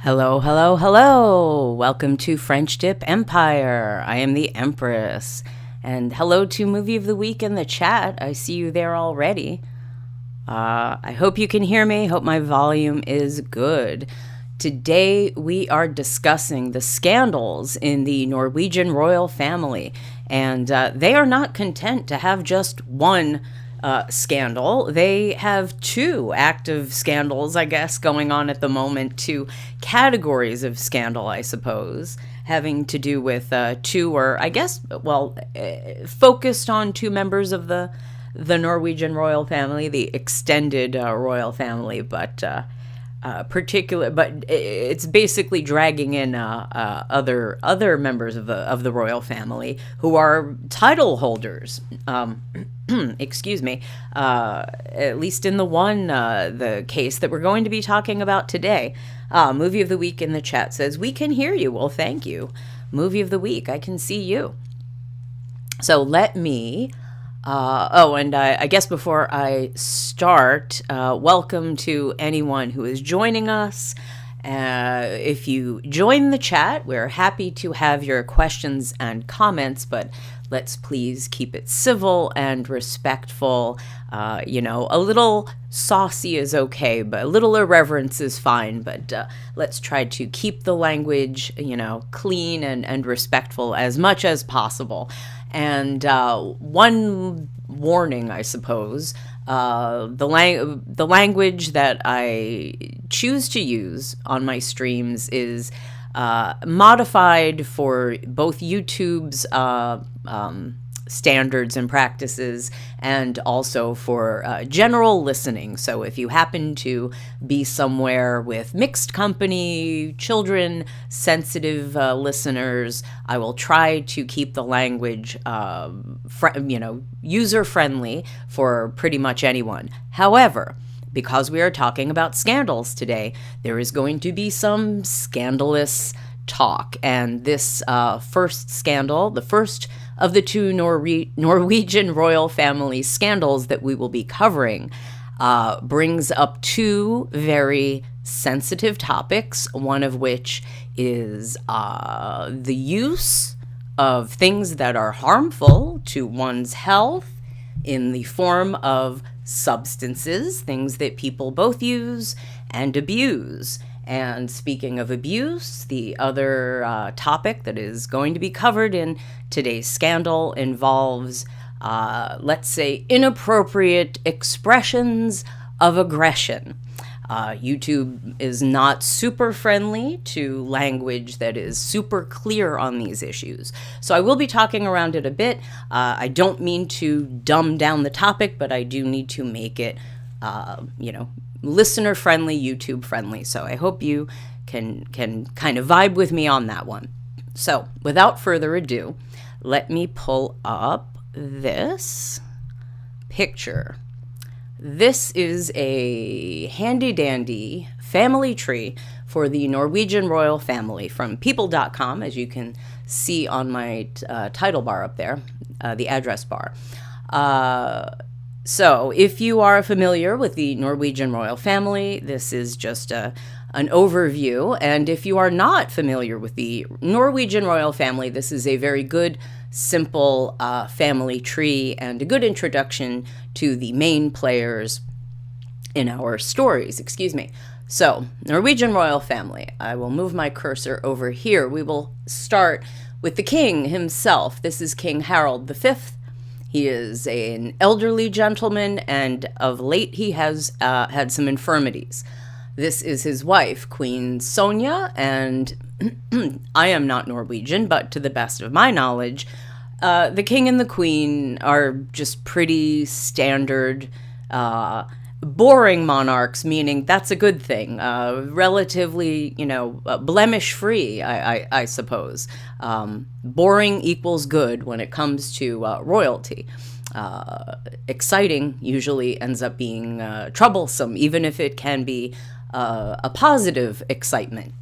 Hello, hello, hello. Welcome to French Dip Empire. I am the Empress. And hello to Movie of the Week in the chat. I see you there already. I hope you can hear me. Hope my volume is good. Today we are discussing the scandals in the Norwegian royal family. And they are not content to have just one scandal. They have two active scandals, I guess, going on at the moment, two categories of scandal, I suppose, having to do with two, or I guess, focused on two members of the Norwegian royal family, the extended royal family, but it's basically dragging in other members of the royal family who are title holders. Excuse me. At least in the case that we're going to be talking about today. Movie of the Week in the chat says, "We can hear you." Well, thank you. Movie of the Week, I can see you. So let me. I guess before I start, welcome to anyone who is joining us. If you join the chat, we're happy to have your questions and comments, but let's please keep it civil and respectful. A little saucy is okay, but a little irreverence is fine. But let's try to keep the language, clean and respectful as much as possible. And one warning, I suppose, the language that I choose to use on my streams is modified for both YouTube's standards and practices and also for general listening. So if you happen to be somewhere with mixed company, children, sensitive listeners, I will try to keep the language user-friendly for pretty much anyone. However, because we are talking about scandals today, there is going to be some scandalous talk. And this first scandal, the first of the two Norwegian royal family scandals that we will be covering, brings up two very sensitive topics, one of which is the use of things that are harmful to one's health in the form of substances, things that people both use and abuse. And speaking of abuse, the other topic that is going to be covered in today's scandal involves, let's say, inappropriate expressions of aggression. YouTube is not super friendly to language that is super clear on these issues. So I will be talking around it a bit. I don't mean to dumb down the topic, but I do need to make it, listener friendly, YouTube friendly. So I hope you can kind of vibe with me on that one. So without further ado, let me pull up this picture. This is a handy dandy family tree for the Norwegian royal family from people.com, as you can see on my title bar up there, the address bar. So if you are familiar with the Norwegian royal family, this is just an overview. And if you are not familiar with the Norwegian royal family, this is a very good, simple family tree and a good introduction to the main players in our stories. So, Norwegian royal family. I will move my cursor over here. We will start with the king himself. This is King Harald V. He is an elderly gentleman, and of late he has had some infirmities. This is his wife, Queen Sonja, and I am not Norwegian, but to the best of my knowledge, the king and the queen are just pretty standard, boring monarchs, meaning that's a good thing. Relatively, blemish-free, I suppose. Boring equals good when it comes to royalty. Exciting usually ends up being troublesome, even if it can be a positive excitement.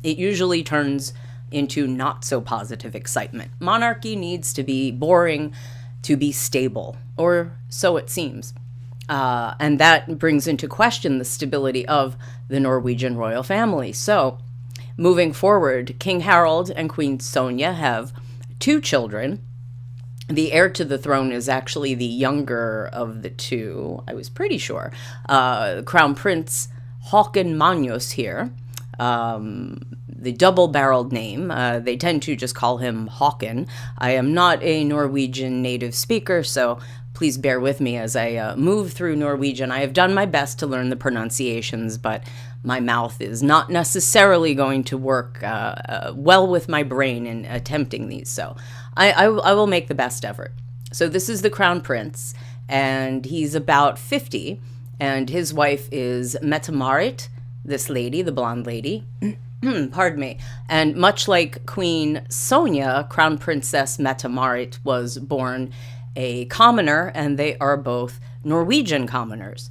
It usually turns into not so positive excitement. Monarchy needs to be boring to be stable, or so it seems. And that brings into question the stability of the Norwegian royal family. So moving forward, King Harold and Queen Sonja have 2 children. The heir to the throne is actually the younger of the 2, I was pretty sure. Crown Prince Håkon Magnus here. The double-barreled name. They tend to just call him Håkon. I am not a Norwegian native speaker, so please bear with me as I move through Norwegian. I have done my best to learn the pronunciations, but my mouth is not necessarily going to work well with my brain in attempting these, so I will make the best effort. So this is the Crown Prince, and he's about 50, and his wife is Mette-Marit, this lady, the blonde lady. Pardon me. And much like Queen Sonja, Crown Princess Mette-Marit was born a commoner, and they are both Norwegian commoners.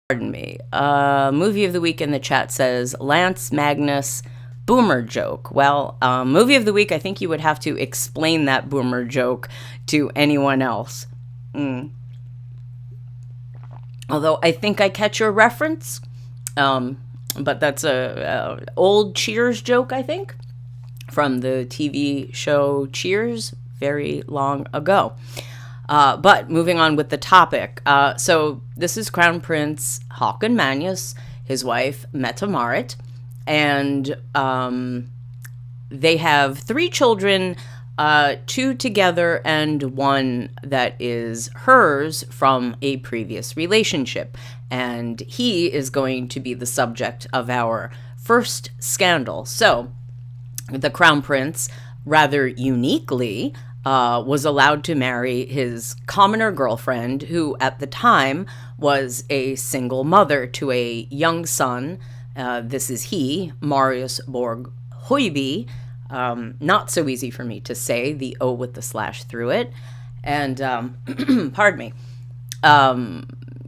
Pardon me. Movie of the week in the chat says Lance Magnus boomer joke. Well, movie of the week, I think you would have to explain that boomer joke to anyone else. Although I think I catch your reference, but that's a old Cheers joke, I think, from the TV show Cheers very long ago. But moving on with the topic. So this is Crown Prince Håkon Magnus, his wife Mette-Marit, and they have 3 children, 2 together and 1 that is hers from a previous relationship. And he is going to be the subject of our first scandal. So the Crown Prince, rather uniquely, was allowed to marry his commoner girlfriend, who at the time was a single mother to a young son. This is he, Marius Borg Hoiby. Not so easy for me to say, the O with the slash through it. And, pardon me.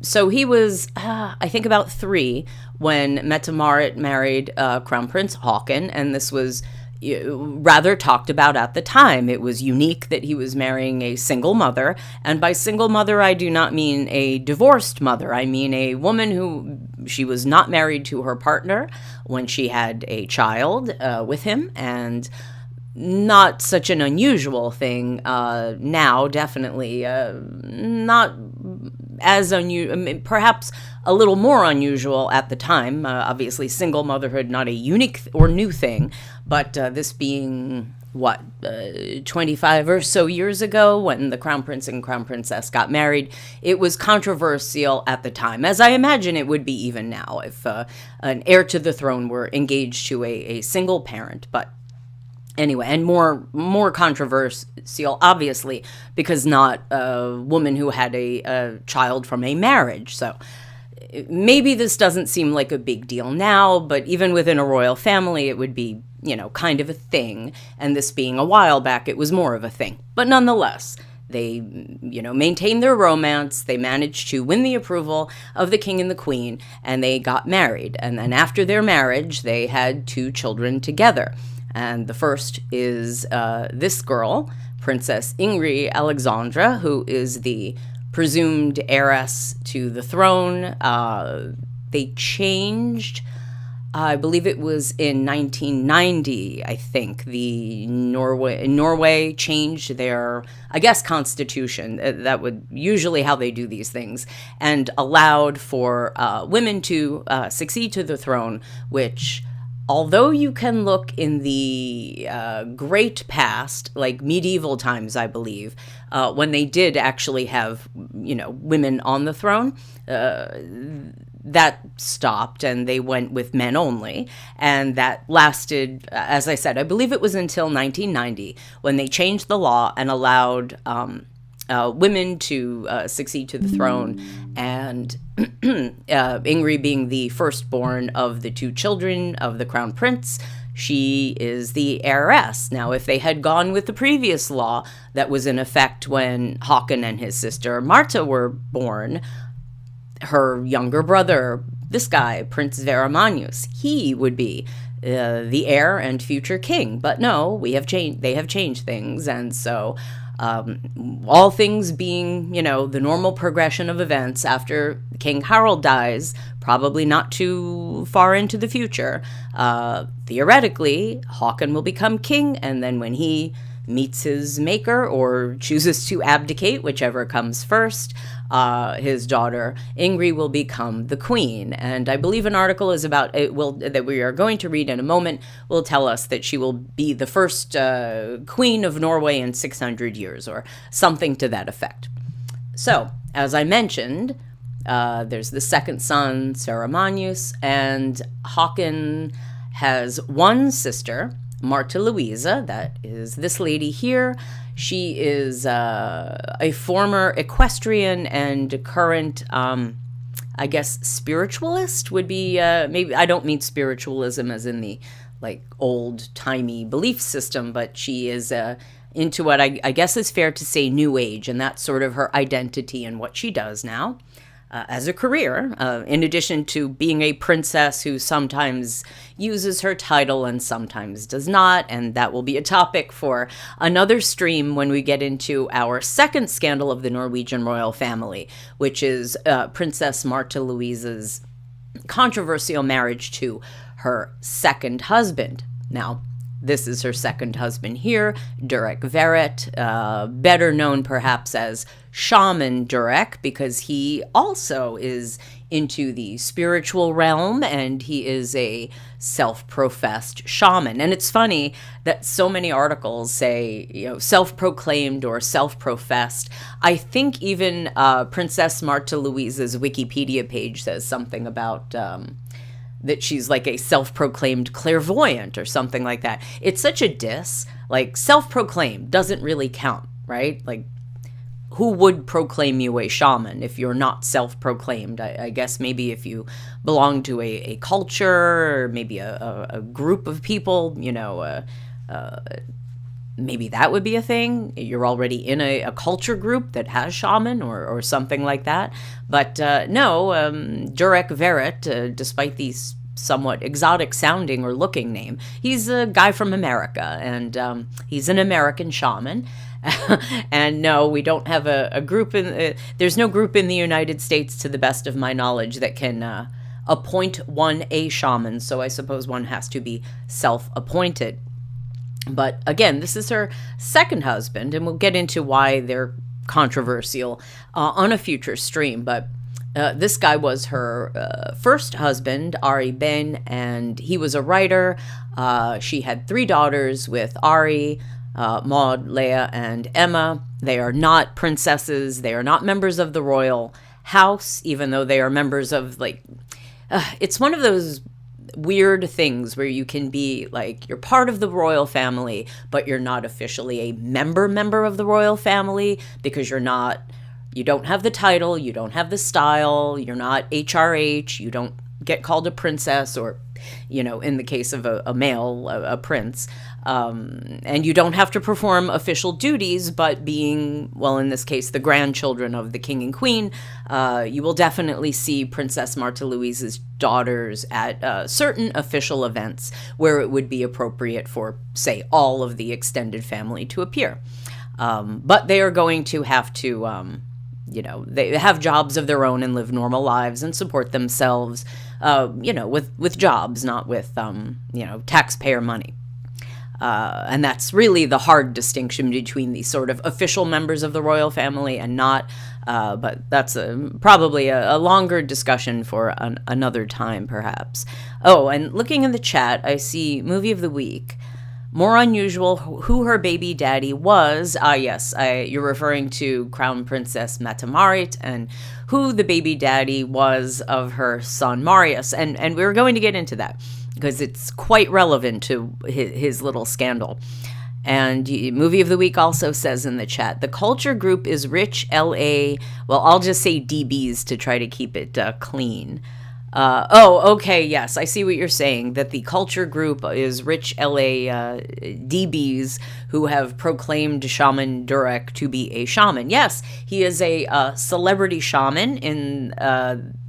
So he was, I think, about 3 when Mette-Marit married Crown Prince Håkon, and this was rather talked about at the time. It was unique that he was marrying a single mother, and by single mother I do not mean a divorced mother. I mean a woman who, she was not married to her partner when she had a child with him, and not such an unusual thing now, definitely not as unusual, perhaps a little more unusual at the time. Obviously, single motherhood, not a unique or new thing, but this being, 25 or so years ago when the Crown Prince and Crown Princess got married, it was controversial at the time, as I imagine it would be even now if an heir to the throne were engaged to a single parent. But anyway, and more controversial, obviously, because not a woman who had a child from a marriage. So maybe this doesn't seem like a big deal now, but even within a royal family, it would be, kind of a thing. And this being a while back, it was more of a thing. But nonetheless, they, maintained their romance. They managed to win the approval of the king and the queen, and they got married. And then after their marriage, they had 2 children together. And the first is this girl, Princess Ingrid Alexandra, who is the presumed heiress to the throne. They changed, I believe it was in 1990, I think, Norway changed their, constitution. That would usually how they do these things, and allowed for women to succeed to the throne, which, although you can look in the great past, like medieval times, I believe, when they did actually have, women on the throne, that stopped and they went with men only. And that lasted, as I said, I believe it was until 1990 when they changed the law and allowed women to succeed to the throne. And Ingrid being the firstborn of the 2 children of the Crown Prince, she is the heiress. Now, if they had gone with the previous law that was in effect when Håkon and his sister Martha were born, her younger brother, this guy, Prince Sverre Magnus, he would be the heir and future king. But no, they have changed things, and so All things being, the normal progression of events after King Harald dies, probably not too far into the future, theoretically, Håkon will become king, and then when he meets his maker or chooses to abdicate, whichever comes first, his daughter Ingrid will become the queen. And I believe an article is about that we are going to read in a moment will tell us that she will be the first queen of Norway in 600 years or something to that effect. So, as I mentioned, there's the second son, Marius, and Håkon has one sister, Martha Louise. That is this lady here. She is a former equestrian and current, I guess, spiritualist would be, maybe, I don't mean spiritualism as in the, old-timey belief system, but she is into what I guess is fair to say New Age, and that's sort of her identity and what she does now. As a career, in addition to being a princess who sometimes uses her title and sometimes does not, and that will be a topic for another stream when we get into our second scandal of the Norwegian royal family, which is Princess Martha Louise's controversial marriage to her second husband. Now, this is her second husband here, Durek Verrett, better known perhaps as Shaman Durek, because he also is into the spiritual realm and he is a self-professed shaman. And it's funny that so many articles say, self-proclaimed or self-professed. I think even Princess Martha Louise's Wikipedia page says something about that she's like a self-proclaimed clairvoyant or something like that. It's such a diss. Self-proclaimed doesn't really count, right? Who would proclaim you a shaman if you're not self-proclaimed? I guess maybe if you belong to a culture or maybe a group of people, maybe that would be a thing. You're already in a culture group that has shaman or something like that. But no, Durek Verrett, despite these somewhat exotic sounding or looking name, he's a guy from America, and he's an American shaman. And no, we don't have a group there's no group in the United States, to the best of my knowledge, that can appoint one a shaman. So I suppose one has to be self-appointed. But again, this is her second husband, and we'll get into why they're controversial on a future stream. But this guy was her first husband, Ari Ben, and he was a writer. She had 3 daughters with Ari, Maud, Leah, and Emma. They are not princesses. They are not members of the royal house, even though they are members of, it's one of those weird things where you can be you're part of the royal family, but you're not officially a member of the royal family, because you don't have the title, you don't have the style, you're not HRH, you don't get called a princess, or in the case of a male, a prince, and you don't have to perform official duties, but being, well, in this case, the grandchildren of the king and queen, you will definitely see Princess Martha Louise's daughters at certain official events where it would be appropriate for, say, all of the extended family to appear. But they are going to have to, they have jobs of their own and live normal lives and support themselves, with jobs, not with, taxpayer money. And that's really the hard distinction between these sort of official members of the royal family and not, but that's probably a longer discussion for another time, perhaps. Oh, and looking in the chat, I see Movie of the Week. More unusual, who her baby daddy was. Yes, you're referring to Crown Princess Mette-Marit and who the baby daddy was of her son Marius. And we're going to get into that, because it's quite relevant to his little scandal. And Movie of the Week also says in the chat, the culture group is Rich LA, well, I'll just say DBs to try to keep it clean. Okay, yes, I see what you're saying, that the culture group is Rich LA DBs who have proclaimed Shaman Durek to be a shaman. Yes, he is a celebrity shaman in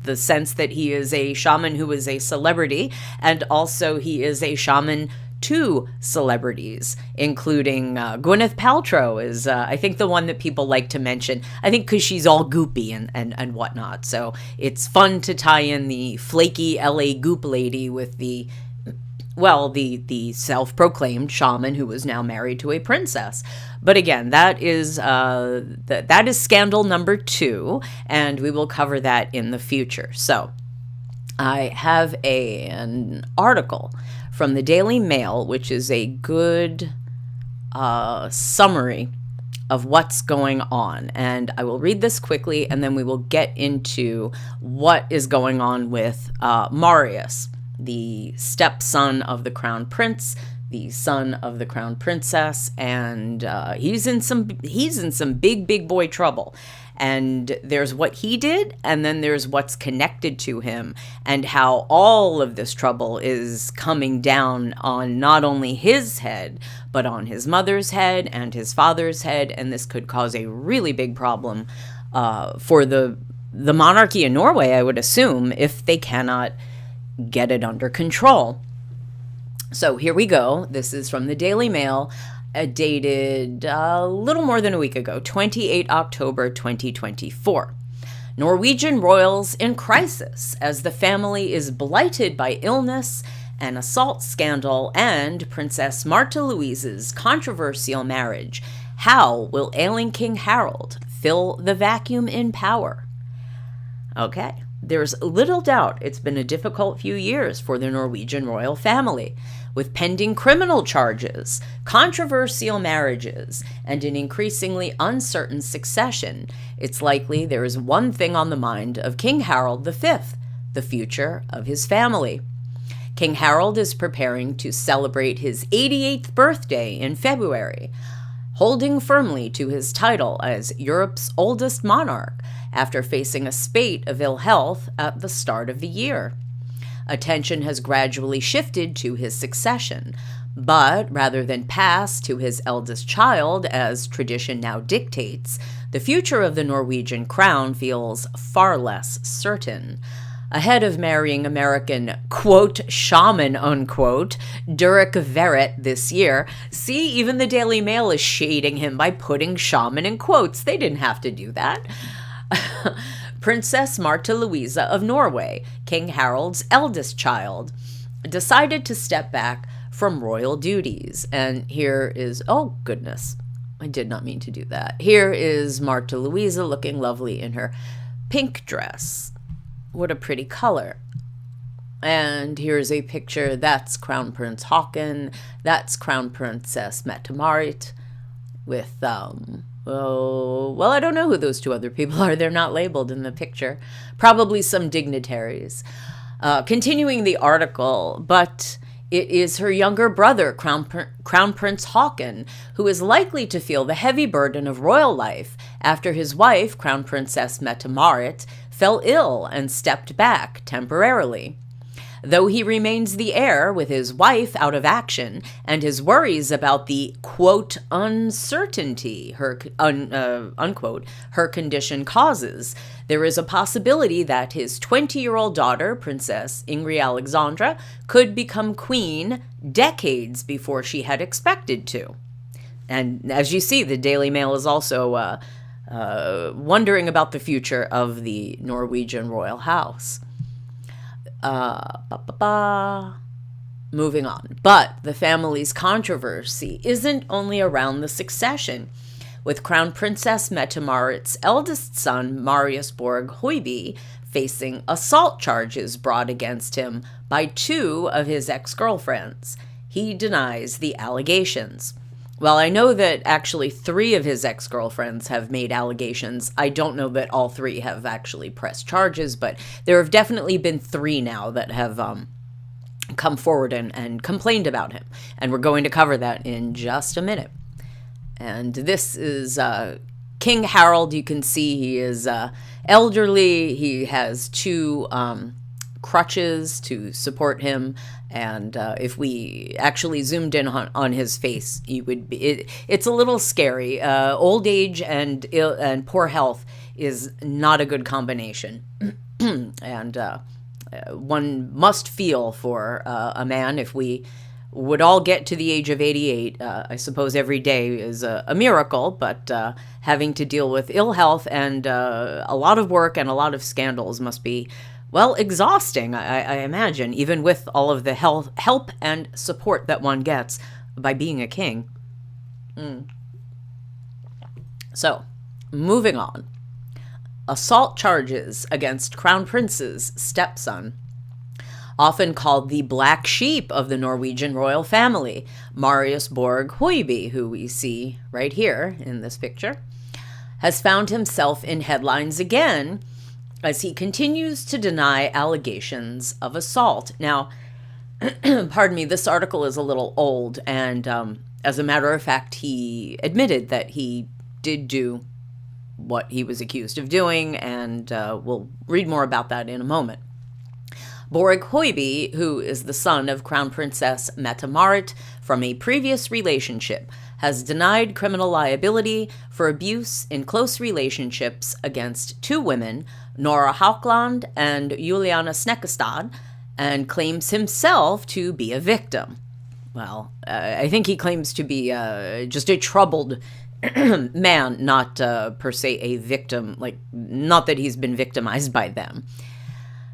the sense that he is a shaman who is a celebrity, and also he is a shaman 2 celebrities, including Gwyneth Paltrow is, I think, the one that people like to mention. I think because she's all goopy and whatnot. So it's fun to tie in the flaky LA goop lady with the self-proclaimed shaman who was now married to a princess. But again, that is scandal number 2, and we will cover that in the future. So I have an article from the Daily Mail, which is a good summary of what's going on. And I will read this quickly, and then we will get into what is going on with Marius, the stepson of the Crown Prince, the son of the Crown Princess, and he's in some big boy trouble. And there's what he did, and then there's what's connected to him, and how all of this trouble is coming down on not only his head, but on his mother's head and his father's head, and this could cause a really big problem for the monarchy in Norway, I would assume, if they cannot get it under control. So here we go. This is from the Daily Mail, dated a little more than a week ago, 28 October 2024. Norwegian royals in crisis as the family is blighted by illness, an assault scandal, and Princess Martha Louise's controversial marriage. How will ailing King Harald fill the vacuum in power? Okay. There's little doubt it's been a difficult few years for the Norwegian royal family, with pending criminal charges, controversial marriages, and an increasingly uncertain succession. It's likely there is one thing on the mind of King Harald V, the future of his family. King Harald is preparing to celebrate his 88th birthday in February, holding firmly to his title as Europe's oldest monarch after facing a spate of ill health at the start of the year. Attention has gradually shifted to his succession, but rather than pass to his eldest child, as tradition now dictates, the future of the Norwegian crown feels far less certain. Ahead of marrying American, quote, shaman, unquote, Durek Verrett this year. See, even the Daily Mail is shading him by putting shaman in quotes. They didn't have to do that. Princess Martha Louise of Norway, King Harald's eldest child, decided to step back from royal duties. And here is, oh goodness, I did not mean to do that. Here is Martha Louise looking lovely in her pink dress. What a pretty color. And here's a picture. That's Crown Prince Haakon. That's Crown Princess Mette-Marit with, well, I don't know who those 2 other people are. They're not labeled in the picture. Probably some dignitaries. Continuing the article, but it is her younger brother, Crown Prince Haakon, who is likely to feel the heavy burden of royal life after his wife, Crown Princess Mette-Marit, fell ill and stepped back temporarily. Though he remains the heir with his wife out of action and his worries about the, quote, uncertainty unquote, her condition causes, there is a possibility that his 20-year-old daughter, Princess Ingrid Alexandra, could become queen decades before she had expected to. And as you see, the Daily Mail is also wondering about the future of the Norwegian royal house. Moving on. But the family's controversy isn't only around the succession, with Crown Princess Mette-Marit's eldest son, Marius Borg Hoiby, facing assault charges brought against him by 2 of his ex-girlfriends. He denies the allegations. Well, I know that actually 3 of his ex-girlfriends have made allegations. I don't know that all 3 have actually pressed charges, but there have definitely been 3 now that have come forward and complained about him. And we're going to cover that in just a minute. And this is King Harald. You can see he is elderly. He has 2 crutches to support him. And if we actually zoomed in on his face, he would be. It's a little scary. Old age and poor health is not a good combination, and one must feel for a man if we would all get to the age of 88. I suppose every day is a miracle, but having to deal with ill health and a lot of work and a lot of scandals must be, well, exhausting, I imagine, even with all of the help and support that one gets by being a king. So, moving on. Assault charges against Crown Prince's stepson, often called the black sheep of the Norwegian royal family, Marius Borg Hoiby, who we see right here in this picture, has found himself in headlines again as he continues to deny allegations of assault. Now, pardon me, this article is a little old, and as a matter of fact, he admitted that he did do what he was accused of doing, and we'll read more about that in a moment. Borg Hoiby, who is the son of Crown Princess Mette-Marit from a previous relationship, has denied criminal liability for abuse in close relationships against two women, Nora Haukland and Juliana Snekkestad, and claims himself to be a victim. Well, I think he claims to be just a troubled man, not per se a victim, like, not that he's been victimized by them.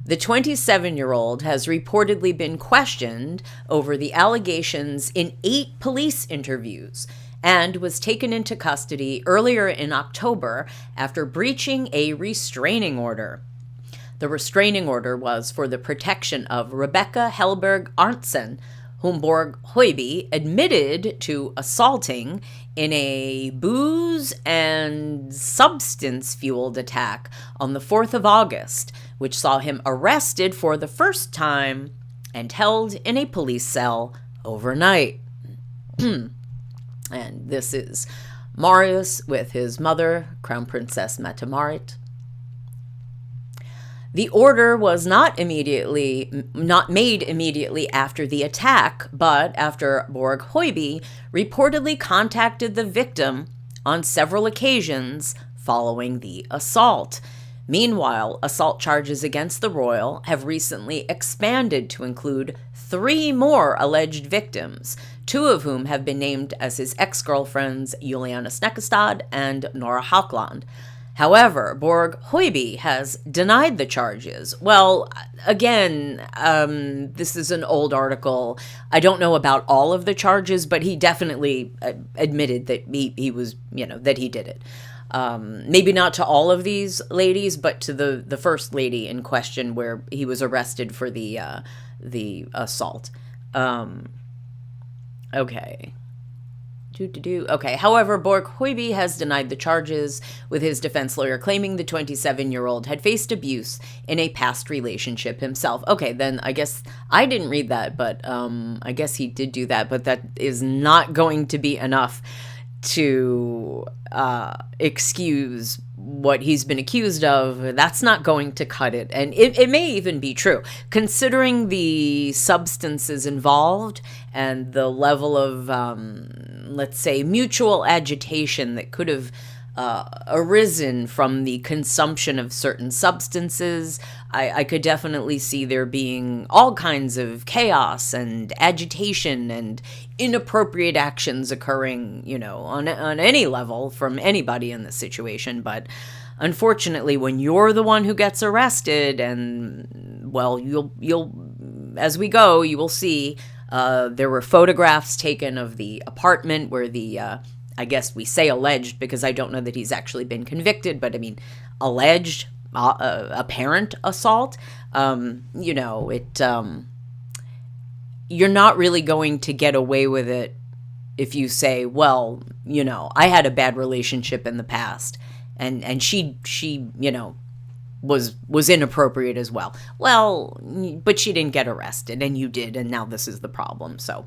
The 27-year-old has reportedly been questioned over the allegations in 8 police interviews and was taken into custody earlier in October after breaching a restraining order. The restraining order was for the protection of Rebecca Helberg Arntzen, whom Borg Hoiby admitted to assaulting in a booze and substance-fueled attack on the 4th of August, which saw him arrested for the first time and held in a police cell overnight. And this is Marius with his mother, Crown Princess Mette-Marit. The order was not made immediately after the attack, but after Borg Hoiby reportedly contacted the victim on several occasions following the assault. Meanwhile, assault charges against the royal have recently expanded to include 3 more alleged victims, 2 of whom have been named as his ex-girlfriends Juliana Snekkestad and Nora Haukland. However, Borg Hoiby has denied the charges. Well, again, this is an old article. I don't know about all of the charges, but he definitely admitted that he was, that he did it. Maybe not to all of these ladies, but to the first lady in question where he was arrested for the assault. Okay. Okay. However, Borg Hoiby has denied the charges, with his defense lawyer claiming the 27-year-old had faced abuse in a past relationship himself. Okay, then I guess I didn't read that, but I guess he did do that, but that is not going to be enough to excuse what he's been accused of. That's not going to cut it. And it may even be true, considering the substances involved and the level of, let's say, mutual agitation that could have arisen from the consumption of certain substances. I could definitely see there being all kinds of chaos and agitation and inappropriate actions occurring, on any level from anybody in this situation. But unfortunately, when you're the one who gets arrested, and, well, you'll as we go, you will see there were photographs taken of the apartment where the I guess we say alleged because I don't know that he's actually been convicted, but I mean, alleged, apparent assault. You're not really going to get away with it if you say, well, I had a bad relationship in the past, and she was inappropriate as well. Well, but she didn't get arrested, and you did, and now this is the problem. So,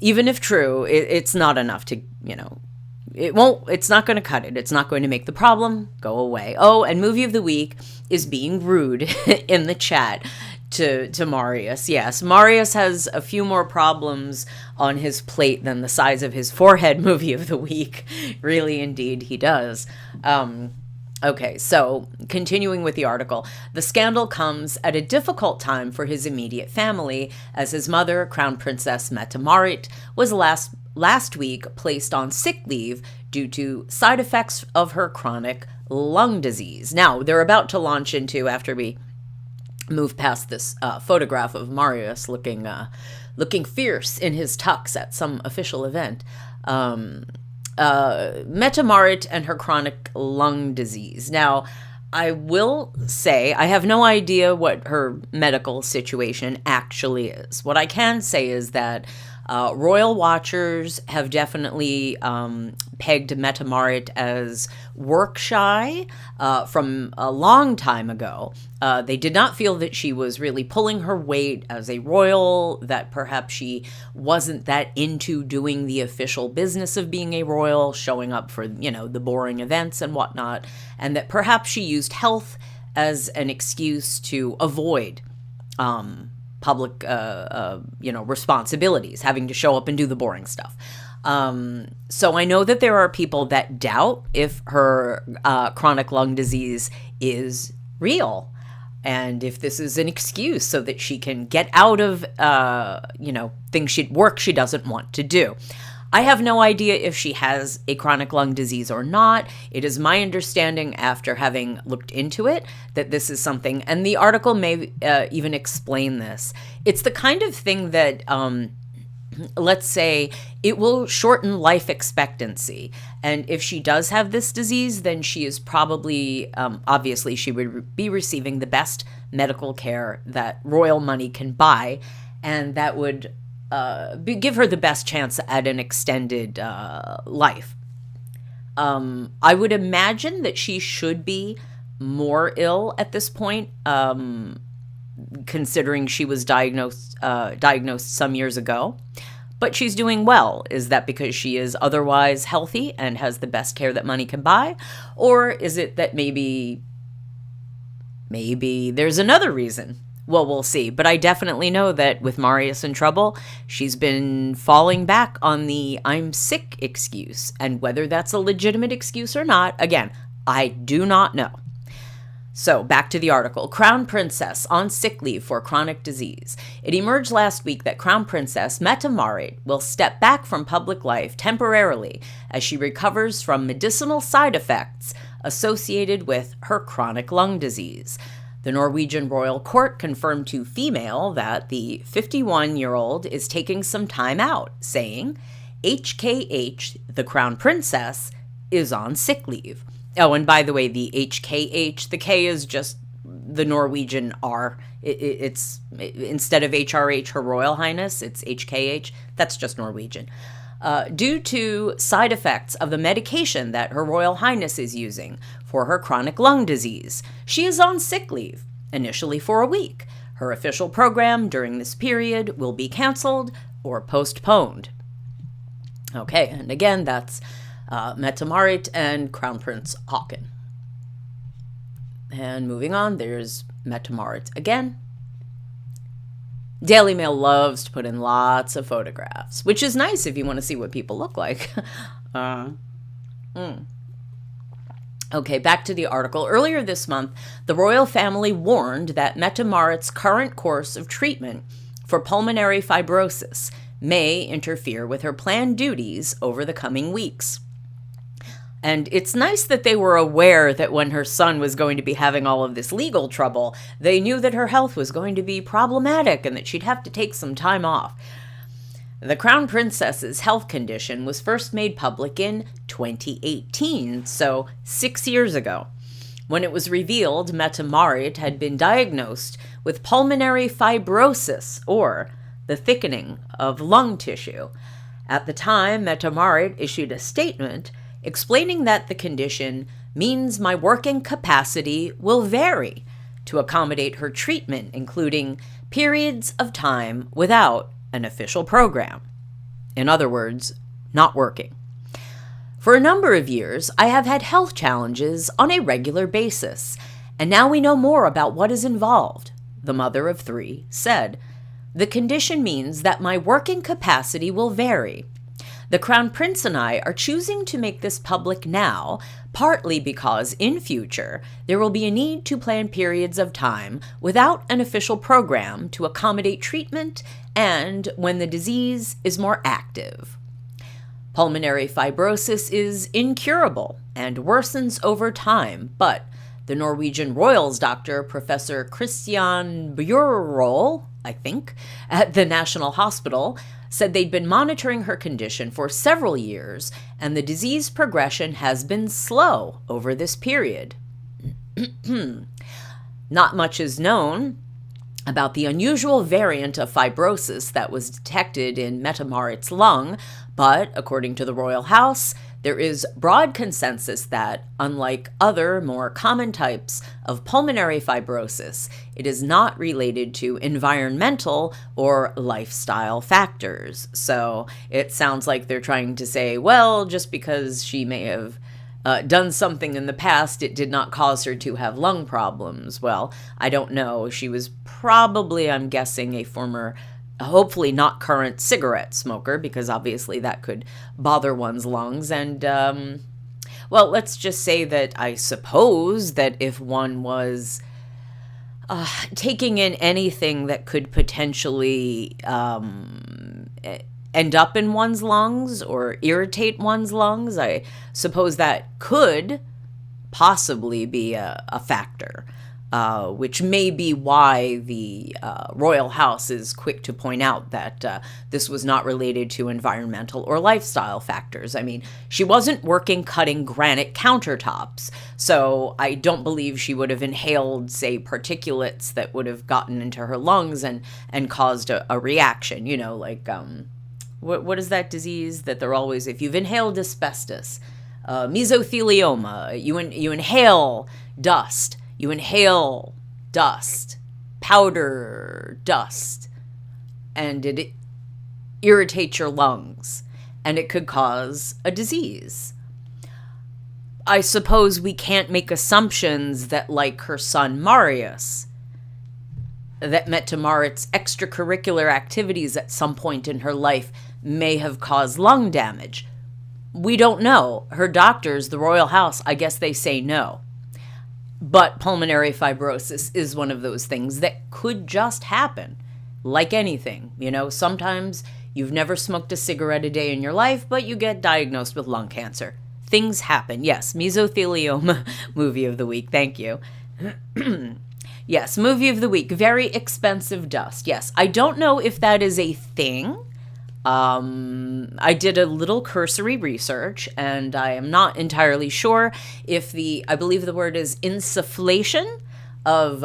even if true, it's not enough to, it's not going to cut it. It's not going to make the problem go away. Oh, and movie of the week is being rude in the chat to Marius. Yes, Marius has a few more problems on his plate than the size of his forehead. Movie of the week. Really, indeed, he does. Okay, so continuing with the article, the scandal comes at a difficult time for his immediate family, as his mother, Crown Princess Mette-Marit, was last week placed on sick leave due to side effects of her chronic lung disease. Now, they're about to launch into, after we move past this photograph of Marius looking fierce in his tux at some official event, Mette-Marit and her chronic lung disease. Now, I will say I have no idea what her medical situation actually is. What I can say is that royal watchers have definitely pegged Mette-Marit as work shy from a long time ago. They did not feel that she was really pulling her weight as a royal, that perhaps she wasn't that into doing the official business of being a royal, showing up for, the boring events and whatnot, and that perhaps she used health as an excuse to avoid public, responsibilities, having to show up and do the boring stuff. So I know that there are people that doubt if her chronic lung disease is real, and if this is an excuse so that she can get out of, work she doesn't want to do. I have no idea if she has a chronic lung disease or not. It is my understanding, after having looked into it, that this is something, and the article may even explain this. It's the kind of thing that, let's say, it will shorten life expectancy. And if she does have this disease, then she is probably, obviously, she would be receiving the best medical care that royal money can buy, and that would give her the best chance at an extended life. I would imagine that she should be more ill at this point, considering she was diagnosed some years ago. But she's doing well. Is that because she is otherwise healthy and has the best care that money can buy? Or is it that maybe there's another reason? Well, we'll see. But I definitely know that with Marius in trouble, she's been falling back on the I'm sick excuse. And whether that's a legitimate excuse or not, again, I do not know. So back to the article. Crown Princess on sick leave for chronic disease. It emerged last week that Crown Princess Mette-Marit will step back from public life temporarily as she recovers from medicinal side effects associated with her chronic lung disease. The Norwegian royal court confirmed to Female that the 51-year-old is taking some time out, saying, HKH, the Crown Princess, is on sick leave. Oh, and by the way, the HKH, the K is just the Norwegian R. It's instead of HRH, Her Royal Highness, it's HKH. That's just Norwegian. Due to side effects of the medication that Her Royal Highness is using for her chronic lung disease, she is on sick leave, initially for a week. Her official program during this period will be canceled or postponed. Okay, and again, that's Mette-Marit and Crown Prince Haakon. And moving on, there's Mette-Marit again. Daily Mail loves to put in lots of photographs, which is nice if you want to see what people look like. Okay, back to the article. Earlier this month, the royal family warned that Mette-Marit's current course of treatment for pulmonary fibrosis may interfere with her planned duties over the coming weeks. And it's nice that they were aware that when her son was going to be having all of this legal trouble, they knew that her health was going to be problematic and that she'd have to take some time off. The Crown Princess's health condition was first made public in 2018, so 6 years ago, when it was revealed Mette-Marit had been diagnosed with pulmonary fibrosis, or the thickening of lung tissue. At the time, Mette-Marit issued a statement explaining that the condition means my working capacity will vary to accommodate her treatment, including periods of time without an official program. In other words, not working. For a number of years, I have had health challenges on a regular basis, and now we know more about what is involved, the mother of 3 said. The condition means that my working capacity will vary. The Crown Prince and I are choosing to make this public now, partly because in future there will be a need to plan periods of time without an official program to accommodate treatment and when the disease is more active. Pulmonary fibrosis is incurable and worsens over time, but the Norwegian Royals doctor, Professor Christian Bjørrol, I think, at the National Hospital, said they'd been monitoring her condition for several years, and the disease progression has been slow over this period. Not much is known about the unusual variant of fibrosis that was detected in Mette-Marit's lung, but according to the royal house, there is broad consensus that, unlike other more common types of pulmonary fibrosis, it is not related to environmental or lifestyle factors. So it sounds like they're trying to say, well, just because she may have done something in the past, it did not cause her to have lung problems. Well, I don't know. She was probably, I'm guessing, a former, hopefully not current cigarette smoker, because obviously that could bother one's lungs. And, well, let's just say that I suppose that if one was taking in anything that could potentially end up in one's lungs or irritate one's lungs, I suppose that could possibly be a factor, which may be why the royal house is quick to point out that this was not related to environmental or lifestyle factors. I mean, she wasn't working cutting granite countertops, so I don't believe she would have inhaled, say, particulates that would have gotten into her lungs and caused a reaction, you know, like what is that disease that they're always, if you've inhaled asbestos, mesothelioma, you inhale dust, powder dust, and it irritates your lungs, and it could cause a disease. I suppose we can't make assumptions that, like her son Marius, that Mette-Marit's extracurricular activities at some point in her life may have caused lung damage. We don't know. Her doctors, the royal house, I guess they say no. But pulmonary fibrosis is one of those things that could just happen. Like anything, you know, sometimes you've never smoked a cigarette a day in your life, but you get diagnosed with lung cancer. Things happen. Yes, mesothelioma movie of the week. Thank you. Yes, movie of the week. Very expensive dust. Yes, I don't know if that is a thing. I did a little cursory research, and I am not entirely sure if I believe the word is insufflation of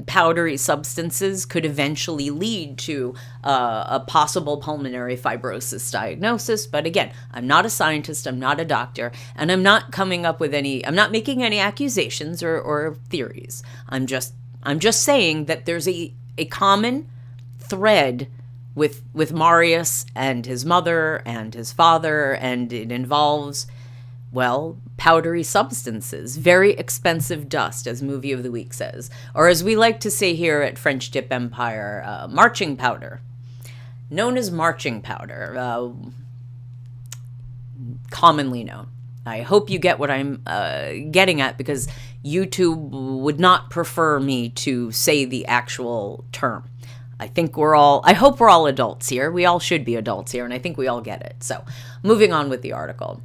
powdery substances could eventually lead to a possible pulmonary fibrosis diagnosis. But again, I'm not a scientist, I'm not a doctor, and I'm not making any accusations or theories. I'm just saying that there's a common thread with Marius and his mother and his father, and it involves, well, powdery substances, very expensive dust, as movie of the week says, or as we like to say here at French Dip Empire, marching powder, known as marching powder, commonly known. I hope you get what I'm getting at, because YouTube would not prefer me to say the actual term. I hope we're all adults here. We all should be adults here, and I think we all get it. So, moving on with the article.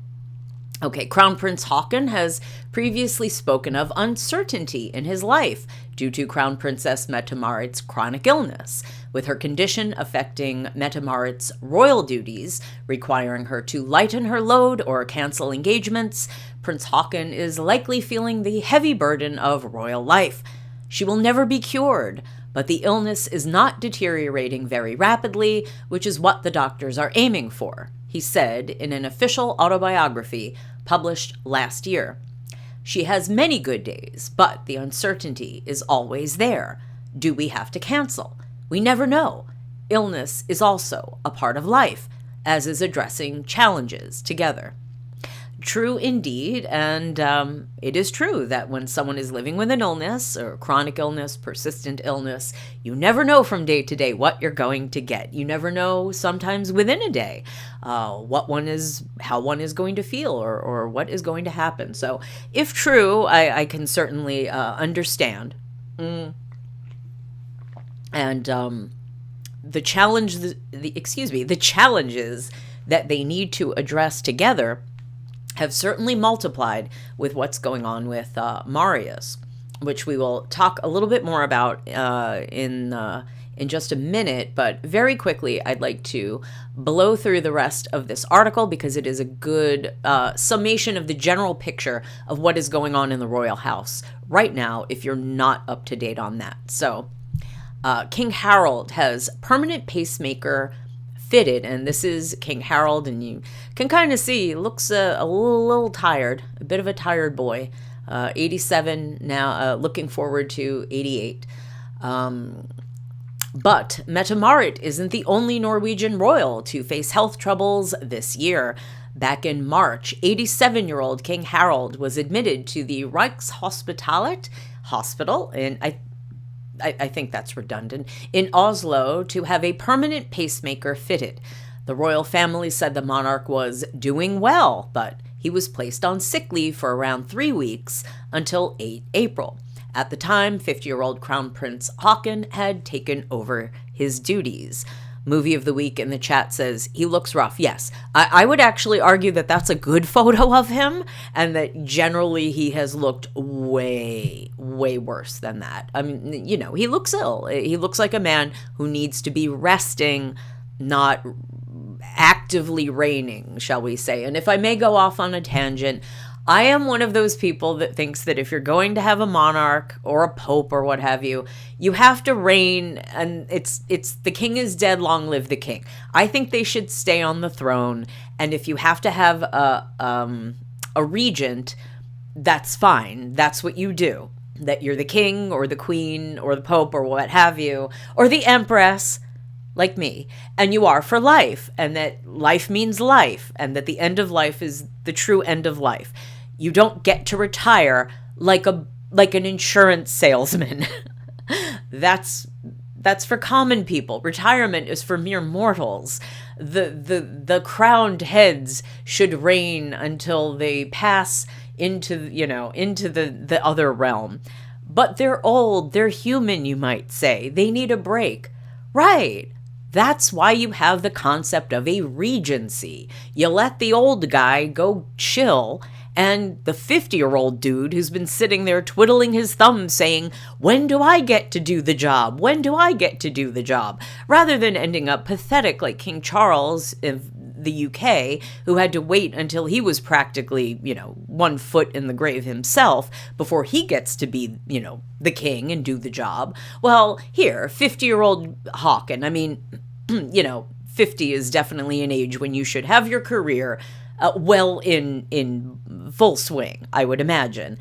Okay, Crown Prince Haakon has previously spoken of uncertainty in his life due to Crown Princess Mette-Marit's chronic illness, with her condition affecting Mette-Marit's royal duties, requiring her to lighten her load or cancel engagements. Prince Haakon is likely feeling the heavy burden of royal life. She will never be cured, but the illness is not deteriorating very rapidly, which is what the doctors are aiming for, he said in an official autobiography published last year. She has many good days, but the uncertainty is always there. Do we have to cancel? We never know. Illness is also a part of life, as is addressing challenges together. true indeed. And it is true that when someone is living with an illness or chronic illness, persistent illness, you never know from day to day what you're going to get. You never know, sometimes within a day, how one is going to feel or what is going to happen. So if true, I can certainly understand. And the challenges that they need to address together have certainly multiplied with what's going on with Marius, which we will talk a little bit more about in just a minute. But very quickly, I'd like to blow through the rest of this article because it is a good summation of the general picture of what is going on in the royal house right now, if you're not up to date on that. So King Harold has permanent pacemaker fitted, and this is King Harold, and you can kind of see he looks a little tired, a bit of a tired boy. 87 now, looking forward to 88. But Mette-Marit isn't the only Norwegian royal to face health troubles this year. Back in March, 87-year-old King Harold was admitted to the Rikshospitalet Hospital in I think that's redundant, in Oslo to have a permanent pacemaker fitted. The royal family said the monarch was doing well, but he was placed on sick leave for around 3 weeks until 8 April. At the time, 50-year-old Crown Prince Haakon had taken over his duties. Movie of the Week in the chat says, he looks rough. Yes, I would actually argue that that's a good photo of him and that generally he has looked way, way worse than that. I mean, you know, he looks ill. He looks like a man who needs to be resting, not actively reigning, shall we say. And if I may go off on a tangent, I am one of those people that thinks that if you're going to have a monarch or a pope or what have you, you have to reign, and it's the king is dead, long live the king. I think they should stay on the throne, and if you have to have a regent, that's fine. That's what you do. That you're the king or the queen or the pope or what have you, or the empress, like me, and you are for life, and that life means life, and that the end of life is the true end of life. You don't get to retire like an insurance salesman. That's for common people. Retirement is for mere mortals. The crowned heads should reign until they pass into the other realm. But they're old, they're human, you might say. They need a break. Right. That's why you have the concept of a regency. You let the old guy go chill, and the 50-year-old dude who's been sitting there twiddling his thumbs saying, when do I get to do the job? When do I get to do the job? Rather than ending up pathetic like King Charles of the UK, who had to wait until he was practically, 1 foot in the grave himself before he gets to be, the king and do the job. Well, here, 50-year-old Haakon, I mean, 50 is definitely an age when you should have your career well in full swing, I would imagine.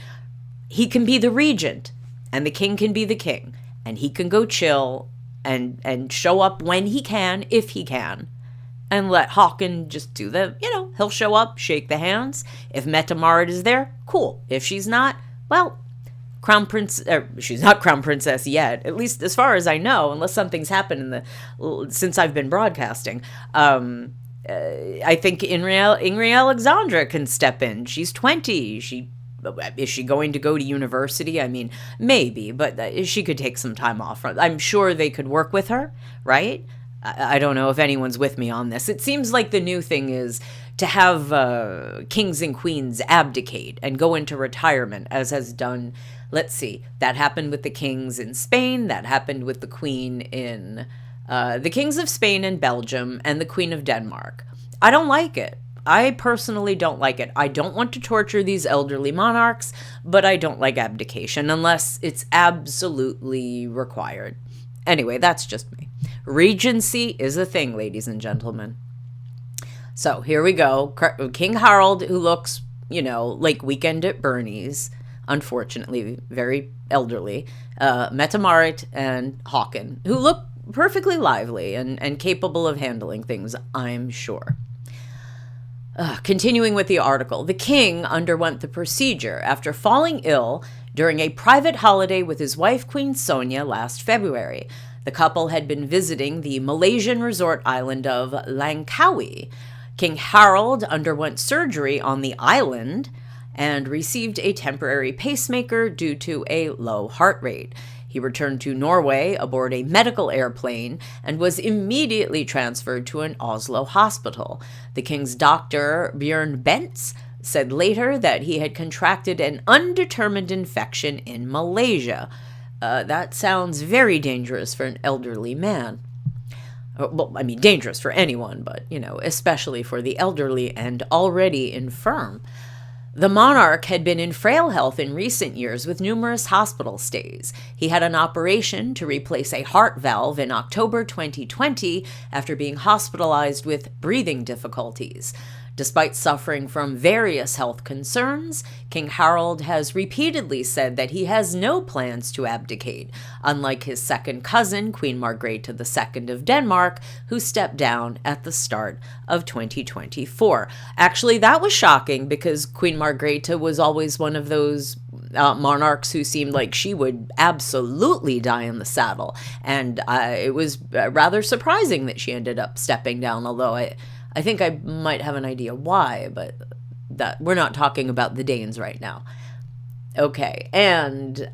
He can be the regent, and the king can be the king, and he can go chill and show up when he can, if he can, and let Haakon just do he'll show up, shake the hands. If Mette-Marit is there, cool. If she's not, well, she's not Crown Princess yet, at least as far as I know, unless something's happened since I've been broadcasting. I think Ingrid Alexandra can step in. She's 20. Is she going to go to university? I mean, maybe, but she could take some time off. I'm sure they could work with her, right? I don't know if anyone's with me on this. It seems like the new thing is to have kings and queens abdicate and go into retirement, as has done, let's see, that happened with the kings in Spain, that happened with the queen in the kings of Spain and Belgium, and the queen of Denmark. I don't like it. I personally don't like it. I don't want to torture these elderly monarchs, but I don't like abdication unless it's absolutely required. Anyway, that's just me. Regency is a thing, ladies and gentlemen. So here we go. King Harold, who looks, like Weekend at Bernie's, unfortunately, very elderly. Mette-Marit and Haakon, who look perfectly lively and capable of handling things, I'm sure. Continuing with the article, the king underwent the procedure after falling ill during a private holiday with his wife, Queen Sonja, last February. The couple had been visiting the Malaysian resort island of Langkawi. King Harold underwent surgery on the island and received a temporary pacemaker due to a low heart rate. He returned to Norway aboard a medical airplane and was immediately transferred to an Oslo hospital. The king's doctor, Bjørn Bentz, said later that he had contracted an undetermined infection in Malaysia. That sounds very dangerous for an elderly man. Well, I mean, dangerous for anyone, but, especially for the elderly and already infirm. The monarch had been in frail health in recent years with numerous hospital stays. He had an operation to replace a heart valve in October 2020 after being hospitalized with breathing difficulties. Despite suffering from various health concerns, King Harold has repeatedly said that he has no plans to abdicate, unlike his second cousin, Queen Margrethe II of Denmark, who stepped down at the start of 2024. Actually, that was shocking because Queen Margrethe was always one of those monarchs who seemed like she would absolutely die in the saddle. And it was rather surprising that she ended up stepping down, although I think I might have an idea why, but that we're not talking about the Danes right now. Okay, and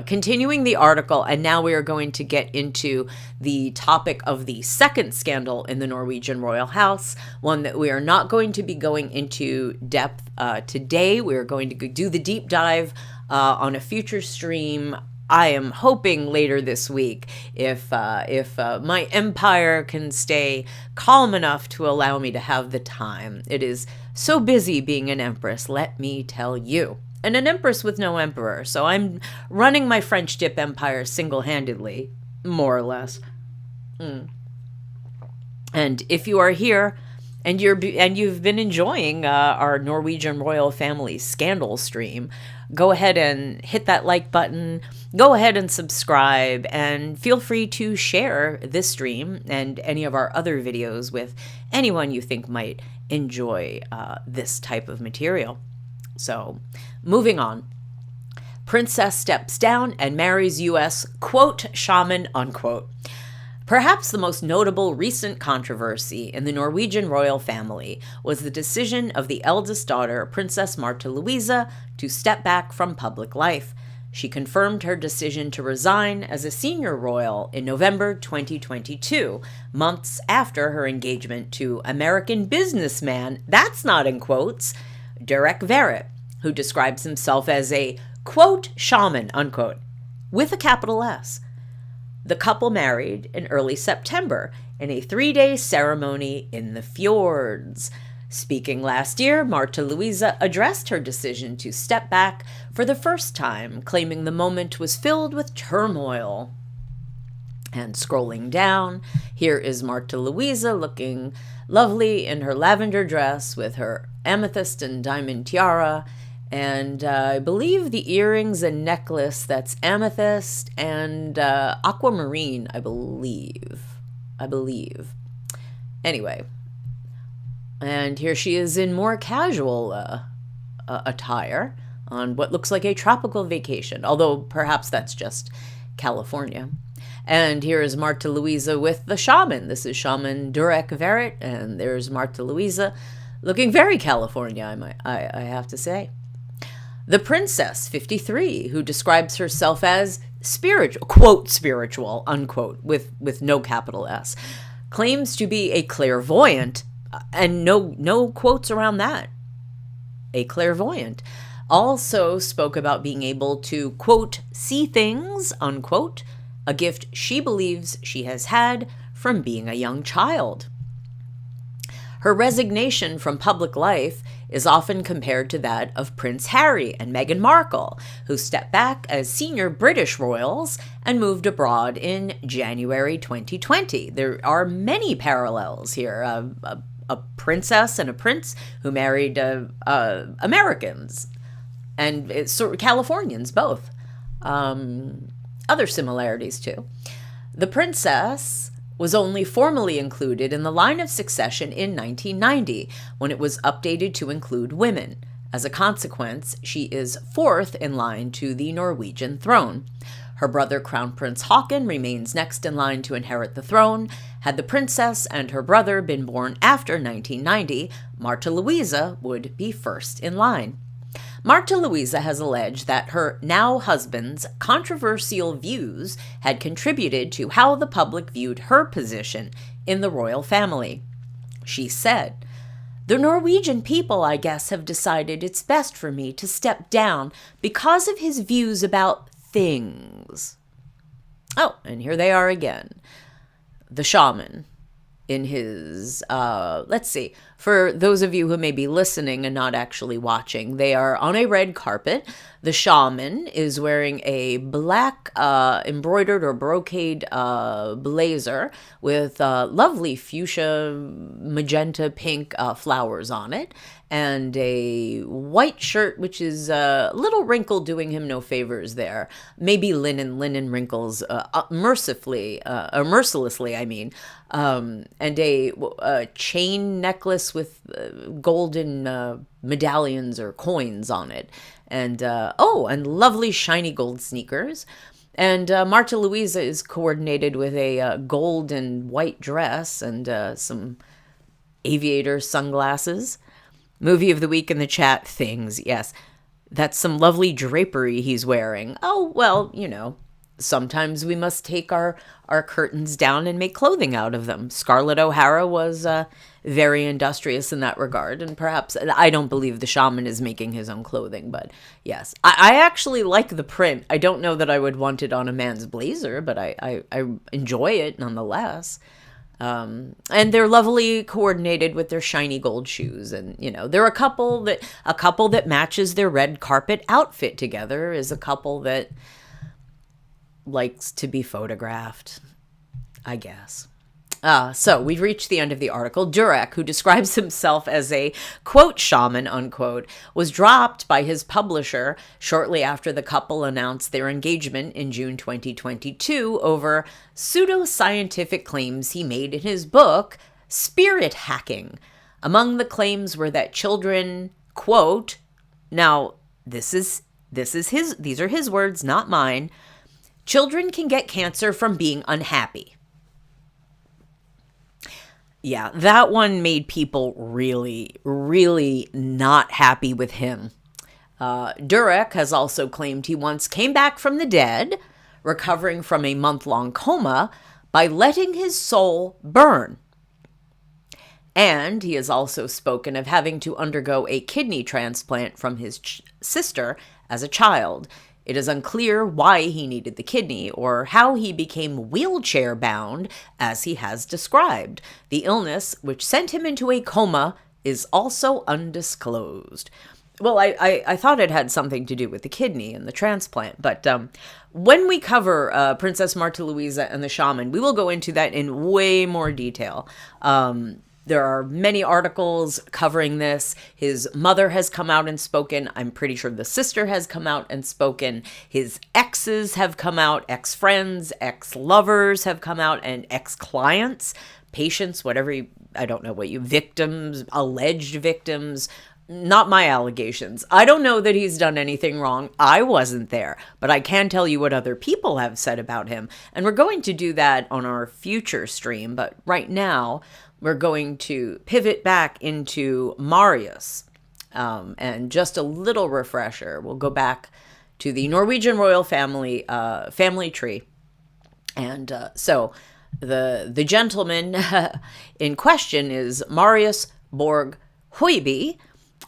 continuing the article, and now we are going to get into the topic of the second scandal in the Norwegian royal house, one that we are not going to be going into depth today. We are going to do the deep dive on a future stream. I am hoping later this week if my empire can stay calm enough to allow me to have the time. It is so busy being an empress, let me tell you. And an empress with no emperor, so I'm running my French dip empire single-handedly, more or less. And if you are here and you've been enjoying our Norwegian royal family scandal stream, go ahead and hit that like button, go ahead and subscribe, and feel free to share this stream and any of our other videos with anyone you think might enjoy this type of material. So, moving on. Princess steps down and marries U.S., quote, shaman, unquote. Perhaps the most notable recent controversy in the Norwegian royal family was the decision of the eldest daughter, Princess Martha Louise, to step back from public life. She confirmed her decision to resign as a senior royal in November 2022, months after her engagement to American businessman, that's not in quotes, Durek Verrett, who describes himself as a, quote, shaman, unquote, with a capital S. The couple married in early September in a 3-day ceremony in the fjords. Speaking last year, Martha Louise addressed her decision to step back for the first time, claiming the moment was filled with turmoil. And scrolling down, here is Martha Louise looking lovely in her lavender dress with her amethyst and diamond tiara, and I believe the earrings and necklace that's amethyst and aquamarine, I believe. Anyway, and here she is in more casual attire on what looks like a tropical vacation, although perhaps that's just California. And here is Martha Louise with the shaman. This is Shaman Durek Verrett, and there's Martha Louise looking very California, I have to say. The princess, 53, who describes herself as spiritual, quote, spiritual, unquote, with no capital S, claims to be a clairvoyant, and no quotes around that. A clairvoyant. Also spoke about being able to, quote, see things, unquote, a gift she believes she has had from being a young child. Her resignation from public life is often compared to that of Prince Harry and Meghan Markle, who stepped back as senior British royals and moved abroad in January 2020. There are many parallels here. A princess and a prince who married Americans and Californians, both. Other similarities, too. The princess was only formally included in the line of succession in 1990, when it was updated to include women. As a consequence, she is fourth in line to the Norwegian throne. Her brother Crown Prince Haakon remains next in line to inherit the throne. Had the princess and her brother been born after 1990, Martha Louise would be first in line. Martha Louise has alleged that her now husband's controversial views had contributed to how the public viewed her position in the royal family. She said, "The Norwegian people, I guess, have decided it's best for me to step down because of his views about things." Oh, and here they are again. The shaman in his, let's see, for those of you who may be listening and not actually watching, they are on a red carpet. The shaman is wearing a black embroidered or brocade blazer with lovely fuchsia, magenta, pink flowers on it, and a white shirt, which is a little wrinkled, doing him no favors there. Maybe linen wrinkles, mercilessly, I mean. And a chain necklace with golden medallions or coins on it. And, and lovely shiny gold sneakers. And Martha Louise is coordinated with a gold and white dress and some aviator sunglasses. Movie of the week in the chat, things, yes. That's some lovely drapery he's wearing. Oh, well, you know, sometimes we must take our curtains down and make clothing out of them. Scarlett O'Hara was very industrious in that regard, and perhaps, I don't believe the shaman is making his own clothing, but yes. I actually like the print. I don't know that I would want it on a man's blazer, but I enjoy it nonetheless. And they're lovely coordinated with their shiny gold shoes. And, you know, they're a couple that matches their red carpet outfit together, is a couple that likes to be photographed, I guess. So we've reached the end of the article. Durek, who describes himself as a, quote, shaman, unquote, was dropped by his publisher shortly after the couple announced their engagement in June 2022 over pseudoscientific claims he made in his book, Spirit Hacking. Among the claims were that children, quote, now these are his words, not mine, children can get cancer from being unhappy. Yeah, that one made people really, really not happy with him. Durek has also claimed he once came back from the dead, recovering from a month-long coma, by letting his soul burn. And he has also spoken of having to undergo a kidney transplant from his sister as a child. It is unclear why he needed the kidney or how he became wheelchair-bound, as he has described. The illness, which sent him into a coma, is also undisclosed. Well, I thought it had something to do with the kidney and the transplant, but when we cover Princess Martha Louise and the shaman, we will go into that in way more detail. There are many articles covering this. His mother has come out and spoken. I'm pretty sure the sister has come out and spoken. His exes have come out, ex-friends, ex-lovers have come out, and ex-clients, patients, whatever I don't know what victims, alleged victims, not my allegations. I don't know that he's done anything wrong. I wasn't there, but I can tell you what other people have said about him. And we're going to do that on our future stream, but right now, we're going to pivot back into Marius. And just a little refresher, we'll go back to the Norwegian Royal Family family tree. And so the gentleman in question is Marius Borg Hoiby,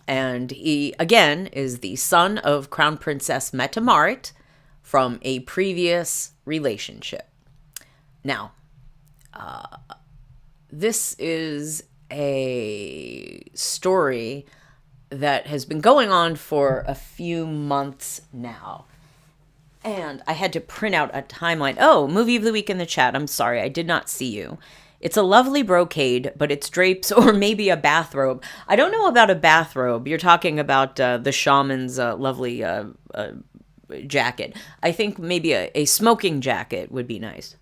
and he, again, is the son of Crown Princess Mette-Marit from a previous relationship. Now, this is a story that has been going on for a few months now. And I had to print out a timeline. Oh, movie of the week in the chat. I'm sorry, I did not see you. It's a lovely brocade, but it's drapes or maybe a bathrobe. I don't know about a bathrobe. You're talking about the shaman's lovely jacket. I think maybe a smoking jacket would be nice.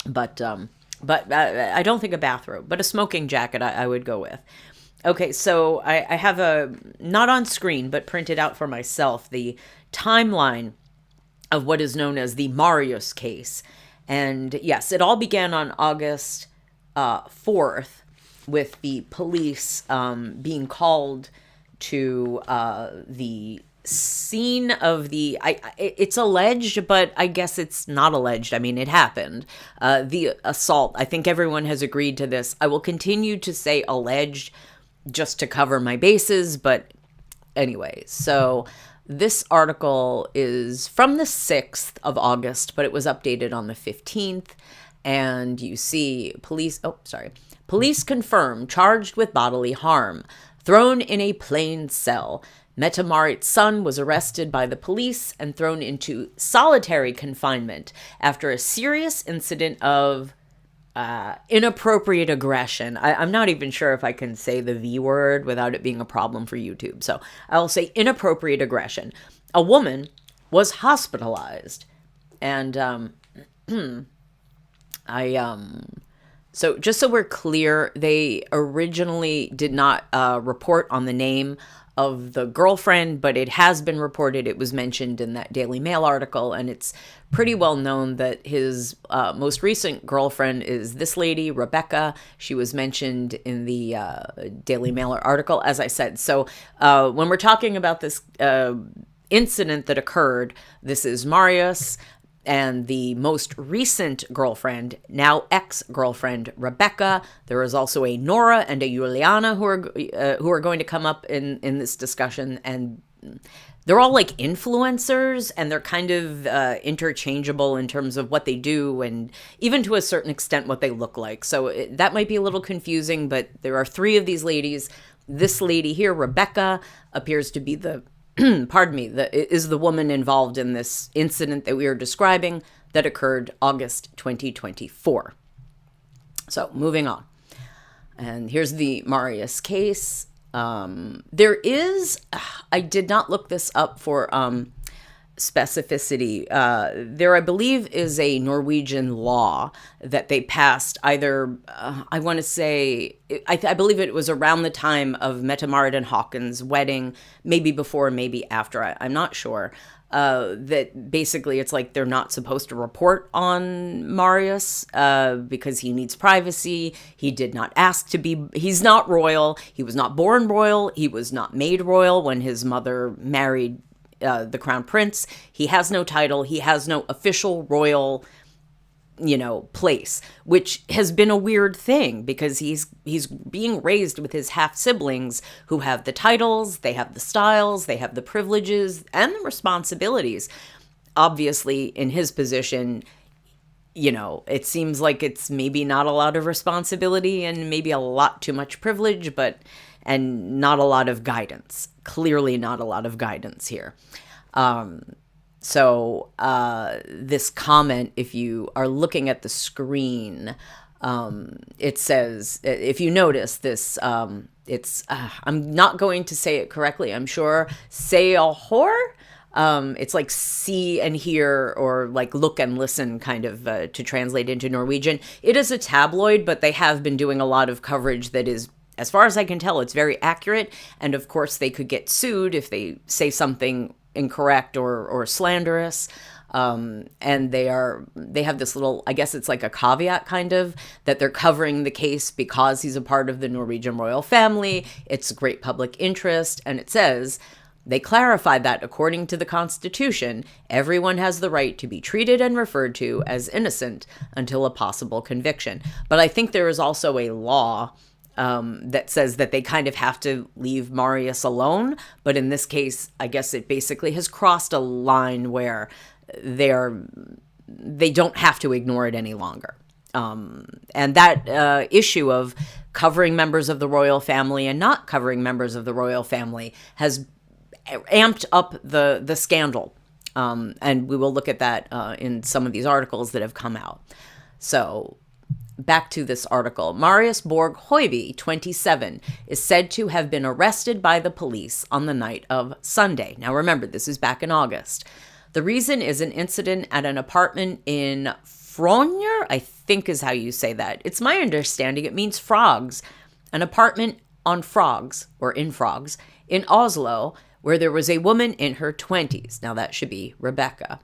But I don't think a bathrobe, but a smoking jacket I would go with. Okay, so I have a, not on screen, but printed out for myself, the timeline of what is known as the Marius case. And yes, it all began on August 4th with the police being called to the scene of the, it's alleged, but I guess it's not alleged. I mean, it happened. The assault, I think everyone has agreed to this. I will continue to say alleged just to cover my bases, but anyway, so this article is from the 6th of August, but it was updated on the 15th. And you see police confirm charged with bodily harm, thrown in a plain cell. Mette-Marit's son was arrested by the police and thrown into solitary confinement after a serious incident of inappropriate aggression. I'm not even sure if I can say the V word without it being a problem for YouTube. So I'll say inappropriate aggression. A woman was hospitalized. And so just so we're clear, they originally did not report on the name of the girlfriend, but it has been reported. It was mentioned in that Daily Mail article, and it's pretty well known that his most recent girlfriend is this lady, Rebecca. She was mentioned in the Daily Mail article, as I said. So when we're talking about this incident that occurred, this is Marius and the most recent girlfriend, now ex-girlfriend, Rebecca. There is also a Nora and a Juliana who are going to come up in this discussion, and they're all like influencers, and they're kind of interchangeable in terms of what they do, and even to a certain extent what they look like. So that might be a little confusing, but there are 3 of these ladies. This lady here, Rebecca, appears to be the pardon me, is the woman involved in this incident that we are describing that occurred August 2024. So moving on. And here's the Marius case. There is, I did not look this up for specificity. There, I believe, is a Norwegian law that they passed either, I want to say, I believe it was around the time of Mette-Marit and Håkon's wedding, maybe before, maybe after, I'm not sure, that basically it's like they're not supposed to report on Marius because he needs privacy. He did not ask to be, he's not royal. He was not born royal. He was not made royal when his mother married the Crown Prince. He has no title. He has no official royal, place, which has been a weird thing because he's being raised with his half siblings who have the titles, they have the styles, they have the privileges and the responsibilities. Obviously, in his position, it seems like it's maybe not a lot of responsibility and maybe a lot too much privilege, and not a lot of guidance. Clearly not a lot of guidance here. So this comment, if you are looking at the screen, it says, if you notice this, it's, I'm not going to say it correctly, I'm sure, say a whore. It's like see and hear, or like look and listen kind of to translate into Norwegian. It is a tabloid, but they have been doing a lot of coverage that is, as far as I can tell, it's very accurate. And of course, they could get sued if they say something incorrect or slanderous. And they have this little, I guess it's like a caveat kind of, that they're covering the case because he's a part of the Norwegian royal family. It's great public interest. And it says, they clarified that according to the Constitution, everyone has the right to be treated and referred to as innocent until a possible conviction. But I think there is also a law that says that they kind of have to leave Marius alone. But in this case, I guess it basically has crossed a line where they don't have to ignore it any longer. And that issue of covering members of the royal family and not covering members of the royal family has amped up the scandal. And we will look at that in some of these articles that have come out. So back to this article. Marius Borg Hoiby, 27, is said to have been arrested by the police on the night of Sunday. Now remember, this is back in August. The reason is an incident at an apartment in Frogner, I think is how you say that. It's my understanding it means frogs. An apartment on Frogs, or in Frogs, in Oslo, where there was a woman in her 20s. Now that should be Rebecca.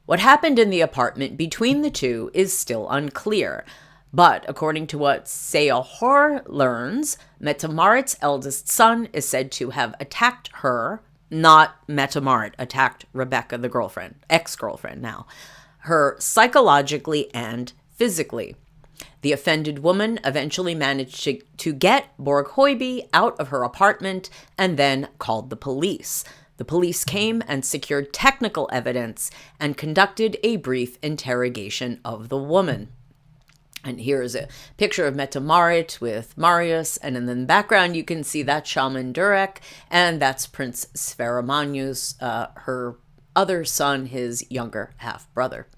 What happened in the apartment between the two is still unclear. But according to what Se og Hør learns, Mette-Marit's eldest son is said to have attacked her, not Mette-Marit attacked Rebecca, the girlfriend, ex-girlfriend now, her psychologically and physically. The offended woman eventually managed to get Borg Hoiby out of her apartment and then called the police. The police came and secured technical evidence and conducted a brief interrogation of the woman. And here is a picture of Mette-Marit with Marius, and in the background you can see that Shaman Durek, and that's Prince Sverre Magnus, her other son, his younger half-brother.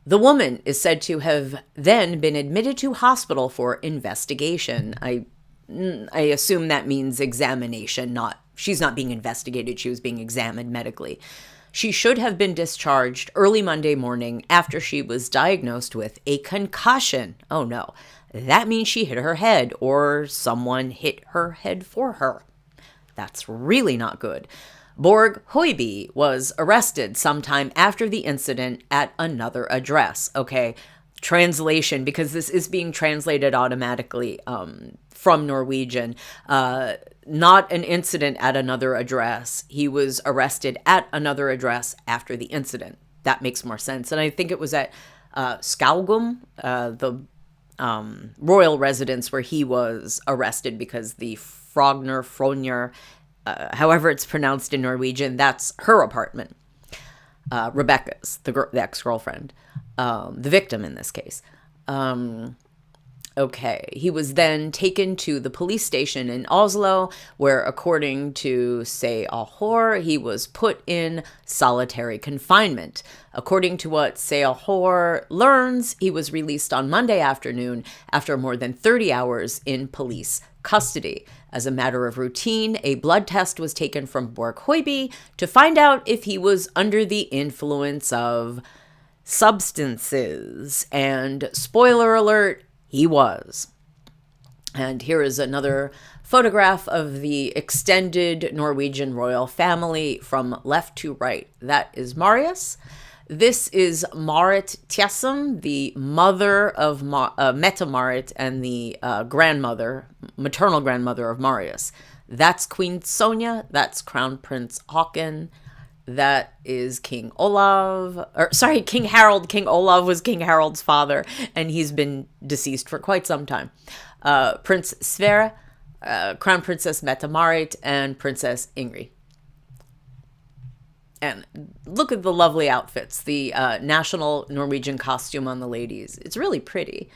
The woman is said to have then been admitted to hospital for investigation. I assume that means examination, she's not being investigated, she was being examined medically. She should have been discharged early Monday morning after she was diagnosed with a concussion. Oh no, that means she hit her head or someone hit her head for her. That's really not good. Borg Hoiby was arrested sometime after the incident at another address. Okay, translation, because this is being translated automatically from Norwegian. Not an incident at another address. He was arrested at another address after the incident. That makes more sense. And I think it was at Skaugum, the royal residence where he was arrested, because the Frogner, however it's pronounced in Norwegian, that's her apartment. Rebecca's, the ex-girlfriend, the victim in this case. Okay, he was then taken to the police station in Oslo, where, according to Se og Hør, he was put in solitary confinement. According to what Se og Hør learns, he was released on Monday afternoon after more than 30 hours in police custody. As a matter of routine, a blood test was taken from Borg Hoiby to find out if he was under the influence of substances. And spoiler alert, he was. And here is another photograph of the extended Norwegian royal family from left to right. That is Marius. This is Marit Tjessem, the mother of Mette-Marit and the maternal grandmother of Marius. That's Queen Sonja. That's Crown Prince Haakon. That is King Harold. King Olav was King Harold's father, and he's been deceased for quite some time. Prince Sverre, Crown Princess Mette-Marit, and Princess Ingrid. And look at the lovely outfits, the national Norwegian costume on the ladies. It's really pretty,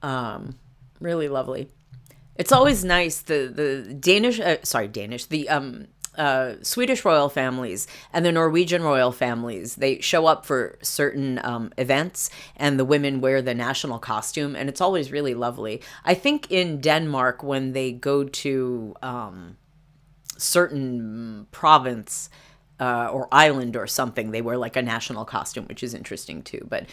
really lovely. It's always nice, the Swedish royal families and the Norwegian royal families, they show up for certain events, and the women wear the national costume, and it's always really lovely. I think in Denmark, when they go to certain province or island or something, they wear like a national costume, which is interesting too. But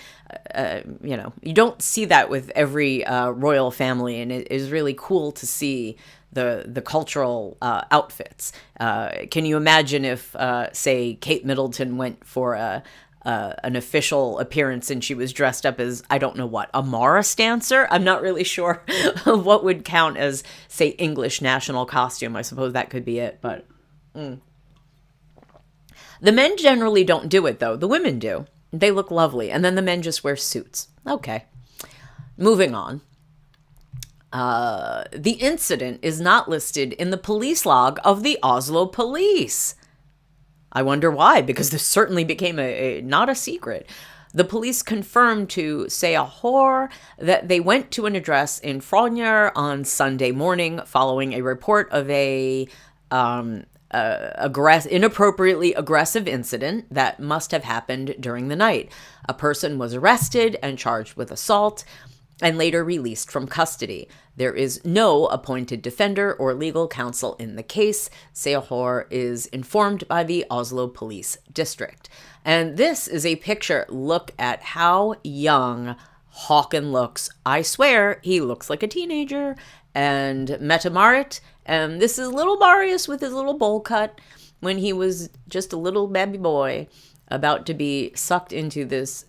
you don't see that with every royal family, and it is really cool to see the cultural outfits. Can you imagine if, say, Kate Middleton went for an official appearance and she was dressed up as, I don't know what, a Morris dancer? I'm not really sure what would count as, say, English national costume. I suppose that could be it, but... The men generally don't do it, though. The women do. They look lovely. And then the men just wear suits. Okay. Moving on. The incident is not listed in the police log of the Oslo police. I wonder why, because this certainly became not a secret. The police confirmed to Se og Hør that they went to an address in Frogner on Sunday morning following a report of a inappropriately aggressive incident that must have happened during the night. A person was arrested and charged with assault. and later released from custody. There is no appointed defender or legal counsel in the case. Seahor is informed by the Oslo Police District. And this is a picture. Look at how young Håkon looks. I swear he looks like a teenager. And Mette-Marit, and this is little Marius with his little bowl cut when he was just a little baby boy about to be sucked into this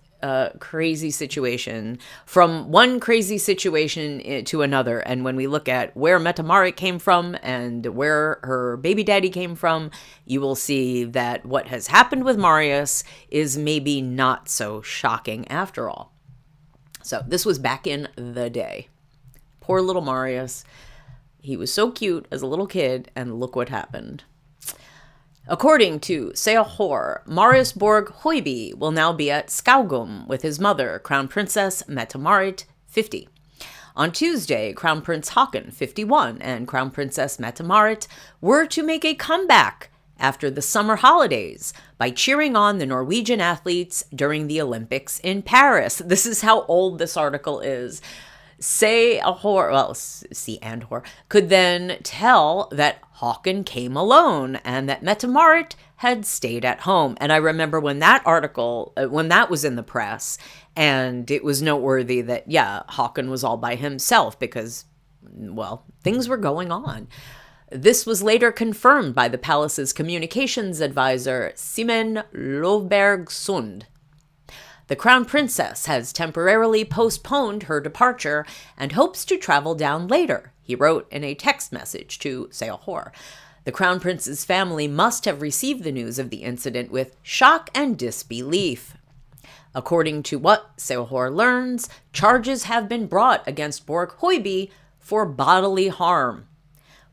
crazy situation, from one crazy situation to another. And when we look at where Mette-Marit came from and where her baby daddy came from, you will see that what has happened with Marius is maybe not so shocking after all. So this was back in the day. Poor little Marius. He was so cute as a little kid, and look what happened. According to Seahor, Marius Borg Hoiby will now be at Skaugum with his mother, Crown Princess Mette-Marit, 50. On Tuesday, Crown Prince Håkon, 51, and Crown Princess Mette-Marit were to make a comeback after the summer holidays by cheering on the Norwegian athletes during the Olympics in Paris. This is how old this article is. Seahor could then tell that Håkon came alone and that Mette-Marit had stayed at home. And I remember when that article, when that was in the press, and it was noteworthy that, yeah, Håkon was all by himself because, well, things were going on. This was later confirmed by the palace's communications advisor, Simen Lovberg Sund. The Crown Princess has temporarily postponed her departure and hopes to travel down later, he wrote in a text message to Seahor. The Crown Prince's family must have received the news of the incident with shock and disbelief. According to what Seahor learns, charges have been brought against Borg Hoiby for bodily harm.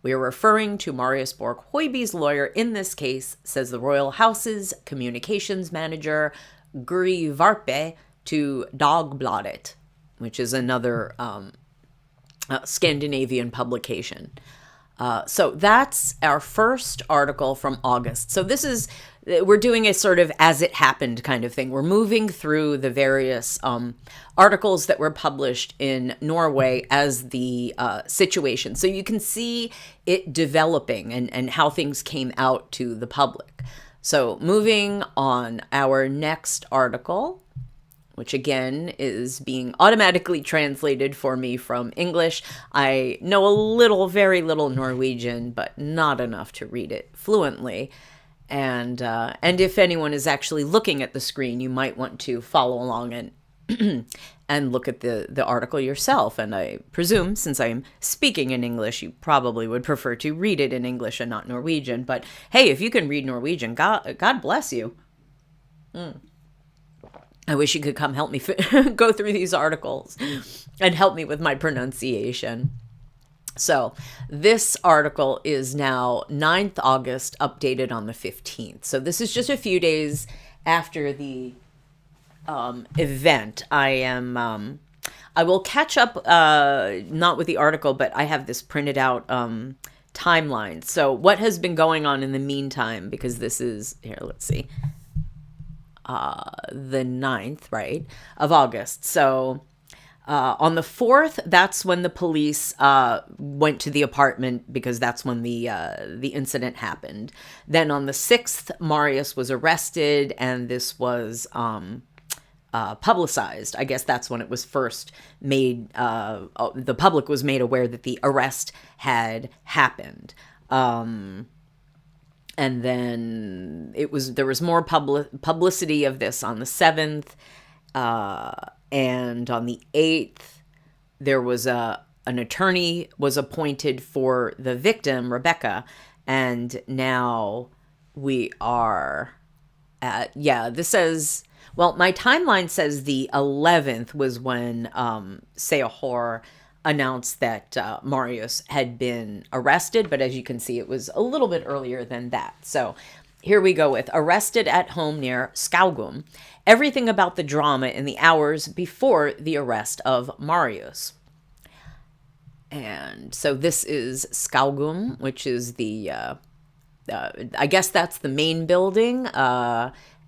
We are referring to Marius Borg Hoiby's lawyer in this case, says the Royal House's communications manager, Guri Varpe, to Dagbladet, which is another Scandinavian publication. So that's our first article from August. So this is, we're doing a sort of as it happened kind of thing. We're moving through the various articles that were published in Norway as the situation. So you can see it developing and how things came out to the public. So moving on, our next article, which again is being automatically translated for me from English. I know a little, very little Norwegian, but not enough to read it fluently. And if anyone is actually looking at the screen, you might want to follow along and and look at the article yourself. And I presume, since I'm speaking in English, you probably would prefer to read it in English and not Norwegian. But hey, if you can read Norwegian, God bless you. I wish you could come help me go through these articles and help me with my pronunciation. So this article is now 9th August, updated on the 15th. So this is just a few days after the event. I will catch up, not with the article, but I have this printed out timeline. So what has been going on in the meantime, because this is, here, let's see, the 9th, right, of August. So on the 4th, that's when the police went to the apartment, because that's when the incident happened. Then on the 6th, Marius was arrested, and this was publicized. I guess that's when it was first made, the public was made aware that the arrest had happened. And then there was more publicity of this on the 7th, and on the 8th, there was an attorney was appointed for the victim, Rebecca, and now we are at, this says, well, my timeline says the 11th was when Seahor announced that Marius had been arrested, but as you can see, it was a little bit earlier than that. So here we go with arrested at home near Skaugum. Everything about the drama in the hours before the arrest of Marius. And so this is Skaugum, which is the, I guess that's the main building.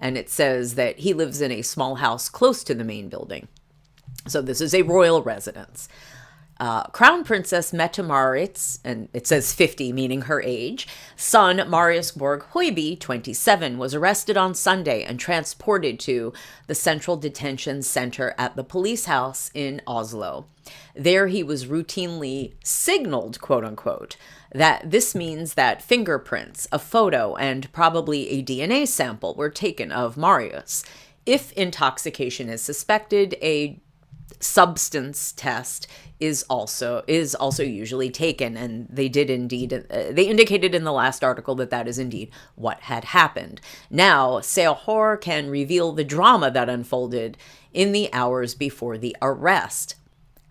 And it says that he lives in a small house close to the main building. So this is a royal residence. Crown Princess Mette-Marit's, and it says 50, meaning her age, son Marius Borg Hoiby, 27, was arrested on Sunday and transported to the Central Detention Center at the police house in Oslo. There he was routinely signaled, quote unquote, that this means that fingerprints, a photo, and probably a DNA sample were taken of Marius. If intoxication is suspected, a substance test is also usually taken, and they did indeed. They indicated in the last article that is indeed what had happened. Now, Seohor can reveal the drama that unfolded in the hours before the arrest.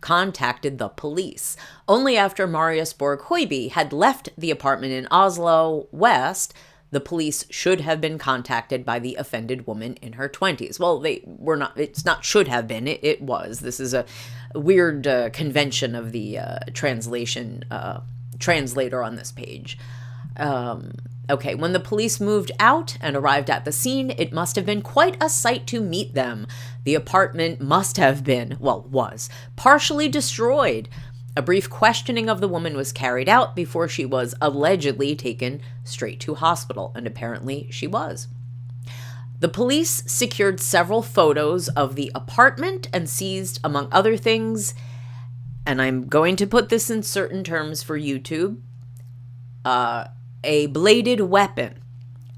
Contacted the police only after Marius Borg Hoiby had left the apartment in Oslo West. The police should have been contacted by the offended woman in her 20s. Well, they were not. It's not should have been. It was. This is a weird convention of the translator on this page. Okay, when the police moved out and arrived at the scene, it must have been quite a sight to meet them. The apartment must have been, was, partially destroyed. A brief questioning of the woman was carried out before she was allegedly taken straight to hospital, and apparently she was. The police secured several photos of the apartment and seized, among other things, and I'm going to put this in certain terms for YouTube, a bladed weapon.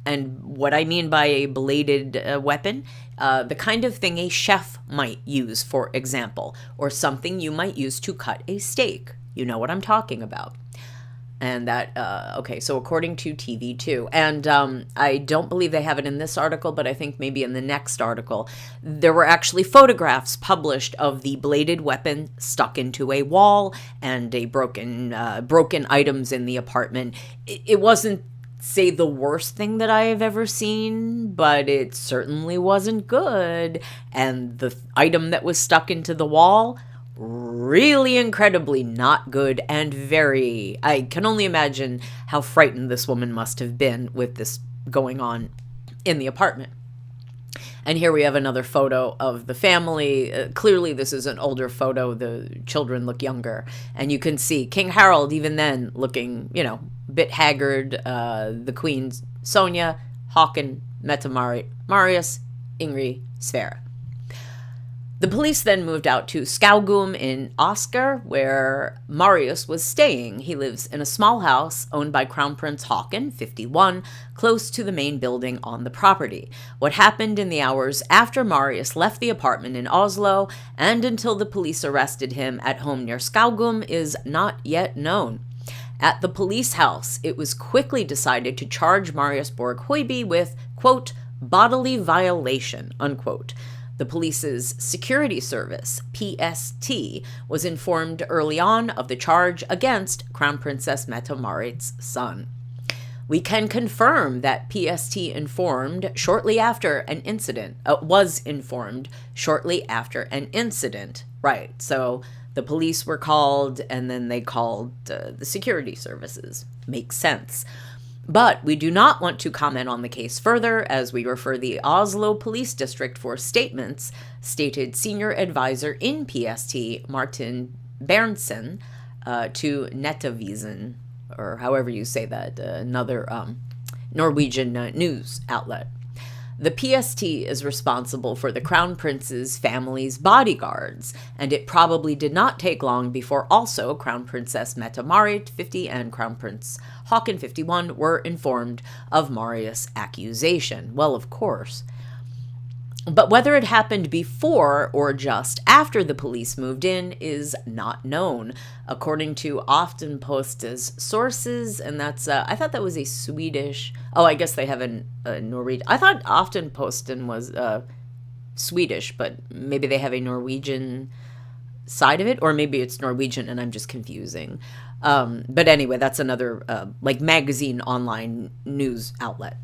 And what I mean by a bladed weapon, the kind of thing a chef might use, for example, or something you might use to cut a steak. You know what I'm talking about. And that, okay, so according to TV2, and I don't believe they have it in this article, but I think maybe in the next article, there were actually photographs published of the bladed weapon stuck into a wall and a broken items in the apartment. It wasn't, say, the worst thing that I have ever seen, but it certainly wasn't good. And the item that was stuck into the wall, really incredibly not good, and I can only imagine how frightened this woman must have been with this going on in the apartment. And here we have another photo of the family. Clearly, this is an older photo. The children look younger. And you can see King Harold, even then, looking, a bit haggard. The Queen, Sonja, Håkon, Mette-Marit, Marius, Ingrid, Sverre. The police then moved out to Skaugum in Asker, where Marius was staying. He lives in a small house owned by Crown Prince Håkon, 51, close to the main building on the property. What happened in the hours after Marius left the apartment in Oslo and until the police arrested him at home near Skaugum is not yet known. At the police house, it was quickly decided to charge Marius Borg Hoiby with, quote, bodily violation, unquote. The police's security service, PST, was informed early on of the charge against Crown Princess Mette-Marit's son. We can confirm that PST was informed shortly after an incident. Right, so the police were called, and then they called the security services. Makes sense. But we do not want to comment on the case further, as we refer the Oslo Police District for statements, stated senior advisor in PST, Martin Berntsen, to Nettavisen, or however you say that, another Norwegian news outlet. The PST is responsible for the Crown Prince's family's bodyguards, and it probably did not take long before also Crown Princess Mette-Marit, 50, and Crown Prince Håkon, 51, were informed of Marius' accusation. Well, of course. But whether it happened before or just after the police moved in is not known, according to Aftenposten's sources, and that's, I thought that was a Swedish, I guess they have a Norwegian, I thought Aftenposten was Swedish, but maybe they have a Norwegian side of it, or maybe it's Norwegian and I'm just confusing. But anyway, that's another, magazine online news outlet.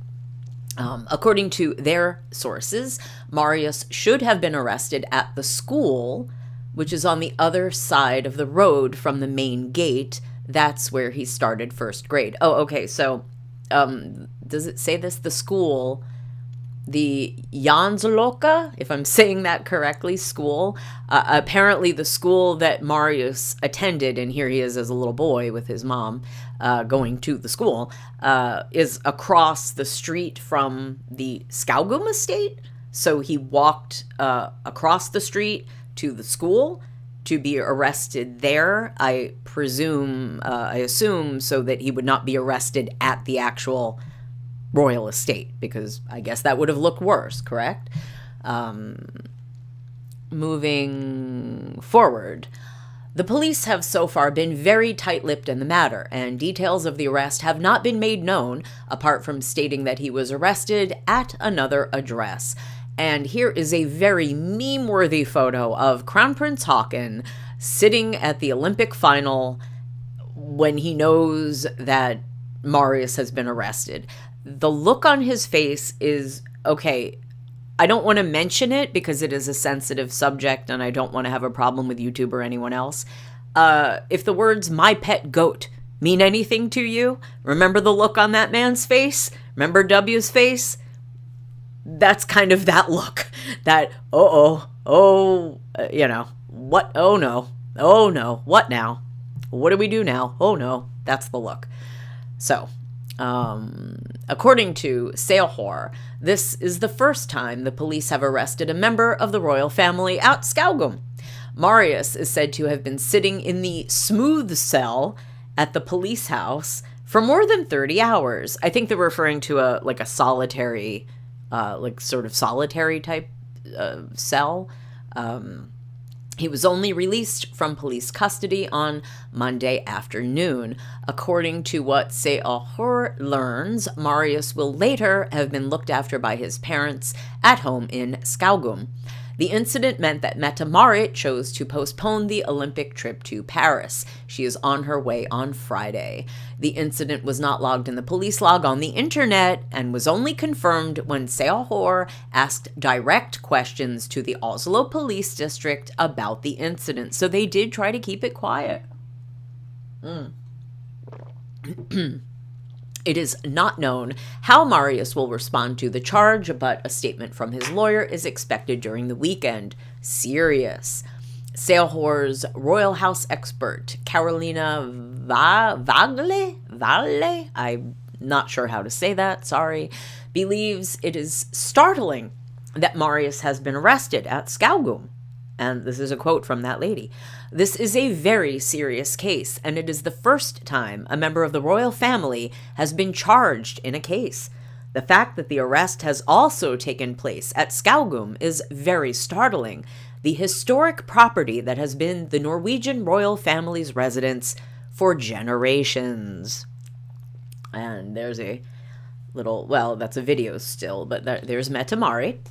According to their sources, Marius should have been arrested at the school, which is on the other side of the road from the main gate. That's where he started first grade. Oh, okay. So, does it say this? The school the Jansloka, if I'm saying that correctly, school. Apparently the school that Marius attended, and here he is as a little boy with his mom going to the school, is across the street from the Skaugum estate. So he walked across the street to the school to be arrested there. I assume so that he would not be arrested at the actual royal estate, because I guess that would have looked worse, correct? Moving forward, the police have so far been very tight-lipped in the matter, and details of the arrest have not been made known, apart from stating that he was arrested at another address. And here is a very meme-worthy photo of Crown Prince Haakon sitting at the Olympic final when he knows that Marius has been arrested. The look on his face is, okay, I don't want to mention it because it is a sensitive subject and I don't want to have a problem with YouTube or anyone else. If the words "my pet goat" mean anything to you, remember the look on that man's face? Remember W's face? That's kind of that look. That, what, oh no, what now? What do we do now? Oh no, that's the look. So, according to Seahor, this is the first time the police have arrested a member of the royal family at Skaugum. Marius is said to have been sitting in the smooth cell at the police house for more than 30 hours. I think they're referring to a solitary, sort of solitary type cell. He was only released from police custody on Monday afternoon. According to what Seahor learns, Marius will later have been looked after by his parents at home in Skaugum. The incident meant that Mette-Marit chose to postpone the Olympic trip to Paris. She is on her way on Friday. The incident was not logged in the police log on the internet and was only confirmed when Seahor asked direct questions to the Oslo Police District about the incident. So they did try to keep it quiet. It is not known how Marius will respond to the charge, but a statement from his lawyer is expected during the weekend. Serious. Seahor's royal house expert, Carolina Valle, I'm not sure how to say that, sorry, believes it is startling that Marius has been arrested at Skaugum. And this is a quote from that lady. This is a very serious case, and it is the first time a member of the royal family has been charged in a case. The fact that the arrest has also taken place at Skaugum is very startling. The historic property that has been the Norwegian royal family's residence for generations. And there's a little, well, that's a video still, but there's Mette-Marit.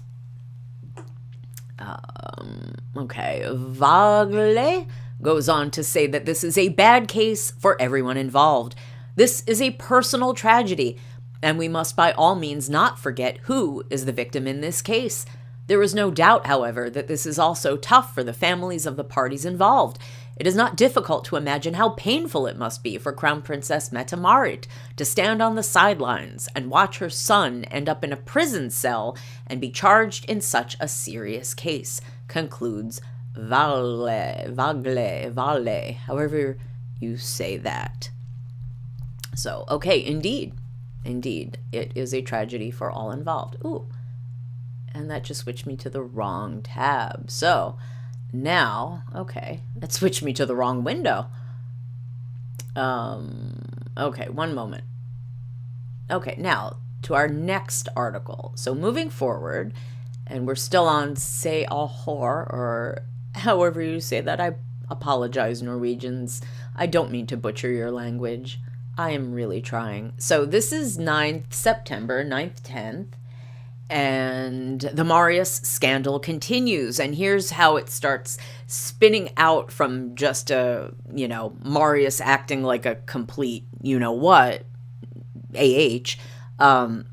Okay, Vagle goes on to say that this is a bad case for everyone involved. This is a personal tragedy, and we must by all means not forget who is the victim in this case. There is no doubt, however, that this is also tough for the families of the parties involved. It is not difficult to imagine how painful it must be for Crown Princess Mette-Marit to stand on the sidelines and watch her son end up in a prison cell and be charged in such a serious case, concludes Valle, however you say that. So, okay, indeed, it is a tragedy for all involved. Ooh, and that just switched me to the wrong tab. So, now, okay, that switched me to the wrong window. Okay, one moment. Okay, now to our next article. So moving forward, and we're still on Seahor, or however you say that. I apologize, Norwegians. I don't mean to butcher your language. I am really trying. So this is 9th September, 9th, 10th. And the Marius scandal continues, and here's how it starts spinning out from just Marius acting like a complete what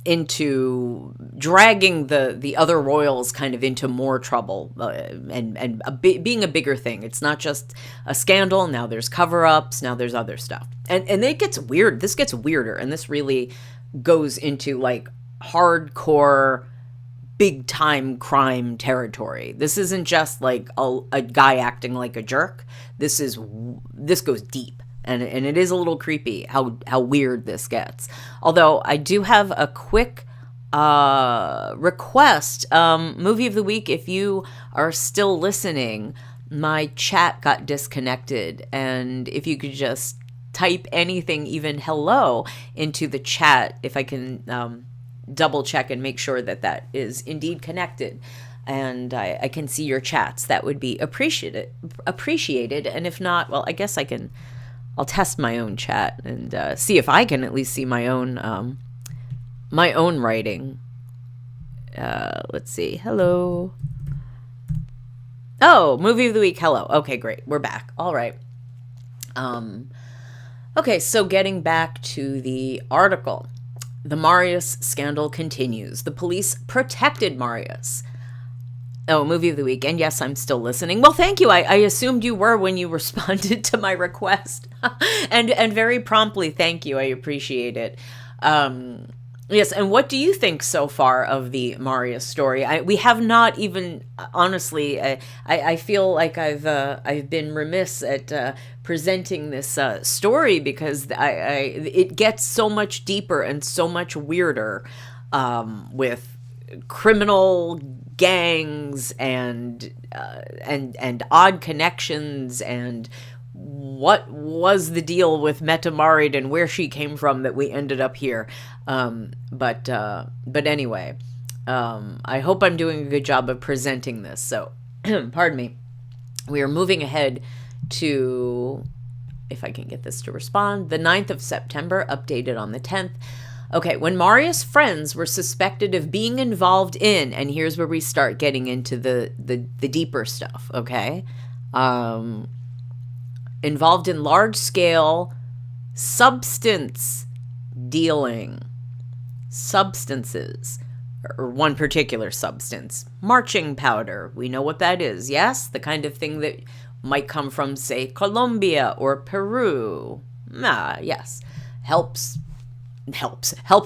into dragging the other royals kind of into more trouble and being a bigger thing. It's not just a scandal. Now there's cover-ups. Now there's other stuff, and it gets weird. This gets weirder, and this really goes into like hardcore big time crime territory. This isn't just like a guy acting like a jerk. This goes deep, and it is a little creepy how weird this gets. Although I do have a quick request. Movie of the week, if you are still listening, my chat got disconnected, and if you could just type anything, even hello, into the chat, if I can double check and make sure that is indeed connected, and I can see your chats, that would be appreciated. And if not, well, I guess I'll test my own chat and see if I can at least see my own writing. Let's see. Hello. Oh, movie of the week. Hello. Okay, great. We're back. All right. Okay, so getting back to the article. The Marius scandal continues. The police protected Marius. Oh, movie of the week. And yes, I'm still listening. Well, thank you. I assumed you were when you responded to my request. and very promptly, thank you. I appreciate it. Yes, and what do you think so far of the Marius story? We have not even, honestly, I feel like I've been remiss at presenting this story, because it gets so much deeper and so much weirder, with criminal gangs and odd connections, and what was the deal with Mette-Marit and where she came from that we ended up here. But anyway, I hope I'm doing a good job of presenting this. So, pardon me. We are moving ahead to, if I can get this to respond, the 9th of September, updated on the 10th. Okay, when Marius' friends were suspected of being involved in, and here's where we start getting into the deeper stuff, okay? Involved in large-scale substance dealing. Substances, or one particular substance. Marching powder. We know what that is, yes? The kind of thing that might come from, say, Colombia or Peru. Yes. Helps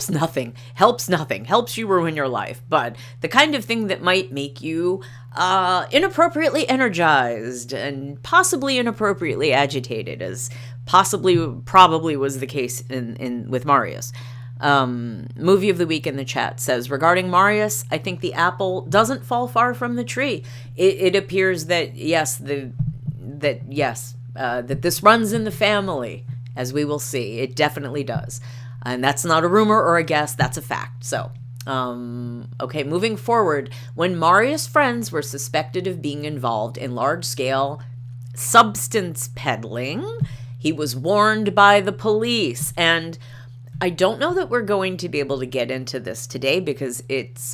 nothing. Helps you ruin your life. But the kind of thing that might make you inappropriately energized and possibly inappropriately agitated, as probably was the case with Marius. Movie of the week in the chat says, regarding Marius, I think the apple doesn't fall far from the tree. It appears that that this runs in the family, as we will see. It definitely does. And that's not a rumor or a guess, that's a fact. So, okay, moving forward, when Marius' friends were suspected of being involved in large-scale substance peddling, he was warned by the police. And I don't know that we're going to be able to get into this today, because it's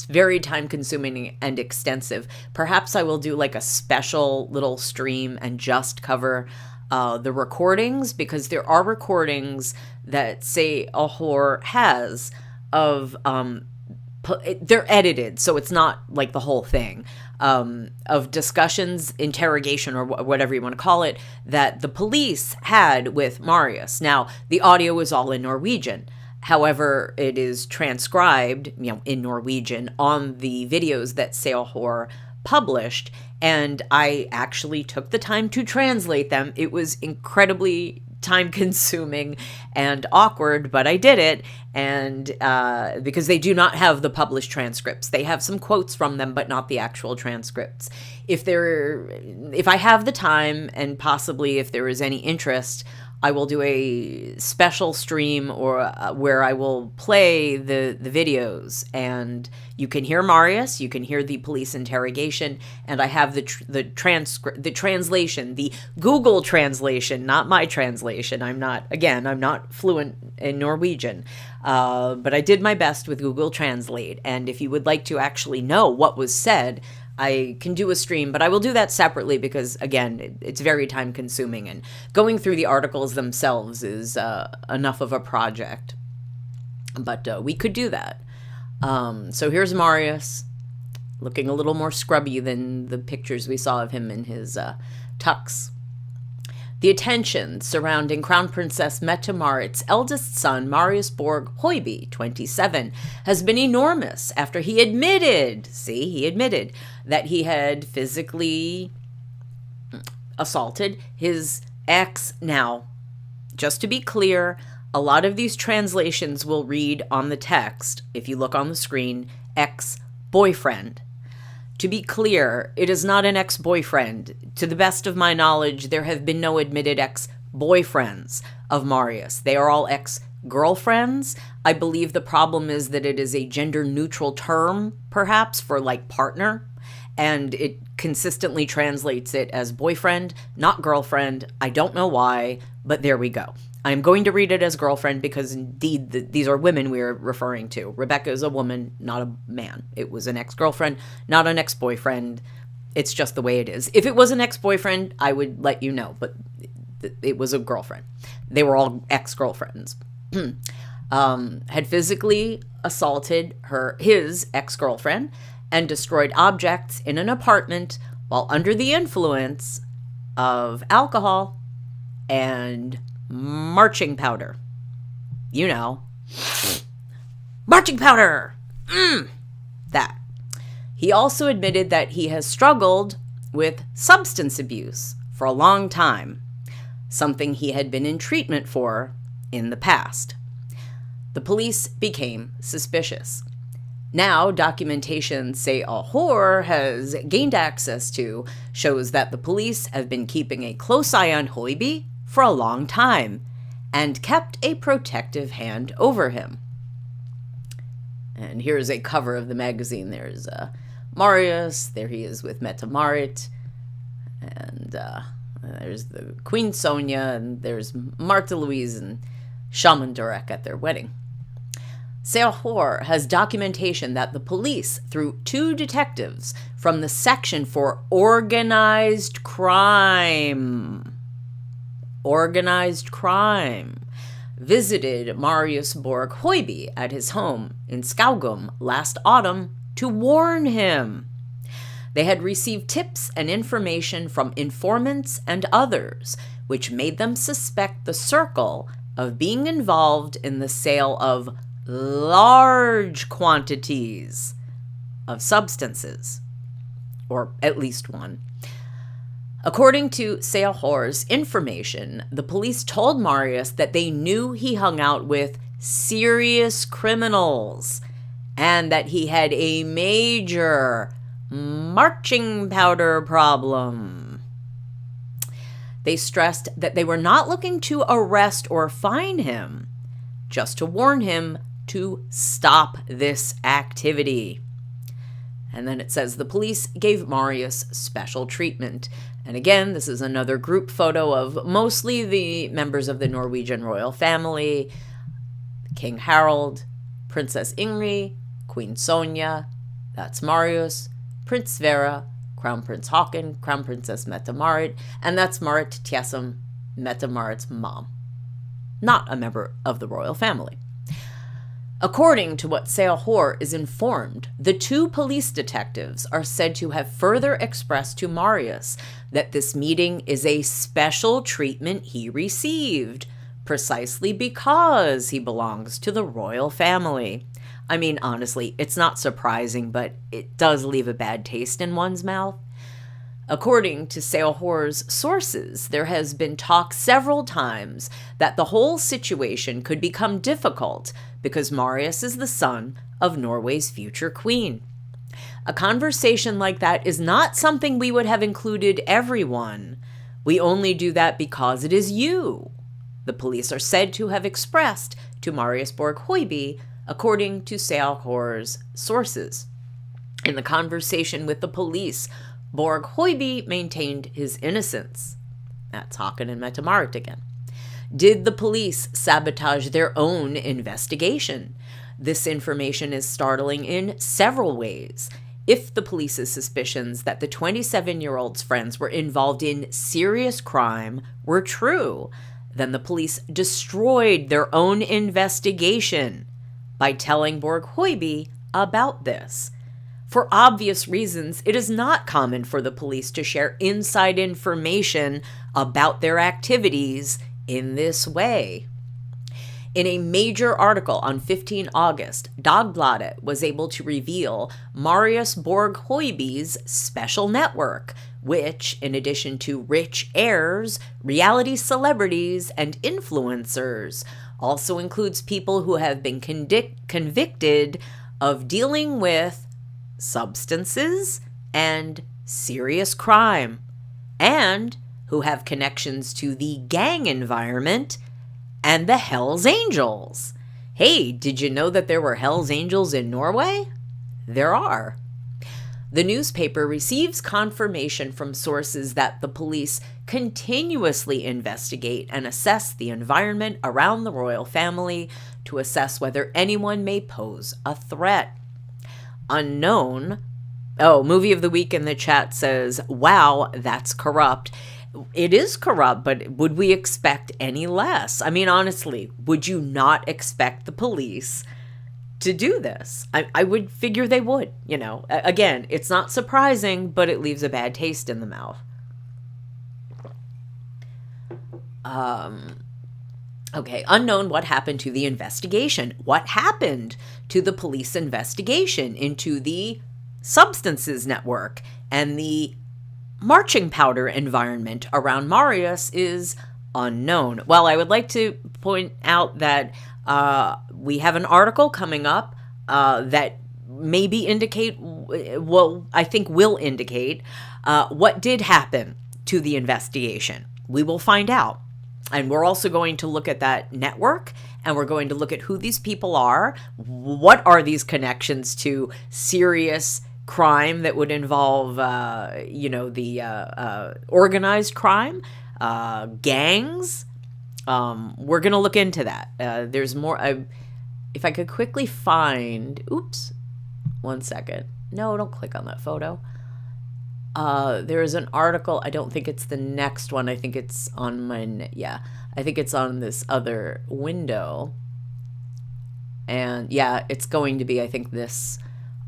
very time-consuming and extensive. Perhaps I will do like a special little stream and just cover the recordings, because there are recordings that say Ahor has of, they're edited, so it's not like the whole thing, of discussions, interrogation, or whatever you want to call it, that the police had with Marius. Now, the audio is all in Norwegian. However, it is transcribed, in Norwegian on the videos that Ahor published, and I actually took the time to translate them. It was incredibly time-consuming and awkward, but I did it, and because they do not have the published transcripts. They have some quotes from them, but not the actual transcripts. If I have the time, and possibly if there is any interest, I will do a special stream or where I will play the videos, and you can hear Marius, you can hear the police interrogation, and I have the translation, the Google translation, not my translation. I'm not fluent in Norwegian, but I did my best with Google Translate. And if you would like to actually know what was said, I can do a stream, but I will do that separately, because, again, it's very time-consuming, and going through the articles themselves is enough of a project. But we could do that. So here's Marius, looking a little more scrubby than the pictures we saw of him in his tux. The attention surrounding Crown Princess Mette-Marit's eldest son, Marius Borg Hoiby, 27, has been enormous after he admitted that he had physically assaulted his ex. Now, just to be clear, a lot of these translations will read on the text, if you look on the screen, ex-boyfriend. To be clear, it is not an ex-boyfriend. To the best of my knowledge, there have been no admitted ex-boyfriends of Marius. They are all ex-girlfriends. I believe the problem is that it is a gender-neutral term, perhaps, for like partner, and it consistently translates it as boyfriend, not girlfriend. I don't know why, but there we go. I'm going to read it as girlfriend because indeed these are women we are referring to. Rebecca is a woman, not a man. It was an ex-girlfriend, not an ex-boyfriend. It's just the way it is. If it was an ex-boyfriend, I would let you know, but it was a girlfriend. They were all ex-girlfriends. Had physically assaulted his ex-girlfriend and destroyed objects in an apartment while under the influence of alcohol and marching powder. You know. Marching powder! That. He also admitted that he has struggled with substance abuse for a long time, something he had been in treatment for in the past. The police became suspicious. Now, documentation Seahor has gained access to shows that the police have been keeping a close eye on Hoiby for a long time and kept a protective hand over him. And here's a cover of the magazine. There's Marius, there he is with Mette-Marit, and there's the Queen Sonia, and there's Martha Louise and Shaman Durek at their wedding. Seahor has documentation that the police, through 2 detectives from the section for organized crime, visited Marius Borg Hoiby at his home in Skaugum last autumn to warn him. They had received tips and information from informants and others, which made them suspect the circle of being involved in the sale of large quantities of substances, or at least one. According to Seahor's information, the police told Marius that they knew he hung out with serious criminals and that he had a major marching powder problem. They stressed that they were not looking to arrest or fine him, just to warn him to stop this activity. And then it says the police gave Marius special treatment. And again, this is another group photo of mostly the members of the Norwegian Royal Family: King Harald, Princess Ingrid, Queen Sonia, that's Marius, Prince Sverre, Crown Prince Haakon, Crown Princess Mette-Marit, and that's Marit Tjessem, Mette-Marit's mom, not a member of the royal family. According to what Seahor is informed, the 2 police detectives are said to have further expressed to Marius that this meeting is a special treatment he received, precisely because he belongs to the royal family. I mean, honestly, it's not surprising, but it does leave a bad taste in one's mouth. According to Seahor's sources, there has been talk several times that the whole situation could become difficult because Marius is the son of Norway's future queen. A conversation like that is not something we would have included everyone. We only do that because it is you, the police are said to have expressed to Marius Borg Hoiby, according to Seahor's sources. In the conversation with the police, Borg Hoiby maintained his innocence. That's Haakon and Mette-Marit again. Did the police sabotage their own investigation? This information is startling in several ways. If the police's suspicions that the 27-year-old's friends were involved in serious crime were true, then the police destroyed their own investigation by telling Borg Hoiby about this. For obvious reasons, it is not common for the police to share inside information about their activities in this way. In a major article on 15 August, Dagbladet was able to reveal Marius Borg Hoiby's special network, which, in addition to rich heirs, reality celebrities, and influencers, also includes people who have been convicted of dealing with substances and serious crime, and who have connections to the gang environment and the Hells Angels. Hey, did you know that there were Hells Angels in Norway? There are. The newspaper receives confirmation from sources that the police continuously investigate and assess the environment around the royal family to assess whether anyone may pose a threat. Unknown. Oh, Movie of the Week in the chat says, wow, that's corrupt. It is corrupt, but would we expect any less? I mean, honestly, would you not expect the police to do this? I would figure they would, you know. Again, it's not surprising, but it leaves a bad taste in the mouth. Okay, unknown what happened to the investigation. What happened to the police investigation into the substances network and the marching powder environment around Marius is unknown. Well, I would like to point out that we have an article coming up that maybe indicate, well, I think will indicate what did happen to the investigation. We will find out. And we're also going to look at that network, and we're going to look at who these people are. What are these connections to serious crime that would involve, the organized crime, gangs? We're going to look into that. There's more. If I could quickly find, oops, 1 second. No, don't click on that photo. There is an article. I don't think it's the next one. I think it's on I think it's on this other window. And yeah, it's going to be, I think, this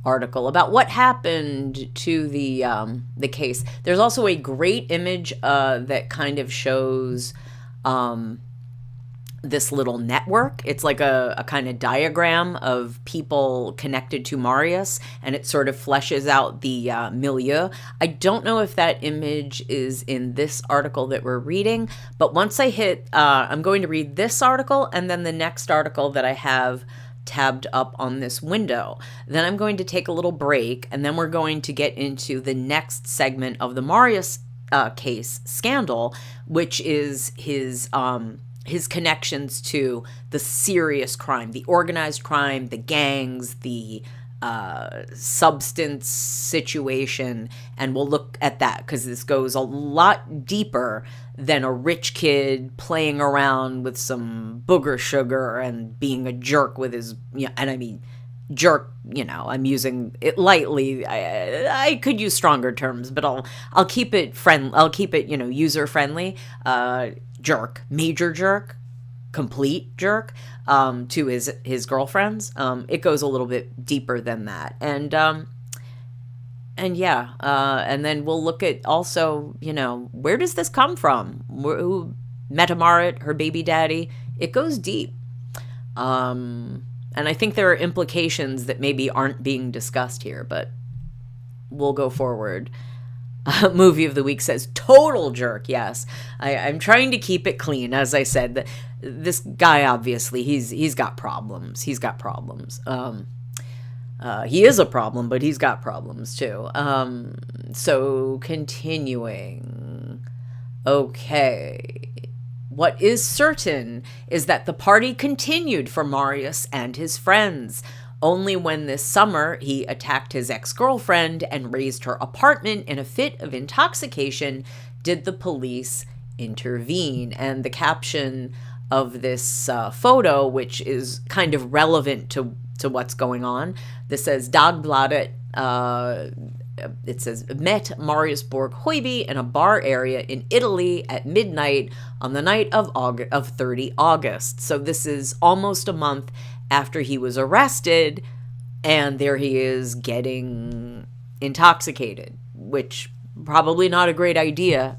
article about what happened to the case. There's also a great image that kind of shows this little network. It's like a kind of diagram of people connected to Marius, and it sort of fleshes out the milieu. I don't know if that image is in this article that we're reading, but once I hit, I'm going to read this article and then the next article that I have tabbed up on this window. Then I'm going to take a little break, and then we're going to get into the next segment of the Marius case scandal, which is his connections to the serious crime, the organized crime, the gangs, the substance situation, and we'll look at that because this goes a lot deeper than a rich kid playing around with some booger sugar and being a jerk with his, and I mean, jerk, I'm using it lightly. I could use stronger terms, but I'll keep it user friendly. Jerk, major jerk, complete jerk, to his girlfriends. It goes a little bit deeper than that. And then we'll look at also, where does this come from? Who Mette-Marit, her baby daddy? It goes deep. And I think there are implications that maybe aren't being discussed here, but we'll go forward. Movie of the Week says, total jerk, yes. I'm trying to keep it clean. As I said, this guy, obviously, he's got problems. He's got problems. He is a problem, but he's got problems, too. So, continuing. Okay. What is certain is that the party continued for Marius and his friends. Only when this summer he attacked his ex-girlfriend and razed her apartment in a fit of intoxication did the police intervene. And the caption of this photo, which is kind of relevant to what's going on, this says, Dagbladet, it says, met Marius Borg Hoiby in a bar area in Italy at midnight on the night of 30 August. So this is almost a month after he was arrested And there he is getting intoxicated, which probably not a great idea,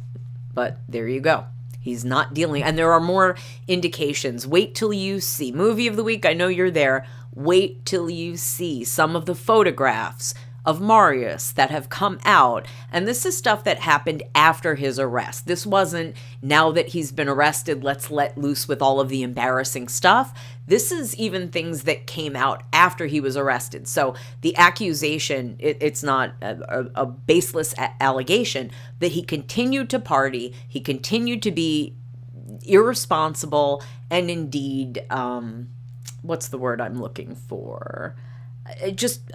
but there you go. He's not dealing, and there are more indications. Wait till you see, movie of the week, I know you're there. Wait till you see some of the photographs of Marius that have come out. And this is stuff that happened after his arrest. This wasn't, now that he's been arrested, let's let loose with all of the embarrassing stuff. This is even things that came out after he was arrested. So the accusation, it's not a baseless allegation that he continued to party, he continued to be irresponsible, and indeed, what's the word I'm looking for? Just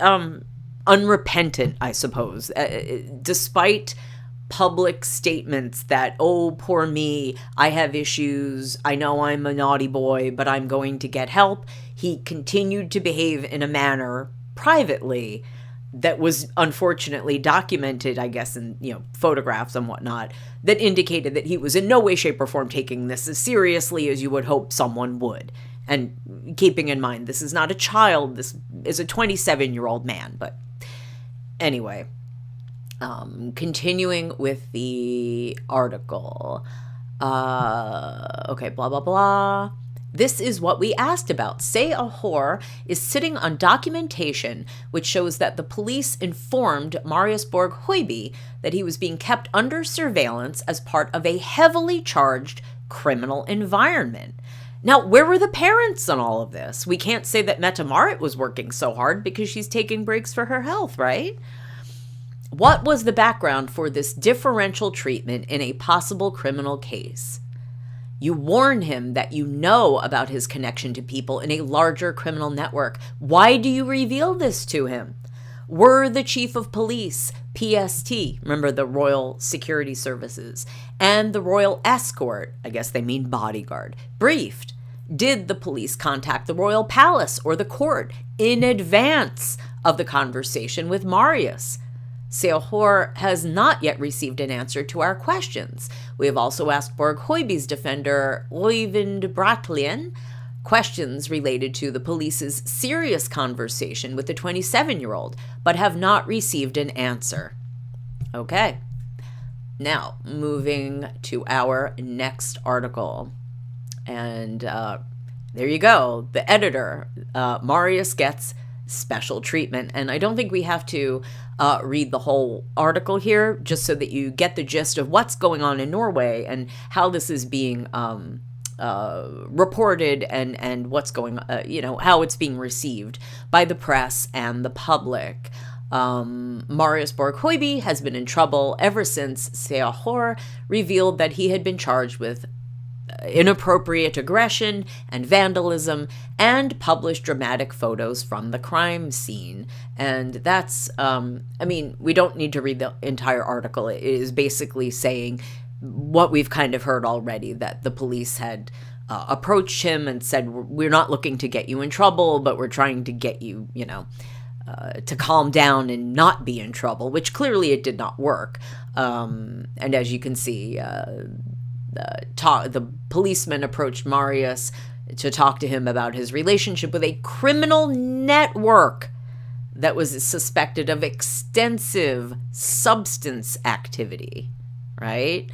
unrepentant, I suppose, despite public statements that, oh, poor me, I have issues, I know I'm a naughty boy, but I'm going to get help. He continued to behave in a manner privately that was unfortunately documented, I guess, in, photographs and whatnot, that indicated that he was in no way, shape, or form taking this as seriously as you would hope someone would. And keeping in mind, this is not a child, this is a 27-year-old man. But anyway, continuing with the article. Okay, blah, blah, blah. This is what we asked about. Say a whore is sitting on documentation which shows that the police informed Marius Borg Hoiby that he was being kept under surveillance as part of a heavily charged criminal environment. Now, where were the parents on all of this? We can't say that Mette-Marit was working so hard because she's taking breaks for her health, right? What was the background for this differential treatment in a possible criminal case? You warn him that you know about his connection to people in a larger criminal network. Why do you reveal this to him? Were the chief of police, PST, remember the Royal Security Services, and the Royal Escort, I guess they mean bodyguard, briefed? Did the police contact the Royal Palace or the court in advance of the conversation with Marius? Seohor has not yet received an answer to our questions. We have also asked Borg Hoiby's defender, Oyvind Bratlien, questions related to the police's serious conversation with the 27-year-old, but have not received an answer. Okay. Now, moving to our next article. And there you go. The editor, Marius gets special treatment. And I don't think we have to read the whole article here, just so that you get the gist of what's going on in Norway and how this is being reported and what's going, how it's being received by the press and the public. Marius Borg Hoiby has been in trouble ever since Seohor revealed that he had been charged with inappropriate aggression and vandalism and published dramatic photos from the crime scene. And that's, we don't need to read the entire article. It is basically saying what we've kind of heard already, that the police had approached him and said, we're not looking to get you in trouble, but we're trying to get you, to calm down and not be in trouble, which clearly it did not work. And as you can see, the policeman approached Marius to talk to him about his relationship with a criminal network that was suspected of extensive substance activity, right?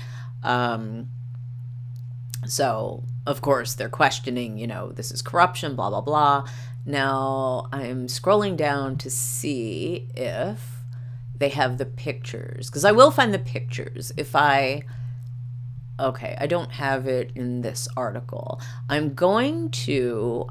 So, of course, they're questioning, this is corruption, blah, blah, blah. Now, I'm scrolling down to see if they have the pictures, because I will find the pictures if okay, I don't have it in this article. I'm going to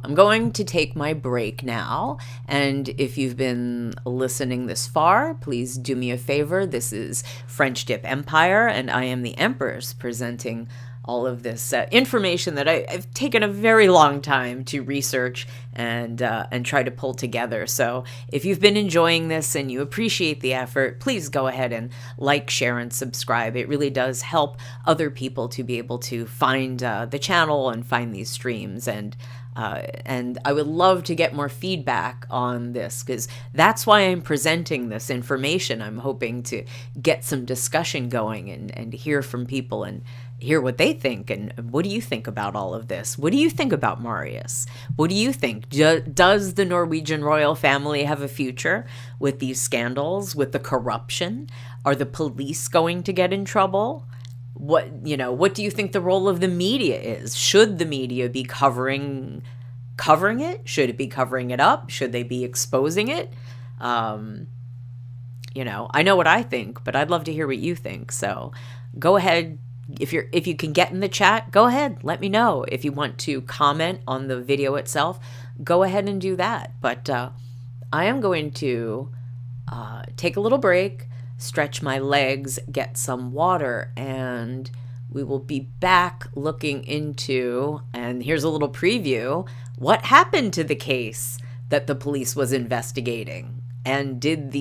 take my break now, and if you've been listening this far, please do me a favor. This is French Dip Empire, and I am the Empress presenting all of this information that I've taken a very long time to research and try to pull together. So if you've been enjoying this and you appreciate the effort, please go ahead and like, share, and subscribe. It really does help other people to be able to find the channel and find these streams. And I would love to get more feedback on this, because that's why I'm presenting this information. I'm hoping to get some discussion going and hear from people and hear what they think. And what do you think about all of this? What do you think about Marius? What do you think? Does the Norwegian royal family have a future with these scandals, with the corruption? Are the police going to get in trouble? What do you think the role of the media is? Should the media be covering it? Should it be covering it up? Should they be exposing it? I know what I think, but I'd love to hear what you think. So go ahead. If you can get in the chat, go ahead. Let me know. If you want to comment on the video itself, go ahead and do that. But I am going to take a little break, stretch my legs, get some water, and we will be back looking into, and here's a little preview, what happened to the case that the police was investigating. And did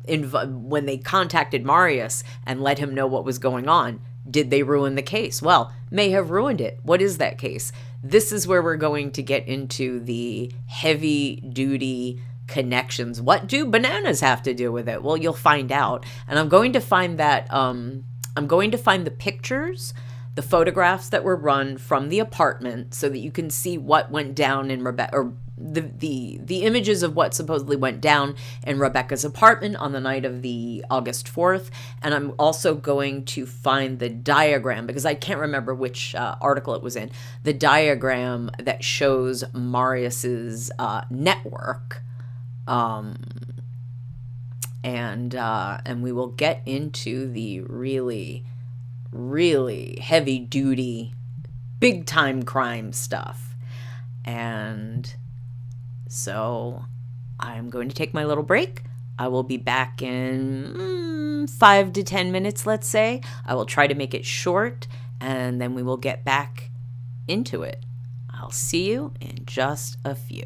when they contacted Marius and let him know what was going on, did they ruin the case? Well, may have ruined it. What is that case? This is where we're going to get into the heavy duty connections. What do bananas have to do with it? Well, you'll find out. And I'm going to find that, I'm going to find the pictures, the photographs that were run from the apartment so that you can see what went down in Rebecca, or the images of what supposedly went down in Rebecca's apartment on the night of the August 4th. And I'm also going to find the diagram, because I can't remember which article it was in, the diagram that shows Marius's network. And we will get into the really, really heavy duty, big time crime stuff. And so I'm going to take my little break. I will be back in 5 to 10 minutes, let's say. I will try to make it short, and then we will get back into it. I'll see you in just a few.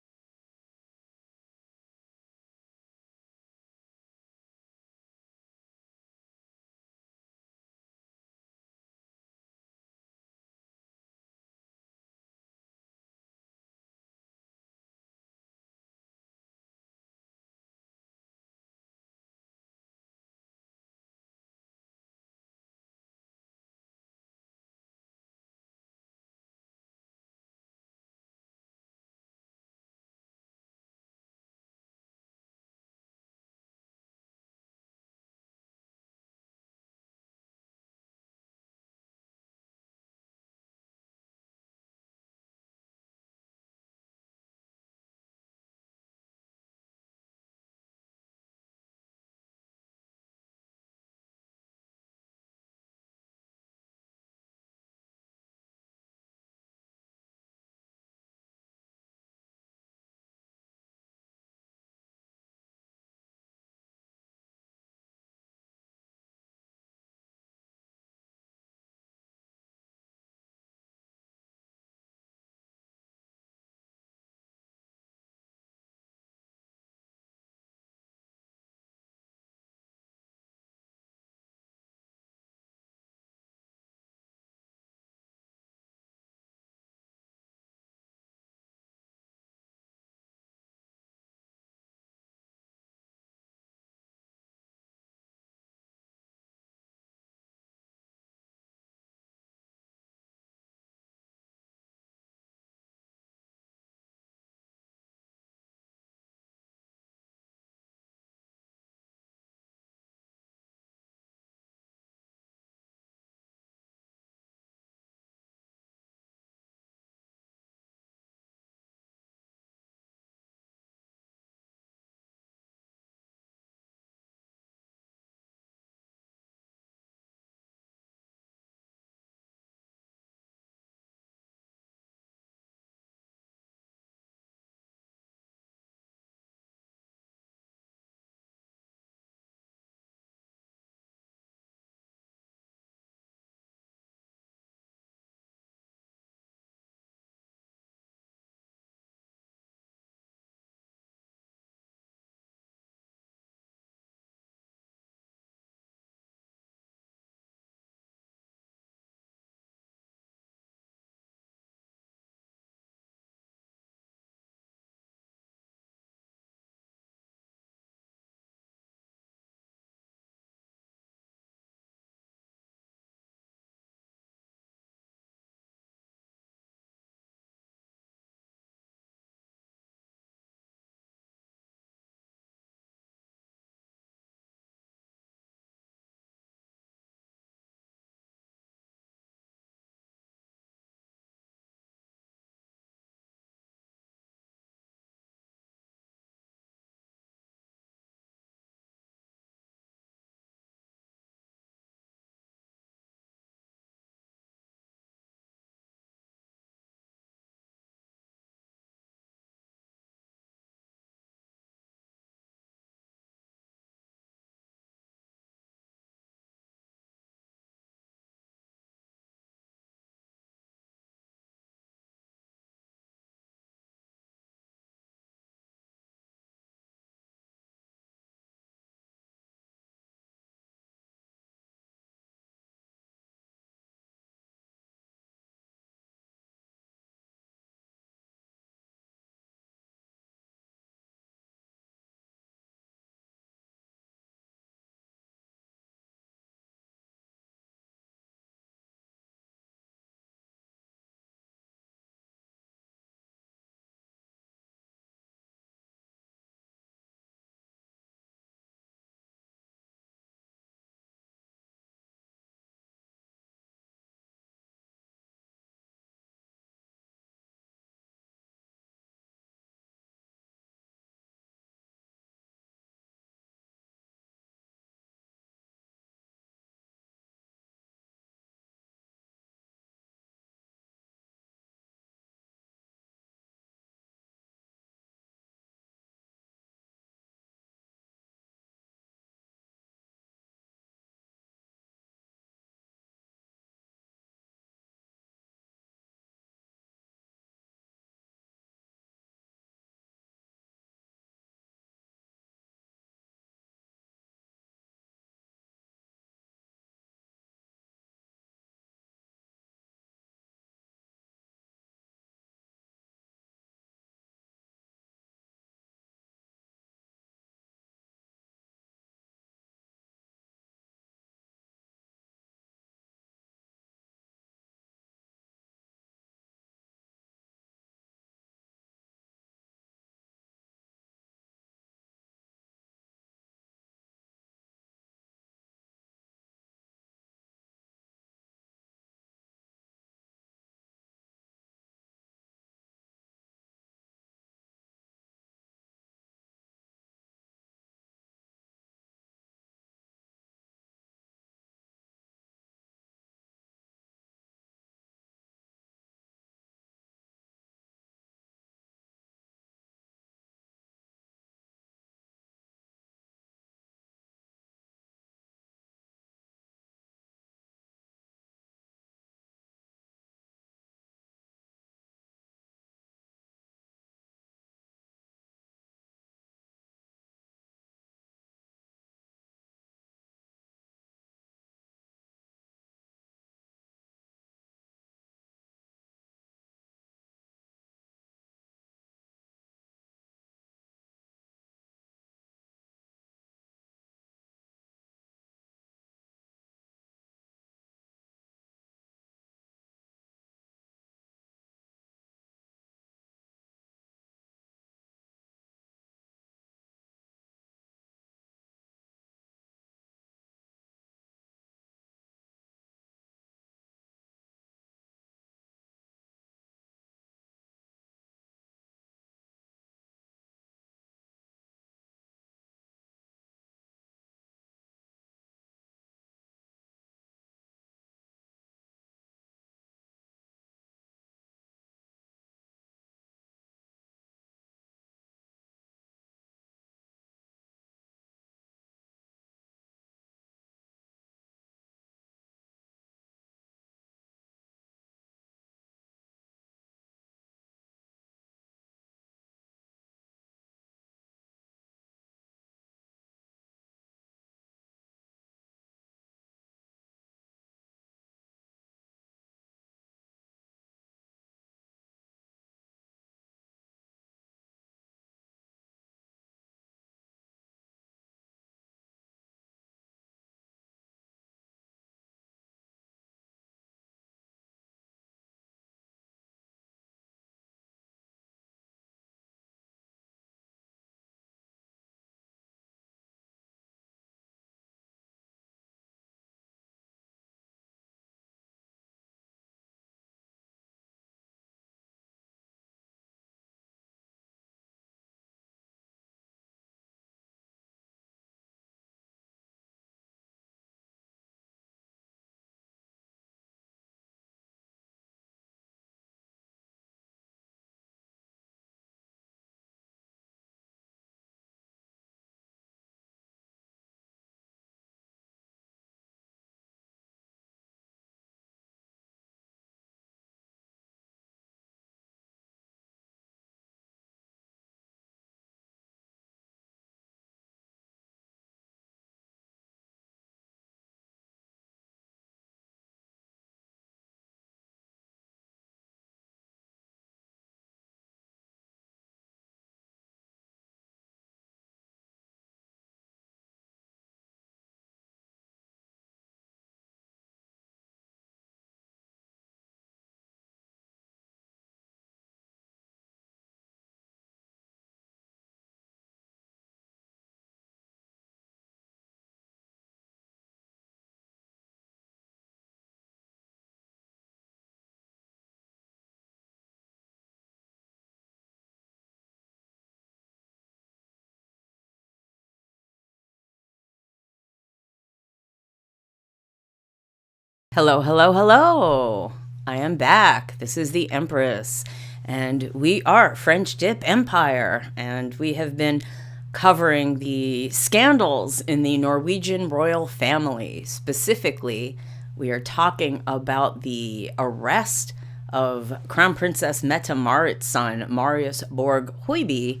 Hello, hello, hello. I am back. This is the Empress, and we are French Dip Empire, and we have been covering the scandals in the Norwegian Royal Family. Specifically, we are talking about the arrest of Crown Princess Mette-Marit's son, Marius Borg Hoiby,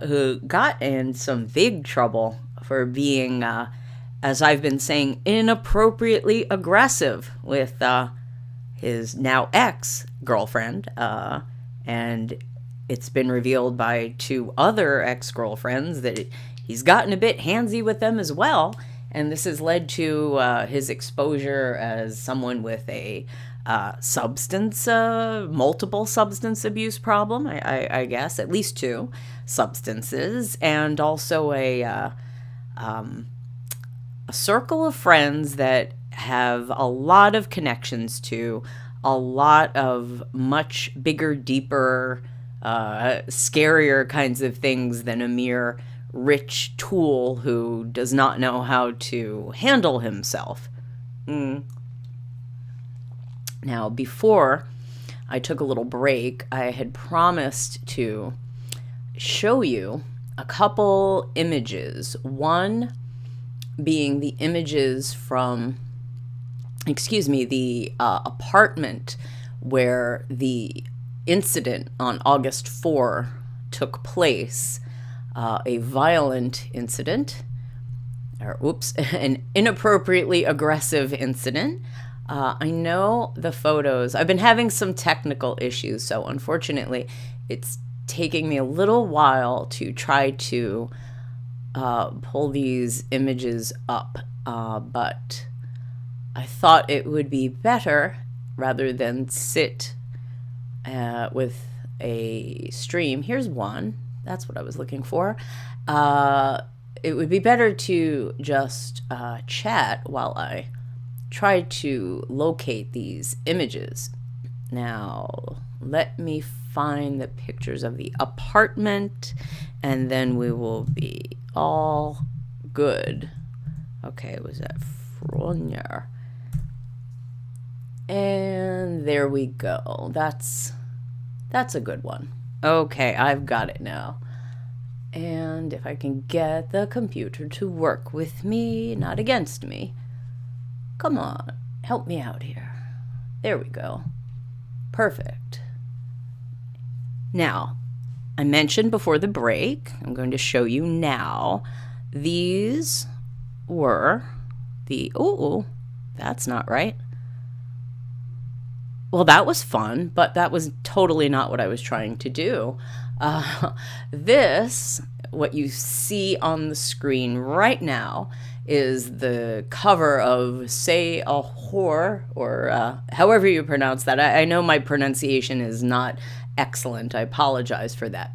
who got in some big trouble for being, as I've been saying, inappropriately aggressive with his now ex-girlfriend. And it's been revealed by two other ex-girlfriends that he's gotten a bit handsy with them as well. And this has led to his exposure as someone with a multiple substance abuse problem, I guess, at least two substances, and also a circle of friends that have a lot of connections to a lot of much bigger, deeper, scarier kinds of things than a mere rich tool who does not know how to handle himself. Now, before I took a little break, I had promised to show you a couple images. One being the images from, the apartment where the incident on August 4 took place. A violent incident, an inappropriately aggressive incident. I know the photos. I've been having some technical issues, so unfortunately, it's taking me a little while to try to pull these images up, but I thought it would be better, rather than sit with a stream. Here's one. That's what I was looking for. It would be better to just chat while I try to locate these images. Now, let me find the pictures of the apartment, and then we will be all good. Okay, it was at Frogner. And there we go. That's a good one. Okay, I've got it now. And if I can get the computer to work with me, not against me. Come on, help me out here. There we go. Perfect. Now, I mentioned before the break, I'm going to show you now, these were the, that's not right. Well, that was fun, but that was totally not what I was trying to do. This, what you see on the screen right now, is the cover of Say a Whore, or however you pronounce that. I know my pronunciation is not excellent. I apologize for that.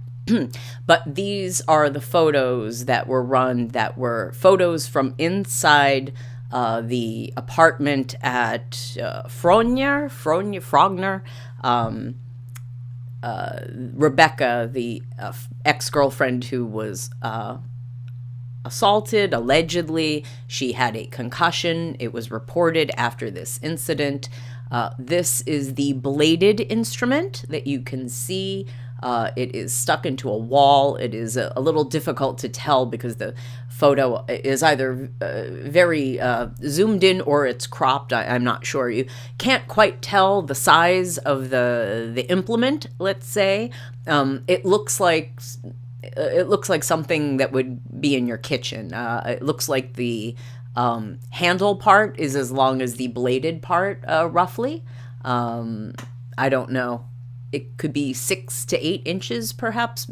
But these are the photos that were run, that were photos from inside the apartment at Frogner. Rebecca, the ex-girlfriend who was assaulted, allegedly. She had a concussion. It was reported after this incident. This is the bladed instrument that you can see. It is stuck into a wall. It is a little difficult to tell because the photo is either very zoomed in or it's cropped. I'm not sure. You can't quite tell the size of the implement, let's say. It looks like something that would be in your kitchen. It looks like the handle part is as long as the bladed part, roughly. I don't know. It could be 6 to 8 inches, perhaps,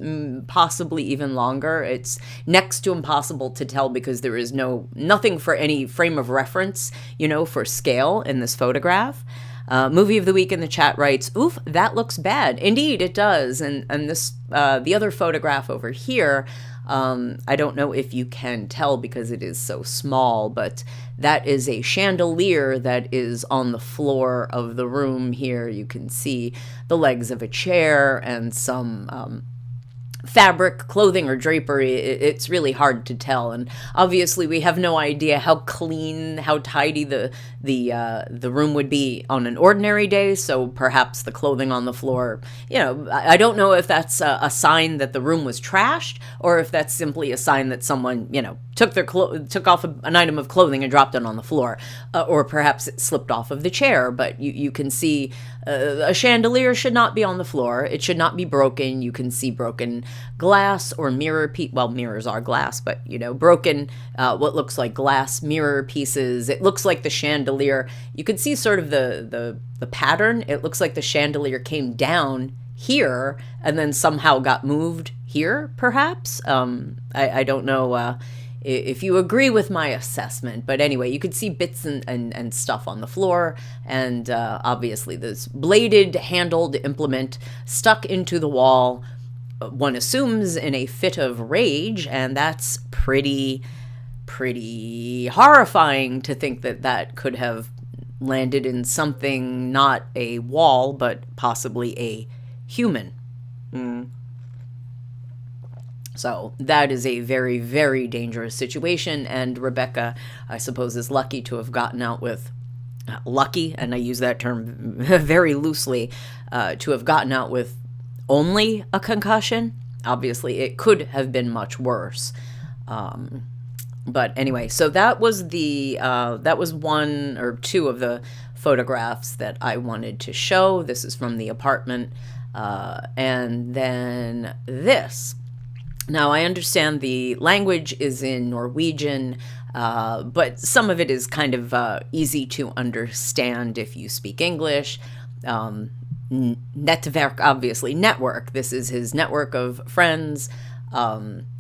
possibly even longer. It's next to impossible to tell because there is nothing for any frame of reference, for scale in this photograph. Movie of the Week in the chat writes, "Oof, that looks bad." Indeed, it does. And this, the other photograph over here, I don't know if you can tell because it is so small, but that is a chandelier that is on the floor of the room here. You can see the legs of a chair and some fabric, clothing, or drapery, it's really hard to tell. And obviously, we have no idea how clean, how tidy the room would be on an ordinary day. So perhaps the clothing on the floor, I don't know if that's a sign that the room was trashed, or if that's simply a sign that someone, took off an item of clothing and dropped it on the floor, or perhaps it slipped off of the chair. But you can see a chandelier should not be on the floor. It should not be broken. You can see broken glass or mirror well, mirrors are glass, but broken what looks like glass mirror pieces. It looks like the chandelier, you can see sort of the pattern. It looks like the chandelier came down here and then somehow got moved here, perhaps. I don't know if you agree with my assessment, but anyway, you could see bits and stuff on the floor, and obviously this bladed handled implement stuck into the wall, one assumes in a fit of rage, and that's pretty horrifying to think that could have landed in something, not a wall, but possibly a human. So that is a very, very dangerous situation, and Rebecca, I suppose, is lucky to have gotten out with, lucky, and I use that term very loosely, to have gotten out with only a concussion. Obviously, it could have been much worse. But anyway, so that was that was one or two of the photographs that I wanted to show. This is from the apartment, and then this. Now, I understand the language is in Norwegian, but some of it is kind of easy to understand if you speak English. Nettverk, obviously, network. This is his network of friends.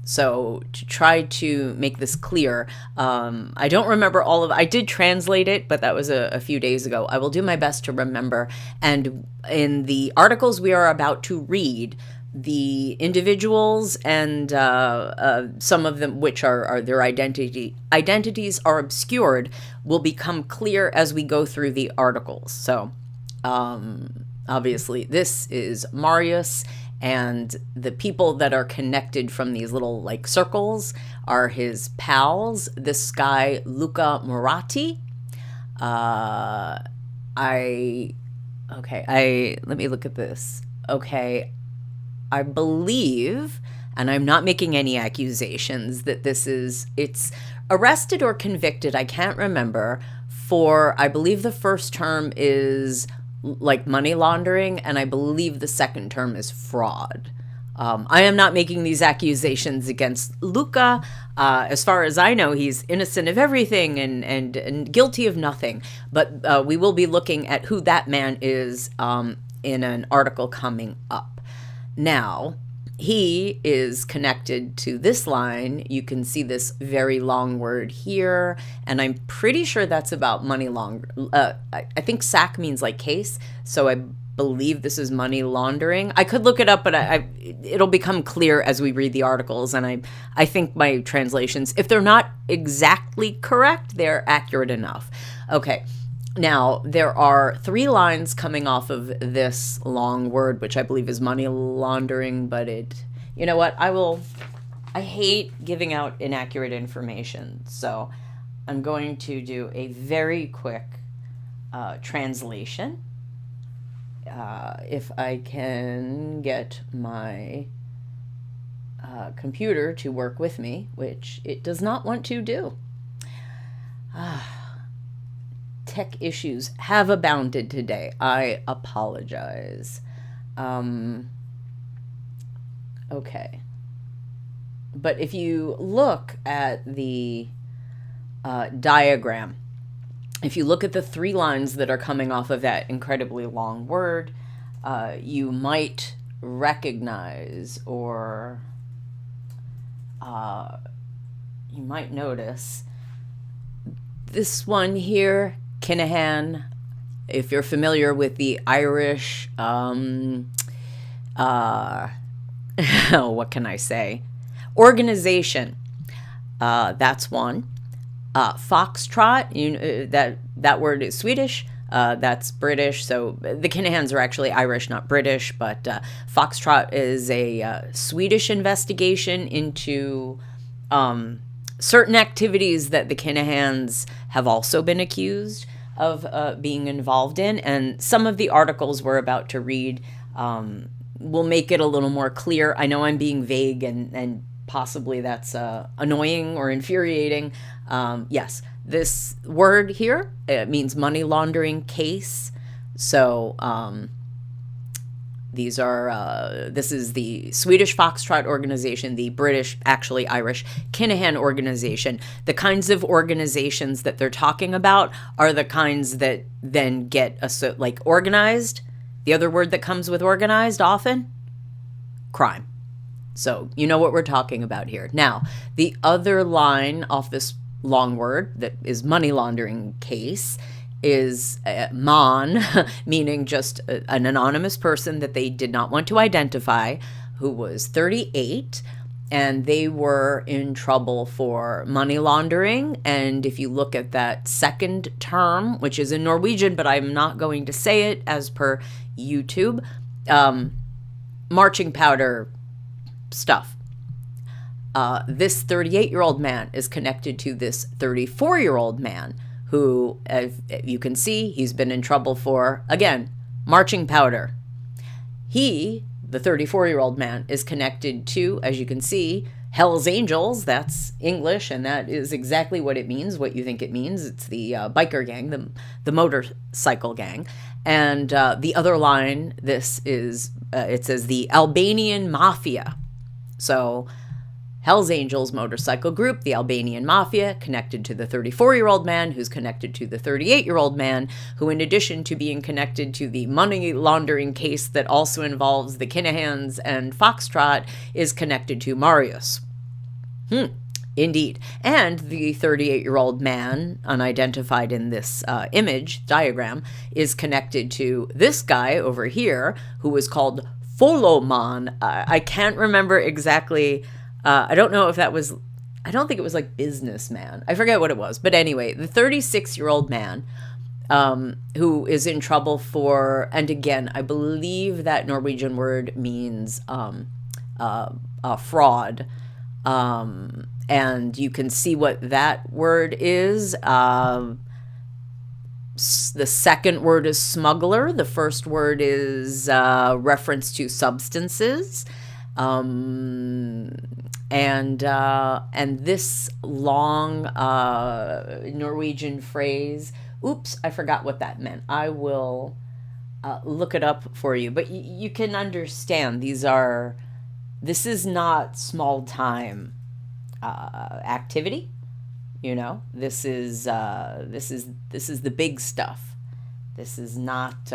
So to try to make this clear, I don't remember I did translate it, but that was a few days ago. I will do my best to remember. And in the articles we are about to read, the individuals and some of them, which are their identities are obscured, will become clear as we go through the articles. So obviously this is Marius, and the people that are connected from these little circles are his pals. This guy, Luca Moratti. Let me look at this. Okay. I believe, and I'm not making any accusations, that it's arrested or convicted, I can't remember, for, I believe the first term is money laundering, and I believe the second term is fraud. I am not making these accusations against Luca. As far as I know, he's innocent of everything and guilty of nothing. But we will be looking at who that man is in an article coming up. Now, he is connected to this line. You can see this very long word here, and I'm pretty sure that's about money laundering. I think sack means case, so I believe this is money laundering. I could look it up, but it'll become clear as we read the articles, and I think my translations, if they're not exactly correct, they're accurate enough. Okay. Now, there are 3 lines coming off of this long word, which I believe is money laundering, but you know what? I hate giving out inaccurate information, so I'm going to do a very quick translation. If I can get my computer to work with me, which it does not want to do. Tech issues have abounded today. I apologize. Okay. But if you look at the diagram, if you look at the 3 lines that are coming off of that incredibly long word, you might recognize, or you might notice this one here, Kinahan. If you're familiar with the Irish, what can I say? Organization. That's one. Foxtrot. That word is Swedish. That's British. So the Kinahans are actually Irish, not British, but Foxtrot is a Swedish investigation into certain activities that the Kinahans have also been accused of being involved in. And some of the articles we're about to read will make it a little more clear. I know I'm being vague, and possibly that's annoying or infuriating. Yes, this word here, it means money laundering case. So this is the Swedish Foxtrot organization, the British, actually Irish, Kinahan organization. The kinds of organizations that they're talking about are the kinds that then get like organized. The other word that comes with organized often, crime. So you know what we're talking about here. Now, the other line off this long word that is money laundering case is man, meaning just an anonymous person that they did not want to identify, who was 38, and they were in trouble for money laundering. And if you look at that second term, which is in Norwegian, but I'm not going to say it as per YouTube, marching powder stuff. This 38-year-old man is connected to this 34-year-old man who, as you can see, he's been in trouble for, again, marching powder. He, the 34-year-old man, is connected to, as you can see, Hell's Angels. That's English, and that is exactly what it means, what you think it means. It's the biker gang, the motorcycle gang. And the other line, this is, it says the Albanian Mafia. So Hell's Angels motorcycle group, the Albanian Mafia, connected to the 34-year-old man, who's connected to the 38-year-old man, who, in addition to being connected to the money laundering case that also involves the Kinahans and Foxtrot, is connected to Marius. Indeed. And the 38-year-old man, unidentified in this image, diagram, is connected to this guy over here, who is called Foloman. I can't remember exactly. I don't know if that was, I don't think it was like businessman. I forget what it was. But anyway, the 36-year-old man who is in trouble for, and again, I believe that Norwegian word means fraud. And you can see what that word is. The second word is smuggler. The first word is reference to substances. And this long Norwegian phrase, oops, I forgot what that meant. I will look it up for you. But you can understand this is not small time activity. You know, this is the big stuff. This is not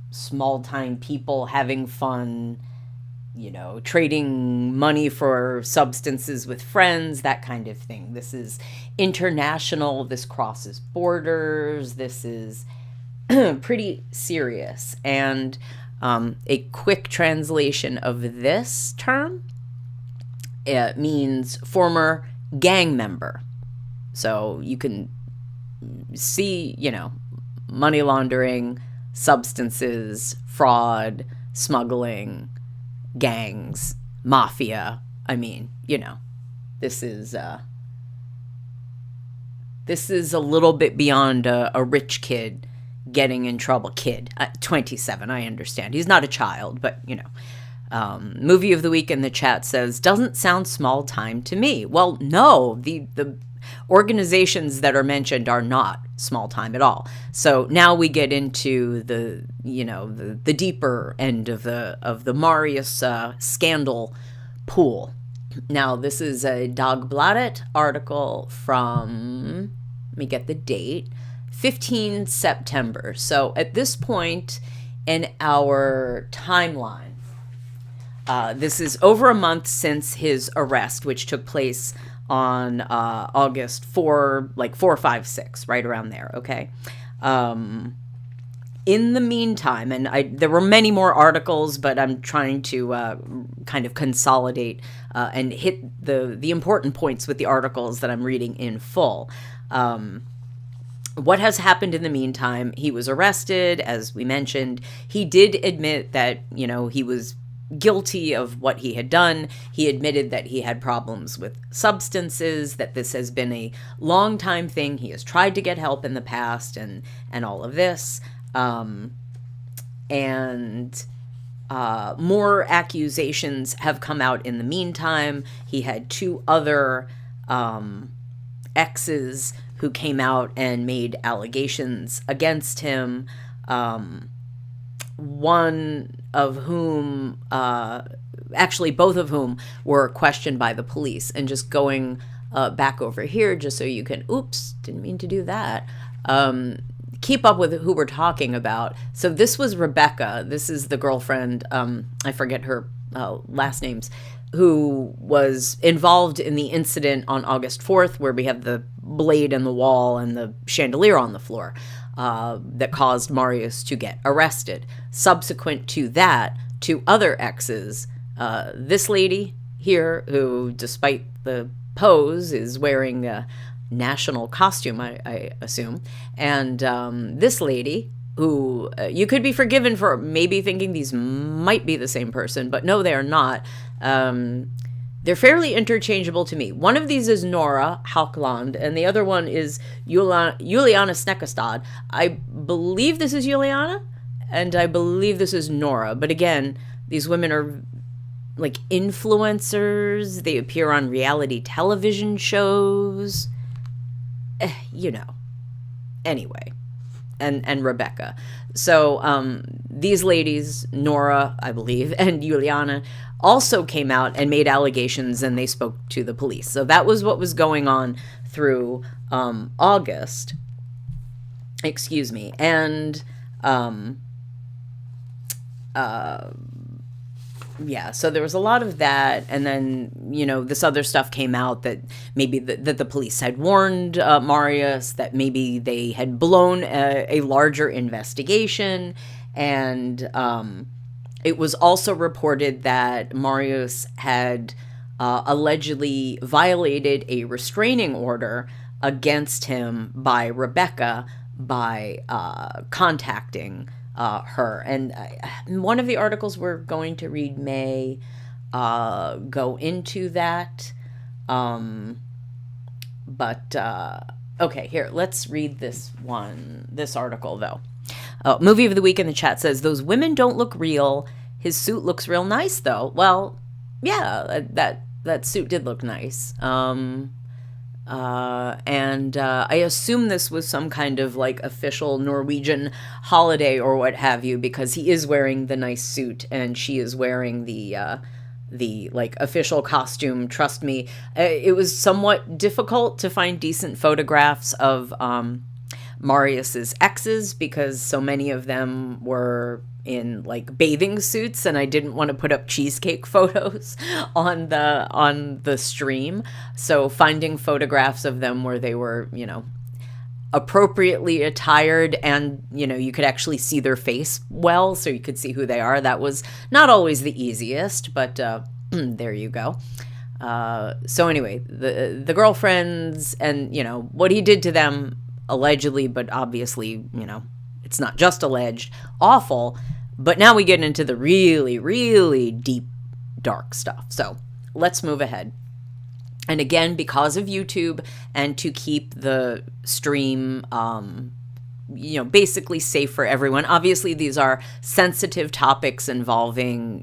small time people having fun, you know, trading money for substances with friends, that kind of thing. This is international. This crosses borders. This is pretty serious. And a quick translation of this term, it means former gang member. So you can see, you know, money laundering, substances, fraud, smuggling, gangs, mafia. I mean, you know, this is a little bit beyond a rich kid getting in trouble. 27, I understand. He's not a child, but, you know. Movie of the week in the chat says, doesn't sound small time to me. Well, no, the organizations that are mentioned are not small time at all. So now we get into the deeper end of the Marius scandal pool. Now, this is a Dagbladet article from, let me get the date, 15 September. So at this point in our timeline, this is over a month since his arrest, which took place on August 4, like 4, 5, 6, right around there, okay? In the meantime, and there were many more articles, but I'm trying to kind of consolidate and hit the important points with the articles that I'm reading in full. what has happened in the meantime? He was arrested, as we mentioned. He did admit that, he was guilty of what he had done. He admitted that he had problems with substances, that this has been a long time thing. He has tried to get help in the past and all of this. More accusations have come out in the meantime. He had 2 other exes who came out and made allegations against him. One of whom, actually both of whom, were questioned by the police. And just going back over here, just so you can, oops, didn't mean to do that, keep up with who we're talking about. So this was Rebecca. This is the girlfriend, I forget her last names, who was involved in the incident on August 4th, where we have the blade in the wall and the chandelier on the floor, that caused Marius to get arrested. Subsequent to that, 2 other exes, this lady here, who, despite the pose, is wearing a national costume, I assume, and this lady, who you could be forgiven for maybe thinking these might be the same person, but no, they are not. They're fairly interchangeable to me. One of these is Nora Haukland, and the other one is Juliana Snekkestad. I believe this is Juliana, and I believe this is Nora. But again, these women are like influencers. They appear on reality television shows. Anyway. And Rebecca. So these ladies, Nora, I believe, and Juliana, also came out and made allegations, and they spoke to the police. So that was what was going on through August. Excuse me. And yeah, so there was a lot of that, and then, this other stuff came out that maybe that the police had warned Marius, that maybe they had blown a larger investigation, and it was also reported that Marius had allegedly violated a restraining order against him by Rebecca by contacting her. And one of the articles we're going to read may go into that. Okay, here, let's read this article, though. Movie of the week in the chat says, "Those women don't look real. His suit looks real nice, though." Well, yeah, that suit did look nice. I assume this was some kind of like official Norwegian holiday or what have you, because he is wearing the nice suit and she is wearing the like official costume. Trust me, it was somewhat difficult to find decent photographs of Marius's exes, because so many of them were in like bathing suits, and I didn't want to put up cheesecake photos on the stream. So finding photographs of them where they were, appropriately attired, and you could actually see their face well, so you could see who they are, that was not always the easiest, but there you go. So anyway, the girlfriends and what he did to them, allegedly, but obviously it's not just alleged, awful. But now we get into the really, really deep, dark stuff. So let's move ahead. And again, because of YouTube and to keep the stream, basically safe for everyone. Obviously, these are sensitive topics involving,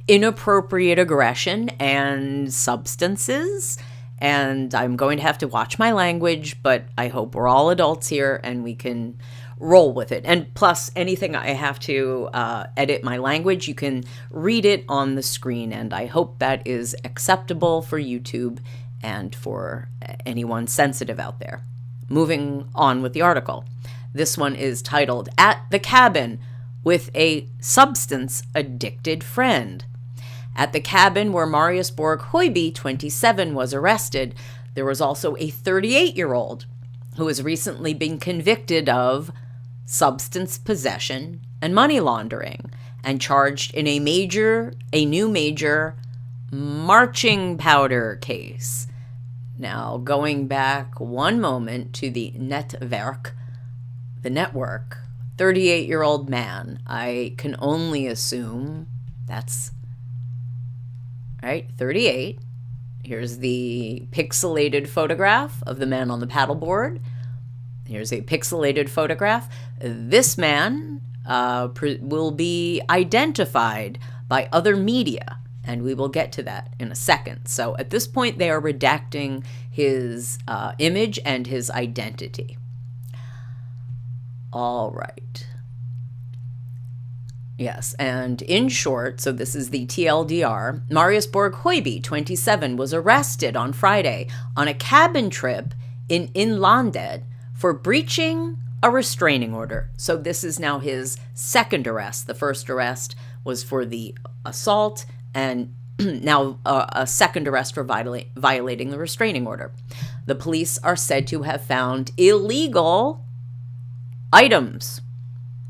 inappropriate aggression and substances. And I'm going to have to watch my language, but I hope we're all adults here and we can roll with it. And plus, anything I have to edit my language, you can read it on the screen, and I hope that is acceptable for YouTube and for anyone sensitive out there. Moving on with the article. This one is titled, "At the Cabin with a Substance-Addicted Friend." At the cabin where Marius Borg Hoiby, 27, was arrested, there was also a 38-year-old who has recently been convicted of substance possession and money laundering, and charged in a new major marching powder case. Now, going back one moment to the netwerk, 38-year-old man. I can only assume that's, right, 38. Here's the pixelated photograph of the man on the paddleboard. Here's a pixelated photograph. This man will be identified by other media, and we will get to that in a second. So at this point, they are redacting his image and his identity. All right. Yes, and in short, so this is the TLDR, Marius Borg Hoiby, 27, was arrested on Friday on a cabin trip in Innlandet for breaching a restraining order. So this is now his second arrest. The first arrest was for the assault, and now a second arrest for violating the restraining order. The police are said to have found illegal items,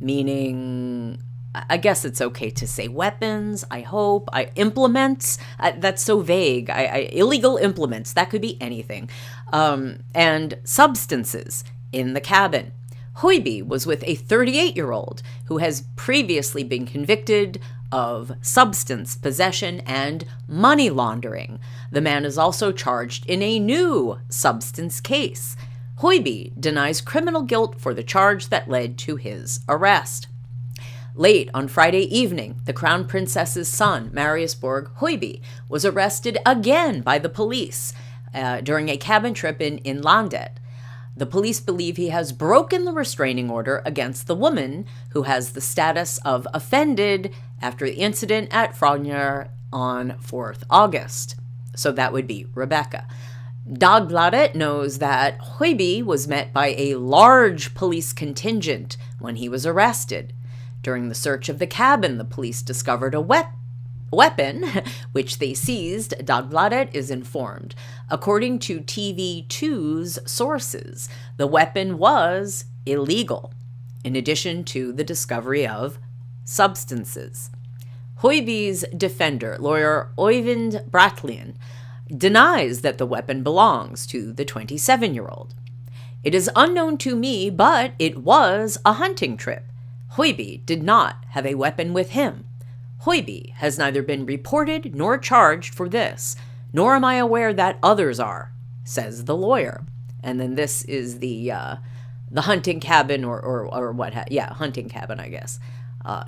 meaning, I guess it's okay to say weapons, I hope, implements, that's so vague, illegal implements, that could be anything, and substances in the cabin. Hoiby was with a 38-year-old who has previously been convicted of substance possession and money laundering. The man is also charged in a new substance case. Hoiby denies criminal guilt for the charge that led to his arrest. Late on Friday evening, the Crown Princess's son, Marius Borg Hoiby, was arrested again by the police during a cabin trip in Innlandet. The police believe he has broken the restraining order against the woman who has the status of offended after the incident at Frogner on 4th August. So that would be Rebecca. Dagbladet knows that Hoiby was met by a large police contingent when he was arrested. During the search of the cabin, the police discovered a weapon, which they seized, Dagbladet is informed. According to TV2's sources, the weapon was illegal, in addition to the discovery of substances. Hoiby's defender, lawyer Øyvind Brattelian, denies that the weapon belongs to the 27-year-old. It is unknown to me, but it was a hunting trip. Hoiby did not have a weapon with him. Hoiby has neither been reported nor charged for this, nor am I aware that others are, says the lawyer. And then this is the hunting cabin or what? Hunting cabin, I guess,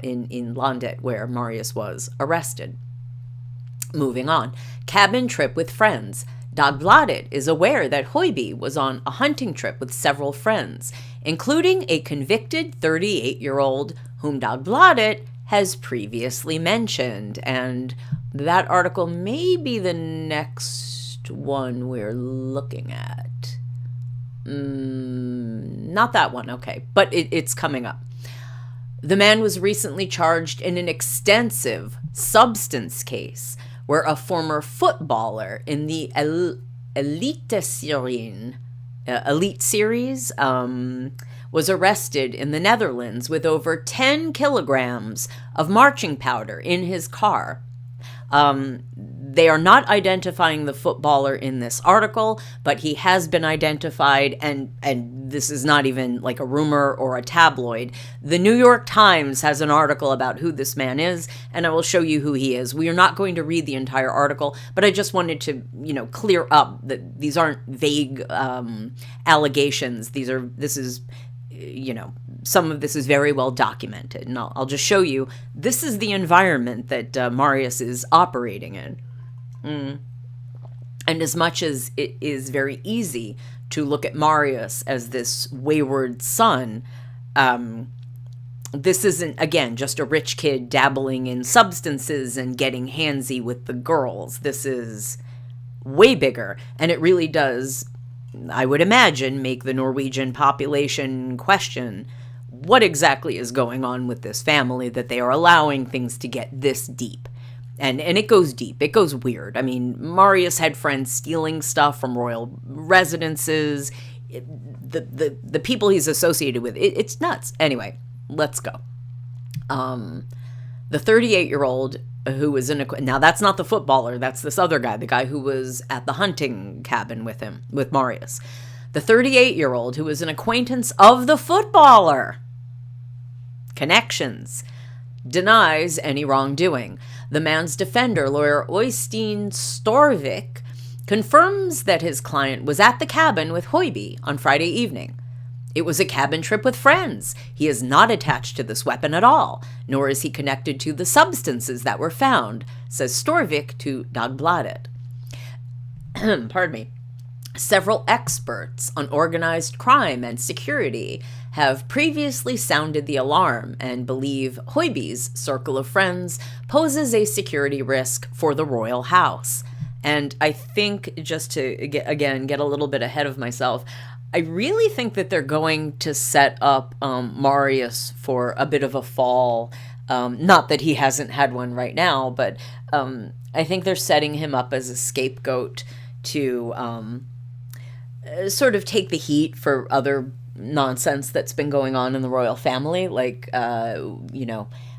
in Landet where Marius was arrested. Moving on, cabin trip with friends. Dagbladet is aware that Hoiby was on a hunting trip with several friends, including a convicted 38-year-old whom Dagbladet has previously mentioned. And that article may be the next one we're looking at. Not that one, okay, but it's coming up. The man was recently charged in an extensive substance case where a former footballer in the Elite Series was arrested in the Netherlands with over 10 kilograms of marching powder in his car. They are not identifying the footballer in this article, but he has been identified, and this is not even like a rumor or a tabloid. The New York Times has an article about who this man is, and I will show you who he is. We are not going to read the entire article, but I just wanted to, clear up that these aren't vague allegations. Some of this is very well documented, and I'll just show you. This is the environment that Marius is operating in. And as much as it is very easy to look at Marius as this wayward son, this isn't, again, just a rich kid dabbling in substances and getting handsy with the girls. This is way bigger, and it really does, I would imagine, make the Norwegian population question what exactly is going on with this family that they are allowing things to get this deep. And it goes deep. It goes weird. I mean, Marius had friends stealing stuff from royal residences. The people he's associated with, it's nuts. Anyway, let's go. The 38-year-old who was now that's not the footballer, that's this other guy, the guy who was at the hunting cabin with him, with Marius. The 38-year-old who was an acquaintance of the footballer. Connections. Denies any wrongdoing. The man's defender, lawyer Øystein Storvik, confirms that his client was at the cabin with Hoiby on Friday evening. It was a cabin trip with friends. He is not attached to this weapon at all, nor is he connected to the substances that were found, says Storvik to Dagbladet. Pardon me. Several experts on organized crime and security have previously sounded the alarm and believe Hoiby's circle of friends poses a security risk for the royal house. And I think, just to get a little bit ahead of myself, I really think that they're going to set up Marius for a bit of a fall. Not that he hasn't had one right now, but I think they're setting him up as a scapegoat to sort of take the heat for other nonsense that's been going on in the royal family. Like, I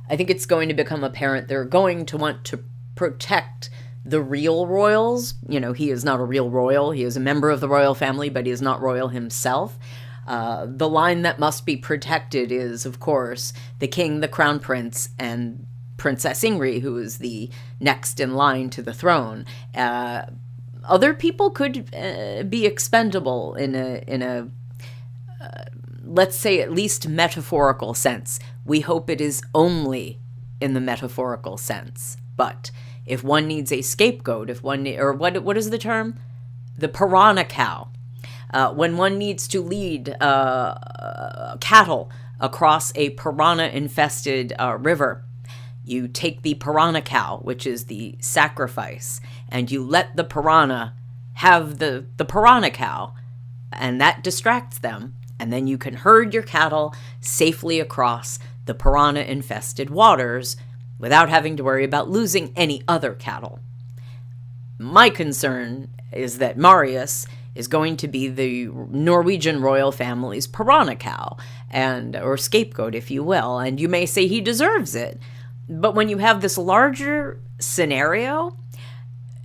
think it's going to become apparent they're going to want to protect the real royals. He is not a real royal. He is a member of the royal family, but he is not royal himself. The line that must be protected is, of course, the king, the crown prince, and Princess Ingrid, who is the next in line to the throne. Other people could be expendable in a let's say at least metaphorical sense. We hope it is only in the metaphorical sense. But if one needs a scapegoat, or what is the term? The piranha cow. When one needs to lead cattle across a piranha-infested river, you take the piranha cow, which is the sacrifice, and you let the piranha have the piranha cow, and that distracts them, and then you can herd your cattle safely across the piranha-infested waters without having to worry about losing any other cattle. My concern is that Marius is going to be the Norwegian royal family's piranha cow, or scapegoat, if you will, and you may say he deserves it. But when you have this larger scenario,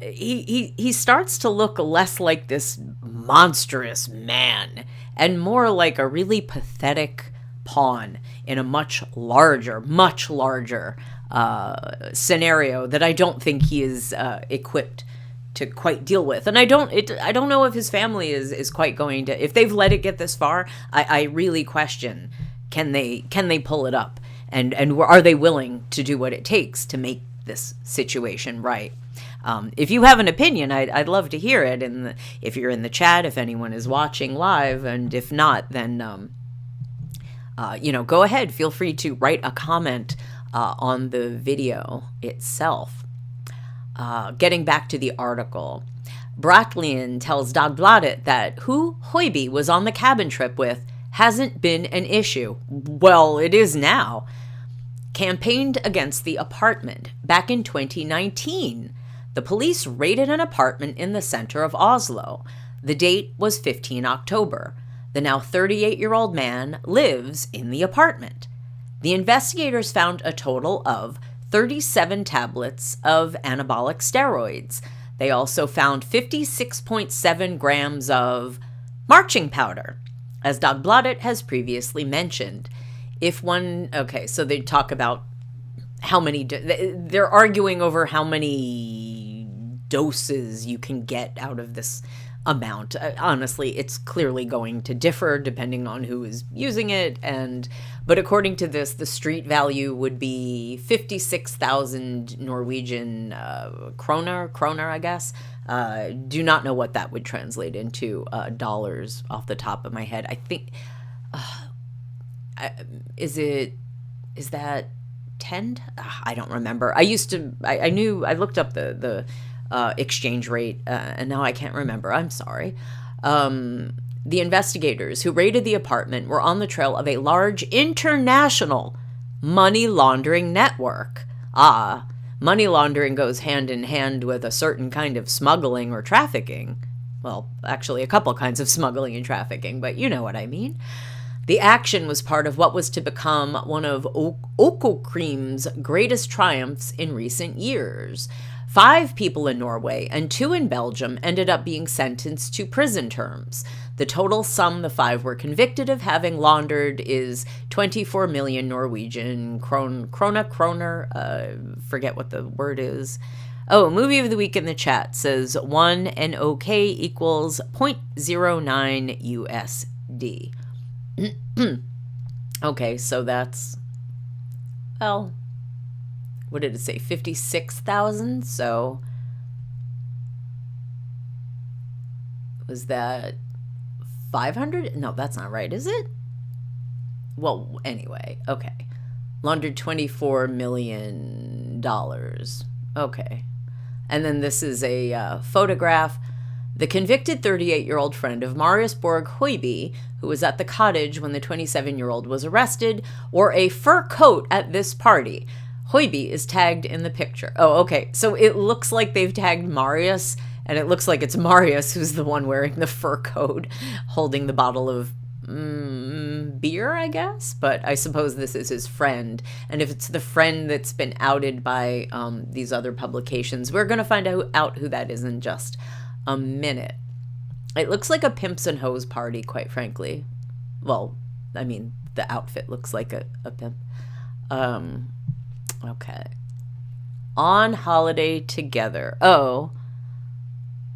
he starts to look less like this monstrous man and more like a really pathetic pawn in a much larger scenario that I don't think he is equipped to quite deal with. And I don't know if his family is quite going to, if they've let it get this far. I really question, can they pull it up, and are they willing to do what it takes to make this situation right? If you have an opinion, I'd love to hear it. And if you're in the chat, if anyone is watching live, and if not, then go ahead. Feel free to write a comment on the video itself. Getting back to the article, Brattlian tells Dagbladet that who Hoiby was on the cabin trip with hasn't been an issue. Well, it is now. Campaigned against the apartment back in 2019. The police raided an apartment in the center of Oslo. The date was 15 October. The now 38-year-old man lives in the apartment. The investigators found a total of 37 tablets of anabolic steroids. They also found 56.7 grams of marching powder, as Dagbladet has previously mentioned. So they talk about how many, they're arguing over how many doses you can get out of this amount. Honestly, it's clearly going to differ depending on who is using it, but according to this, the street value would be 56,000 Norwegian kroner, I guess. Do not know what that would translate into dollars off the top of my head. I think is that 10? I don't remember. I looked up the exchange rate, and now I can't remember. I'm sorry. The investigators who raided the apartment were on the trail of a large international money laundering network. Money laundering goes hand in hand with a certain kind of smuggling or trafficking. Well, actually, a couple kinds of smuggling and trafficking, but you know what I mean. The action was part of what was to become one of Økokrim's greatest triumphs in recent years. 5 people in Norway and 2 in Belgium ended up being sentenced to prison terms. The total sum the 5 were convicted of having laundered is 24 million Norwegian kroner, forget what the word is. Oh, movie of the week in the chat says 1 NOK equals 0.09 USD. Okay, so that's, well, what did it say? 56,000. So was that 500? No, that's not right, is it? Well, anyway, okay. Laundered $24 million. Okay. And then this is a photograph. The convicted 38-year-old friend of Marius Borg Hoiby, who was at the cottage when the 27-year-old was arrested, wore a fur coat at this party. Hoiby is tagged in the picture. Oh, okay. So it looks like they've tagged Marius, and it looks like it's Marius who's the one wearing the fur coat, holding the bottle of beer, I guess. But I suppose this is his friend. And if it's the friend that's been outed by these other publications, we're going to find out who that is in just a minute. It looks like a pimps and hoes party, quite frankly. Well, I mean, the outfit looks like a pimp. Okay. On holiday together. Oh.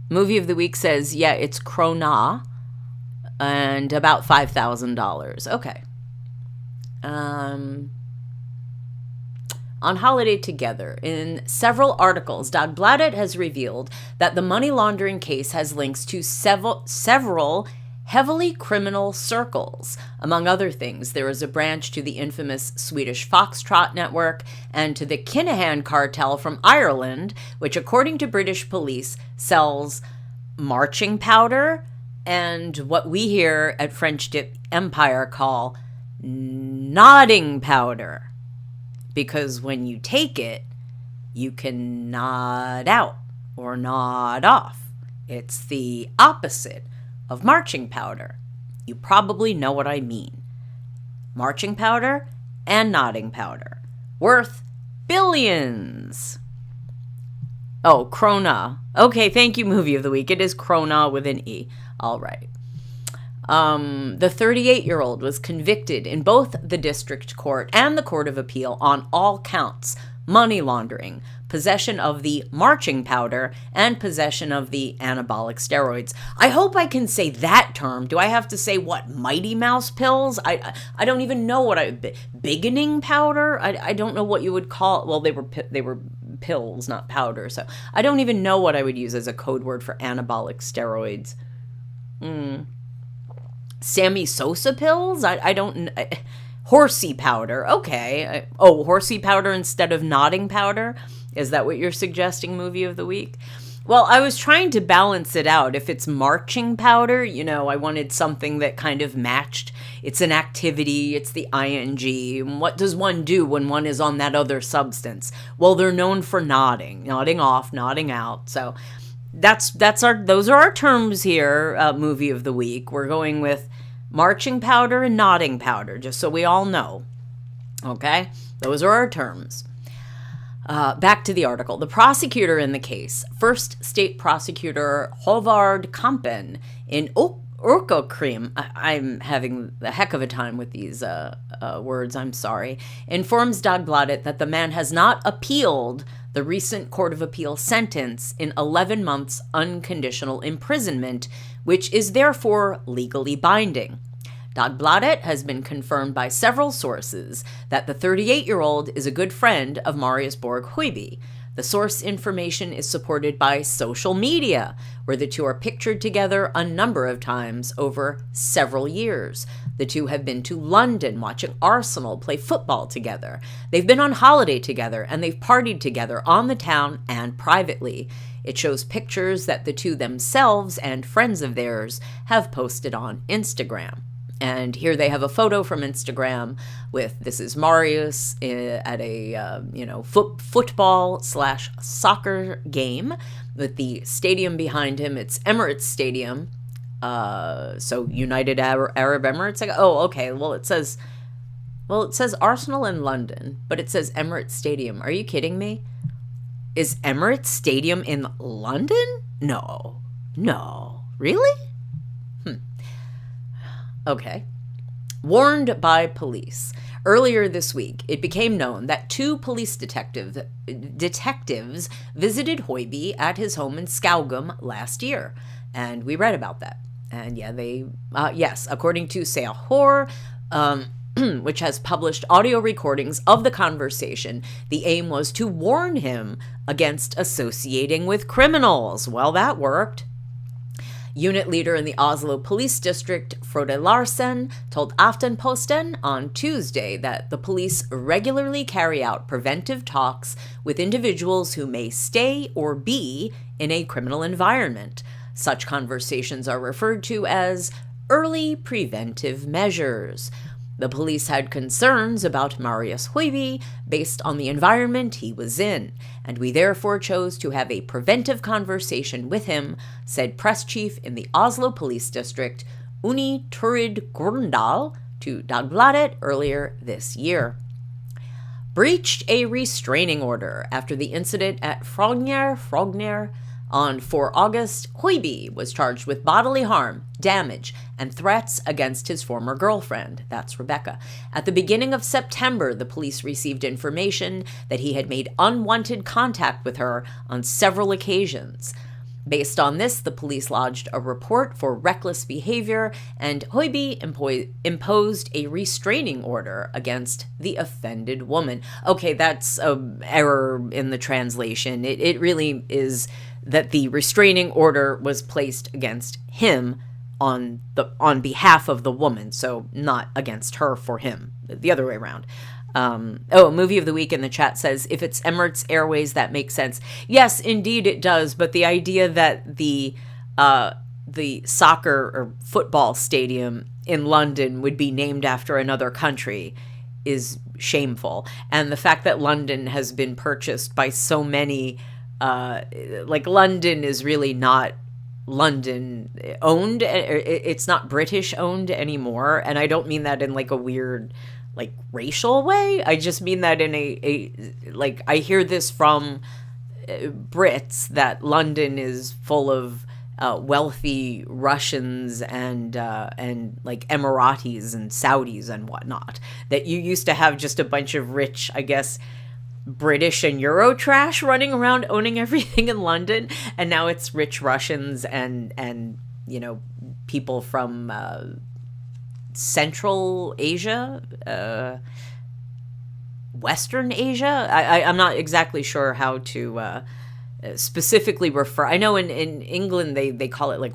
Movie of the week says, yeah, it's krona and about $5,000. Okay. On holiday together. In several articles, Dagbladet has revealed that the money laundering case has links to several heavily criminal circles. Among other things, there is a branch to the infamous Swedish Foxtrot network and to the Kinahan cartel from Ireland, which, according to British police, sells marching powder and what we here at French Dip Empire call nodding powder. Because when you take it, you can nod out or nod off. It's the opposite of marching powder. You probably know what I mean. Marching powder and nodding powder. Worth billions. Oh, krona. Okay, thank you, movie of the week. It is krona with an E. All right. The 38-year-old was convicted in both the district court and the court of appeal on all counts: money laundering, possession of the marching powder, and possession of the anabolic steroids. I hope I can say that term. Do I have to say what? Mighty Mouse pills? I don't even know what bigging powder? I don't know what you would call it. Well, they were pills, not powder. So I don't even know what I would use as a code word for anabolic steroids. Sammy Sosa pills? I don't... horsey powder. Okay. Horsey powder instead of nodding powder? Is that what you're suggesting, movie of the week? Well, I was trying to balance it out. If it's marching powder, I wanted something that kind of matched. It's an activity. It's the ing. What does one do when one is on that other substance? Well, they're known for nodding off, nodding out. So those are our terms here, movie of the week. We're going with marching powder and nodding powder, just so we all know. Okay? Those are our terms. Back to the article. The prosecutor in the case, First State Prosecutor Håvard Kampen in Økokrim, I'm having a heck of a time with these words, I'm sorry, informs Dagbladet that the man has not appealed the recent Court of Appeal sentence in 11 months unconditional imprisonment, which is therefore legally binding. Dagbladet has been confirmed by several sources that the 38-year-old is a good friend of Marius Borg Hoiby. The source information is supported by social media, where the two are pictured together a number of times over several years. The two have been to London watching Arsenal play football together. They've been on holiday together, and they've partied together on the town and privately. It shows pictures that the two themselves and friends of theirs have posted on Instagram. And here they have a photo from Instagram this is Marius at a, football/soccer game with the stadium behind him. It's Emirates Stadium. So United Arab Emirates. Oh, okay. Well, it says Arsenal in London, but it says Emirates Stadium. Are you kidding me? Is Emirates Stadium in London? No. Really? Okay. Warned by police. Earlier this week, it became known that 2 police detectives visited Hoiby at his home in Skaugum last year. And we read about that. And yeah, yes, according to Sehor, which has published audio recordings of the conversation, the aim was to warn him against associating with criminals. Well, that worked. Unit leader in the Oslo Police District, Frode Larsen, told Aftenposten on Tuesday that the police regularly carry out preventive talks with individuals who may stay or be in a criminal environment. Such conversations are referred to as early preventive measures. The police had concerns about Marius Hoiby based on the environment he was in, and we therefore chose to have a preventive conversation with him, said press chief in the Oslo Police District, Uni Turid Gurndal, to Dagbladet earlier this year. Breached a restraining order after the incident at Frogner. On 4 August, Hoiby was charged with bodily harm, damage, and threats against his former girlfriend. That's Rebecca. At the beginning of September, the police received information that he had made unwanted contact with her on several occasions. Based on this, the police lodged a report for reckless behavior, and Hoiby imposed a restraining order against the offended woman. Okay, that's an error in the translation. It really is that the restraining order was placed against him on behalf of the woman, so not against her for him, the other way around. Movie of the week in the chat says, if it's Emirates Airways, that makes sense. Yes, indeed it does, but the idea that the soccer or football stadium in London would be named after another country is shameful. And the fact that London has been purchased by so many, London is really not London owned. It's not British owned anymore. And I don't mean that in like a weird, like racial way. I just mean that in I hear this from Brits that London is full of wealthy Russians and like Emiratis and Saudis and whatnot. That you used to have just a bunch of rich, I guess, British and Euro trash running around owning everything in London, and now it's rich Russians and people from Central Asia, Western Asia. I'm not exactly sure how to specifically refer. I know in England they call it like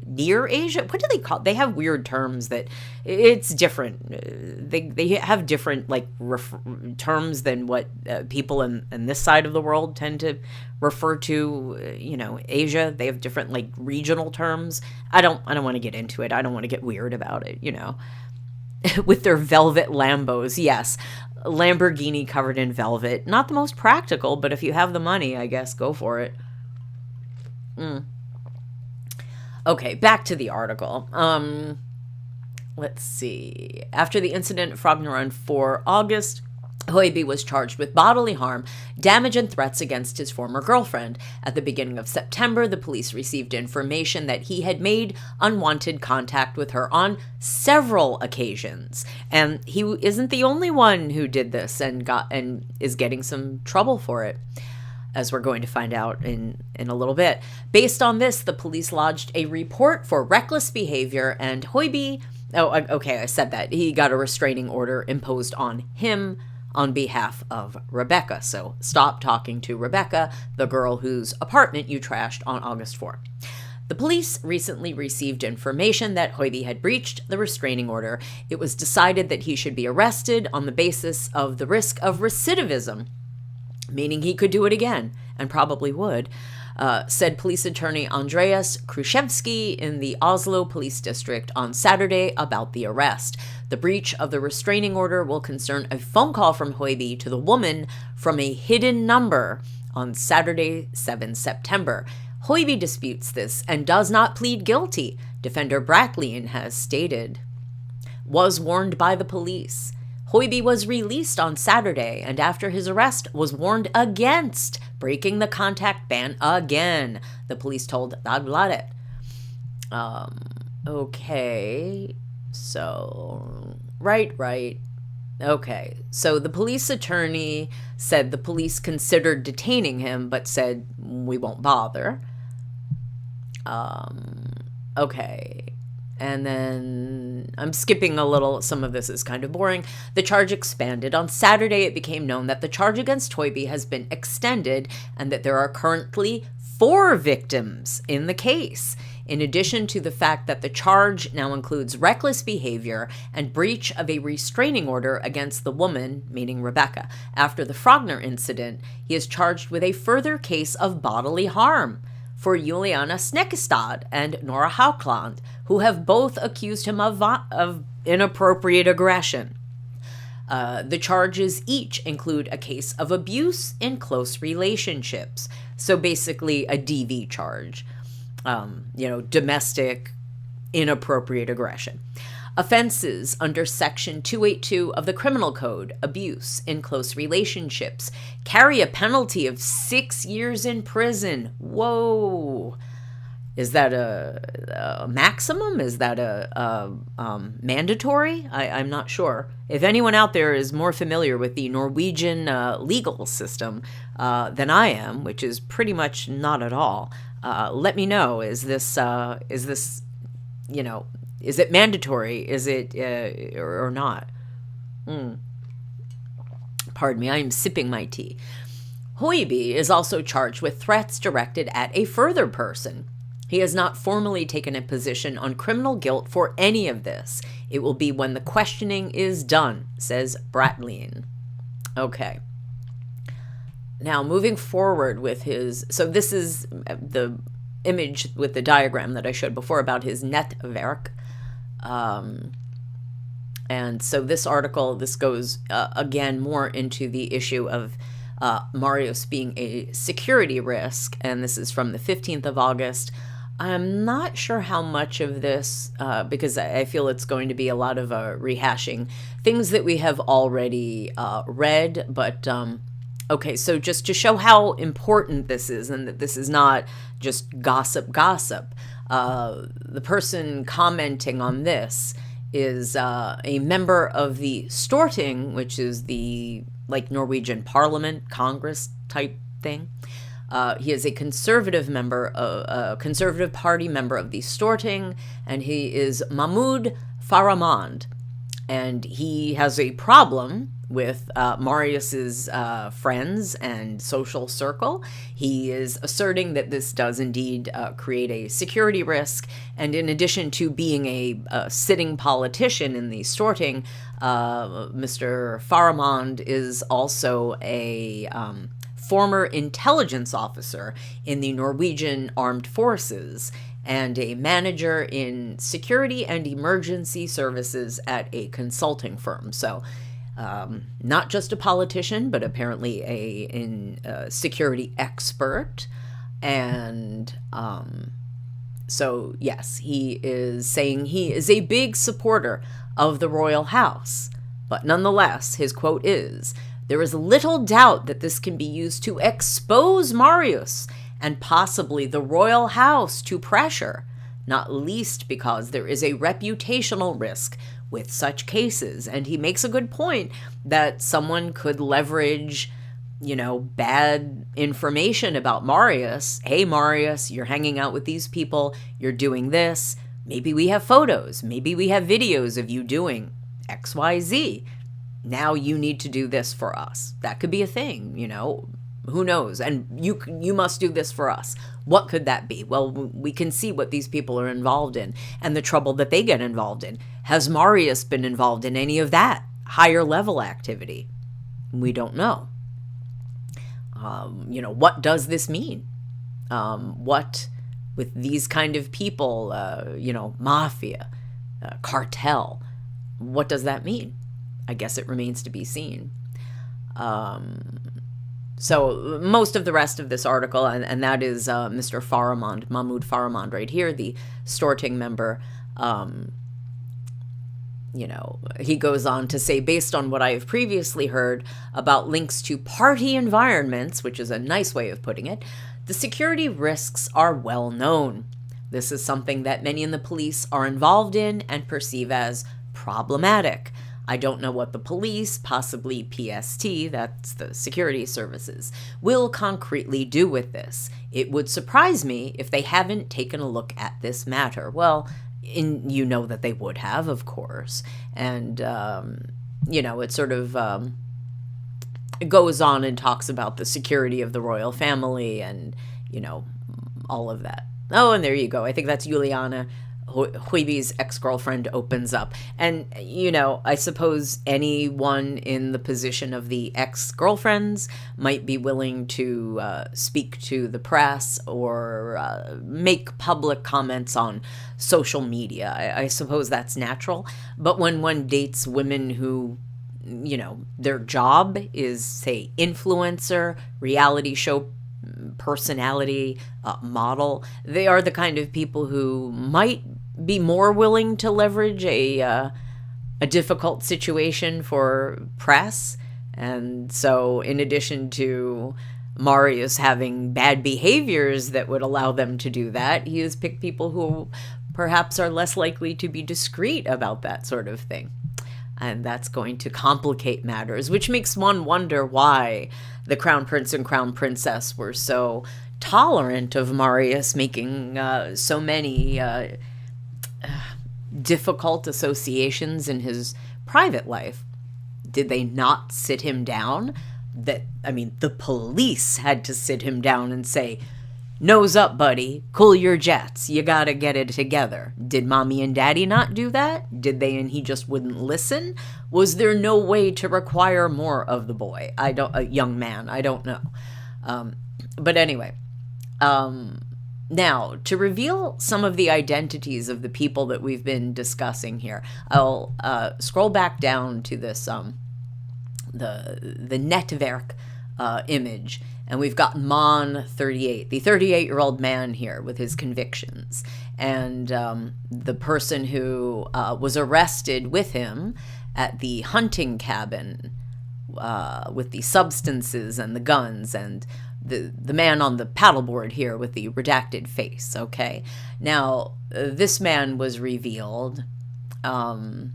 Near Asia. What do they call it? They have weird terms that it's different. They have different like terms than what people in this side of the world tend to refer to. Asia. They have different like regional terms. I don't want to get into it. I don't want to get weird about it. With their velvet Lambos. Yes. Lamborghini covered in velvet. Not the most practical, but if you have the money, I guess go for it. Okay, back to the article. Let's see. After the incident at Frogner on 4 August, Hoiby was charged with bodily harm, damage, and threats against his former girlfriend. At the beginning of September, the police received information that he had made unwanted contact with her on several occasions. And he isn't the only one who did this and is getting some trouble for it, as we're going to find out in a little bit. Based on this, the police lodged a report for reckless behavior, and Hoiby, I said that. He got a restraining order imposed on him on behalf of Rebecca. So stop talking to Rebecca, the girl whose apartment you trashed on August 4. The police recently received information that Hoiby had breached the restraining order. It was decided that he should be arrested on the basis of the risk of recidivism, meaning he could do it again, and probably would, said police attorney Andreas Kruszewski in the Oslo Police District on Saturday about the arrest. The breach of the restraining order will concern a phone call from Hoiby to the woman from a hidden number on Saturday, 7 September. Hoiby disputes this and does not plead guilty, defender Bratlin has stated. Was warned by the police. Hoiby was released on Saturday and after his arrest was warned against breaking the contact ban again, the police told Dagbladet. Okay, so, right. Okay, so the police attorney said the police considered detaining him, but said, we won't bother. Okay. And then I'm skipping a little. Some of this is kind of boring. The charge expanded. On Saturday, it became known that the charge against Hoiby has been extended and that there are currently 4 victims in the case, in addition to the fact that the charge now includes reckless behavior and breach of a restraining order against the woman, meaning Rebecca. After the Frogner incident, he is charged with a further case of bodily harm for Juliana Snekkestad and Nora Haukland, who have both accused him of inappropriate aggression. The charges each include a case of abuse in close relationships. So basically a DV charge, domestic inappropriate aggression. Offenses under Section 282 of the Criminal Code, abuse in close relationships, carry a penalty of 6 years in prison. Whoa. Is that a maximum? Is that a mandatory? I'm not sure. If anyone out there is more familiar with the Norwegian legal system than I am, which is pretty much not at all, let me know. Is it mandatory? Is it or not? Pardon me, I am sipping my tea. Hoiby is also charged with threats directed at a further person. He has not formally taken a position on criminal guilt for any of this. It will be when the questioning is done, says Bratlin. Okay. Now, moving forward with his... So this is the image with the diagram that I showed before about his netwerk. And so this article, this goes, again, more into the issue of Marius being a security risk. And this is from the 15th of August. I'm not sure how much of this, because I feel it's going to be a lot of rehashing things that we have already read. But, okay, so just to show how important this is and that this is not just gossip. The person commenting on this is a member of the Storting, which is the Norwegian Parliament, Congress type thing. He is a conservative member, a conservative party member of the Storting, and he is Mahmoud Farahmand. And he has a problem with Marius's friends and social circle. He is asserting that this does indeed create a security risk. And in addition to being a sitting politician in the Storting, Mr. Farahmand is also a former intelligence officer in the Norwegian Armed Forces and a manager in security and emergency services at a consulting firm. So not just a politician, but apparently a security expert. And so, yes, he is saying he is a big supporter of the royal house. But nonetheless, his quote is, "There is little doubt that this can be used to expose Marius and possibly the royal house to pressure, not least because there is a reputational risk with such cases." And he makes a good point that someone could leverage, bad information about Marius. Hey, Marius, you're hanging out with these people, you're doing this. Maybe we have photos, maybe we have videos of you doing XYZ. Now you need to do this for us. That could be a thing, who knows? And you must do this for us. What could that be? Well, we can see what these people are involved in and the trouble that they get involved in. Has Marius been involved in any of that higher level activity? We don't know. What does this mean? What with these kind of people, mafia, cartel, what does that mean? I guess it remains to be seen. So most of the rest of this article, and that is Mr. Faramond, Mahmoud Faramond right here, the Storting member, he goes on to say, based on what I have previously heard about links to party environments, which is a nice way of putting it, the security risks are well known. This is something that many in the police are involved in and perceive as problematic. I don't know what the police, possibly PST, that's the security services, will concretely do with this. It would surprise me if they haven't taken a look at this matter. Well, you know that they would have, of course. And, it sort of it goes on and talks about the security of the royal family and, all of that. Oh, and there you go. I think that's Juliana Hoiby's ex-girlfriend opens up. And, I suppose anyone in the position of the ex-girlfriends might be willing to speak to the press or make public comments on social media. I suppose that's natural. But when one dates women who, their job is, say, influencer, reality show personality, model, they are the kind of people who might be more willing to leverage a difficult situation for press. And so in addition to Marius having bad behaviors that would allow them to do that, he has picked people who perhaps are less likely to be discreet about that sort of thing. And that's going to complicate matters, which makes one wonder why the Crown Prince and Crown Princess were so tolerant of Marius making so many difficult associations in his private life. Did they not sit him down? The police had to sit him down and say, nose up, buddy, cool your jets, you gotta get it together. Did mommy and daddy not do that? Did they and he just wouldn't listen? Was there no way to require more of the boy? A young man, I don't know. But anyway, now, to reveal some of the identities of the people that we've been discussing here, I'll scroll back down to this, the Netwerk image, and we've got Mon 38, the 38-year-old man here with his convictions, and the person who was arrested with him at the hunting cabin with the substances and the guns, and the man on the paddleboard here with the redacted face, okay? Now, this man was revealed, and,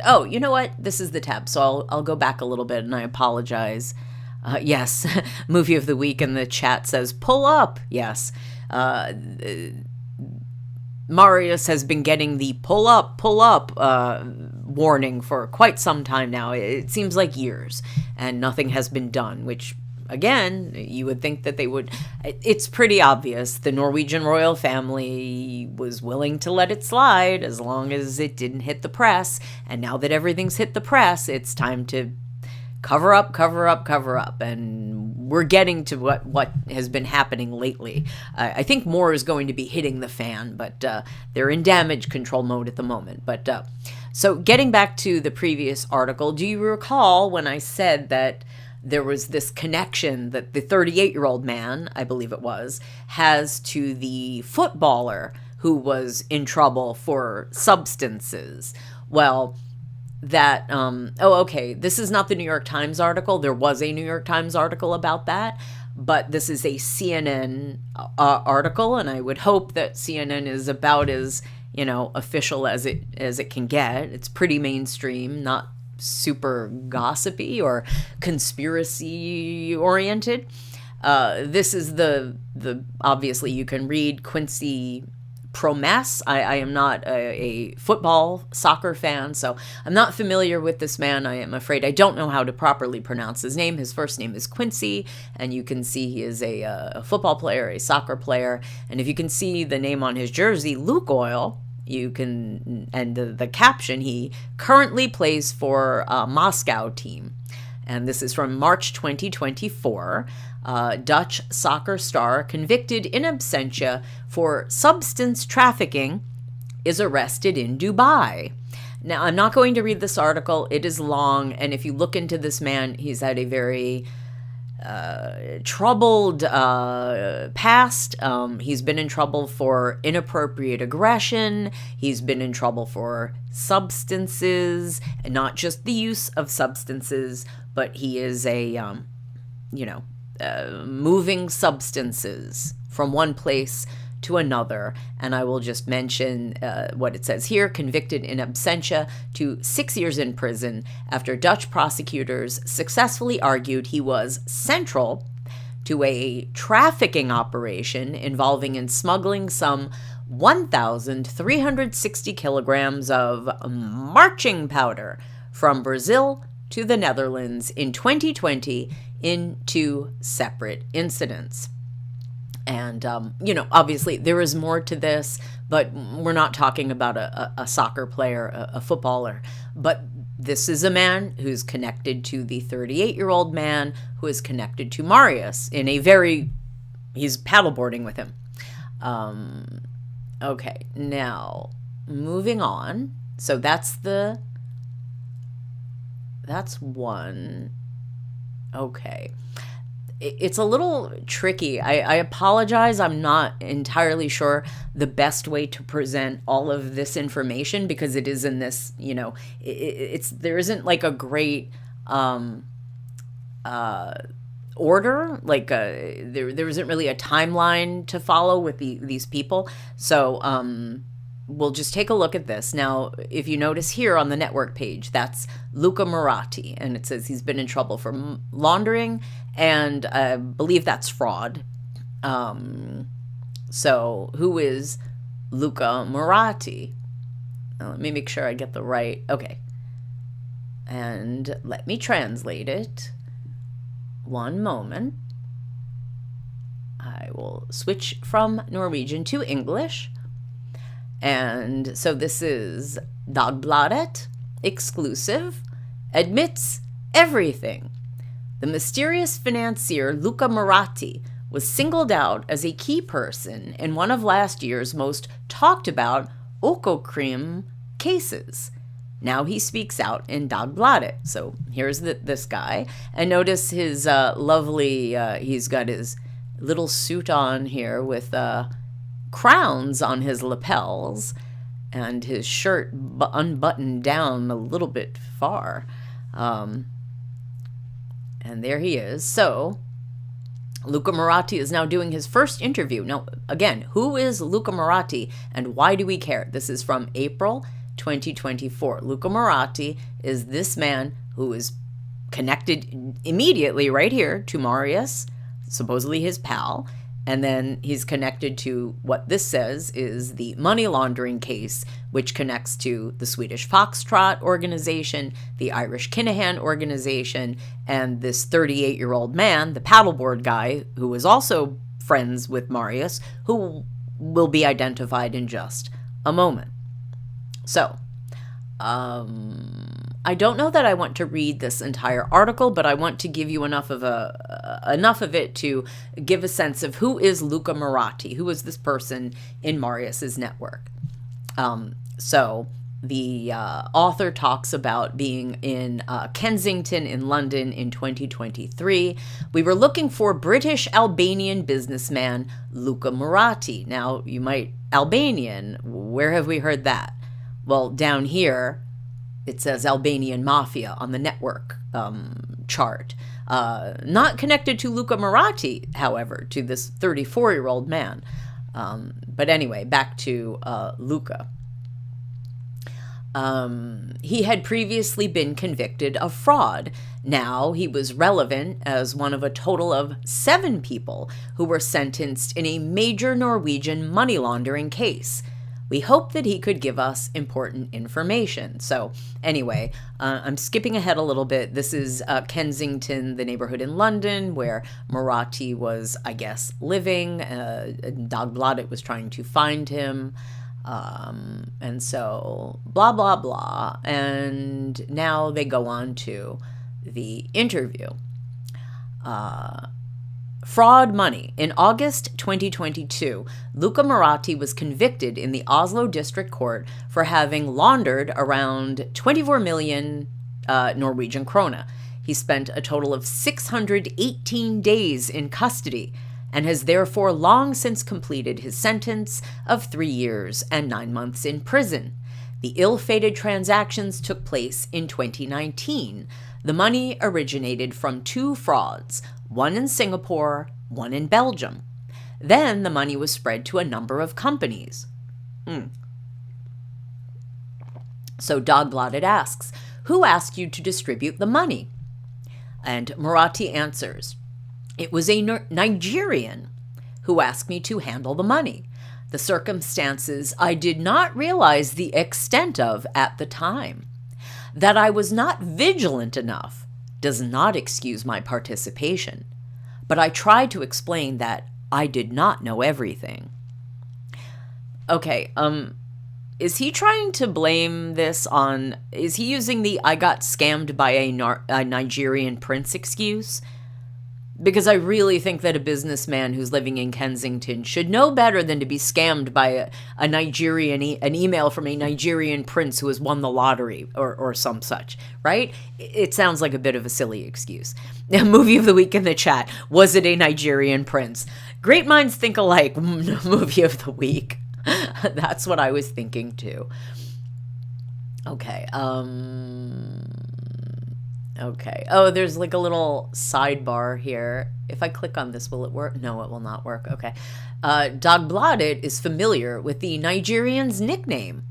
oh, you know what? This is the tab, so I'll go back a little bit, and I apologize. Yes, movie of the week in the chat says, pull up, yes. Marius has been getting the pull up, warning for quite some time now. It seems like years, and nothing has been done, which, again, you would think that they would. It's pretty obvious. The Norwegian Royal Family was willing to let it slide as long as it didn't hit the press, and now that everything's hit the press, it's time to cover up, and we're getting to what has been happening lately. I think more is going to be hitting the fan, but they're in damage control mode at the moment. But so getting back to the previous article, do you recall when I said that there was this connection that the 38-year-old man, I believe it was, has to the footballer who was in trouble for substances? Well, that, okay, this is not the New York Times article. There was a New York Times article about that, but this is a CNN article, and I would hope that CNN is about as, official as it can get. It's pretty mainstream, not super gossipy or conspiracy oriented. This is the obviously you can read Quincy Promes. I am not a football soccer fan, so I'm not familiar with this man. I am afraid I don't know how to properly pronounce his name. His first name is Quincy, and you can see he is a football player, a soccer player, and if you can see the name on his jersey, Luke Oil, you can, and the caption, he currently plays for a Moscow team. And this is from March 2024. Dutch soccer star convicted in absentia for substance trafficking is arrested in Dubai. Now, I'm not going to read this article. It is long. And if you look into this man, he's had a very troubled past. He's been in trouble for inappropriate aggression. He's been in trouble for substances, and not just the use of substances, but he is a, moving substances from one place to another. And I will just mention what it says here: convicted in absentia to 6 years in prison after Dutch prosecutors successfully argued he was central to a trafficking operation involving in smuggling some 1,360 kilograms of marching powder from Brazil to the Netherlands in 2020 in 2 separate incidents. And, obviously there is more to this, but we're not talking about a soccer player, a footballer. But this is a man who's connected to the 38-year-old man who is connected to Marius in he's paddleboarding with him. Okay, now moving on. So that's one. Okay. It's a little tricky. I apologize. I'm not entirely sure the best way to present all of this information, because it is in this, there isn't like a great order. Like there isn't really a timeline to follow with these people. So we'll just take a look at this. Now, if you notice here on the network page, that's Luca Maratti, and it says he's been in trouble for laundering, and I believe that's fraud. So who is Luca Maratti? Now, let me make sure I get the right, okay. And let me translate it. One moment. I will switch from Norwegian to English. And so this is Dagbladet, exclusive, admits everything. The mysterious financier Luca Maratti was singled out as a key person in one of last year's most talked about Økokrim cases. Now he speaks out in Dagbladet. So here's this guy. And notice his lovely, he's got his little suit on here with crowns on his lapels, and his shirt unbuttoned down a little bit far. And there he is. So Luca Maratti is now doing his first interview. Now, again, who is Luca Maratti and why do we care? This is from April 2024. Luca Maratti is this man who is connected immediately right here to Marius, supposedly his pal. And then he's connected to what this says is the money laundering case, which connects to the Swedish Foxtrot organization, the Irish Kinahan organization, and this 38-year-old man, the paddleboard guy, who is also friends with Marius, who will be identified in just a moment. So, I don't know that I want to read this entire article, but I want to give you enough of it to give a sense of who is Luca Maratti, who is this person in Marius's network. So the author talks about being in Kensington in London in 2023. We were looking for British-Albanian businessman Luca Maratti. Now, you might, Albanian, where have we heard that? Well, down here, it says Albanian Mafia on the network chart. Not connected to Luca Maratti, however, to this 34-year-old man. But anyway, back to Luca. He had previously been convicted of fraud. Now he was relevant as one of a total of 7 people who were sentenced in a major Norwegian money laundering case. We hoped that he could give us important information. So anyway, I'm skipping ahead a little bit. This is Kensington, the neighborhood in London where Maratti was, I guess, living. Dagbladet was trying to find him. And so blah, blah, blah. And now they go on to the interview. Fraud money. In August 2022, Luca Maratti was convicted in the Oslo District Court for having laundered around 24 million Norwegian krone. He spent a total of 618 days in custody and has therefore long since completed his sentence of 3 years and 9 months in prison. The ill-fated transactions took place in 2019. The money originated from 2 frauds, one in Singapore, one in Belgium. Then the money was spread to a number of companies. So Dagbladet asks, who asked you to distribute the money? And Marathi answers, it was a Nigerian who asked me to handle the money. The circumstances I did not realize the extent of at the time. That I was not vigilant enough does not excuse my participation, but I tried to explain that I did not know everything. Okay, is he trying to blame this on, is he using the I got scammed by a Nigerian prince excuse? Because I really think that a businessman who's living in Kensington should know better than to be scammed by an email from a Nigerian prince who has won the lottery or some such, right? It sounds like a bit of a silly excuse. Movie of the week in the chat. Was it a Nigerian prince? Great minds think alike. Movie of the week. That's what I was thinking too. Okay. Okay. Oh, there's like a little sidebar here. If I click on this, will it work? No, it will not work. Okay. Dagbladet is familiar with the Nigerian's nickname,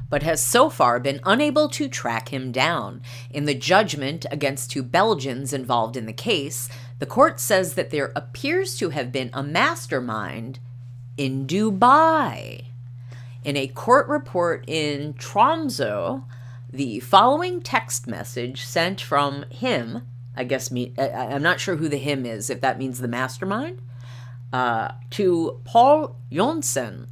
but has so far been unable to track him down. In the judgment against 2 Belgians involved in the case, the court says that there appears to have been a mastermind in Dubai. In a court report in Tromsø, the following text message sent from him, I guess I'm not sure who the him is, if that means the mastermind, to Paul Jonsson,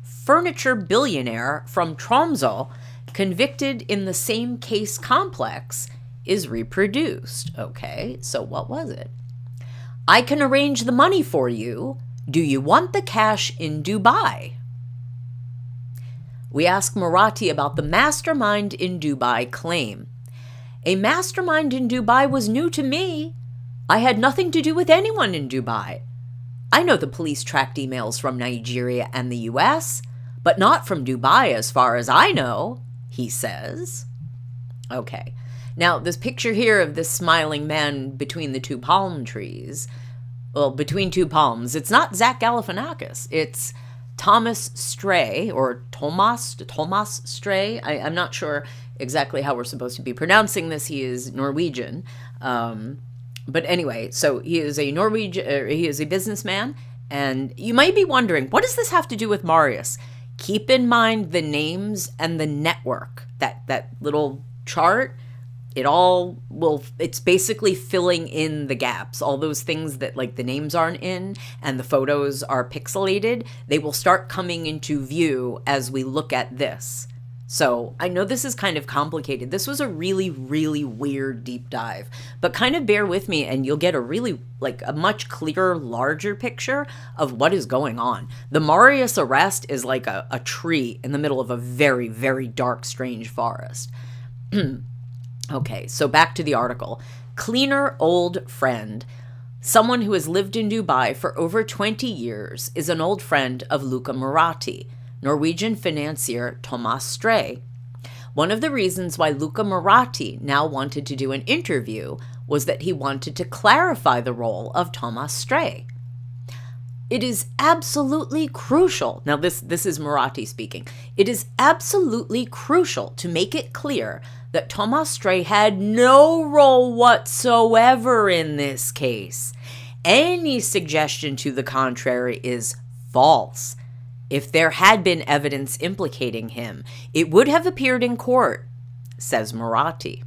furniture billionaire from Tromsø, convicted in the same case complex, is reproduced. Okay, so what was it? I can arrange the money for you. Do you want the cash in Dubai? We ask Marathi about the mastermind in Dubai claim. A mastermind in Dubai was new to me. I had nothing to do with anyone in Dubai. I know the police tracked emails from Nigeria and the US, but not from Dubai as far as I know, he says. Okay. Now, this picture here of this smiling man between the 2 palm trees, well, between 2 palms, it's not Zach Galifianakis. It's Thomas Stray, or Thomas Stray. I'm not sure exactly how we're supposed to be pronouncing this. He is Norwegian. But anyway, so he is a businessman. And you might be wondering, what does this have to do with Marius? Keep in mind the names and the network. That little chart, it's basically filling in the gaps. All those things that like the names aren't in and the photos are pixelated, they will start coming into view as we look at this. So I know this is kind of complicated. This was a really, really weird deep dive, but kind of bear with me and you'll get a much clearer, larger picture of what is going on. The Marius arrest is like a tree in the middle of a very, very dark, strange forest. Okay, so back to the article. Cleaner old friend. Someone who has lived in Dubai for over 20 years is an old friend of Luca Marathi, Norwegian financier Thomas Stray. One of the reasons why Luca Marathi now wanted to do an interview was that he wanted to clarify the role of Thomas Stray. It is absolutely crucial. Now, this is Marathi speaking. It is absolutely crucial to make it clear that Thomas Stray had no role whatsoever in this case. Any suggestion to the contrary is false. If there had been evidence implicating him, it would have appeared in court, says Marathi.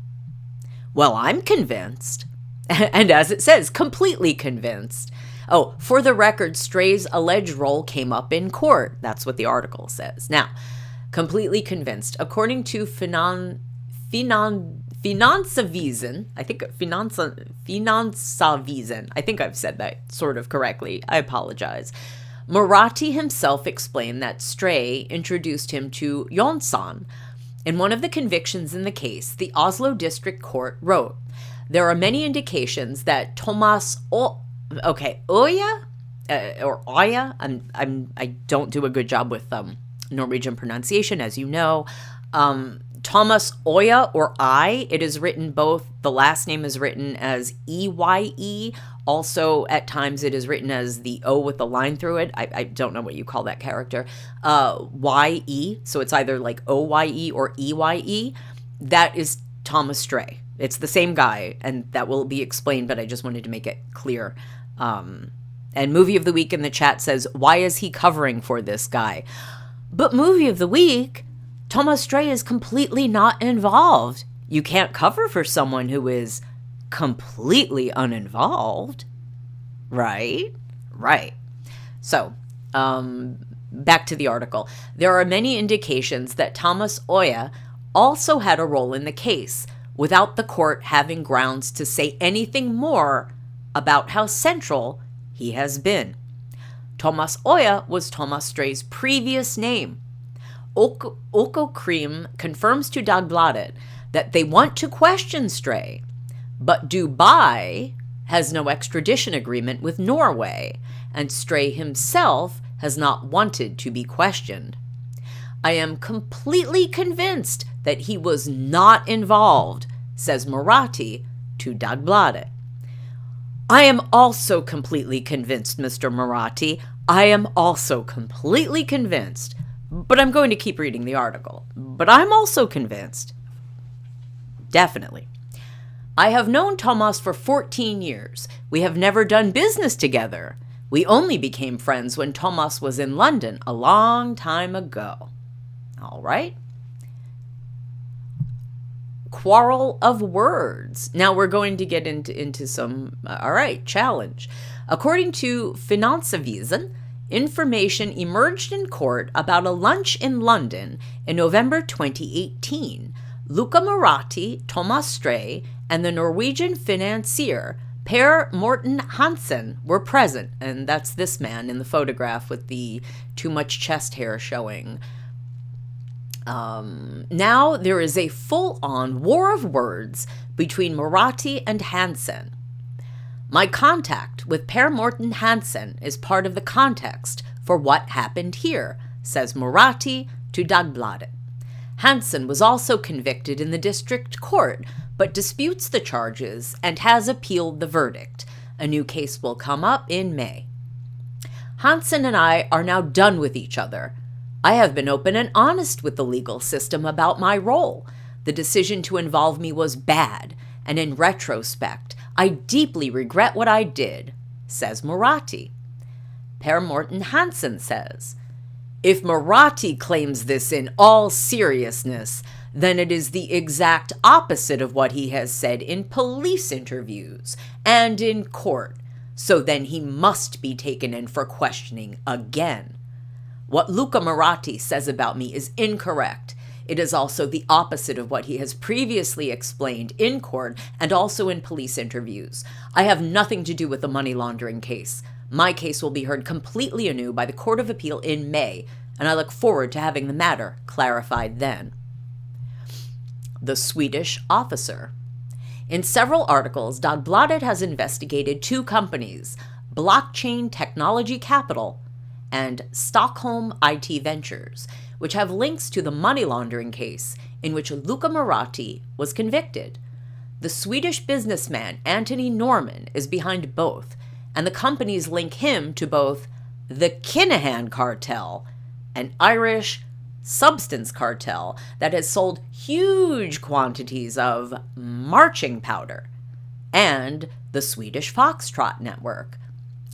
Well, I'm convinced. And as it says, completely convinced. Oh, for the record, Stray's alleged role came up in court. That's what the article says. Now, completely convinced. According to Finanzavisen, I think Finanzavisen, I think I've said that sort of correctly. I apologize. Marathi himself explained that Stray introduced him to Jonsson, In one of the convictions in the case, the Oslo District Court wrote, "There are many indications that Thomas Oya, or Oya, I don't do a good job with Norwegian pronunciation, as you know. Thomas Oya, or it is written both, the last name is written as E-Y-E. Also, at times it is written as the O with the line through it. I don't know what you call that character. Y-E, so it's either like O-Y-E or E-Y-E. That is Thomas Stray. It's the same guy, and that will be explained, but I just wanted to make it clear. And Movie of the Week in the chat says, why is he covering for this guy? But Movie of the Week, Thomas Stray is completely not involved. You can't cover for someone who is completely uninvolved, right? Right. So, back to the article. There are many indications that Thomas Oya also had a role in the case, without the court having grounds to say anything more about how central he has been. Thomas Oya was Thomas Stray's previous name. Økokrim confirms to Dagbladet that they want to question Stray, but Dubai has no extradition agreement with Norway, and Stray himself has not wanted to be questioned. I am completely convinced that he was not involved, says Marathi to Dagbladet. I am also completely convinced, Mr. Marathi. I am also completely convinced. But I'm going to keep reading the article. But I'm also convinced. Definitely. I have known Thomas for 14 years. We have never done business together. We only became friends when Thomas was in London a long time ago. All right. Quarrel of words. Now we're going to get into some, all right, challenge. According to Finansavisen, information emerged in court about a lunch in London in November 2018. Luca Marathi, Thomas Stray, and the Norwegian financier Per Morten Hansen were present, and that's this man in the photograph with the too much chest hair showing. Now there is a full-on war of words between Marathi and Hansen. My contact with Per Morten Hansen is part of the context for what happened here, says Marathi to Dagbladet. Hansen was also convicted in the district court, but disputes the charges and has appealed the verdict. A new case will come up in May. Hansen and I are now done with each other. I have been open and honest with the legal system about my role. The decision to involve me was bad, and in retrospect, I deeply regret what I did, says Marathi. Per Morten Hansen says, if Marathi claims this in all seriousness, then it is the exact opposite of what he has said in police interviews and in court, so then he must be taken in for questioning again. What Luca Marathi says about me is incorrect. It is also the opposite of what he has previously explained in court and also in police interviews. I have nothing to do with the money laundering case. My case will be heard completely anew by the Court of Appeal in May, and I look forward to having the matter clarified then. The Swedish officer. In several articles, Dagbladet has investigated two companies, Blockchain Technology Capital and Stockholm IT Ventures, which have links to the money laundering case in which Luca Marathi was convicted. The Swedish businessman Anthony Norman is behind both, and the companies link him to both the Kinahan cartel, an Irish substance cartel that has sold huge quantities of marching powder, and the Swedish Foxtrot network.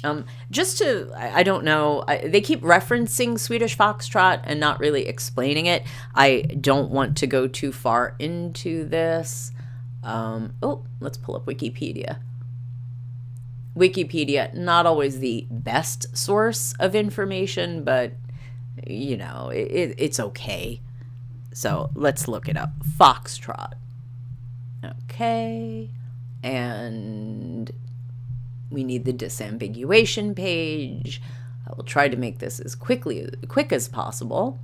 I don't know, they keep referencing Swedish Foxtrot and not really explaining it. I don't want to go too far into this. Let's pull up Wikipedia. Wikipedia, not always the best source of information, but, you know, it's okay. So let's look it up. Foxtrot. Okay. And we need the disambiguation page. I will try to make this as quick as possible.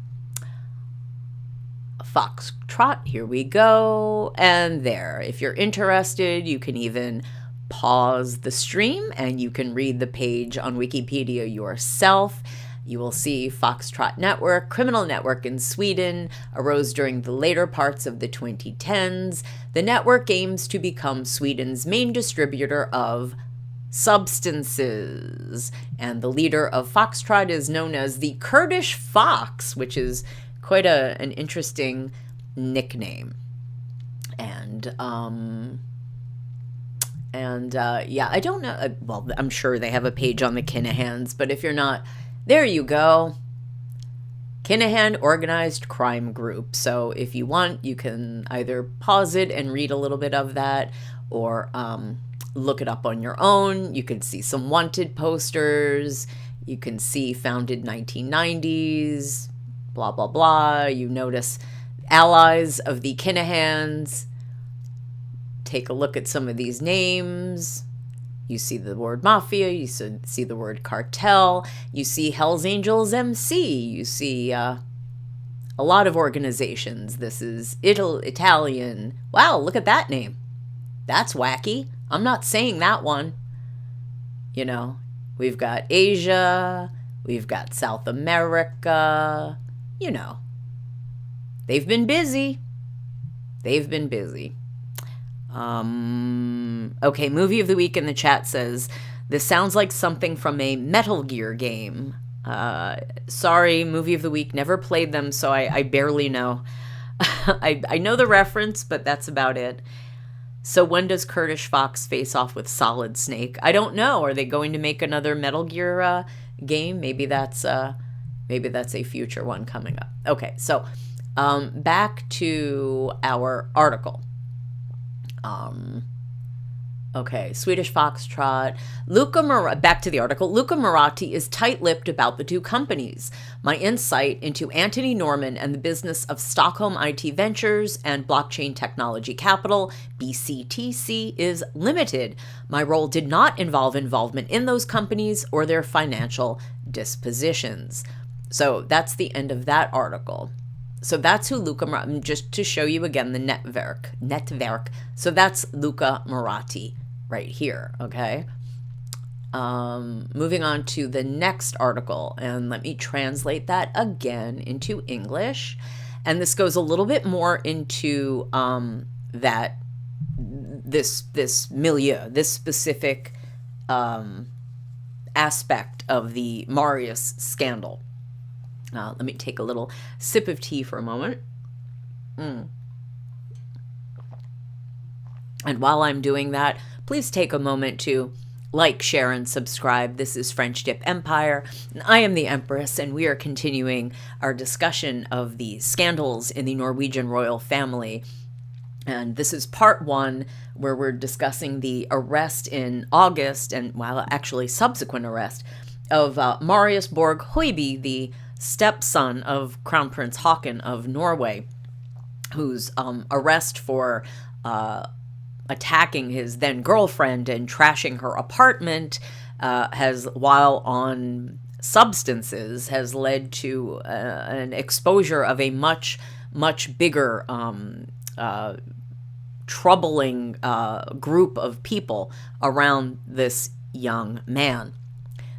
Foxtrot, here we go, and there. If you're interested, you can even pause the stream and you can read the page on Wikipedia yourself. You will see Foxtrot Network, criminal network in Sweden, arose during the later parts of the 2010s. The network aims to become Sweden's main distributor of substances, and the leader of Foxtrot is known as the Kurdish Fox, which is quite an interesting nickname. And yeah, I don't know. Well, I'm sure they have a page on the Kinahans, but if you're not, there you go. Kinahan Organized Crime Group. So if you want, you can either pause it and read a little bit of that, or look it up on your own. You can see some wanted posters. You can see founded 1990s, blah, blah, blah. You notice allies of the Kinahans. Take a look at some of these names. You see the word mafia, you see the word cartel, you see Hells Angels MC, you see a lot of organizations. This is Italian. Wow, look at that name. That's wacky. I'm not saying that one. You know, we've got Asia, we've got South America, you know. They've been busy. They've been busy. Okay, movie of the week in the chat says, this sounds like something from a Metal Gear game. Sorry, movie of the week, never played them, so I barely know. I know the reference, but that's about it. So when does Kurdish Fox face off with Solid Snake? I don't know. Are they going to make another Metal Gear game? Maybe that's a future one coming up. Okay, so back to our article. Okay, Swedish Foxtrot. Back to the article. Luca Marotti is tight-lipped about the two companies. My insight into Anthony Norman and the business of Stockholm IT Ventures and Blockchain Technology Capital, BCTC, is limited. My role did not involve involvement in those companies or their financial dispositions. So that's the end of that article. So that's who Luca Marotti, just to show you again the netwerk. So that's Luca Marotti right here, okay? Moving on to the next article, and let me translate that again into English. And this goes a little bit more into this milieu, this specific aspect of the Marius scandal. Let me take a little sip of tea for a moment. And while I'm doing that, please take a moment to like, share, and subscribe. This is French Dip Empire. I am the Empress, and we are continuing our discussion of the scandals in the Norwegian Royal Family. And this is part one, where we're discussing the arrest in August, and actually subsequent arrest, of Marius Borg Hoiby, the stepson of Crown Prince Haakon of Norway, whose arrest for attacking his then girlfriend and trashing her apartment while on substances, has led to an exposure of a much bigger troubling group of people around this young man.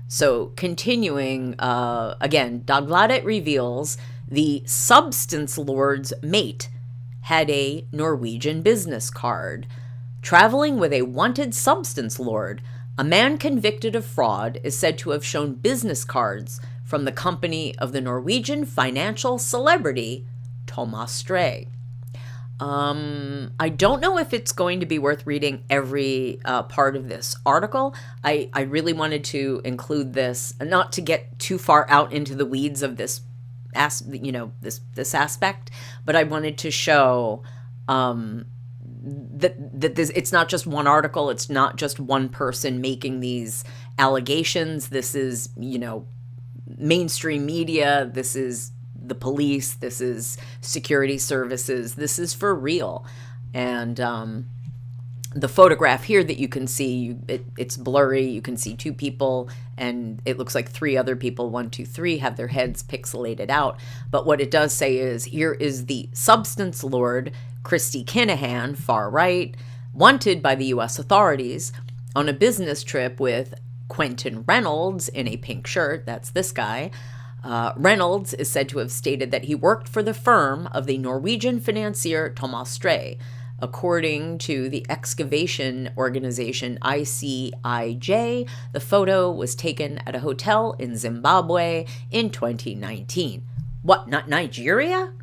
So continuing, again, Dagbladet reveals the substance lord's mate had a Norwegian business card. Traveling with a wanted substance lord, a man convicted of fraud is said to have shown business cards from the company of the Norwegian financial celebrity Thomas Stray. I don't know if it's going to be worth reading every part of this article. I really wanted to include this, not to get too far out into the weeds of this aspect, but I wanted to show that this, it's not just one article, it's not just one person making these allegations. This is, mainstream media, this is the police, this is security services, this is for real. And the photograph here that you can see, it's blurry. You can see two people, and it looks like three other people, 1, 2, 3, have their heads pixelated out. But what it does say is, here is the substance lord, Christy Kinahan, far right, wanted by the U.S. authorities on a business trip with Quentin Reynolds in a pink shirt. That's this guy. Reynolds is said to have stated that he worked for the firm of the Norwegian financier Thomas Stray. According to the excavation organization ICIJ, the photo was taken at a hotel in Zimbabwe in 2019. What, not Nigeria?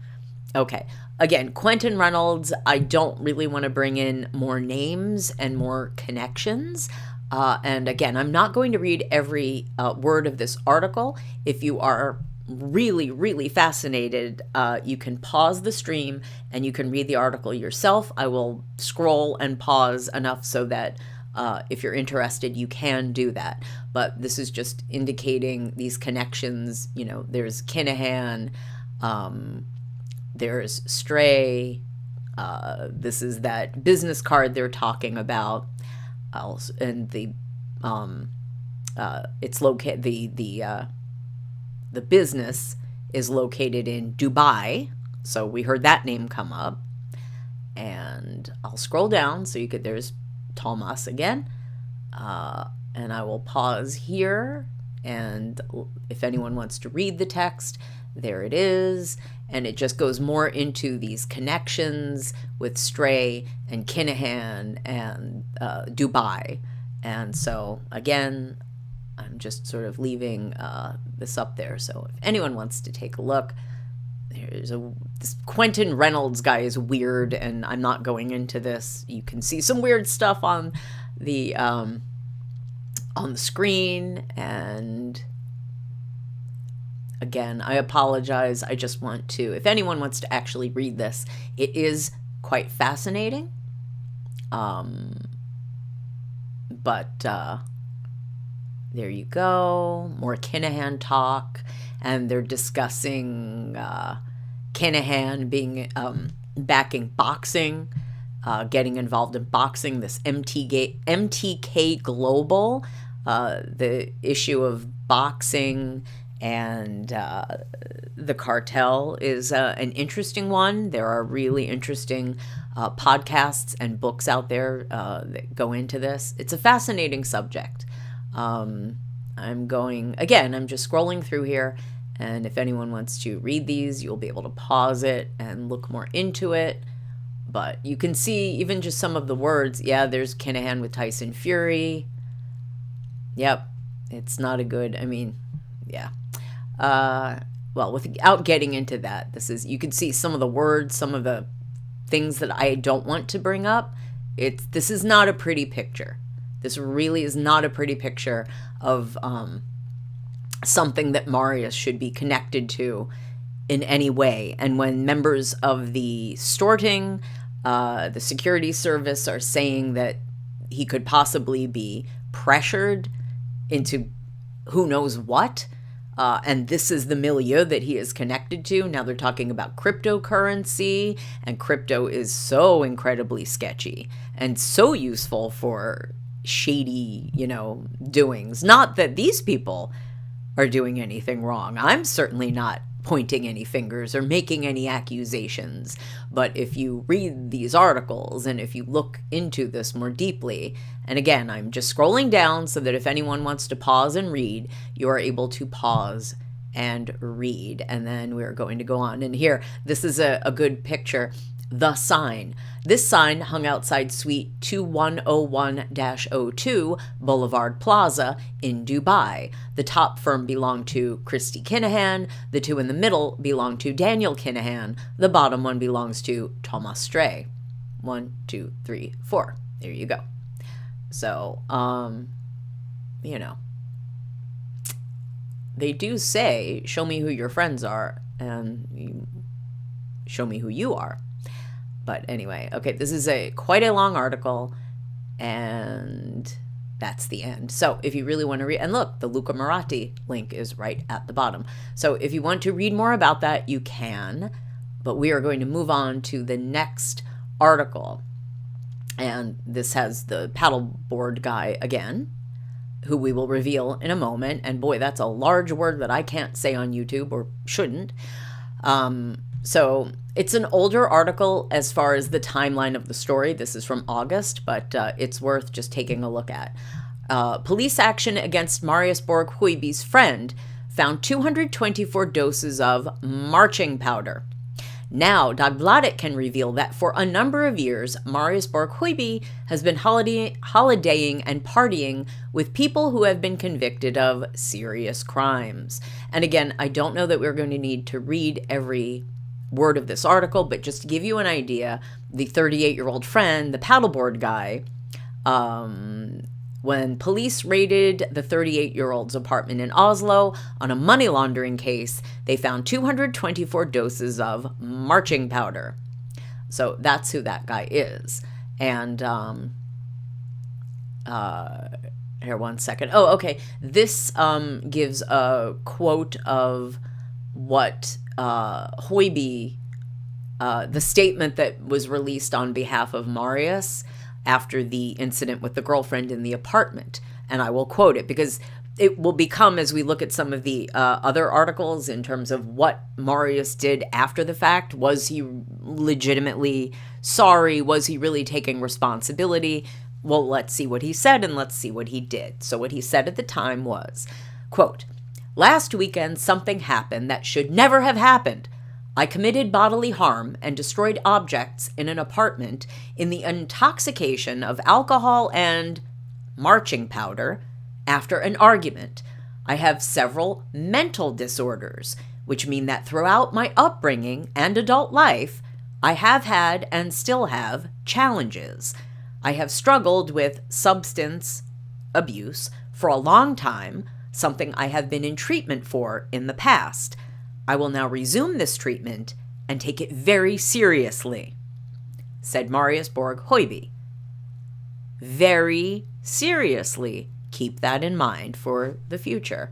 Okay. Again, Quentin Reynolds, I don't really want to bring in more names and more connections. And again, I'm not going to read every word of this article. If you are really, really fascinated, you can pause the stream and you can read the article yourself. I will scroll and pause enough so that if you're interested, you can do that. But this is just indicating these connections. You know, there's Kinahan, there's Stray. This is that business card they're talking about. And the it's located, the business is located in Dubai. So we heard that name come up. And I'll scroll down so you could, there's Thomas again. And I will pause here. And if anyone wants to read the text, there it is. And it just goes more into these connections with Stray and Kinahan and Dubai. And so, again, I'm just sort of leaving this up there. So if anyone wants to take a look, this Quentin Reynolds guy is weird, and I'm not going into this. You can see some weird stuff on the screen, and again, I apologize. I just want to, if anyone wants to actually read this, it is quite fascinating. But there you go. More Kinahan talk. And they're discussing Kinahan being backing boxing, getting involved in boxing, this MTK Global, the issue of boxing and the cartel is an interesting one. There are really interesting podcasts and books out there that go into this. It's a fascinating subject. I'm just scrolling through here, and if anyone wants to read these, you'll be able to pause it and look more into it. But you can see even just some of the words. Yeah, there's Kinahan with Tyson Fury. Yep, it's not a good, yeah. Well, without getting into that, you can see some of the words, some of the things that I don't want to bring up. This is not a pretty picture. This really is not a pretty picture of something that Marius should be connected to in any way. And when members of the Storting, the security service, are saying that he could possibly be pressured into who knows what, and this is the milieu that he is connected to. Now they're talking about cryptocurrency, and crypto is so incredibly sketchy and so useful for shady, doings. Not that these people are doing anything wrong. I'm certainly not pointing any fingers or making any accusations. But if you read these articles and if you look into this more deeply, and again, I'm just scrolling down so that if anyone wants to pause and read, you are able to pause and read. And then we're going to go on. And here, this is a good picture. The sign. This sign hung outside Suite 2101-02 Boulevard Plaza in Dubai. The top firm belonged to Christy Kinahan. The two in the middle belong to Daniel Kinahan. The bottom one belongs to Thomas Stray. 1, 2, 3, 4. There you go. So, they do say, show me who your friends are, and show me who you are. But anyway, okay, this is quite a long article, and that's the end. So if you really want to read, and look, the Luca Maratti link is right at the bottom. So if you want to read more about that, you can, but we are going to move on to the next article. And this has the paddleboard guy again, who we will reveal in a moment. And boy, that's a large word that I can't say on YouTube, or shouldn't. So it's an older article as far as the timeline of the story. This is from August, but it's worth just taking a look at. Police action against Marius Borg Hoiby's friend found 224 doses of marching powder. Now, Dagbladet can reveal that for a number of years, Marius Borg Hoiby has been holidaying and partying with people who have been convicted of serious crimes. And again, I don't know that we're going to need to read every word of this article, but just to give you an idea, the 38-year-old friend, the paddleboard guy, when police raided the 38-year-old's apartment in Oslo on a money laundering case, they found 224 doses of marching powder. So that's who that guy is. And here, one second. Oh, okay. This gives a quote of what Hoiby, the statement that was released on behalf of Marius after the incident with the girlfriend in the apartment. And I will quote it because it will become, as we look at some of the other articles in terms of what Marius did after the fact, was he legitimately sorry? Was he really taking responsibility? Well, let's see what he said and let's see what he did. So what he said at the time was, quote, "Last weekend something happened that should never have happened. I committed bodily harm and destroyed objects in an apartment in the intoxication of alcohol and marching powder after an argument. I have several mental disorders, which mean that throughout my upbringing and adult life, I have had and still have challenges. I have struggled with substance abuse for a long time, something I have been in treatment for in the past. I will now resume this treatment and take it very seriously," said Marius Borg Hoiby. Very seriously. Keep that in mind for the future.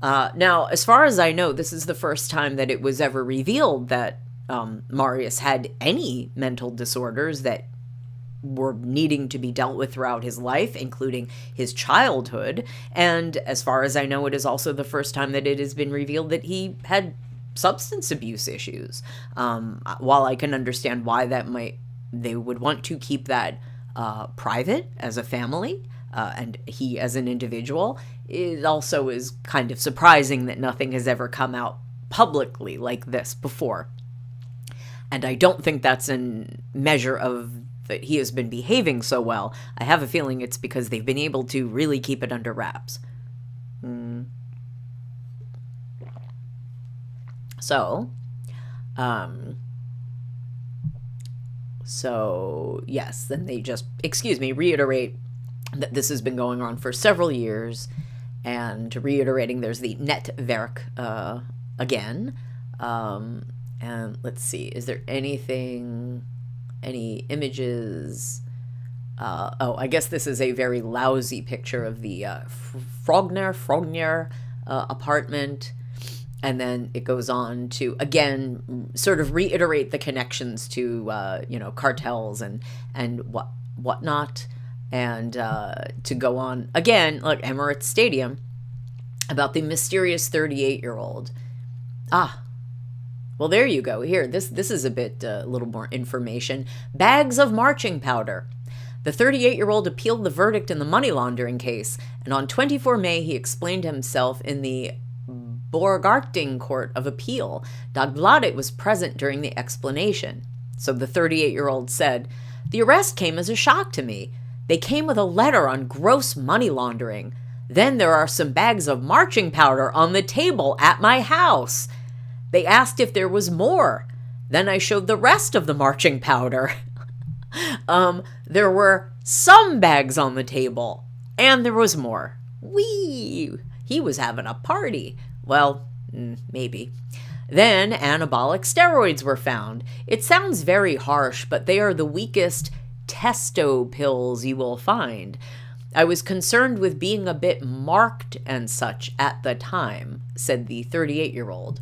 Now, as far as I know, this is the first time that it was ever revealed that Marius had any mental disorders that were needing to be dealt with throughout his life, including his childhood. And as far as I know, it is also the first time that it has been revealed that he had substance abuse issues. While I can understand why they would want to keep that private as a family, and he as an individual, it also is kind of surprising that nothing has ever come out publicly like this before. And I don't think that's a measure of that he has been behaving so well. I have a feeling it's because they've been able to really keep it under wraps. So yes, then they just, reiterate that this has been going on for several years, and reiterating there's the netwerk again. And let's see, is there any images? I guess this is a very lousy picture of the Frogner apartment. And then it goes on to, again, sort of reiterate the connections to, cartels and whatnot. And to go on, again, like Emirates Stadium, about the mysterious 38-year-old. Well, there you go. Here, this is a little more information. Bags of marching powder. The 38-year-old appealed the verdict in the money laundering case, and on 24 May, he explained himself in the Borgarting Court of Appeal. Dagbladet was present during the explanation. So the 38-year-old said, "The arrest came as a shock to me. They came with a letter on gross money laundering. Then there are some bags of marching powder on the table at my house. They asked if there was more. Then I showed the rest of the marching powder. There were some bags on the table, and there was more. Whee! He was having a party. Well, maybe. Then anabolic steroids were found. It sounds very harsh, but they are the weakest testo pills you will find. I was concerned with being a bit marked and such at the time," said the 38-year-old.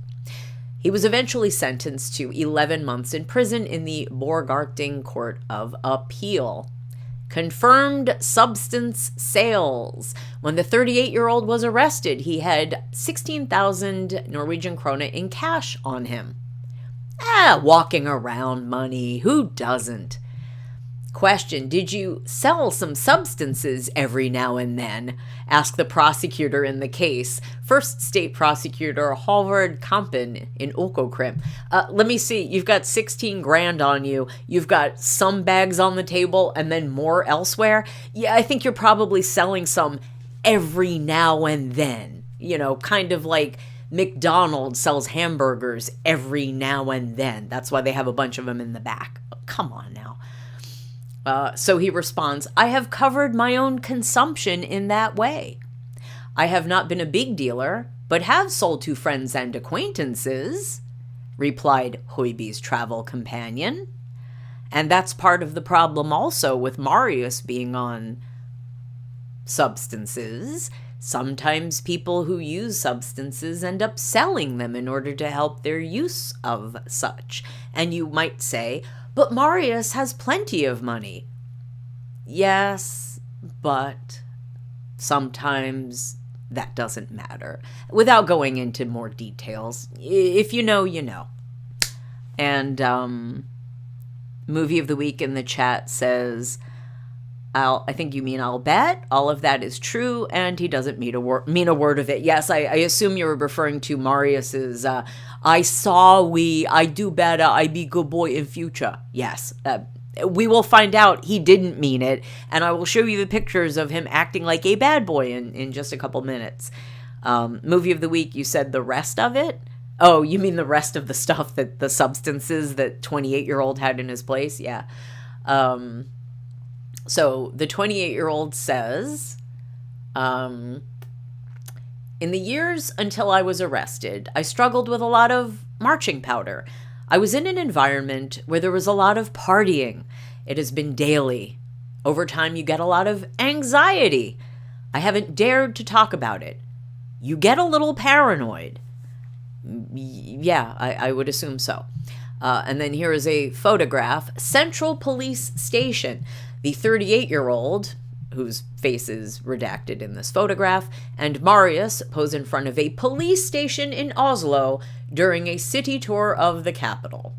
He was eventually sentenced to 11 months in prison in the Borgarting Court of Appeal. Confirmed substance sales. When the 38-year-old was arrested, he had 16,000 Norwegian krone in cash on him. Walking around money. Who doesn't? Question, did you sell some substances every now and then? Asked the prosecutor in the case. First State Prosecutor Halvard Kampen in Økokrim. Let me see, you've got 16 grand on you. You've got some bags on the table and then more elsewhere. Yeah, I think you're probably selling some every now and then. You know, kind of like McDonald's sells hamburgers every now and then. That's why they have a bunch of them in the back. Come on now. So he responds, I have covered my own consumption in that way. I have not been a big dealer, but have sold to friends and acquaintances, replied Hoiby's travel companion. And that's part of the problem also with Marius being on substances. Sometimes people who use substances end up selling them in order to help their use of such. And you might say, but Marius has plenty of money. Yes, but sometimes that doesn't matter. Without going into more details, if you know, you know. And Movie of the Week in the chat says, I think you mean I'll bet. All of that is true, and he doesn't mean a word of it. Yes, I assume you were referring to Marius's, I do better, I be good boy in future. Yes, we will find out he didn't mean it, and I will show you the pictures of him acting like a bad boy in just a couple minutes. Movie of the Week, you said the rest of it? Oh, you mean the rest of the stuff, that the substances that 28-year-old had in his place? Yeah. So the 28-year-old says, in the years until I was arrested, I struggled with a lot of marching powder. I was in an environment where there was a lot of partying. It has been daily. Over time, you get a lot of anxiety. I haven't dared to talk about it. You get a little paranoid. Yeah, I would assume so. And then here is a photograph. Central Police Station. The 38-year-old, whose face is redacted in this photograph, and Marius pose in front of a police station in Oslo during a city tour of the capital.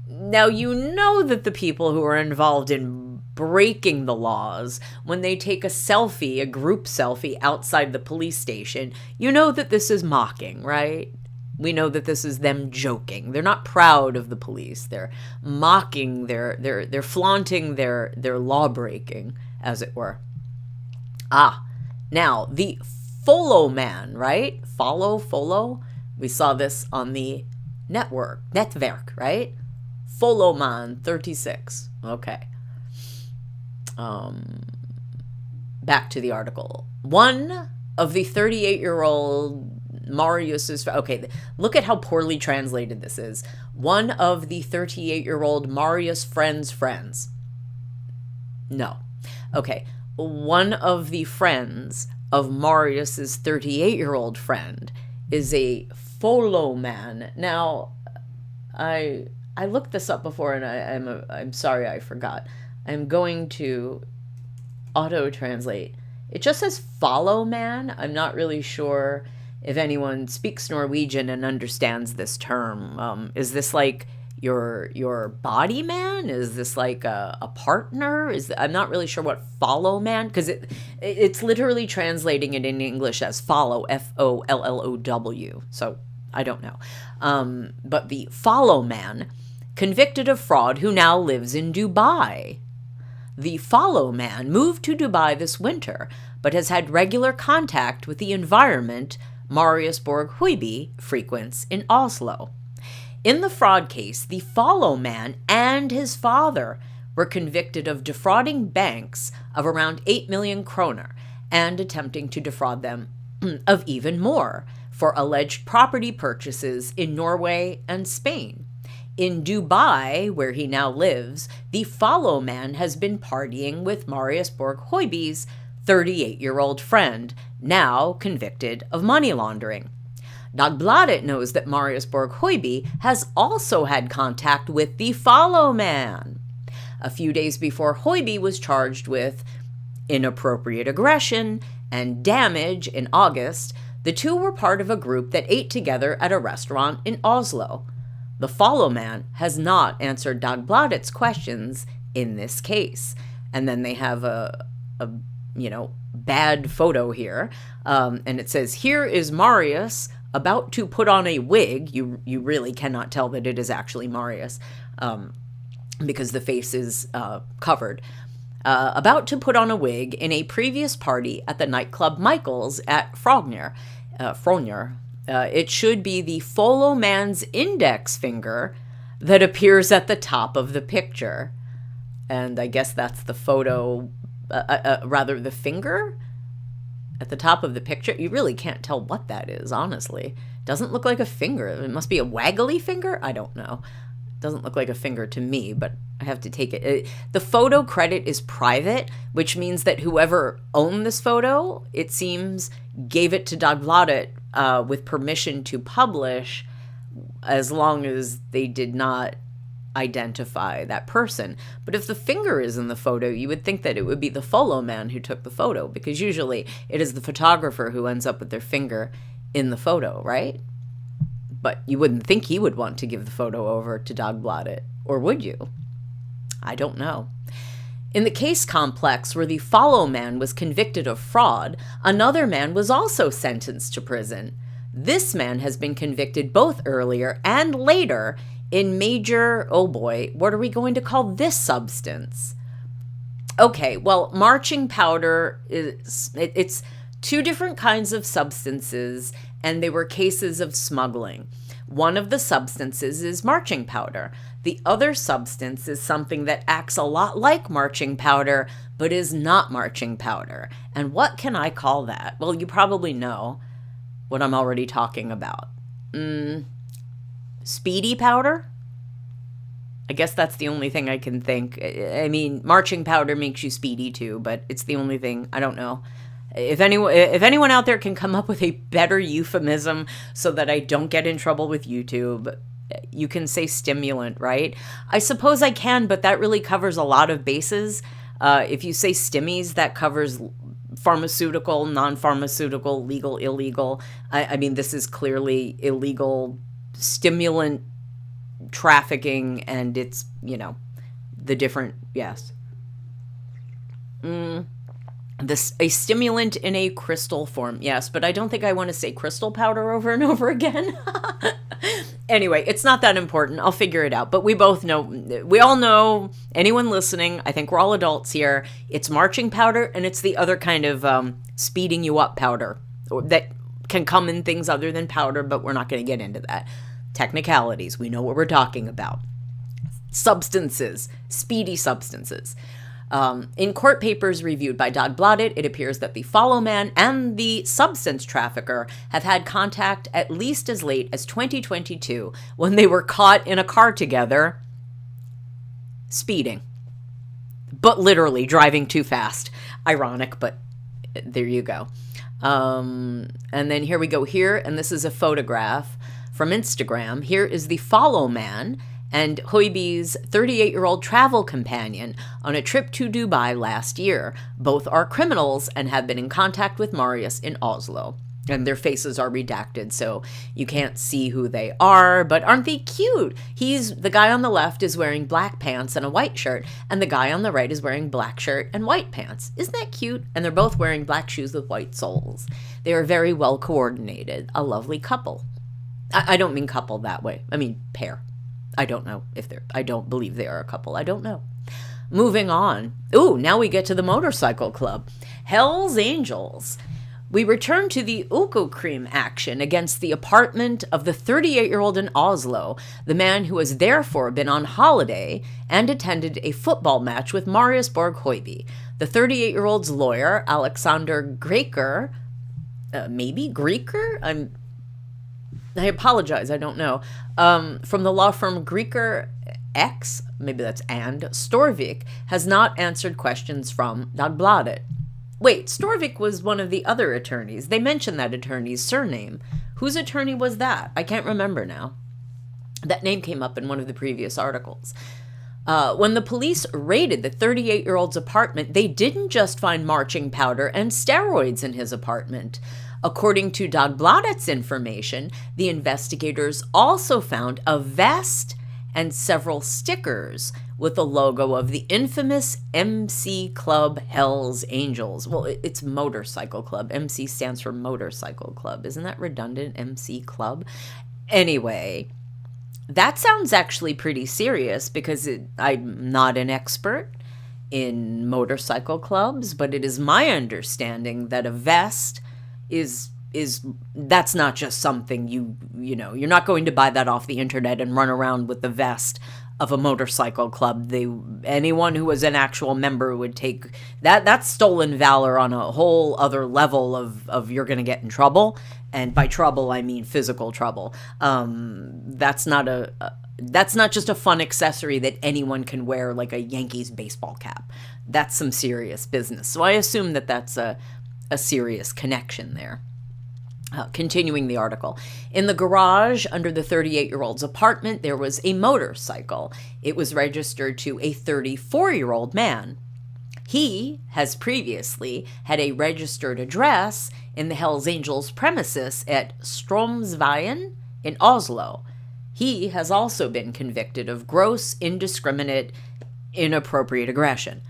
Now, you know that the people who are involved in breaking the laws, when they take a selfie, a group selfie outside the police station, you know that this is mocking, right? We know that this is them joking. They're not proud of the police. They're mocking, they're flaunting their law breaking, as it were. Now the follow man, right? Follow. We saw this on the network, right? Follow man 36. Okay. Back to the article. One of the 38-year-old Marius's, okay, look at how poorly translated this is. One of the 38-year-old Marius' friends. No. Okay. One of the friends of Marius's 38-year-old friend is a follow man. Now, I looked this up before, and I'm sorry I forgot. I'm going to auto-translate. It just says follow man. I'm not really sure if anyone speaks Norwegian and understands this term. Is this like your body man? Is this like a partner? I'm not really sure what follow man, because it's literally translating it in English as follow, F-O-L-L-O-W. So I don't know. But the follow man, convicted of fraud, who now lives in Dubai. The follow man moved to Dubai this winter, but has had regular contact with the environment Marius Borg Hoiby frequents in Oslo. In the fraud case, the follow man and his father were convicted of defrauding banks of around 8 million kroner and attempting to defraud them of even more for alleged property purchases in Norway and Spain. In Dubai, where he now lives, the follow man has been partying with Marius Borg Hoiby's 38-year-old friend, now convicted of money laundering. Dagbladet knows that Marius Borg Hoiby has also had contact with the follow man. A few days before Hoiby was charged with inappropriate aggression and damage in August, the two were part of a group that ate together at a restaurant in Oslo. The follow man has not answered Dagbladet's questions in this case. And then they have a bad photo here. And it says, here is Marius about to put on a wig. You really cannot tell that it is actually Marius because the face is covered. About to put on a wig in a previous party at the nightclub Michael's at Frogner. It should be the follow man's index finger that appears at the top of the picture. And I guess that's the photo, rather the finger at the top of the picture. You really can't tell what that is, honestly. Doesn't look like a finger. It must be a waggly finger? I don't know. Doesn't look like a finger to me, but I have to take it. The photo credit is private, which means that whoever owned this photo, it seems, gave it to Dagbladet with permission to publish, as long as they did not identify that person. But if the finger is in the photo, you would think that it would be the follow man who took the photo, because usually it is the photographer who ends up with their finger in the photo, right? But you wouldn't think he would want to give the photo over to Dagbladet, or would you? I don't know. In the case complex where the follow man was convicted of fraud, another man was also sentenced to prison. This man has been convicted both earlier and later in major, oh boy, what are we going to call this substance? Okay, well, marching powder it's two different kinds of substances, and they were cases of smuggling. One of the substances is marching powder. The other substance is something that acts a lot like marching powder, but is not marching powder. And what can I call that? Well, you probably know what I'm already talking about. Speedy powder? I guess that's the only thing I can think. I mean, marching powder makes you speedy too, but it's the only thing. I don't know. If anyone out there can come up with a better euphemism so that I don't get in trouble with YouTube, you can say stimulant, right? I suppose I can, but that really covers a lot of bases. If you say stimmies, that covers pharmaceutical, non-pharmaceutical, legal, illegal. I mean, this is clearly illegal stimulant trafficking, and it's, the different, yes. A stimulant in a crystal form, yes, but I don't think I want to say crystal powder over and over again. Anyway, it's not that important. I'll figure it out. But we all know, anyone listening, I think we're all adults here, it's marching powder, and it's the other kind of speeding you up powder that can come in things other than powder, but we're not going to get into that. Technicalities, we know what we're talking about. Substances, speedy substances. In court papers reviewed by Dagbladet, it appears that the follow man and the substance trafficker have had contact at least as late as 2022, when they were caught in a car together, speeding. But literally driving too fast. Ironic, but there you go. And then here we go here, and this is a photograph from Instagram. Here is the follow man and Hoiby's 38-year-old travel companion on a trip to Dubai last year. Both are criminals and have been in contact with Marius in Oslo. And their faces are redacted, so you can't see who they are, but aren't they cute? The guy on the left is wearing black pants and a white shirt, and the guy on the right is wearing black shirt and white pants. Isn't that cute? And they're both wearing black shoes with white soles. They are very well coordinated. A lovely couple. I don't mean couple that way. I mean pair. I don't know I don't believe they are a couple. I don't know. Moving on. Ooh, now we get to the motorcycle club. Hell's Angels. We return to the Økokrim action against the apartment of the 38-year-old in Oslo, the man who has therefore been on holiday and attended a football match with Marius Borg Hoiby. The 38-year-old's lawyer, Alexander Greker, maybe Greker? I apologize, I don't know. From the law firm Greker X, maybe that's and, Storvik, has not answered questions from Dagbladet. Wait, Storvik was one of the other attorneys. They mentioned that attorney's surname. Whose attorney was that? I can't remember now. That name came up in one of the previous articles. When the police raided the 38-year-old's apartment, they didn't just find marching powder and steroids in his apartment. According to Dagbladet's information, the investigators also found a vest and several stickers with the logo of the infamous MC Club Hells Angels. Well, it's Motorcycle Club. MC stands for Motorcycle Club. Isn't that redundant? MC Club? Anyway, that sounds actually pretty serious because I'm not an expert in motorcycle clubs, but it is my understanding that a vest is that's not just something you're not going to buy that off the internet and run around with the vest of a motorcycle club. Anyone who was an actual member would take that's stolen valor on a whole other level of you're going to get in trouble. And by trouble, I mean physical trouble. That's not just a fun accessory that anyone can wear, like a Yankees baseball cap. That's some serious business. So I assume that that's a serious connection there. Continuing the article. In the garage under the 38-year-old's apartment, there was a motorcycle. It was registered to a 34-year-old man. He has previously had a registered address in the Hells Angels premises at Stromsveien in Oslo. He has also been convicted of gross, indiscriminate, inappropriate aggression.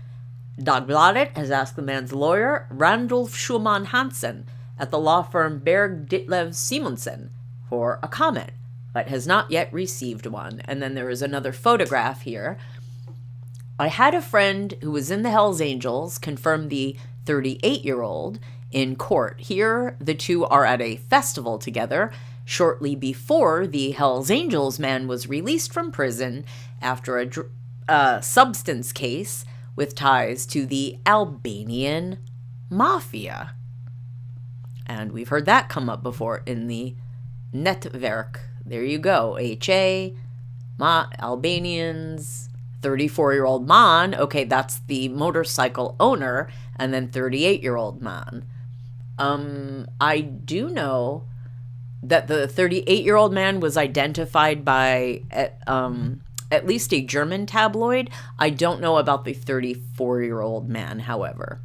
Dagbladet has asked the man's lawyer, Randulf Schumann Hansen, at the law firm Berg Ditlev Simonsen, for a comment, but has not yet received one. And then there is another photograph here. I had a friend who was in the Hells Angels, confirmed the 38-year-old in court. Here, the two are at a festival together shortly before the Hells Angels man was released from prison after a substance case with ties to the Albanian mafia. And we've heard that come up before in the netwerk. There you go. HA, Albanians, 34-year-old man. Okay, that's the motorcycle owner. And then 38-year-old man. I do know that the 38-year-old man was identified by at least a German tabloid. I don't know about the 34-year-old man, however.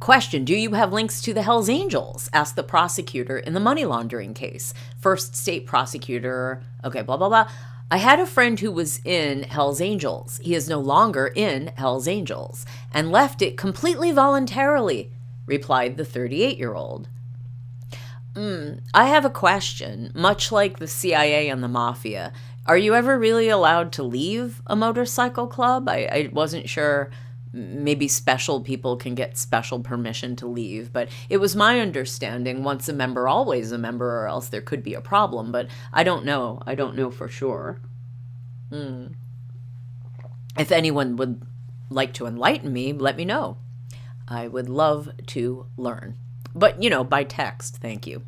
Question, do you have links to the Hells Angels? Asked the prosecutor in the money laundering case. First state prosecutor, okay, blah, blah, blah. I had a friend who was in Hells Angels. He is no longer in Hells Angels and left it completely voluntarily, replied the 38-year-old. I have a question. Much like the CIA and the mafia, are you ever really allowed to leave a motorcycle club? I wasn't sure. Maybe special people can get special permission to leave, but it was my understanding once a member, always a member, or else there could be a problem, but I don't know. I don't know for sure. If anyone would like to enlighten me, let me know. I would love to learn. But, by text, thank you.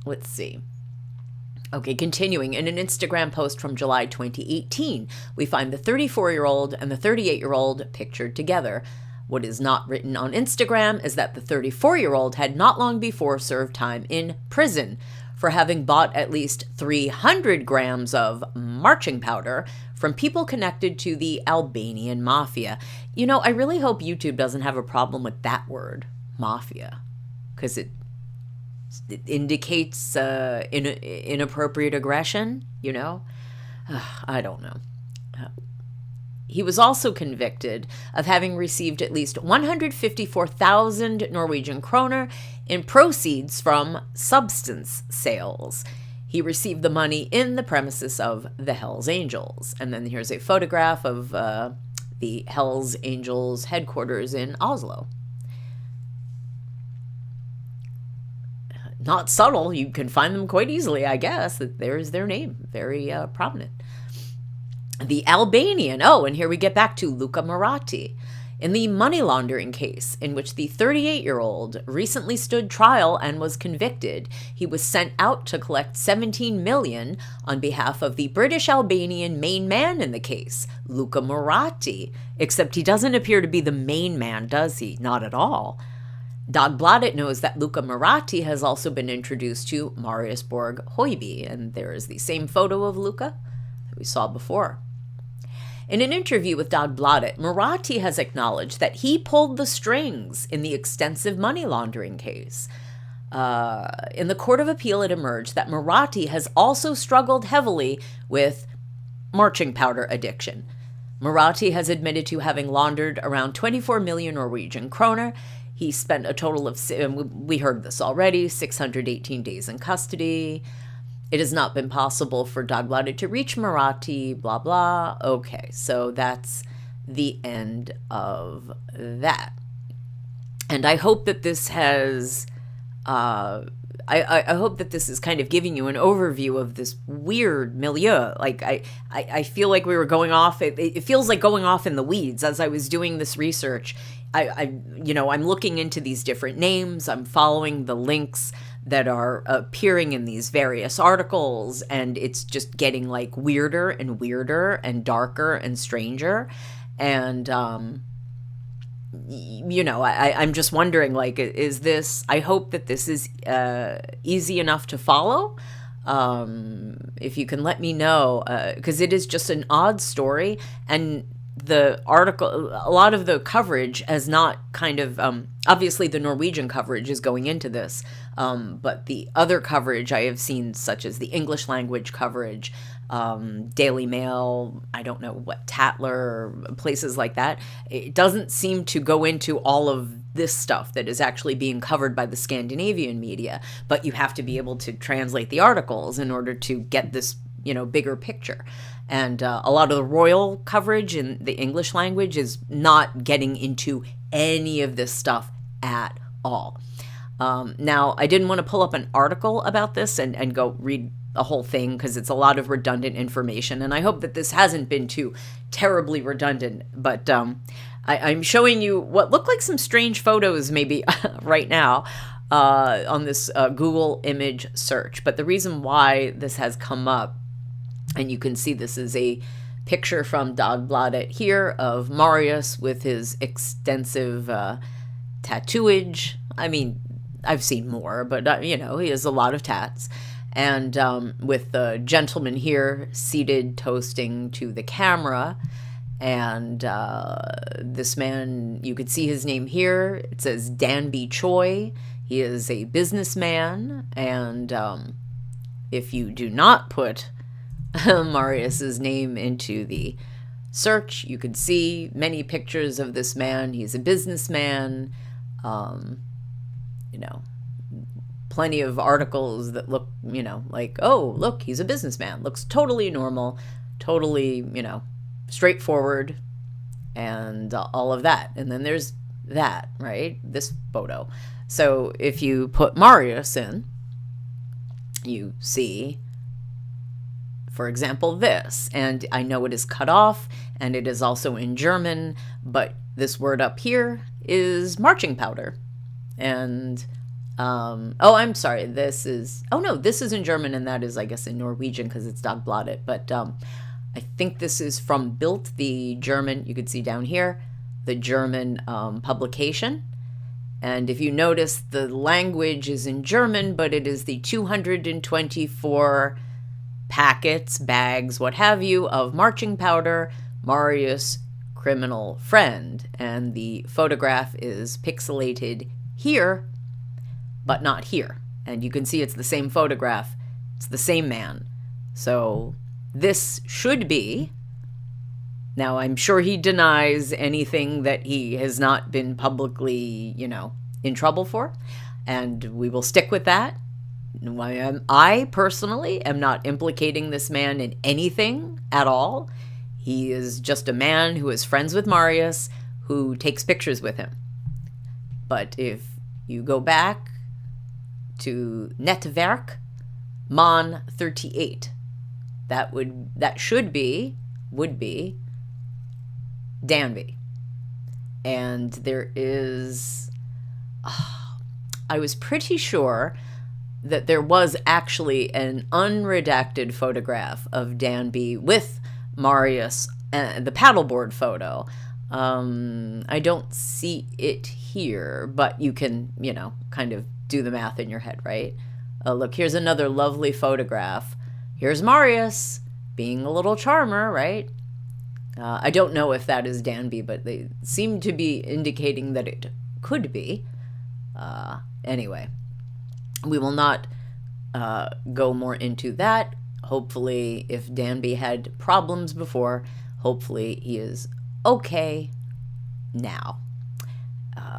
Let's see. Okay, continuing. In an Instagram post from July 2018, we find the 34-year-old and the 38-year-old pictured together. What is not written on Instagram is that the 34-year-old had not long before served time in prison for having bought at least 300 grams of marching powder from people connected to the Albanian mafia. I really hope YouTube doesn't have a problem with that word, mafia, because it indicates inappropriate aggression, I don't know. He was also convicted of having received at least 154,000 Norwegian kroner in proceeds from substance sales. He received the money in the premises of the Hells Angels. And then here's a photograph of the Hells Angels headquarters in Oslo. Not subtle. You can find them quite easily, I guess. There's their name. Very prominent. The Albanian. Oh, and here we get back to Luca Moratti. In the money laundering case, in which the 38-year-old recently stood trial and was convicted, he was sent out to collect 17 million on behalf of the British Albanian main man in the case, Luca Moratti. Except he doesn't appear to be the main man, does he? Not at all. Dagbladet knows that Luca Moratti has also been introduced to Marius Borg Hoiby, and there is the same photo of Luca. we saw before. In an interview with Dagbladet, Mette-Marit has acknowledged that he pulled the strings in the extensive money laundering case. In the Court of Appeal, it emerged that Mette-Marit has also struggled heavily with marching powder addiction. Mette-Marit has admitted to having laundered around 24 million Norwegian kroner. He spent a total of, we heard this already, 618 days in custody. It has not been possible for Dagbladet to reach Mette-Marit, blah, blah. Okay, so that's the end of that. And I hope that this has, I hope that this is kind of giving you an overview of this weird milieu. Like, I feel like we were going off, it feels like going off in the weeds as I was doing this research. I'm looking into these different names, I'm following the links that are appearing in these various articles, and it's just getting like weirder and weirder and darker and stranger. And, I'm just wondering, like, is this, I hope that this is easy enough to follow. If you can let me know, because it is just an odd story, and the article, a lot of the coverage has not kind of, obviously the Norwegian coverage is going into this, but the other coverage I have seen, such as the English language coverage, Daily Mail, I don't know what, Tatler, places like that, it doesn't seem to go into all of this stuff that is actually being covered by the Scandinavian media, but you have to be able to translate the articles in order to get this, bigger picture. And a lot of the royal coverage in the English language is not getting into any of this stuff at all. Now, I didn't want to pull up an article about this and go read the whole thing because it's a lot of redundant information. And I hope that this hasn't been too terribly redundant. But I'm showing you what look like some strange photos maybe right now on this Google image search. But the reason why this has come up, and you can see this is a picture from Dagbladet here of Marius with his extensive tattooage. I mean, I've seen more, but, he has a lot of tats. And with the gentleman here seated toasting to the camera. And this man, you could see his name here. It says Danby Choi. He is a businessman. And if you do not put Marius's name into the search, you could see many pictures of this man. He's a businessman. Plenty of articles that look, like, oh, look, he's a businessman. Looks totally normal, totally, straightforward, and all of that. And then there's that, right? This photo. So if you put Marius in, you see, for example, this. And I know it is cut off, and it is also in German, but this word up here is marching powder. And I'm sorry, this is in German, and that is, I guess, in Norwegian because it's Dagbladet. But I think this is from Bild, the German, you can see down here, the German publication. And if you notice, the language is in German, but it is the 224 packets, bags, what have you, of marching powder, Marius criminal friend. And the photograph is pixelated here, but not here. And you can see it's the same photograph. It's the same man. So this should be, now I'm sure he denies anything that he has not been publicly, in trouble for. And we will stick with that. I personally am not implicating this man in anything at all. He is just a man who is friends with Marius, who takes pictures with him. But if you go back to Nettverk, Mon 38, would be Danby. And there is, I was pretty sure that there was actually an unredacted photograph of Danby with Marius, the paddleboard photo. I don't see it here, but you can, kind of do the math in your head, right? Look, here's another lovely photograph. Here's Marius being a little charmer, right? I don't know if that is Danby, but they seem to be indicating that it could be. Anyway, we will not go more into that. Hopefully, if Danby had problems before, hopefully he is okay now.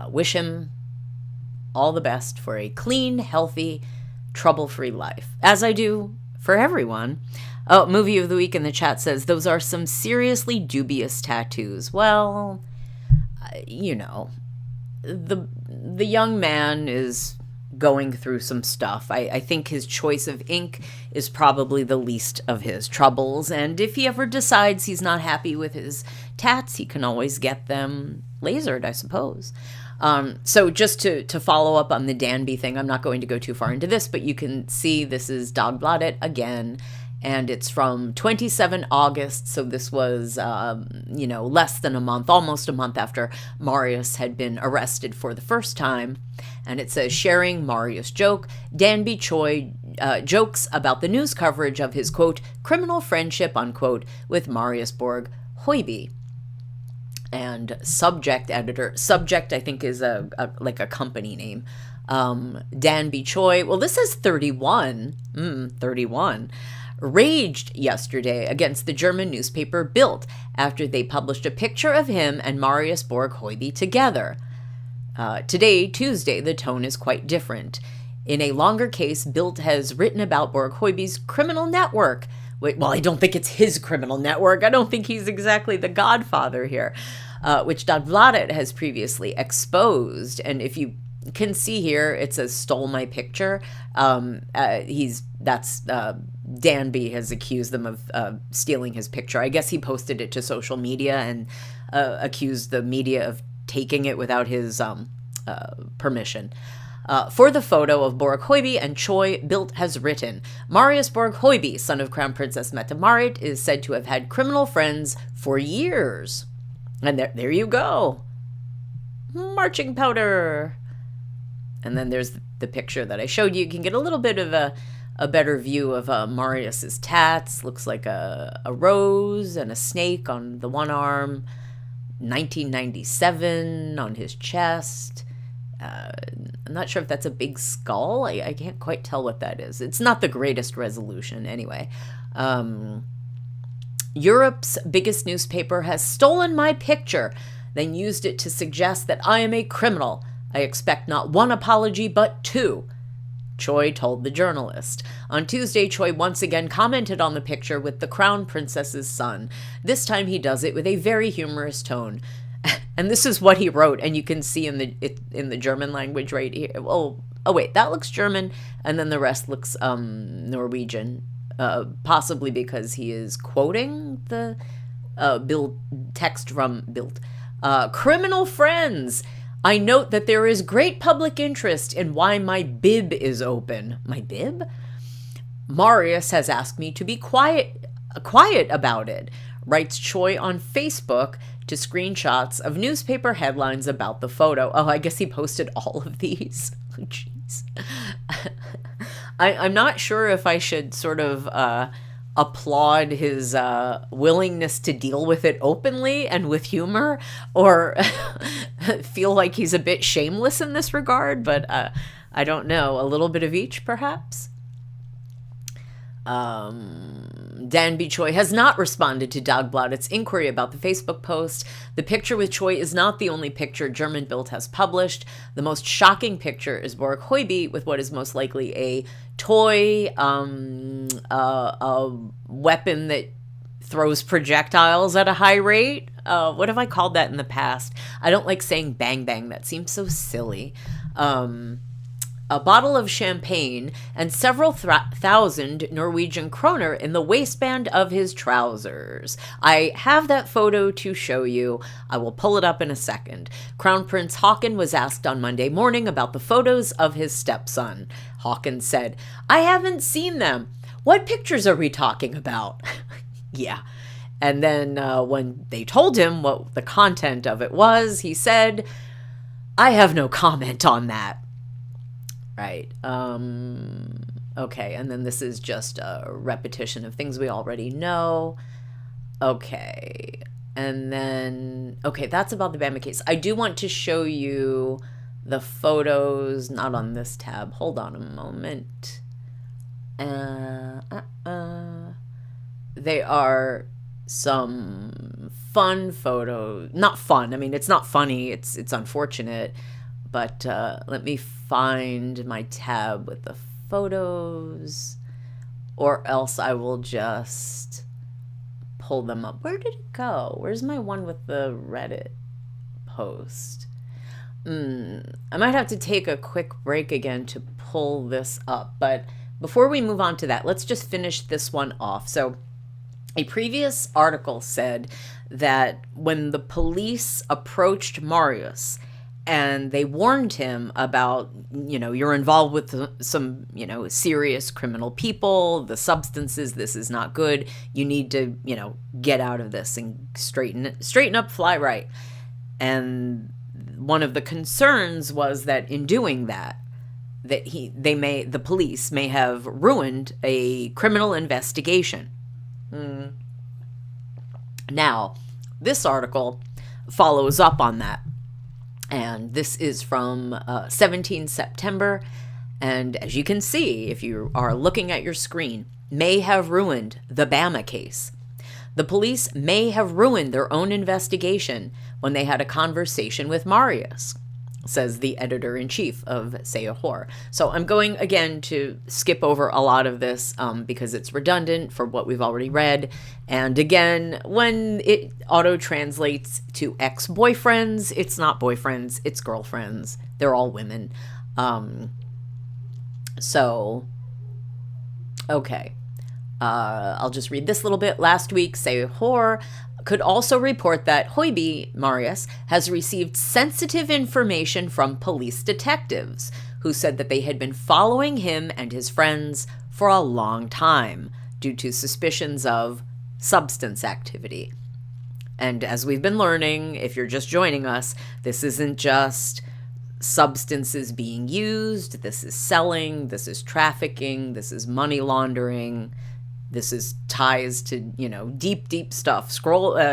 Wish him all the best for a clean, healthy, trouble-free life, as I do for everyone. Oh, movie of the week in the chat says, those are some seriously dubious tattoos. Well, you know, the young man is going through some stuff. I think his choice of ink is probably the least of his troubles, and if he ever decides he's not happy with his tats, he can always get them lasered, I suppose. So just to follow up on the Danby thing, I'm not going to go too far into this, but you can see this is Dagbladet again, and it's from 27 August, so this was, less than a month, almost a month after Marius had been arrested for the first time. And it says, sharing Marius joke, Danby Choi jokes about the news coverage of his, quote, criminal friendship, unquote, with Marius Borg Hoiby. And subject editor, subject I think is like a company name. Danby Choi, well, this is 31, 31, raged yesterday against the German newspaper Bild after they published a picture of him and Marius Borg Hoiby together. Today, Tuesday, the tone is quite different. In a longer case, Bild has written about Borg Hoiby's criminal network. Well, I don't think it's his criminal network. I don't think he's exactly the godfather here, which Dagbladet has previously exposed. And if you can see here, it says stole my picture. Danby has accused them of stealing his picture. I guess he posted it to social media and accused the media of taking it without his permission. For the photo of Borg Hoiby and Choi, Bild has written, Marius Borg Hoiby, son of Crown Princess Mette-Marit, is said to have had criminal friends for years. And there you go. Marching powder. And then there's the picture that I showed you. You can get a little bit of a better view of Marius's tats. Looks like a rose and a snake on the one arm. 1997 on his chest. I'm not sure if that's a big skull. I can't quite tell what that is. It's not the greatest resolution anyway. Europe's biggest newspaper has stolen my picture, then used it to suggest that I am a criminal. I expect not one apology, but two, Choi told the journalist. On Tuesday, Choi once again commented on the picture with the Crown Princess's son. This time he does it with a very humorous tone. And this is what he wrote, and you can see in the German language right here. Oh wait, that looks German, and then the rest looks Norwegian, possibly because he is quoting the Bild text from Bild. Criminal friends. I note that there is great public interest in why my bib is open. My bib? Marius has asked me to be quiet about it, writes Choi on Facebook to screenshots of newspaper headlines about the photo. Oh, I guess he posted all of these. Oh, jeez. I'm not sure if I should sort of applaud his willingness to deal with it openly and with humor, or feel like he's a bit shameless in this regard, but I don't know. A little bit of each, perhaps? Danby Choi has not responded to Dagbladet's inquiry about the Facebook post. The picture with Choi is not the only picture German Bild has published. The most shocking picture is Borg Hoiby with what is most likely a toy, a weapon that throws projectiles at a high rate. What have I called that in the past? I don't like saying bang bang. That seems so silly. A bottle of champagne, and several thousand Norwegian kroner in the waistband of his trousers. I have that photo to show you. I will pull it up in a second. Crown Prince Haakon was asked on Monday morning about the photos of his stepson. Haakon said, I haven't seen them. What pictures are we talking about? Yeah. And then when they told him what the content of it was, he said, I have no comment on that. Right. Okay, and then this is just a repetition of things we already know. Okay, and then, okay, that's about the Bama case. I do want to show you the photos, not on this tab. Hold on a moment. They are some fun photos. Not fun. I mean, it's not funny. It's unfortunate. But let me find my tab with the photos, or else I will just pull them up. Where did it go? Where's my one with the Reddit post? I might have to take a quick break again to pull this up. But before we move on to that, let's just finish this one off. So a previous article said that when the police approached Marius and they warned him about, you're involved with some, serious criminal people, the substances, this is not good. You need to, get out of this and straighten up, fly right. And one of the concerns was that in doing that, the police may have ruined a criminal investigation. Now, this article follows up on that. And this is from 17 September. And as you can see, if you are looking at your screen, may have ruined the Bama case. The police may have ruined their own investigation when they had a conversation with Marius, says the editor-in-chief of Sayahor. So I'm going, again, to skip over a lot of this because it's redundant for what we've already read. And again, when it auto-translates to ex-boyfriends, it's not boyfriends, it's girlfriends. They're all women. Okay. I'll just read this little bit. Last week, Sayahor could also report that Hoiby, Marius, has received sensitive information from police detectives who said that they had been following him and his friends for a long time due to suspicions of substance activity. And as we've been learning, if you're just joining us, this isn't just substances being used, this is selling, this is trafficking, this is money laundering. This is ties to, deep stuff. Scrub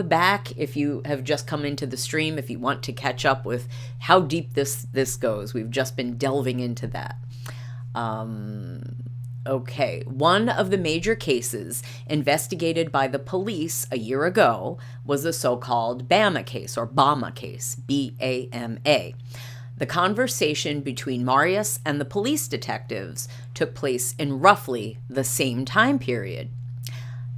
back if you have just come into the stream, if you want to catch up with how deep this goes. We've just been delving into that. Okay, one of the major cases investigated by the police a year ago was the so-called Bama case, or Bama case, B-A-M-A. The conversation between Marius and the police detectives took place in roughly the same time period.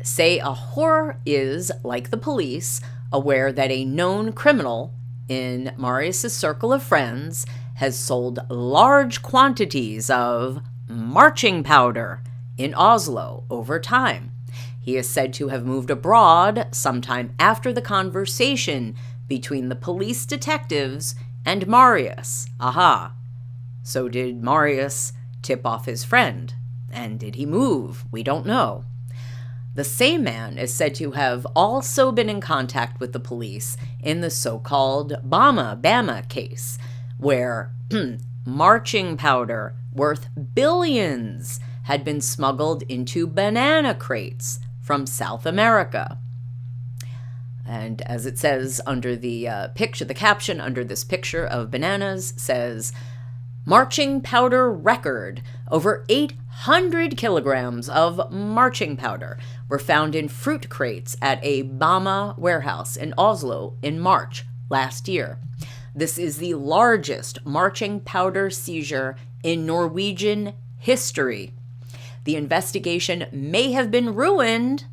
Sayahor is, like the police, aware that a known criminal in Marius' circle of friends has sold large quantities of marching powder in Oslo over time. He is said to have moved abroad sometime after the conversation between the police detectives and Marius. Aha. So did Marius tip off his friend? And did he move? We don't know. The same man is said to have also been in contact with the police in the so-called Bama case, where marching powder worth billions had been smuggled into banana crates from South America. And as it says under the picture, the caption under this picture of bananas says, marching powder record. Over 800 kilograms of marching powder were found in fruit crates at a Bama warehouse in Oslo in March last year. This is the largest marching powder seizure in Norwegian history. The investigation may have been ruined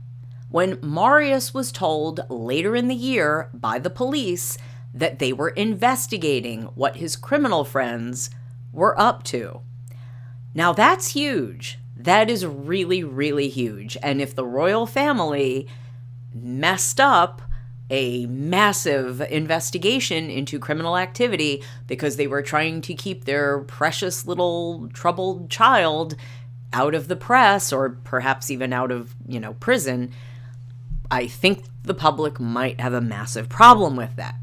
when Marius was told later in the year by the police that they were investigating what his criminal friends were up to. Now that's huge. That is really, really huge. And if the royal family messed up a massive investigation into criminal activity because they were trying to keep their precious little troubled child out of the press, or perhaps even out of, prison, I think the public might have a massive problem with that.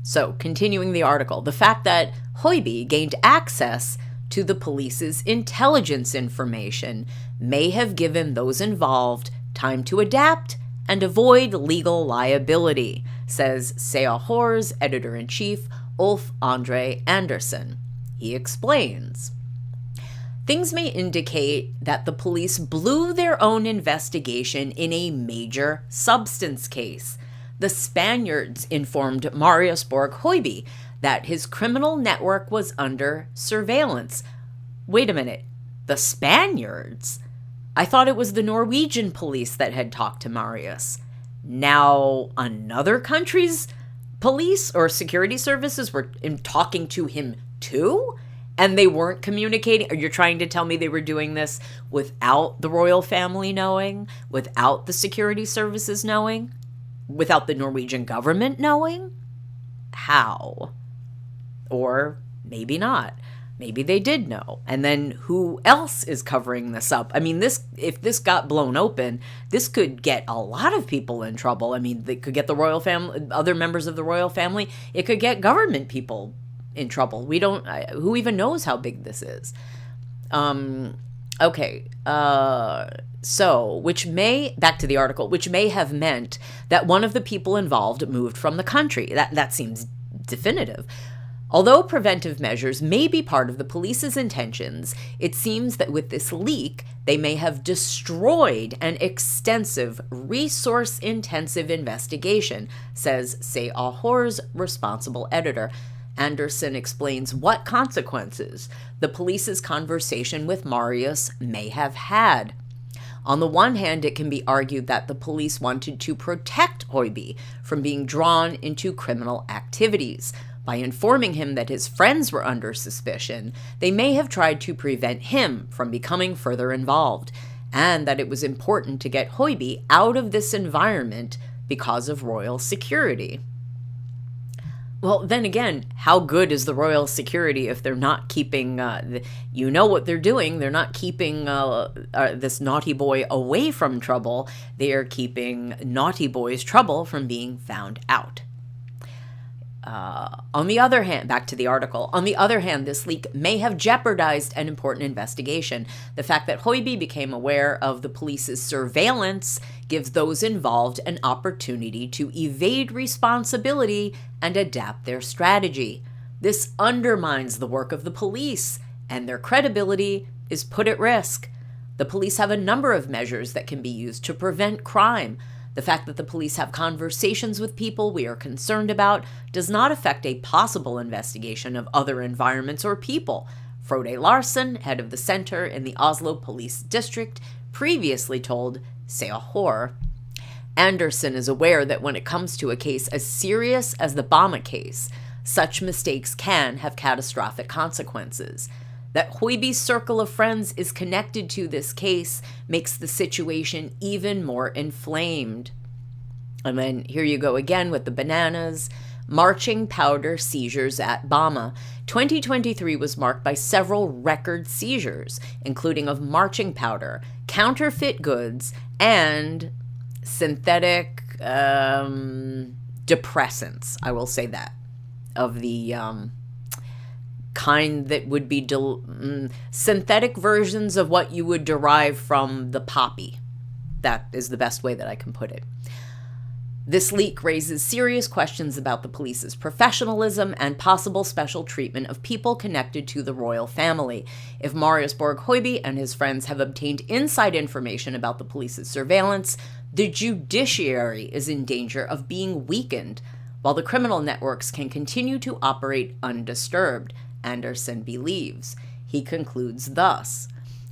So, continuing the article, the fact that Hoiby gained access to the police's intelligence information may have given those involved time to adapt and avoid legal liability, says Se og Hør's editor-in-chief, Ulf Andre Andersen. He explains, things may indicate that the police blew their own investigation in a major substance case. The Spaniards informed Marius Borg Hoiby that his criminal network was under surveillance. Wait a minute, the Spaniards? I thought it was the Norwegian police that had talked to Marius. Now another country's police or security services were talking to him too? And they weren't communicating? Are you trying to tell me they were doing this without the royal family knowing? Without the security services knowing? Without the Norwegian government knowing? How? Or maybe not. Maybe they did know. And then who else is covering this up? I mean, if this got blown open, this could get a lot of people in trouble. I mean, they could get the royal family, other members of the royal family. It could get government people in trouble. Who even knows how big this is? Okay. Back to the article, which may have meant that one of the people involved moved from the country. That seems definitive. Although preventive measures may be part of the police's intentions, it seems that with this leak, they may have destroyed an extensive, resource-intensive investigation, says Se og Hør's responsible editor. Andersen explains what consequences the police's conversation with Marius may have had. On the one hand, it can be argued that the police wanted to protect Hoiby from being drawn into criminal activities. By informing him that his friends were under suspicion, they may have tried to prevent him from becoming further involved, and that it was important to get Hoiby out of this environment because of royal security. Well, then again, how good is the royal security if they're not keeping, you know what they're doing, they're not keeping this naughty boy away from trouble, they are keeping naughty boy's trouble from being found out. On the other hand, back to the article, on the other hand, this leak may have jeopardized an important investigation. The fact that Hoiby became aware of the police's surveillance gives those involved an opportunity to evade responsibility and adapt their strategy. This undermines the work of the police, and their credibility is put at risk. The police have a number of measures that can be used to prevent crime. The fact that the police have conversations with people we are concerned about does not affect a possible investigation of other environments or people. Frode Larsen, head of the center in the Oslo Police District, previously told Se og Hør. Andersen is aware that when it comes to a case as serious as the Bama case, such mistakes can have catastrophic consequences. That Hoiby's circle of friends is connected to this case makes the situation even more inflamed. And then here you go again with the bananas. Marching powder seizures at Bama. 2023 was marked by several record seizures, including of marching powder, counterfeit goods, and synthetic depressants. I will say that. Of the kind that would be synthetic versions of what you would derive from the poppy. That is the best way that I can put it. This leak raises serious questions about the police's professionalism and possible special treatment of people connected to the royal family. If Marius Borg Hoiby and his friends have obtained inside information about the police's surveillance, the judiciary is in danger of being weakened, while the criminal networks can continue to operate undisturbed, Andersen believes. He concludes thus.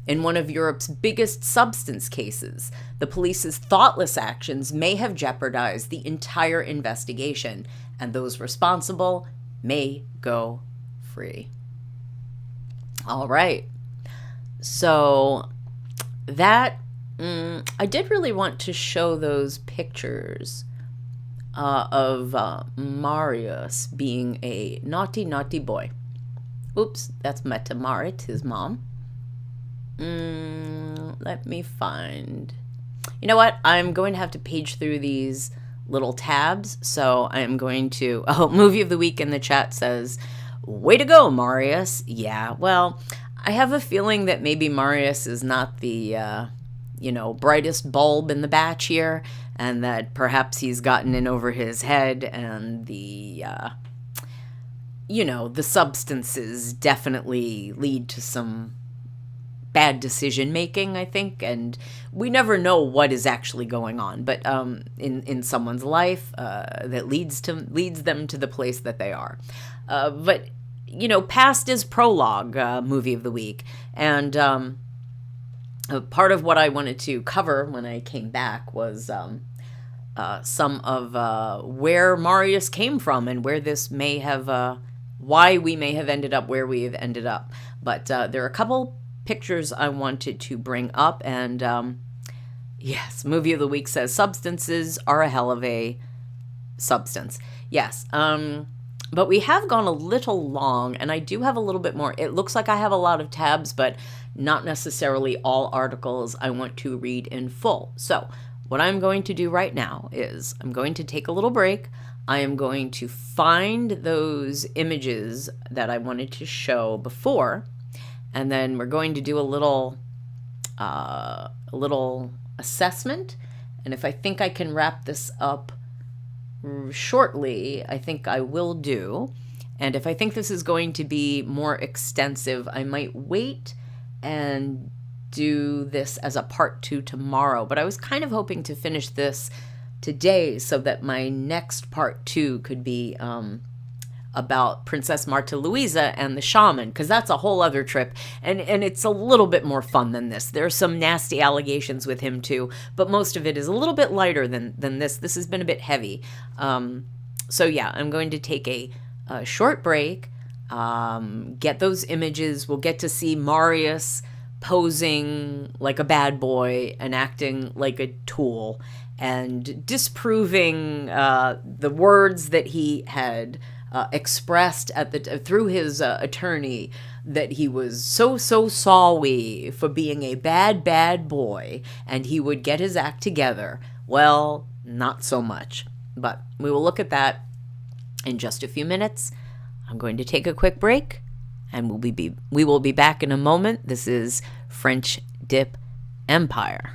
In one of Europe's biggest substance cases, the police's thoughtless actions may have jeopardized the entire investigation, and those responsible may go free. All right. So that, I did really want to show those pictures of Marius being a naughty, naughty boy. Oops, that's Mette-Marit, his mom. Let me find. You know what? I'm going to have to page through these little tabs. So I'm going to. Oh, movie of the week in the chat says, "Way to go, Marius." Yeah, well, I have a feeling that maybe Marius is not the, brightest bulb in the batch here, and that perhaps he's gotten in over his head, and the substances definitely lead to some bad decision making, I think, and we never know what is actually going on, but in someone's life that leads them to the place that they are. But past is prologue, movie of the week, and part of what I wanted to cover when I came back was some of where Marius came from and where this may have, why we may have ended up where we have ended up. But there are a couple pictures I wanted to bring up, and yes, movie of the week says substances are a hell of a substance. Yes, but we have gone a little long, and I do have a little bit more. It looks like I have a lot of tabs, but not necessarily all articles I want to read in full. So what I'm going to do right now is I'm going to take a little break. I am going to find those images that I wanted to show before, and then we're going to do a little assessment. And if I think I can wrap this up shortly, I think I will do. And if I think this is going to be more extensive, I might wait and do this as a part 2 tomorrow. But I was kind of hoping to finish this today so that my next part 2 could be about Princess Martha Louise and the shaman, because that's a whole other trip, and it's a little bit more fun than this. There's some nasty allegations with him too, but most of it is a little bit lighter than this. This has been a bit heavy. So yeah, I'm going to take a short break, get those images. We'll get to see Marius posing like a bad boy and acting like a tool and disproving the words that he had expressed through his attorney, that he was so sorry for being a bad boy and he would get his act together. Well, not so much, but we will look at that in just a few minutes. I'm going to take a quick break, and we will be back in a moment. This is French Dip Empire.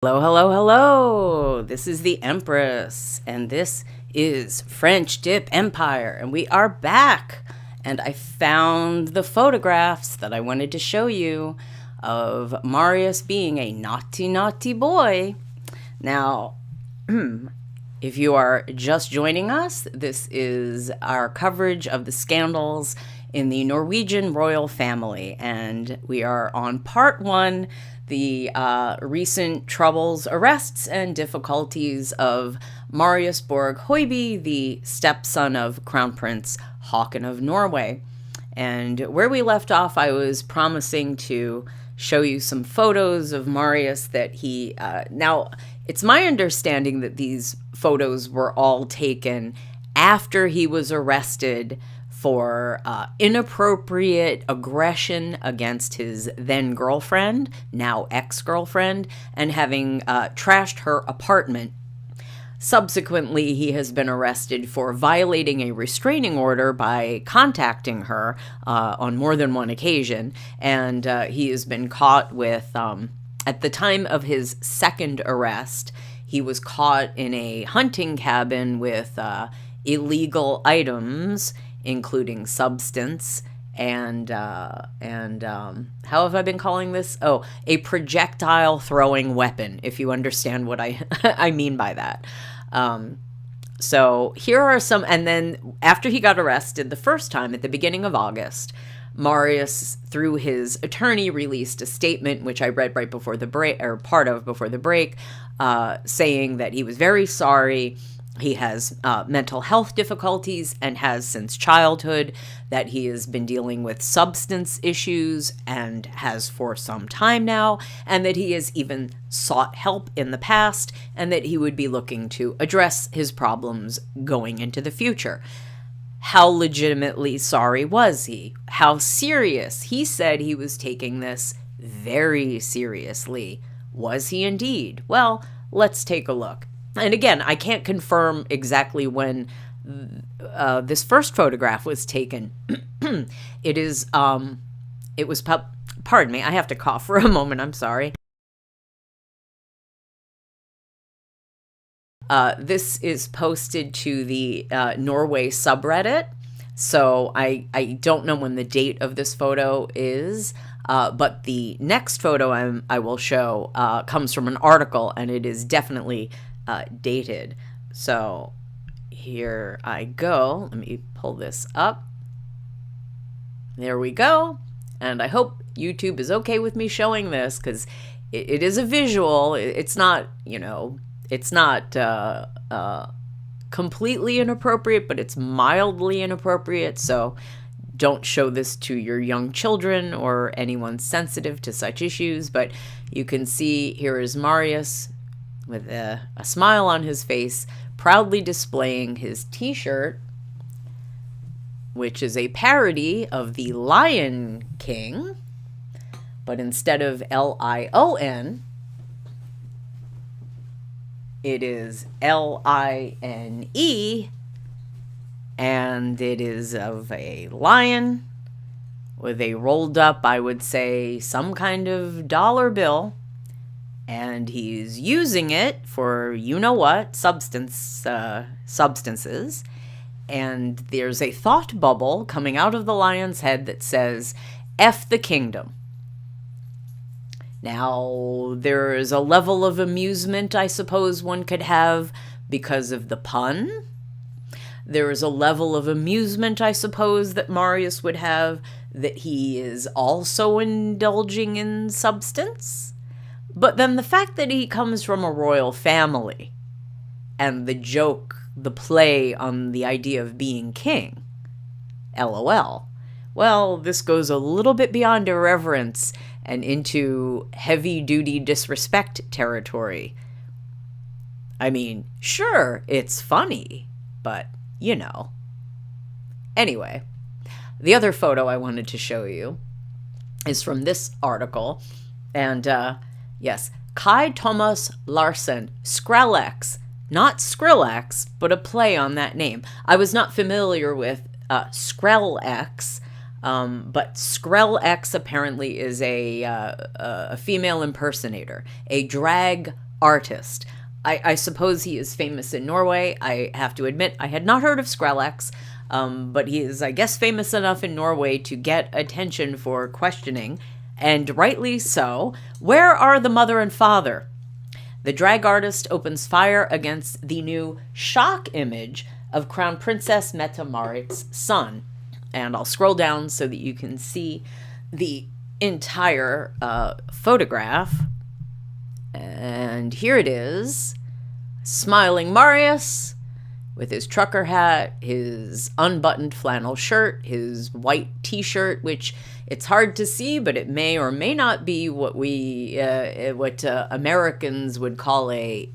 Hello, hello, hello. This is the Empress, and this is French Dip Empire, and we are back. And I found the photographs that I wanted to show you of Marius being a naughty, naughty boy. Now, if you are just joining us, this is our coverage of the scandals in the Norwegian Royal Family, and we are on part 1, the recent troubles, arrests, and difficulties of Marius Borg Hoiby, the stepson of Crown Prince Haakon of Norway. And where we left off, I was promising to show you some photos of Marius that he... now, it's my understanding that these photos were all taken after he was arrested for inappropriate aggression against his then girlfriend, now ex-girlfriend, and having trashed her apartment. Subsequently, he has been arrested for violating a restraining order by contacting her on more than one occasion, and he has been caught with, at the time of his second arrest, he was caught in a hunting cabin with illegal items, including substance and how have I been calling this? Oh, a projectile throwing weapon, if you understand what I I mean by that. So here are some, and then after he got arrested the first time at the beginning of August, Marius, through his attorney, released a statement, which I read right before the break, or part of before the break, saying that he was very sorry. He has mental health difficulties and has since childhood, that he has been dealing with substance issues and has for some time now, and that he has even sought help in the past, and that he would be looking to address his problems going into the future. How legitimately sorry was he? How serious? He said he was taking this very seriously. Was he indeed? Well, let's take a look. And again, I can't confirm exactly when this first photograph was taken. It is, it was, pardon me, I have to cough for a moment, I'm sorry. This is posted to the Norway subreddit, so I don't know when the date of this photo is, but the next photo I will show comes from an article, and it is definitely dated. So here I go. Let me pull this up. There we go. And I hope YouTube is okay with me showing this, because it is a visual. It's not, you know, it's not completely inappropriate, but it's mildly inappropriate. So don't show this to your young children or anyone sensitive to such issues. But you can see here is Marius with a smile on his face, proudly displaying his t-shirt, which is a parody of the Lion King, but instead of Lion, it is Line, and it is of a lion with a rolled up, I would say, some kind of dollar bill, and he's using it for you-know-what, substances, and there's a thought bubble coming out of the lion's head that says, F the kingdom. Now, there is a level of amusement I suppose one could have because of the pun. There is a level of amusement I suppose that Marius would have that he is also indulging in substance. But then the fact that he comes from a royal family, and the joke, the play on the idea of being king, LOL, well, this goes a little bit beyond irreverence and into heavy-duty disrespect territory. I mean, sure, it's funny, but, you know. Anyway, the other photo I wanted to show you is from this article, and, yes, Kai Thomas Larsen, Skrillex, not Skrillex, but a play on that name. I was not familiar with Skrillex, but Skrillex apparently is a female impersonator, a drag artist. I suppose he is famous in Norway. I have to admit, I had not heard of Skrillex, but he is, I guess, famous enough in Norway to get attention for questioning, and rightly so. Where are the mother and father? The drag artist opens fire against the new shock image of Crown Princess Mette-Marit's son. And I'll scroll down so that you can see the entire photograph. And here it is. Smiling Marius with his trucker hat, his unbuttoned flannel shirt, his white t-shirt, which it's hard to see, but it may or may not be what Americans would call a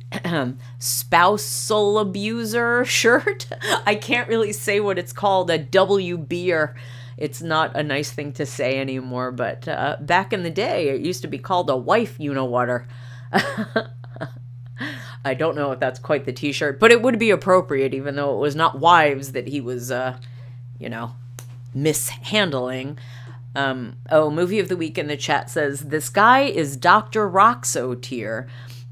spousal abuser shirt. I can't really say what it's called, a WB'er. It's not a nice thing to say anymore, but back in the day, it used to be called a wife you-know-whatter. I don't know if that's quite the t-shirt, but it would be appropriate, even though it was not wives that he was, mishandling. Movie of the week in the chat says, this guy is Dr. Roxo tier.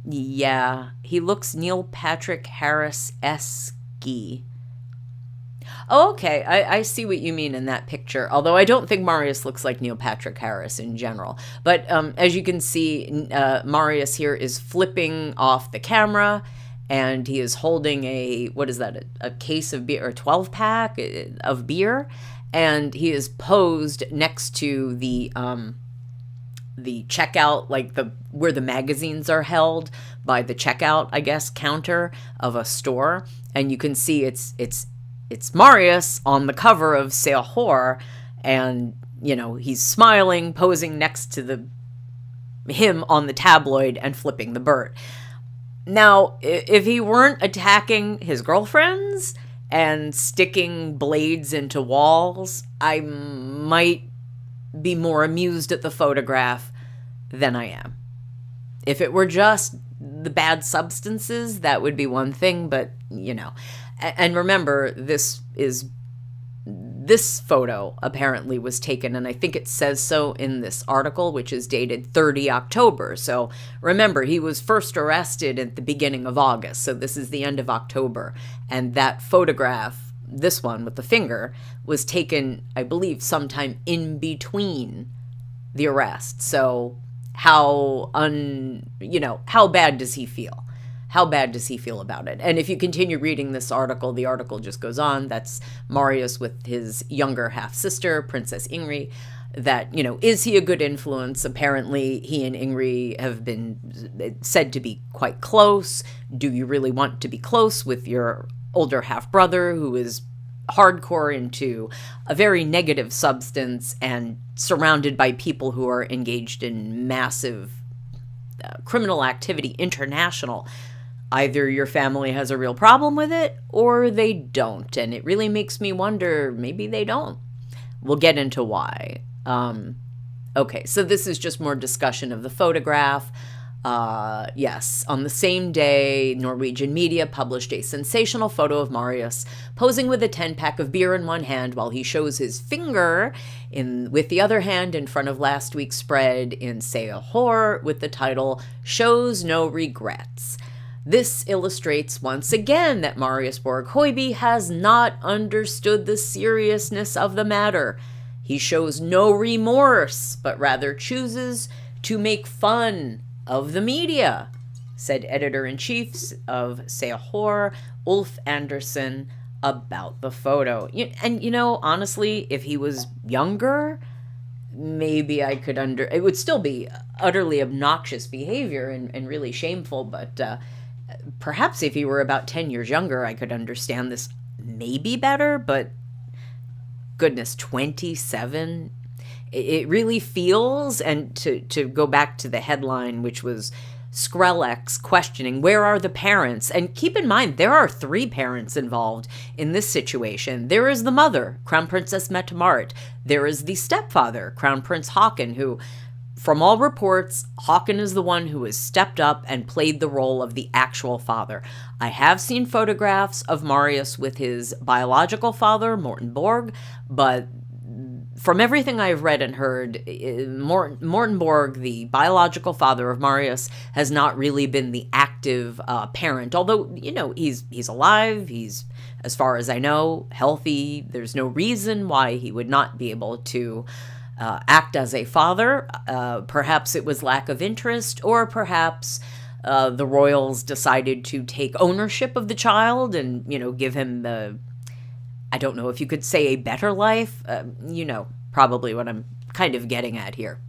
Yeah, he looks Neil Patrick Harris-esque. Oh, okay, I see what you mean in that picture, although I don't think Marius looks like Neil Patrick Harris in general. But as you can see, Marius here is flipping off the camera, and he is holding a case of beer, or 12-pack of beer, and he is posed next to the checkout, like where the magazines are held, by the checkout, I guess, counter of a store, and you can see it's Marius on the cover of Sehor, and, he's smiling, posing next to him on the tabloid and flipping the bird. Now, if he weren't attacking his girlfriends and sticking blades into walls, I might be more amused at the photograph than I am. If it were just the bad substances, that would be one thing, but, And remember, this photo apparently was taken, and I think it says so in this article, which is dated 30 October. So remember, he was first arrested at the beginning of August. So this is the end of October. And that photograph, this one with the finger, was taken, I believe, sometime in between the arrest. So how bad does he feel? How bad does he feel about it? And if you continue reading this article, the article just goes on. That's Marius with his younger half-sister, Princess Ingrid. That, is he a good influence? Apparently, he and Ingrid have been said to be quite close. Do you really want to be close with your older half-brother who is hardcore into a very negative substance and surrounded by people who are engaged in massive criminal activity, international? Either your family has a real problem with it or they don't. And it really makes me wonder, maybe they don't. We'll get into why. Okay, so this is just more discussion of the photograph. Yes, on the same day, Norwegian media published a sensational photo of Marius posing with a 10-pack of beer in one hand while he shows his finger with the other hand in front of last week's spread in Sehor with the title, Shows No Regrets. This illustrates once again that Marius Borg Hoiby has not understood the seriousness of the matter. He shows no remorse, but rather chooses to make fun of the media, said editor-in-chief of Sehor, Ulf Anderson, about the photo. And, honestly, if he was younger, maybe I could it would still be utterly obnoxious behavior and really shameful, but perhaps if he were about 10 years younger, I could understand this maybe better, but goodness, 27? It really feels, and to go back to the headline, which was Skrillex questioning, where are the parents? And keep in mind, there are 3 parents involved in this situation. There is the mother, Crown Princess Mette-Marit. There is the stepfather, Crown Prince Haakon, who, from all reports, Haakon is the one who has stepped up and played the role of the actual father. I have seen photographs of Marius with his biological father, Morten Borg, but from everything I've read and heard, Morten Borg, the biological father of Marius, has not really been the active parent. Although, he's alive, he's, as far as I know, healthy. There's no reason why he would not be able to act as a father. Perhaps it was lack of interest, or perhaps the royals decided to take ownership of the child and, give him the, I don't know if you could say, a better life. Probably what I'm kind of getting at here.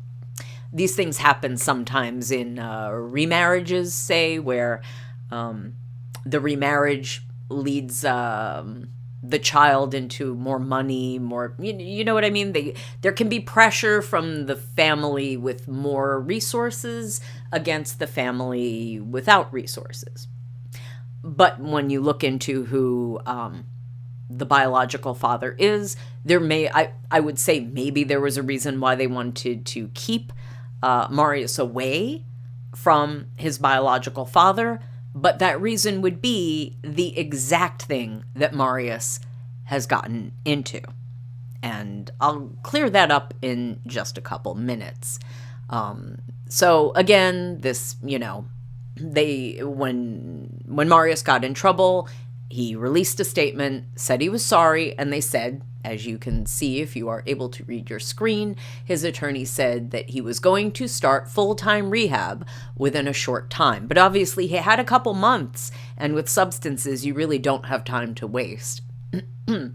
These things happen sometimes in remarriages, say, where the remarriage leads the child into more money, more, you know what I mean? There can be pressure from the family with more resources against the family without resources. But when you look into who the biological father is, I would say maybe there was a reason why they wanted to keep Marius away from his biological father, but that reason would be the exact thing that Marius has gotten into. And I'll clear that up in just a couple minutes. So again, this, when Marius got in trouble, he released a statement, said he was sorry, and they said, as you can see if you are able to read your screen, his attorney said that he was going to start full-time rehab within a short time. But obviously he had a couple months, and with substances, you really don't have time to waste. The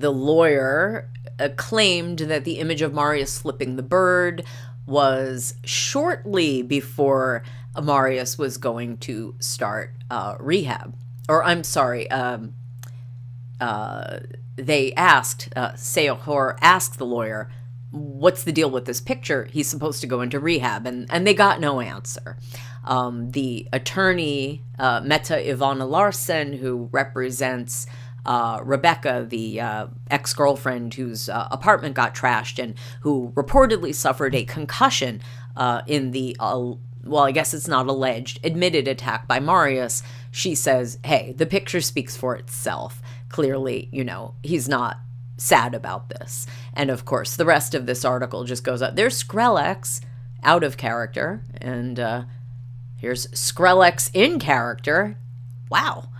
lawyer claimed that the image of Marius flipping the bird was shortly before Marius was going to start rehab. Or, I'm sorry, they asked, Seohor asked the lawyer, what's the deal with this picture? He's supposed to go into rehab, and they got no answer. The attorney, Mette Ivana Larsen, who represents Rebecca, the ex-girlfriend whose apartment got trashed and who reportedly suffered a concussion in the, well, I guess it's not alleged, admitted attack by Marius. She says, hey, the picture speaks for itself. Clearly, he's not sad about this. And of course, the rest of this article just goes up. There's Skrillex out of character, and here's Skrillex in character. Wow.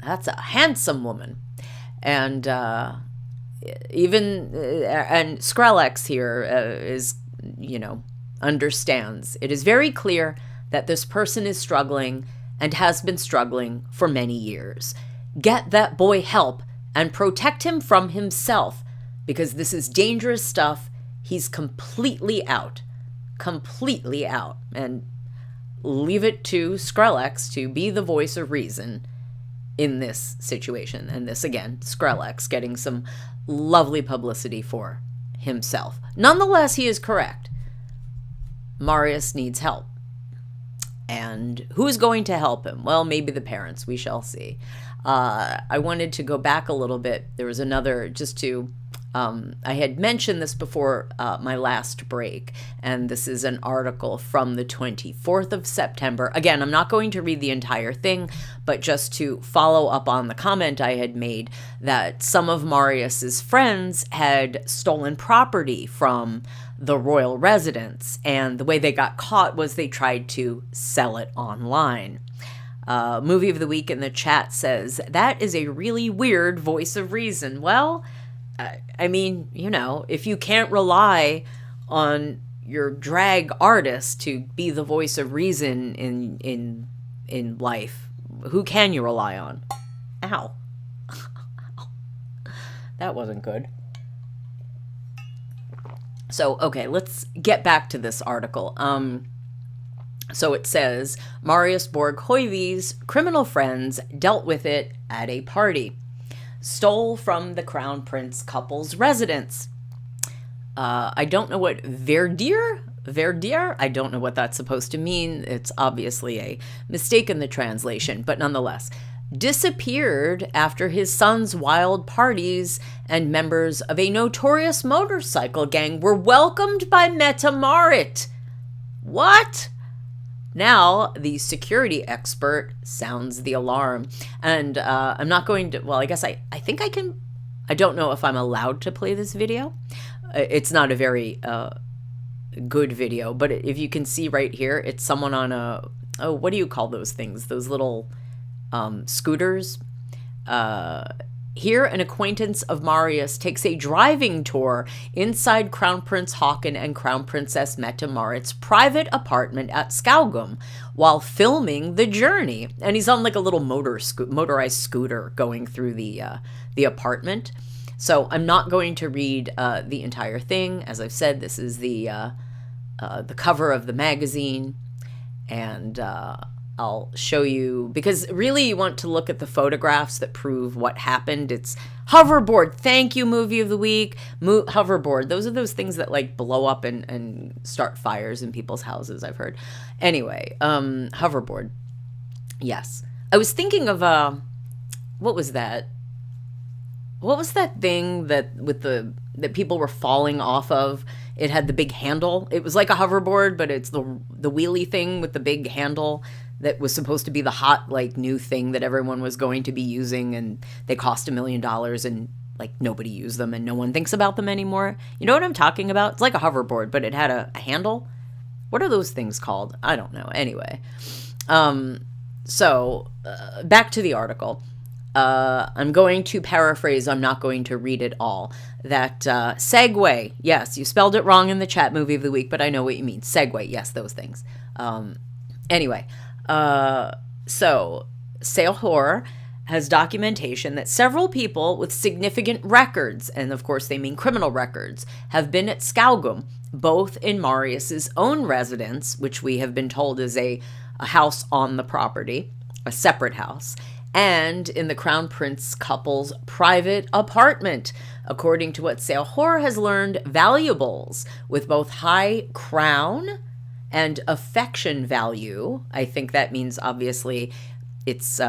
That's a handsome woman. And and Skrillex here is, understands. It is very clear that this person is struggling and has been struggling for many years. Get that boy help and protect him from himself, because this is dangerous stuff. He's completely out. Completely out. And leave it to Skrillex to be the voice of reason in this situation. And this, again, Skrillex getting some lovely publicity for himself. Nonetheless, he is correct. Marius needs help. And who's going to help him? Well, maybe the parents. We shall see. I wanted to go back a little bit. There was another, just to, I had mentioned this before my last break, and this is an article from the 24th of September. Again, I'm not going to read the entire thing, but just to follow up on the comment I had made that some of Marius's friends had stolen property from the royal residence, and the way they got caught was they tried to sell it online. Movie of the Week in the chat says, that is a really weird voice of reason. Well, I mean, if you can't rely on your drag artist to be the voice of reason in life, who can you rely on? Ow. That wasn't good. So, okay, let's get back to this article. So it says, Marius Borg Hoiby's criminal friends dealt with it at a party. Stole from the Crown Prince couple's residence. I don't know what Verdier, I don't know what that's supposed to mean. It's obviously a mistake in the translation, but nonetheless. Disappeared after his son's wild parties and members of a notorious motorcycle gang were welcomed by Mette-Marit. What? Now the security expert sounds the alarm. And I'm not going to, well, I guess I think I can, I don't know if I'm allowed to play this video. It's not a very good video, but if you can see right here, it's someone on a, oh, what do you call those things? Those little scooters. Here, an acquaintance of Marius takes a driving tour inside Crown Prince Haakon and Crown Princess Mette-Marit's private apartment at Skaugum while filming the journey. And he's on like a little motorized scooter going through the apartment. So I'm not going to read the entire thing. As I've said, this is the cover of the magazine, and I'll show you, because really you want to look at the photographs that prove what happened. It's hoverboard. Thank you, movie of the week. Hoverboard. Those are those things that like blow up and start fires in people's houses, I've heard. Anyway, hoverboard. Yes. I was thinking of, what was that? What was that thing that people were falling off of? It had the big handle. It was like a hoverboard, but it's the wheelie thing with the big handle that was supposed to be the hot, like, new thing that everyone was going to be using, and they cost $1 million, and like nobody used them and no one thinks about them anymore. You know what I'm talking about? It's like a hoverboard, but it had a handle. What are those things called? I don't know. Anyway, so back to the article. I'm going to paraphrase. I'm not going to read it all. That Segway. Yes, you spelled it wrong in the chat, movie of the week, but I know what you mean. Segway. Yes, those things. Anyway, so Sale Horror has documentation that several people with significant records, and of course they mean criminal records, have been at Skaugum, both in Marius's own residence, which we have been told is a house on the property, a separate house, and in the Crown Prince couple's private apartment. According to what Sale Horror has learned, valuables with both high crown and affection value, I think that means obviously it's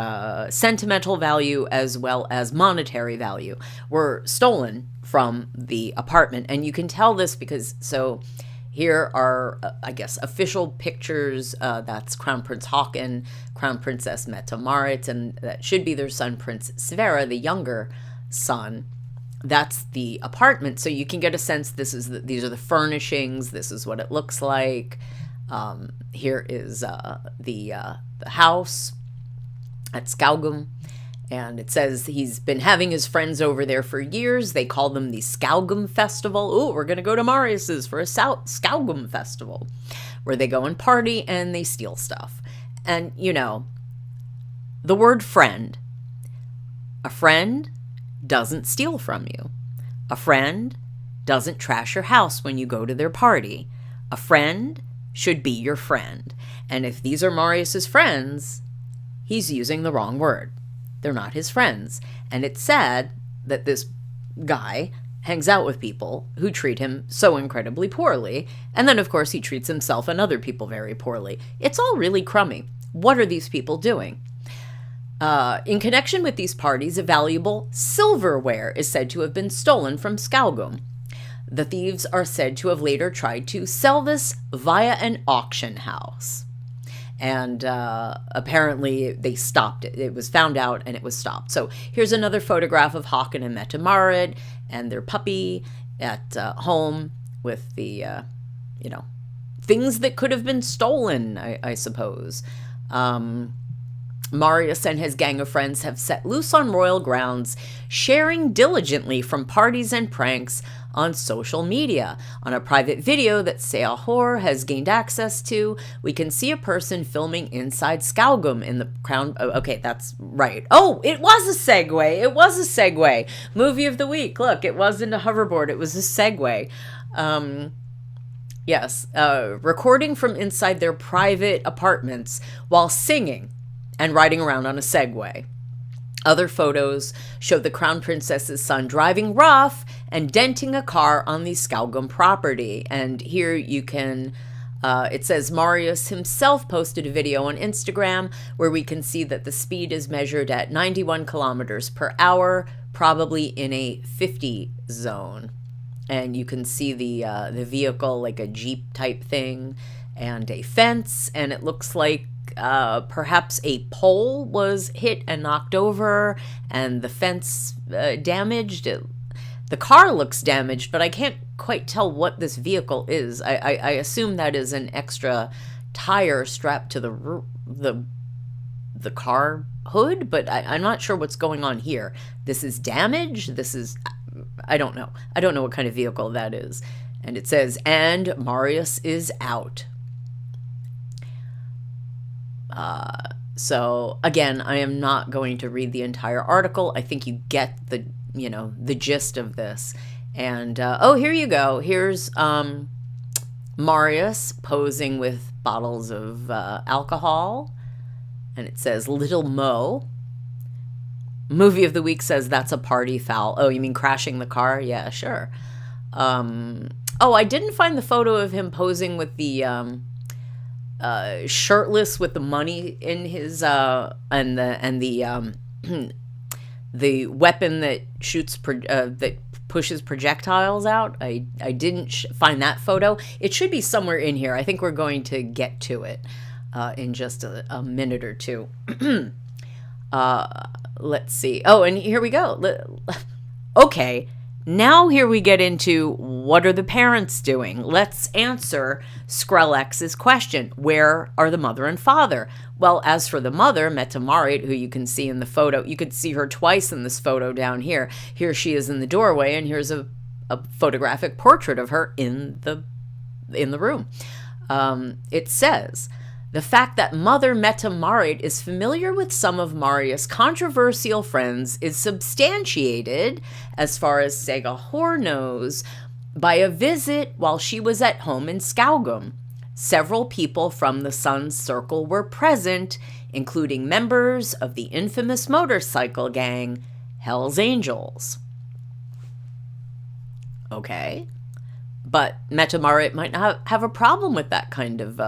sentimental value as well as monetary value, were stolen from the apartment. And you can tell this because, so here are, I guess, official pictures. That's Crown Prince Haakon, Crown Princess Mette-Marit, and that should be their son, Prince Sverre, the younger son. That's the apartment. So you can get a sense these are the furnishings. This is what it looks like. Here is the house at Skaugum, and it says he's been having his friends over there for years. They call them the Skaugum Festival. Oh, we're going to go to Marius's for a Skaugum Festival, where they go and party and they steal stuff. And, you know, the word friend. A friend doesn't steal from you. A friend doesn't trash your house when you go to their party. A friend should be your friend. And if these are Marius's friends, he's using the wrong word. They're not his friends. And it's sad that this guy hangs out with people who treat him so incredibly poorly. And then, of course, he treats himself and other people very poorly. It's all really crummy. What are these people doing? In connection with these parties, a valuable silverware is said to have been stolen from Skaugum. The thieves are said to have later tried to sell this via an auction house. And apparently they stopped it. It was found out and it was stopped. So here's another photograph of Haakon and Mette-Marit and their puppy at home with the, things that could have been stolen, I suppose. Marius and his gang of friends have set loose on royal grounds, sharing diligently from parties and pranks on social media. On a private video that Sale Horror has gained access to, we can see a person filming inside Skaugum in the Crown. Oh, okay, that's right. Oh, it was a segue. It was a segue. Movie of the week. Look, it wasn't a hoverboard. It was a segue. Yes, recording from inside their private apartments while singing and riding around on a Segway. Other photos show the Crown Princess's son driving rough and denting a car on the Skaugum property. And here you can, it says Marius himself posted a video on Instagram where we can see that the speed is measured at 91 kilometers per hour, probably in a 50 zone. And you can see the vehicle, like a Jeep type thing. and a fence, and it looks like perhaps a pole was hit and knocked over, and the fence damaged. The car looks damaged, but I can't quite tell what this vehicle is. I assume that is an extra tire strapped to the car hood, but I'm not sure what's going on here. This is damage. I don't know. I don't know what kind of vehicle that is. And it says, and Marius is out. So again, I am not going to read the entire article. I think you get the gist of this. And here you go. Here's Marius posing with bottles of alcohol, and it says Little Mo. Movie of the week says that's a party foul. Oh, you mean crashing the car? Yeah, sure. I didn't find the photo of him posing with the shirtless with the money in his and the weapon that shoots that pushes projectiles out. I didn't find that photo. It should be somewhere in here. I think we're going to get to it in just a minute or two. Let's see. Oh, and here we go. Okay, now here we get into what are the parents doing? Let's answer Skrellex's question. Where are the mother and father? Well, as for the mother, Mette-Marit, who you can see in the photo, you could see her twice in this photo down here. Here she is in the doorway, and here's a photographic portrait of her in the room. It says, the fact that Mother Mette-Marit is familiar with some of Marius' controversial friends is substantiated, as far as Segahor knows, by a visit while she was at home in Skaugum. Several people from the Sun's circle were present, including members of the infamous motorcycle gang, Hell's Angels. Okay, but Mette-Marit might not have a problem with that kind of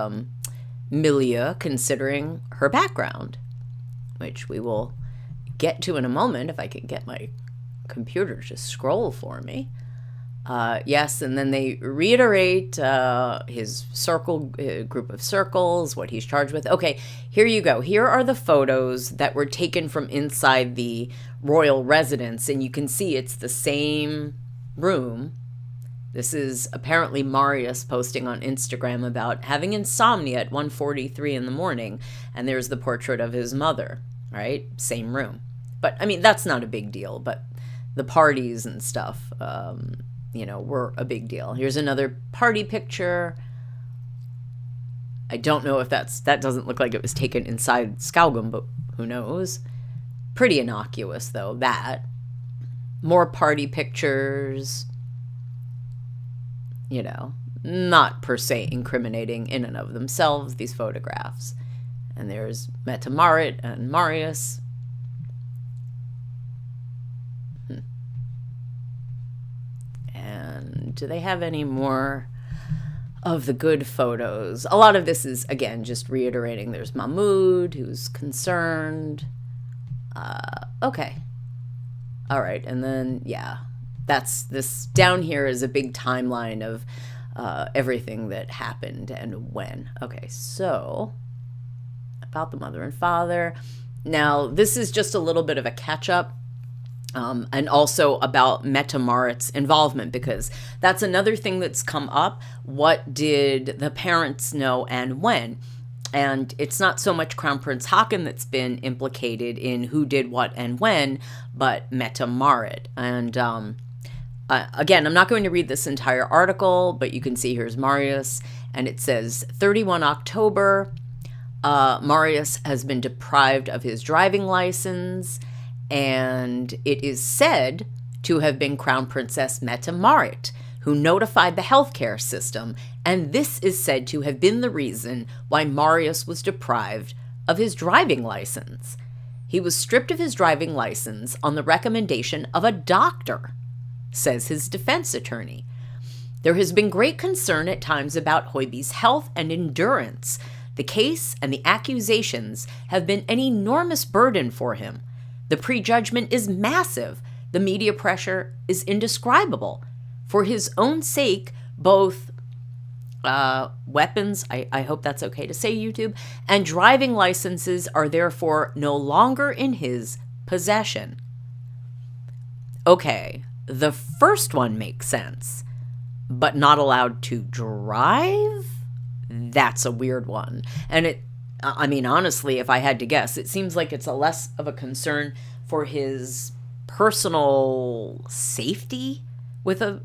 milieu, considering her background, which we will get to in a moment if I can get my computer to scroll for me. Yes, and then they reiterate his group of circles, what he's charged with. Okay, here you go. Here are the photos that were taken from inside the royal residence, and you can see it's the same room. This is apparently Marius posting on Instagram about having insomnia at 1:43 in the morning, and there's the portrait of his mother, right? Same room. But, I mean, that's not a big deal, but the parties and stuff, were a big deal. Here's another party picture. I don't know if that doesn't look like it was taken inside Skaugum, but who knows? Pretty innocuous, though, that. More party pictures. Not per se incriminating in and of themselves, these photographs. And there's Mette-Marit and Marius. And do they have any more of the good photos? A lot of this is, again, just reiterating. There's Mahmoud, who's concerned. Okay. All right, and then, yeah. This down here is a big timeline of everything that happened and when. Okay, so about the mother and father. Now, this is just a little bit of a catch-up, and also about Mette-Marit's involvement, because that's another thing that's come up. What did the parents know and when? And it's not so much Crown Prince Haakon that's been implicated in who did what and when, but Mette-Marit. And again, I'm not going to read this entire article, but you can see here's Marius, and it says 31 October, Marius has been deprived of his driving license, and it is said to have been Crown Princess Mette-Marit who notified the healthcare system, and this is said to have been the reason why Marius was deprived of his driving license. He was stripped of his driving license on the recommendation of a doctor, says his defense attorney. There has been great concern at times about Hoiby's health and endurance. The case and the accusations have been an enormous burden for him. The prejudgment is massive. The media pressure is indescribable. For his own sake, both weapons, I hope that's okay to say, YouTube, and driving licenses are therefore no longer in his possession. Okay, the first one makes sense, but not allowed to drive? That's a weird one. And honestly, if I had to guess, it seems like it's a less of a concern for his personal safety with a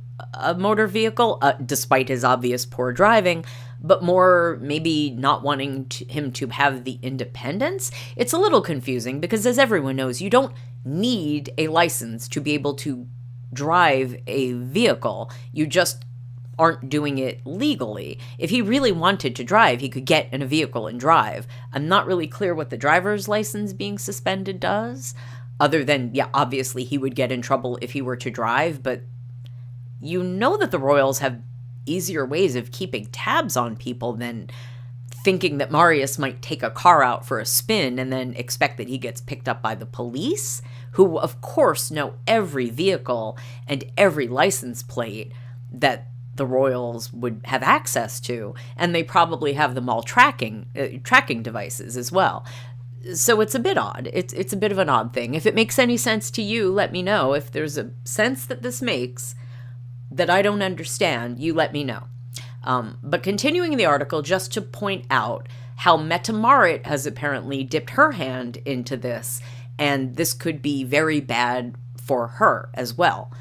motor vehicle, despite his obvious poor driving, but more maybe not wanting him to have the independence. It's a little confusing because, as everyone knows, you don't need a license to be able to drive a vehicle. You just aren't doing it legally. If he really wanted to drive, he could get in a vehicle and drive. I'm not really clear what the driver's license being suspended does, other than, yeah, obviously he would get in trouble if he were to drive, but you know that the royals have easier ways of keeping tabs on people than thinking that Marius might take a car out for a spin and then expect that he gets picked up by the police, who of course know every vehicle and every license plate that the royals would have access to, and they probably have them all tracking devices as well. So it's a bit odd. It's a bit of an odd thing. If it makes any sense to you, let me know. If there's a sense that this makes that I don't understand, you let me know. But continuing the article, just to point out how Mette-Marit has apparently dipped her hand into this, and this could be very bad for her as well.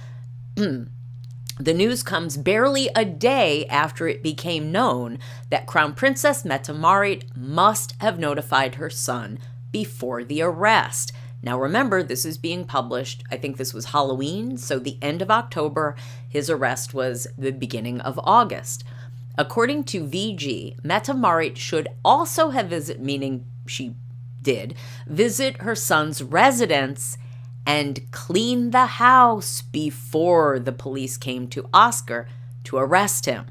The news comes barely a day after it became known that Crown Princess Mette-Marit must have notified her son before the arrest. Now remember, this is being published, I think this was Halloween, so the end of October. His arrest was the beginning of August. According to VG, Mette-Marit should also have visit her son's residence and clean the house before the police came to Oscar to arrest him.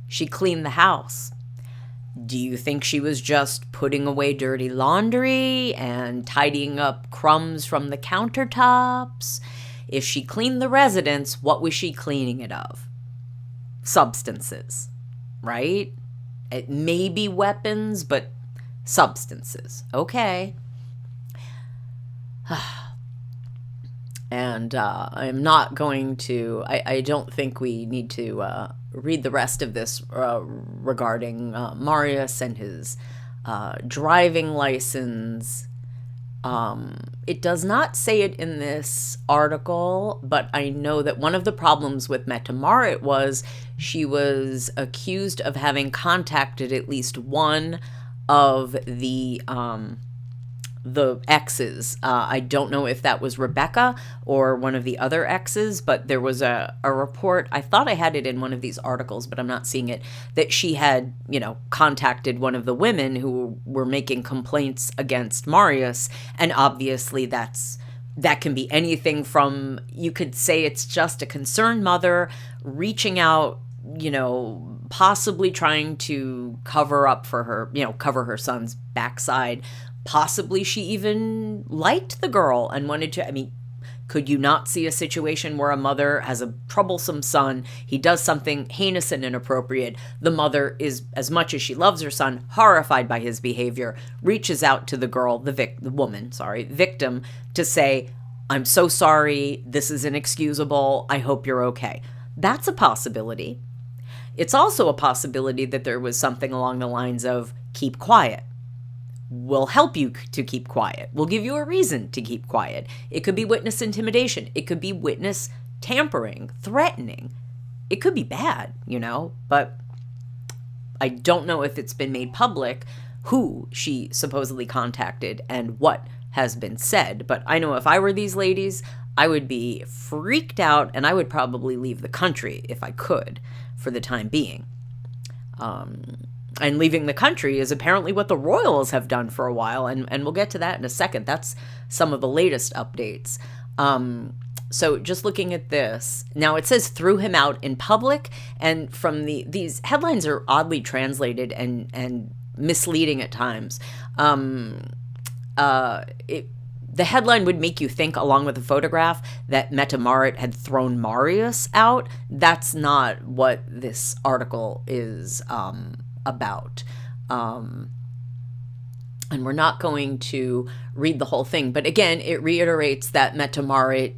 She cleaned the house. Do you think she was just putting away dirty laundry and tidying up crumbs from the countertops? If she cleaned the residence, what was she cleaning it of? Substances, right? It may be weapons, but substances. Okay. And I'm not going to, I don't think we need to read the rest of this regarding Marius and his driving license. It does not say it in this article, but I know that one of the problems with Mette-Marit was she was accused of having contacted at least one of the exes. I don't know if that was Rebecca or one of the other exes, but there was a report, I thought I had it in one of these articles, but I'm not seeing it, that she had, contacted one of the women who were making complaints against Marius, and obviously that can be anything from, you could say it's just a concerned mother reaching out, possibly trying to cover up for her, cover her son's backside. Possibly she even liked the girl and wanted to, could you not see a situation where a mother has a troublesome son, he does something heinous and inappropriate, the mother is, as much as she loves her son, horrified by his behavior, reaches out to the girl, the victim, to say, I'm so sorry, this is inexcusable, I hope you're okay. That's a possibility. It's also a possibility that there was something along the lines of, keep quiet. We'll help you to keep quiet. We'll give you a reason to keep quiet. It could be witness intimidation. It could be witness tampering, threatening. It could be bad, but I don't know if it's been made public who she supposedly contacted and what has been said. But I know if I were these ladies, I would be freaked out and I would probably leave the country if I could for the time being. And leaving the country is apparently what the royals have done for a while, and we'll get to that in a second. That's some of the latest updates. So just looking at this, now it says threw him out in public, and from these headlines are oddly translated and misleading at times. The The headline would make you think, along with the photograph, that Mette-Marit had thrown Marius out. That's not what this article is about. And we're not going to read the whole thing. But again, it reiterates that Mette-Marit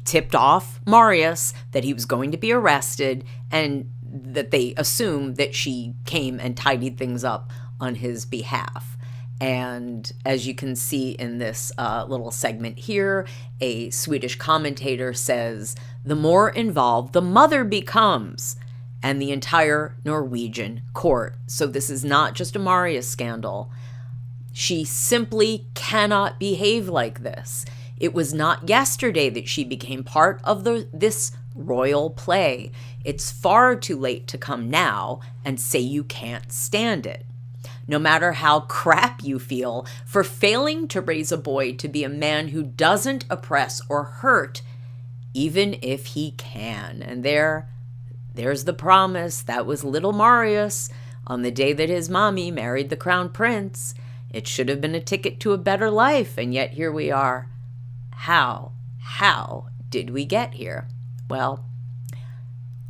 tipped off Marius that he was going to be arrested, and that they assume that she came and tidied things up on his behalf. And as you can see in this little segment here, a Swedish commentator says, the more involved the mother becomes, and the entire Norwegian court. So this is not just a Marius scandal. She simply cannot behave like this. It was not yesterday that she became part of this royal play. It's far too late to come now and say you can't stand it. No matter how crap you feel for failing to raise a boy to be a man who doesn't oppress or hurt, even if he can. And there's the promise. That was little Marius on the day that his mommy married the Crown Prince. It should have been a ticket to a better life, and yet here we are. How did we get here? Well,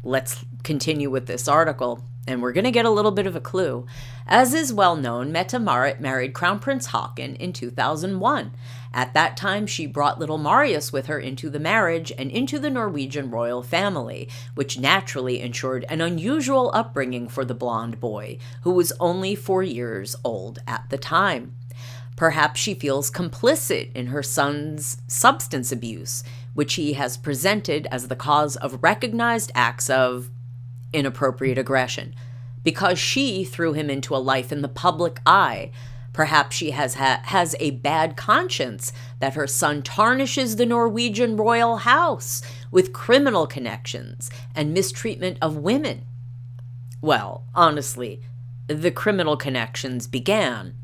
let's continue with this article, and we're going to get a little bit of a clue. As is well known, Mette-Marit married Crown Prince Haakon in 2001. At that time, she brought little Marius with her into the marriage and into the Norwegian royal family, which naturally ensured an unusual upbringing for the blonde boy, who was only 4 years old at the time. Perhaps she feels complicit in her son's substance abuse, which he has presented as the cause of recognized acts of inappropriate aggression. Because she threw him into a life in the public eye, perhaps she has a bad conscience that her son tarnishes the Norwegian royal house with criminal connections and mistreatment of women. Well, honestly, the criminal connections began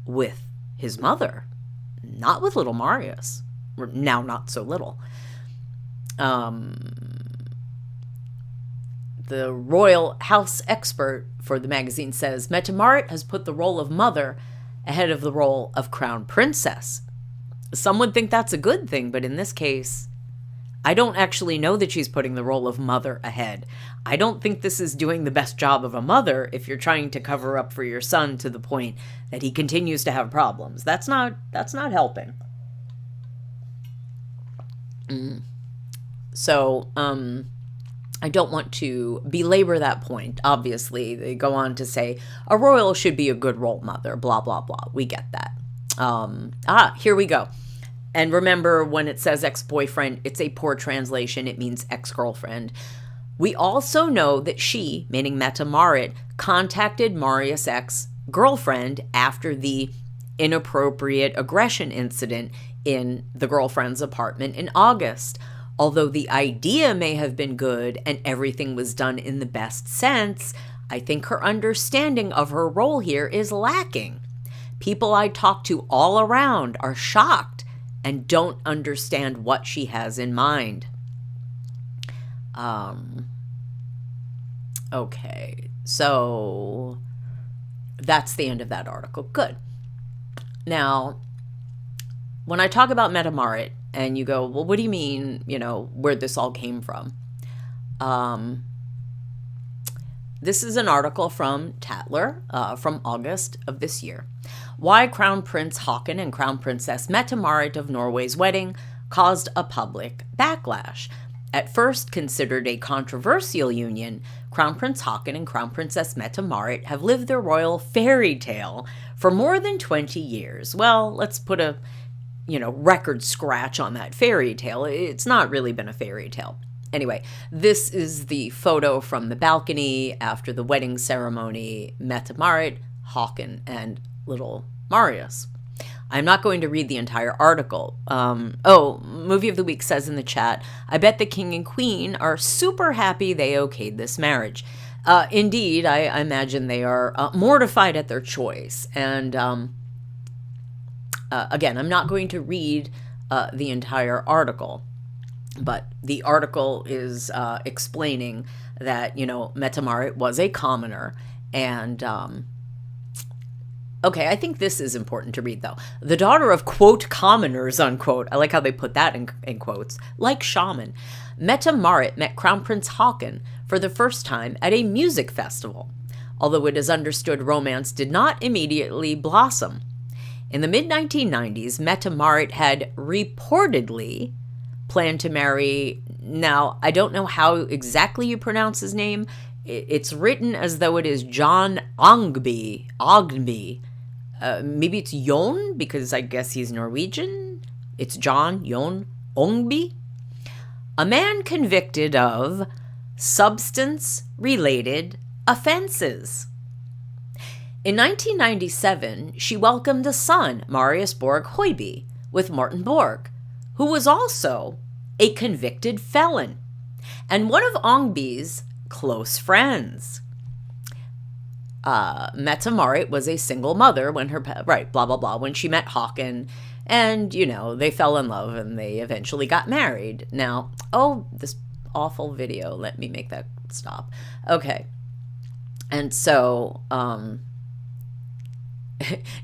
with his mother, not with little Marius. Now not so little. The royal house expert for the magazine says, Mette-Marit has put the role of mother ahead of the role of crown princess. Some would think that's a good thing, but in this case, I don't actually know that she's putting the role of mother ahead. I don't think this is doing the best job of a mother if you're trying to cover up for your son to the point that he continues to have problems. That's not helping. So, I don't want to belabor that point. Obviously, they go on to say, a royal should be a good role mother, blah, blah, blah. We get that. Here we go. And remember, when it says ex-boyfriend, it's a poor translation. It means ex-girlfriend. We also know that she, meaning Mette-Marit, contacted Marius' ex-girlfriend after the inappropriate aggression incident in the girlfriend's apartment in August. Although the idea may have been good and everything was done in the best sense, I think her understanding of her role here is lacking. People I talk to all around are shocked and don't understand what she has in mind. Okay, so that's the end of that article. Good. Now, when I talk about Mette-Marit, and you go, well, what do you mean, where this all came from? This is an article from Tatler from August of this year. Why Crown Prince Haakon and Crown Princess Mette-Marit of Norway's wedding caused a public backlash. At first considered a controversial union, Crown Prince Haakon and Crown Princess Mette-Marit have lived their royal fairy tale for more than 20 years. Well, let's put a record scratch on that fairy tale. It's not really been a fairy tale. Anyway, this is the photo from the balcony after the wedding ceremony, Mette-Marit, Haakon, and little Marius. I'm not going to read the entire article. Movie of the Week says in the chat, I bet the king and queen are super happy they okayed this marriage. Indeed, I imagine they are mortified at their choice. And again, I'm not going to read the entire article, but the article is explaining that, Mette-Marit was a commoner. And, Okay, I think this is important to read, though. The daughter of, quote, commoners, unquote. I like how they put that in quotes. Like Shaman, Mette-Marit met Crown Prince Haakon for the first time at a music festival, although it is understood romance did not immediately blossom. In the mid-1990s, Mette-Marit had reportedly planned to marry, now, I don't know how exactly you pronounce his name. It's written as though it is John Ognby. Maybe it's Jon, because I guess he's Norwegian. It's John Jon Ognby. A man convicted of substance-related offenses. In 1997, she welcomed a son, Marius Borg Hoiby, with Marius Borg, who was also a convicted felon and one of Ongby's close friends. Mette-Marit was a single mother when when she met Haakon, and, they fell in love and they eventually got married. Now, this awful video, let me make that stop. Okay. And so,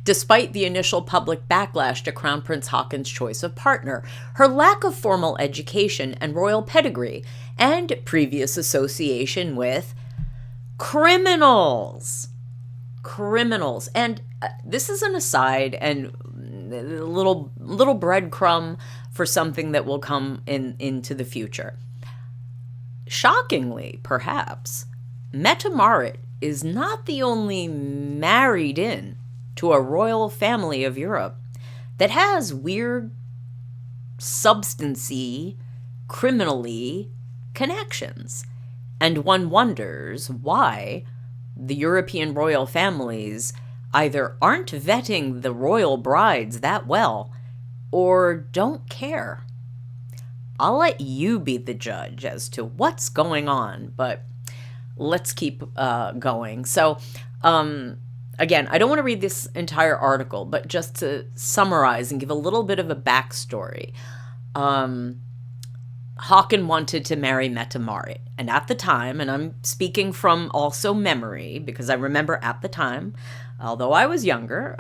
despite the initial public backlash to Crown Prince Haakon's choice of partner, her lack of formal education and royal pedigree, and previous association with criminals. And this is an aside and a little breadcrumb for something that will come into the future. Shockingly, perhaps, Mette-Marit is not the only married in to a royal family of Europe that has weird, substancy, criminally connections. And one wonders why the European royal families either aren't vetting the royal brides that well or don't care. I'll let you be the judge as to what's going on, but let's keep going. So, again, I don't want to read this entire article, but just to summarize and give a little bit of a backstory. Haakon wanted to marry Mette-Marit, and at the time, and I'm speaking from also memory, because I remember at the time, although I was younger,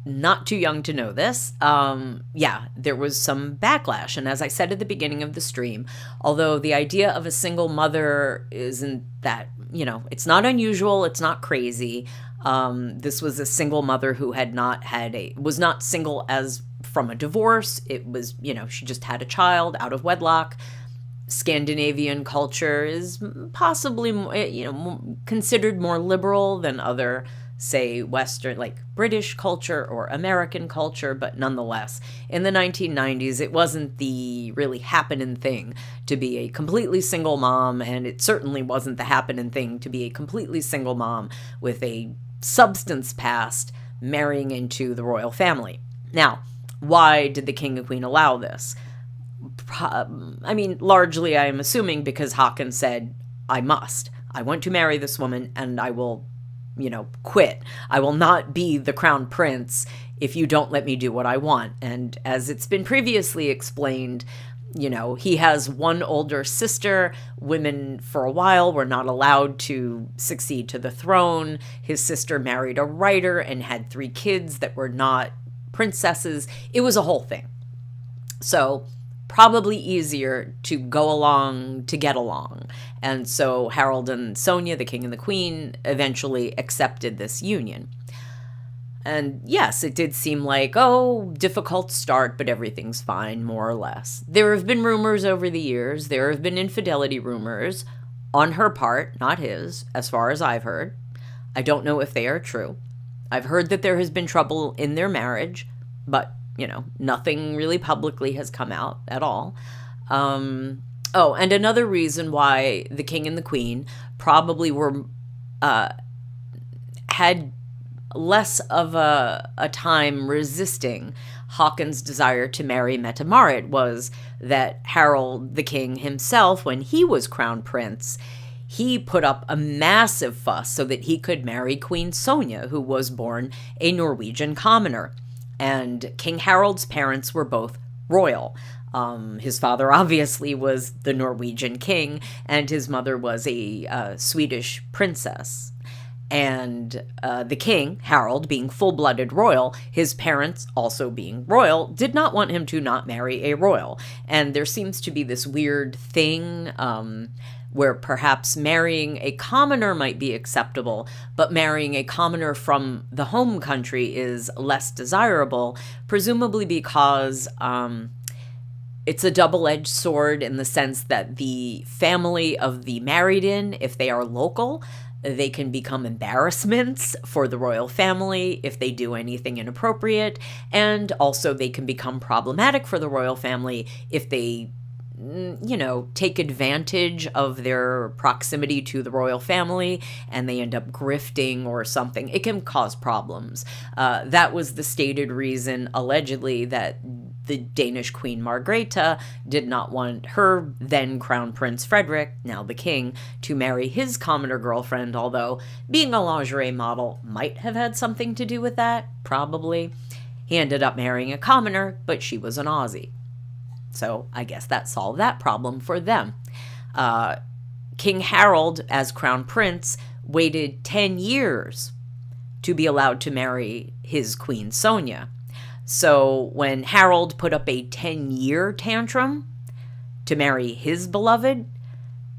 not too young to know this, there was some backlash. And as I said at the beginning of the stream, although the idea of a single mother isn't that, it's not unusual, it's not crazy. This was a single mother who was not single as from a divorce. It was, she just had a child out of wedlock. Scandinavian culture is possibly, considered more liberal than other, say, Western, like British culture or American culture, but nonetheless, in the 1990s, it wasn't the really happening thing to be a completely single mom, and it certainly wasn't the happening thing to be a completely single mom with a substance past marrying into the royal family. Now, why did the king and queen allow this? Largely, I am assuming because Haakon said, I want to marry this woman, and I will quit. I will not be the crown prince if you don't let me do what I want. And as it's been previously explained, he has one older sister. Women for a while were not allowed to succeed to the throne. His sister married a writer and had 3 kids that were not princesses. It was a whole thing. So probably easier to go along to get along. And so Harold and Sonia, the king and the queen, eventually accepted this union. And yes, it did seem like, difficult start, but everything's fine, more or less. There have been rumors over the years. There have been infidelity rumors on her part, not his, as far as I've heard. I don't know if they are true. I've heard that there has been trouble in their marriage, but nothing really publicly has come out at all. And another reason why the king and the queen probably had less of a time resisting Haakon's desire to marry Mette-Marit was that Harold the king himself, when he was crown prince, he put up a massive fuss so that he could marry Queen Sonia, who was born a Norwegian commoner. And King Harold's parents were both royal. His father obviously was the Norwegian king, and his mother was a Swedish princess. And the king, Harold, being full-blooded royal, his parents also being royal, did not want him to not marry a royal. And there seems to be this weird thing where perhaps marrying a commoner might be acceptable, but marrying a commoner from the home country is less desirable, presumably because it's a double-edged sword in the sense that the family of the married in, if they are local, they can become embarrassments for the royal family if they do anything inappropriate, and also they can become problematic for the royal family if they, take advantage of their proximity to the royal family and they end up grifting or something. It can cause problems. That was the stated reason, allegedly, that the Danish Queen Margrethe did not want her then Crown Prince Frederick, now the king, to marry his commoner girlfriend, although being a lingerie model might have had something to do with that, probably. He ended up marrying a commoner, but she was an Aussie. So I guess that solved that problem for them. King Harold, as Crown Prince, waited 10 years to be allowed to marry his Queen Sonia. So when Harold put up a 10-year tantrum to marry his beloved,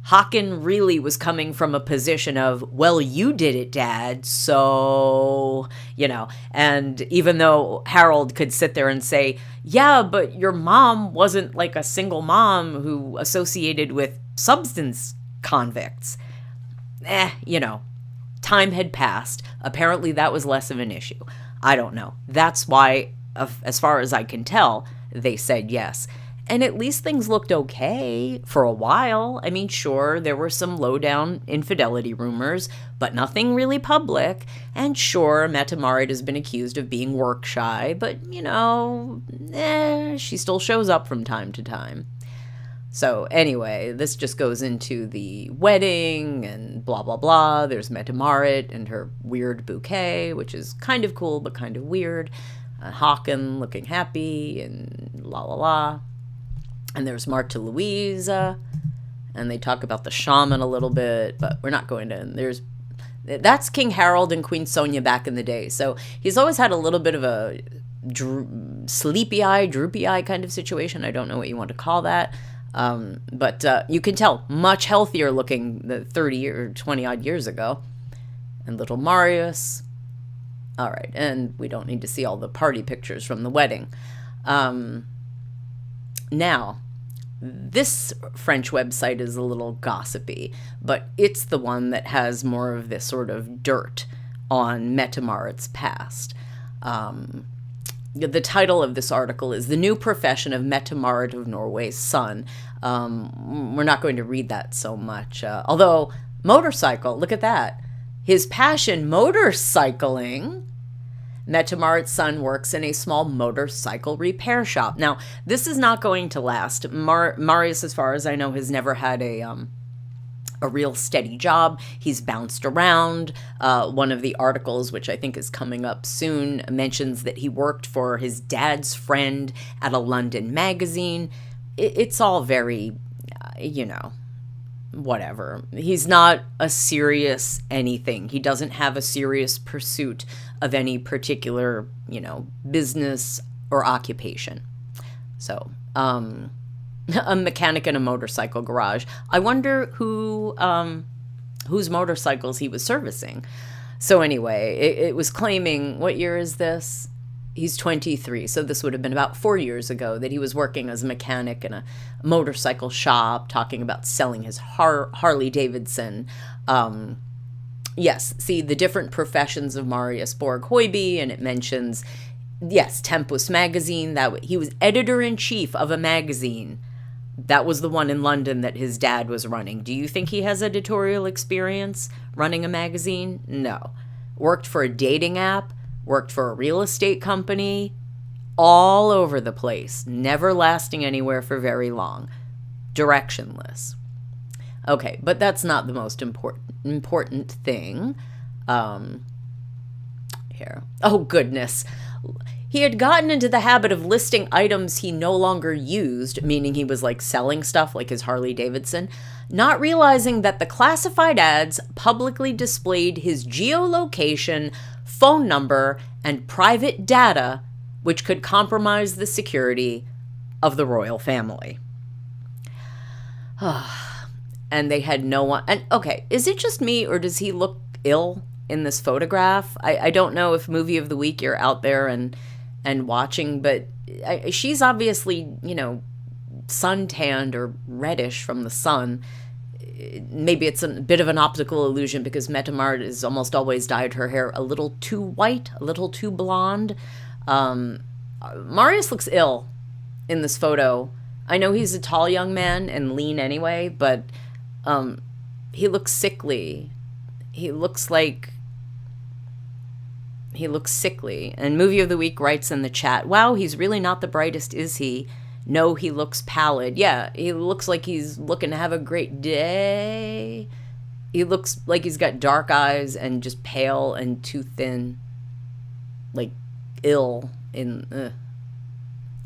Håkon really was coming from a position of, well, you did it, Dad, so, and even though Harold could sit there and say, yeah, but your mom wasn't like a single mom who associated with substance convicts. Time had passed. Apparently that was less of an issue. I don't know. That's why, as far as I can tell, they said yes. And at least things looked okay for a while. I mean, sure, there were some low-down infidelity rumors, but nothing really public. And sure, Mette-Marit has been accused of being work-shy, but, she still shows up from time to time. So anyway, this just goes into the wedding and blah, blah, blah. There's Mette-Marit and her weird bouquet, which is kind of cool, but kind of weird. Håkon looking happy and la, la, la. And there's Martha Louise, and they talk about the shaman a little bit, but we're not going to. That's King Harold and Queen Sonia back in the day. So he's always had a little bit of a sleepy eye, droopy eye kind of situation. I don't know what you want to call that. But you can tell, much healthier looking than 30 or 20 odd years ago. And little Marius. All right, and we don't need to see all the party pictures from the wedding. Now, this French website is a little gossipy, but it's the one that has more of this sort of dirt on Mette-Marit's past. The title of this article is The New Profession of Mette-Marit of Norway's Son. We're not going to read that so much. Although, motorcycle, look at that. His passion, motorcycling. Mette-Marit's son works in a small motorcycle repair shop. Now, this is not going to last. Marius, as far as I know, has never had a real steady job. He's bounced around. One of the articles, which I think is coming up soon, mentions that he worked for his dad's friend at a London magazine. It's all very, whatever. He's not a serious anything. He doesn't have a serious pursuit of any particular, business or occupation. So, a mechanic in a motorcycle garage. I wonder whose motorcycles he was servicing. So anyway, it was claiming, what year is this? He's 23, so this would have been about 4 years ago that he was working as a mechanic in a motorcycle shop, talking about selling his Harley Davidson. Yes, see the different professions of Marius Borg Hoiby, and it mentions, yes, Tempus magazine. That he was editor-in-chief of a magazine. That was the one in London that his dad was running. Do you think he has editorial experience running a magazine? No. Worked for a dating app. Worked for a real estate company, all over the place, never lasting anywhere for very long, directionless. Okay, but that's not the most important thing. Here. Oh, goodness. He had gotten into the habit of listing items he no longer used, meaning he was like selling stuff like his Harley Davidson, not realizing that the classified ads publicly displayed his geolocation, phone number, and private data, which could compromise the security of the royal family. And they had no one. And okay, is it just me, or does he look ill in this photograph? I don't know if movie of the week you're out there and watching, but she's obviously, you know, suntanned or reddish from the sun. Maybe it's a bit of an optical illusion because Mette-Marit has almost always dyed her hair a little too white, a little too blonde. Marius looks ill in this photo. I know he's a tall young man and lean anyway, but he looks sickly. He looks sickly. And Movie of the Week writes in the chat, wow, he's really not the brightest, is he? No, he looks pallid. Yeah, he looks like he's looking to have a great day. He looks like he's got dark eyes and just pale and too thin. Like, ill.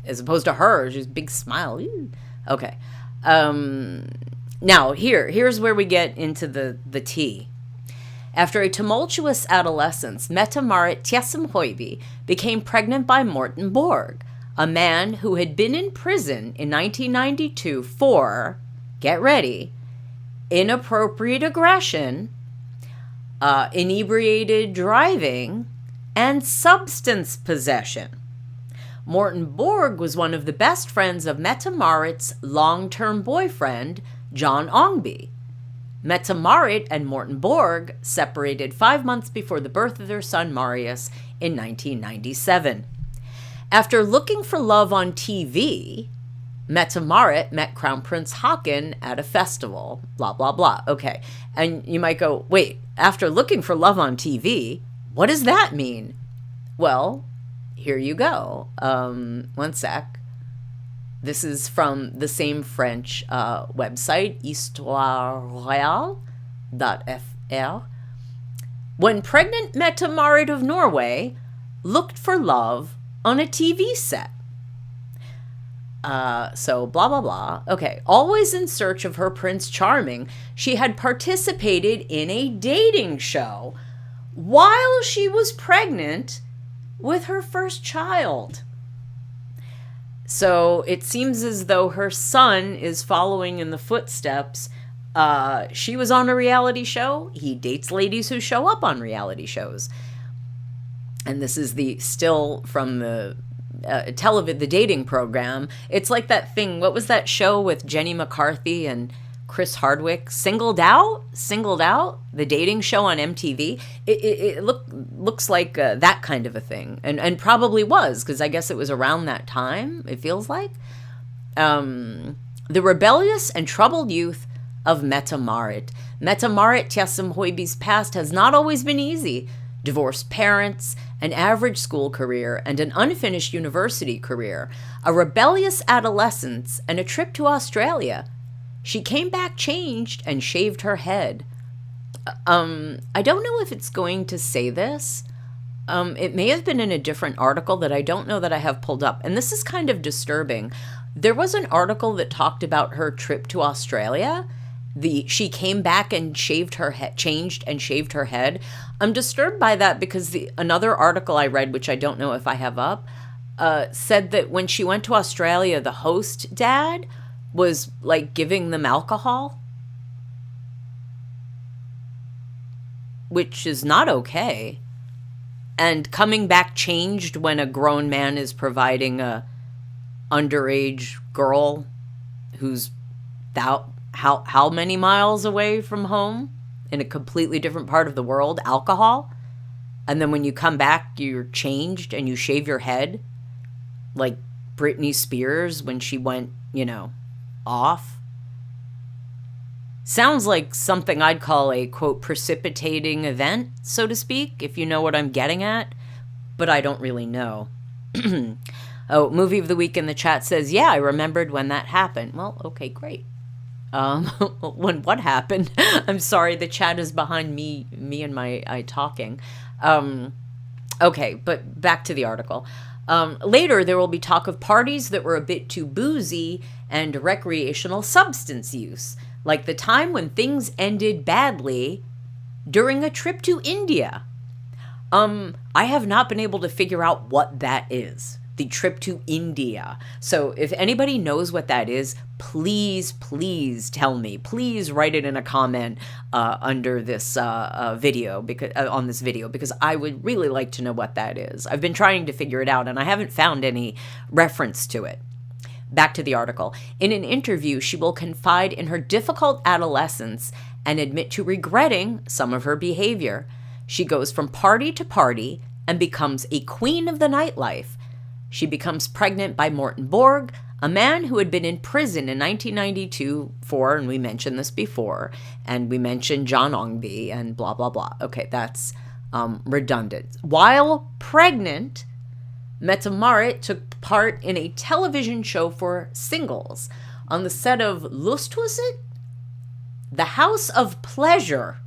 As opposed to her, just big smile. Ew. Okay. Now, here's where we get into the tea. After a tumultuous adolescence, Mette-Marit Hoiby became pregnant by Morten Borg, a man who had been in prison in 1992 for, get ready, inappropriate aggression, inebriated driving, and substance possession. Morten Borg was one of the best friends of Mette-Marit's long-term boyfriend, John Ongby. Mette-Marit and Morten Borg separated 5 months before the birth of their son Marius in 1997. After looking for love on TV, Mette-Marit met Crown Prince Haakon at a festival, blah, blah, blah. Okay, and you might go, wait, after looking for love on TV, what does that mean? Well, here you go. One sec. This is from the same French website, histoireroyale.fr. When pregnant Mette-Marit of Norway looked for love on a TV set. So blah, blah, blah. Okay. Always in search of her Prince Charming, she had participated in a dating show while she was pregnant with her first child. So it seems as though her son is following in the footsteps. She was on a reality show. He dates ladies who show up on reality shows. And this is the still from the the dating program. It's like that thing. What was that show with Jenny McCarthy and Chris Hardwick? Singled Out, the dating show on MTV. It looks like that kind of a thing, and probably was, because I guess it was around that time. It feels like the rebellious and troubled youth of Mette-Marit. Mette-Marit Hoiby's past has not always been easy. Divorced parents, an average school career, and an unfinished university career, a rebellious adolescence, and a trip to Australia. She came back changed and shaved her head. I don't know if it's going to say this. It may have been in a different article that I don't know that I have pulled up. And this is kind of disturbing. There was an article that talked about her trip to Australia. She came back and changed and shaved her head. I'm disturbed by that because another article I read, which I don't know if I have up, said that when she went to Australia, the host dad was like giving them alcohol, which is not okay. And coming back changed when a grown man is providing a underage girl who's how many miles away from home in a completely different part of the world, alcohol. And then when you come back, you're changed and you shave your head like Britney Spears when she went, off. Sounds like something I'd call a, quote, precipitating event, so to speak, if you know what I'm getting at, but I don't really know. Oh, Movie of the Week in the chat says, yeah, I remembered when that happened. Well, okay, great. When what happened? I'm sorry, the chat is behind me and my talking. Okay, but back to the article. Later, there will be talk of parties that were a bit too boozy and recreational substance use, like the time when things ended badly during a trip to India. I have not been able to figure out what that is. The trip to India. So if anybody knows what that is, please tell me. Please write it in a comment under this video, because on this video, because I would really like to know what that is. I've been trying to figure it out and I haven't found any reference to it. Back to the article. In an interview, she will confide in her difficult adolescence and admit to regretting some of her behavior. She goes from party to party and becomes a queen of the nightlife. She becomes pregnant by Morten Borg, a man who had been in prison in 1992 for, and we mentioned this before, and we mentioned John Ongby and blah, blah, blah. Okay, that's redundant. While pregnant, Mette-Marit took part in a television show for singles on the set of Lusthuset, the House of Pleasure,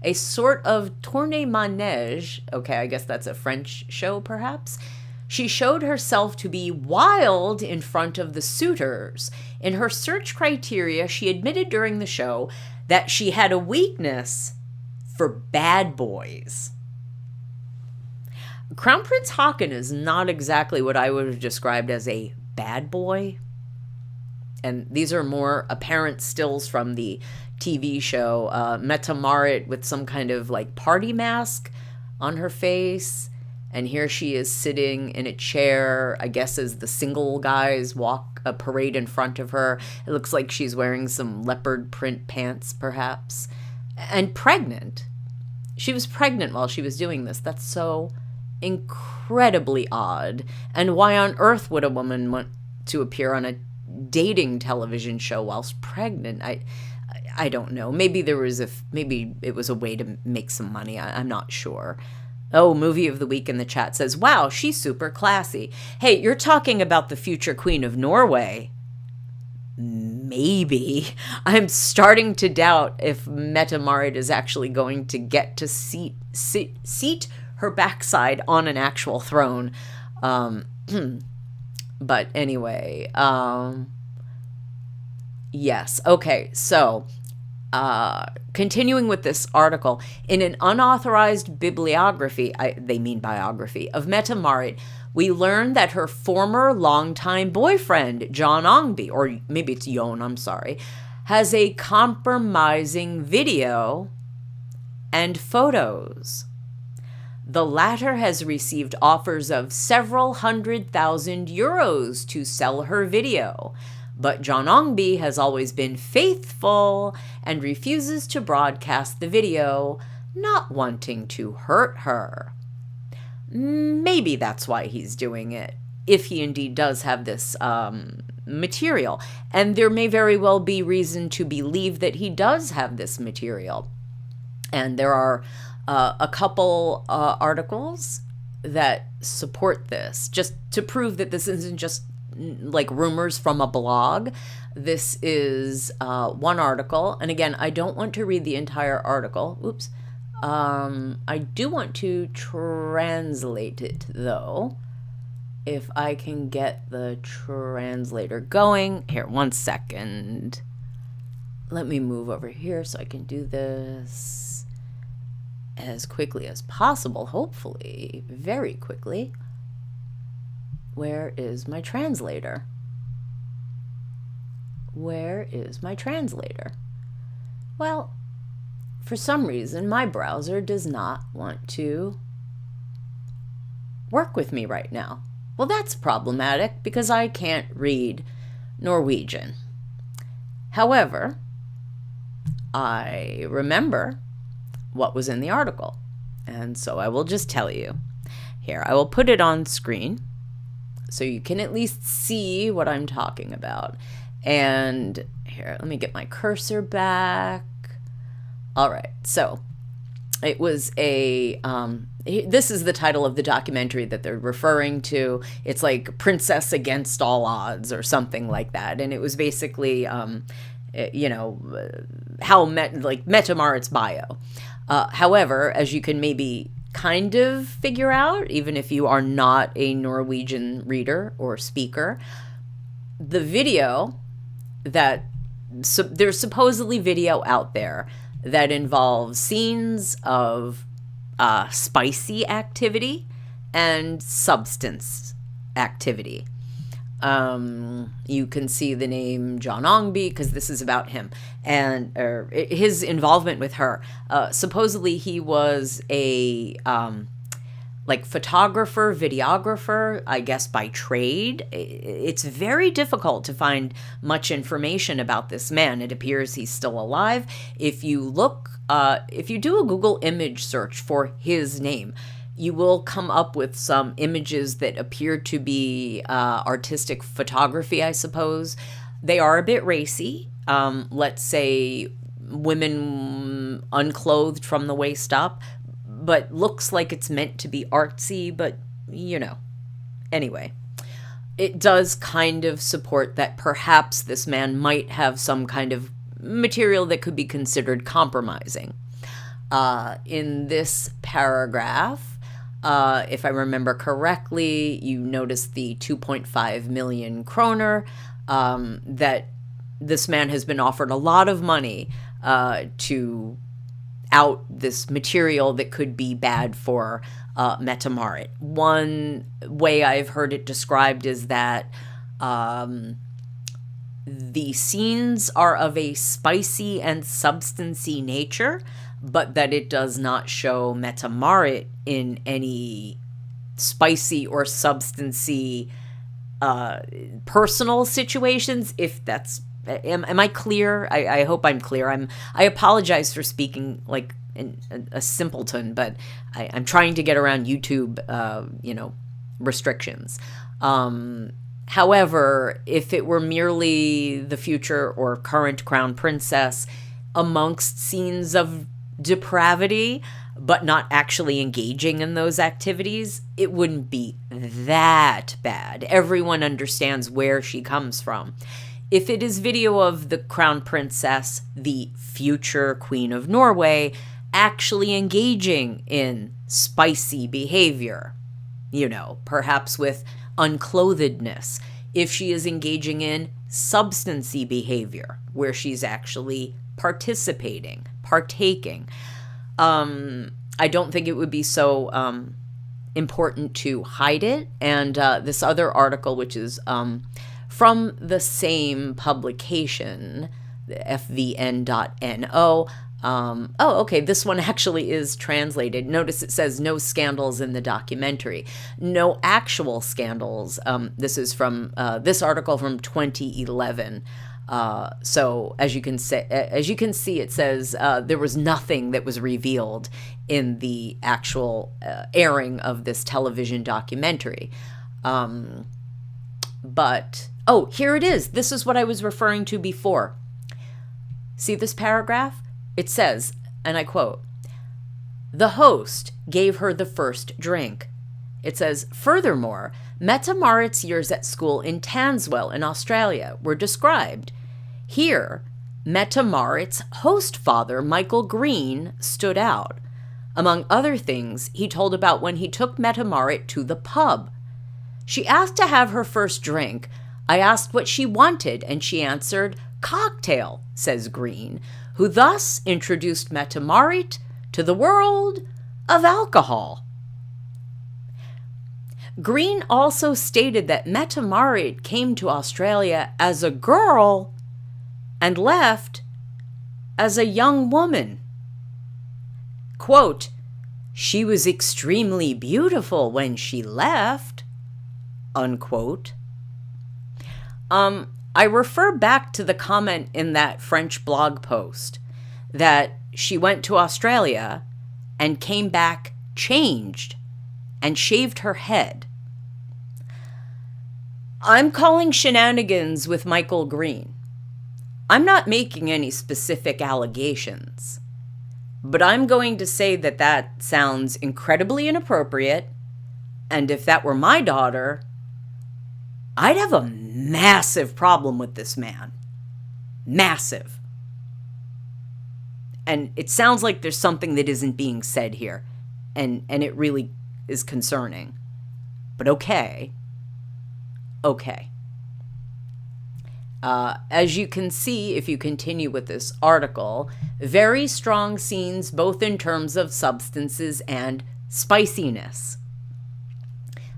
a sort of tournée manège. Okay, I guess that's a French show, perhaps. She showed herself to be wild in front of the suitors. In her search criteria, she admitted during the show that she had a weakness for bad boys. Crown Prince Haakon is not exactly what I would have described as a bad boy. And these are more apparent stills from the TV show. Mette-Marit with some kind of like party mask on her face. And here she is sitting in a chair, I guess as the single guys walk a parade in front of her. It looks like she's wearing some leopard print pants, perhaps. And pregnant. She was pregnant while she was doing this. That's so incredibly odd. And why on earth would a woman want to appear on a dating television show whilst pregnant? I don't know. Maybe it was a way to make some money. I'm not sure. Oh, Movie of the Week in the chat says, wow, she's super classy. Hey, you're talking about the future Queen of Norway. Maybe. I'm starting to doubt if Mette-Marit is actually going to get to seat her backside on an actual throne. But anyway, yes. Okay, so continuing with this article, in an unauthorized bibliography, they mean biography, of Mette-Marit, we learn that her former longtime boyfriend, John Ongby, or maybe it's Jon, I'm sorry, has a compromising video and photos. The latter has received offers of several €100,000 to sell her video. But John Ongby has always been faithful and refuses to broadcast the video, not wanting to hurt her. Maybe that's why he's doing it, if he indeed does have this material. And there may very well be reason to believe that he does have this material. And there are a couple articles that support this, just to prove that this isn't just like rumors from a blog. This is one article, and again, I don't want to read the entire article. Oops. I do want to translate it, though, if I can get the translator going. Here, 1 second. Let me move over here so I can do this as quickly as possible, hopefully very quickly. Where is my translator? Where is my translator? Well, for some reason, my browser does not want to work with me right now. Well, that's problematic because I can't read Norwegian. However, I remember what was in the article, and so I will just tell you. Here, I will put it on screen so you can at least see what I'm talking about. And here, let me get my cursor back. All right, so it was a, this is the title of the documentary that they're referring to. It's like Princess Against All Odds or something like that. And it was basically, you know, how Mette-Marit's bio. However, as you can maybe kind of figure out, even if you are not a Norwegian reader or speaker. The video that, there's supposedly video out there that involves scenes of spicy activity and substance activity. You can see the name John Ongby, because this is about him and his involvement with her. Supposedly he was a like photographer, videographer, I guess by trade. It's very difficult to find much information about this man. It appears he's still alive. If you look, if you do a Google image search for his name, you will come up with some images that appear to be artistic photography, I suppose. They are a bit racy. Let's say women unclothed from the waist up, but looks like it's meant to be artsy, but you know. Anyway, it does kind of support that perhaps this man might have some kind of material that could be considered compromising. In this paragraph, if I remember correctly, you notice the 2.5 million kroner, that this man has been offered a lot of money to out this material that could be bad for Mette-Marit. One way I've heard it described is that the scenes are of a spicy and substancy nature, but that it does not show Mette-Marit in any spicy or substancy personal situations, if that's... Am I clear? I hope I'm clear. I apologize for speaking like a simpleton, but I'm trying to get around YouTube, restrictions. However, if it were merely the future or current crown princess amongst scenes of depravity, but not actually engaging in those activities, it wouldn't be that bad. Everyone understands where she comes from. If it is video of the crown princess, the future queen of Norway, actually engaging in spicy behavior, perhaps with unclothedness, if she is engaging in substancy behavior, where she's actually participating, partaking, I don't think it would be so important to hide it. And this other article, which is from the same publication, the fvn.no. Okay, this one actually is translated. Notice it says no scandals in the documentary. No actual scandals. This is from this article from 2011. So as you can see, it says there was nothing that was revealed in the actual airing of this television documentary. But here it is. This is what I was referring to before. See this paragraph? It says, and I quote, "The host gave her the first drink." It says, "Furthermore, Mette-Marit's years at school in Tanswell in Australia were described. Here, Mette-Marit's host father, Michael Green, stood out. Among other things, he told about when he took Mette-Marit to the pub. She asked to have her first drink. I asked what she wanted, and she answered, 'Cocktail,' says Green, who thus introduced Mette-Marit to the world of alcohol." Green also stated that Mette-Marit came to Australia as a girl and left as a young woman. Quote, "She was extremely beautiful when she left," unquote. I refer back to the comment in that French blog post that she went to Australia and came back changed and shaved her head. I'm calling shenanigans with Michael Green. I'm not making any specific allegations, but I'm going to say that that sounds incredibly inappropriate, and if that were my daughter, I'd have a massive problem with this man. Massive. And it sounds like there's something that isn't being said here. and it really is concerning. But okay. As you can see, if you continue with this article, very strong scenes both in terms of substances and spiciness.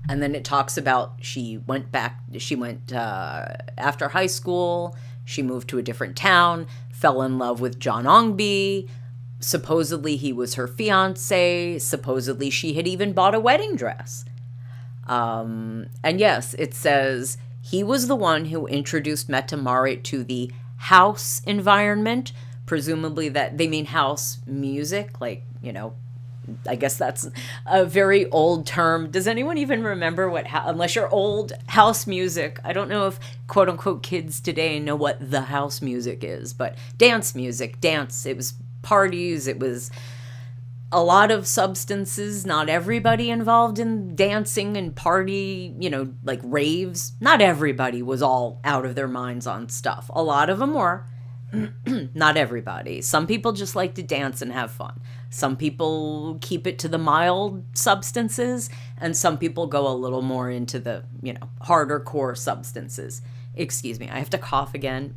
And then it talks about she went after high school, she moved to a different town, fell in love with John Ongby. Supposedly he was her fiance. Supposedly she had even bought a wedding dress. And yes, it says he was the one who introduced Mette-Marit to the house environment. Presumably that they mean house music, like, you know, I guess that's a very old term. Does anyone even remember unless you're old, house music? I don't know if quote unquote kids today know what the house music is, but dance music, it was parties, it was a lot of substances, not everybody involved in dancing and party, you know, like raves. Not everybody was all out of their minds on stuff. A lot of them were. Not everybody. Some people just like to dance and have fun. Some people keep it to the mild substances, and some people go a little more into the, you know, harder core substances. Excuse me, I have to cough again.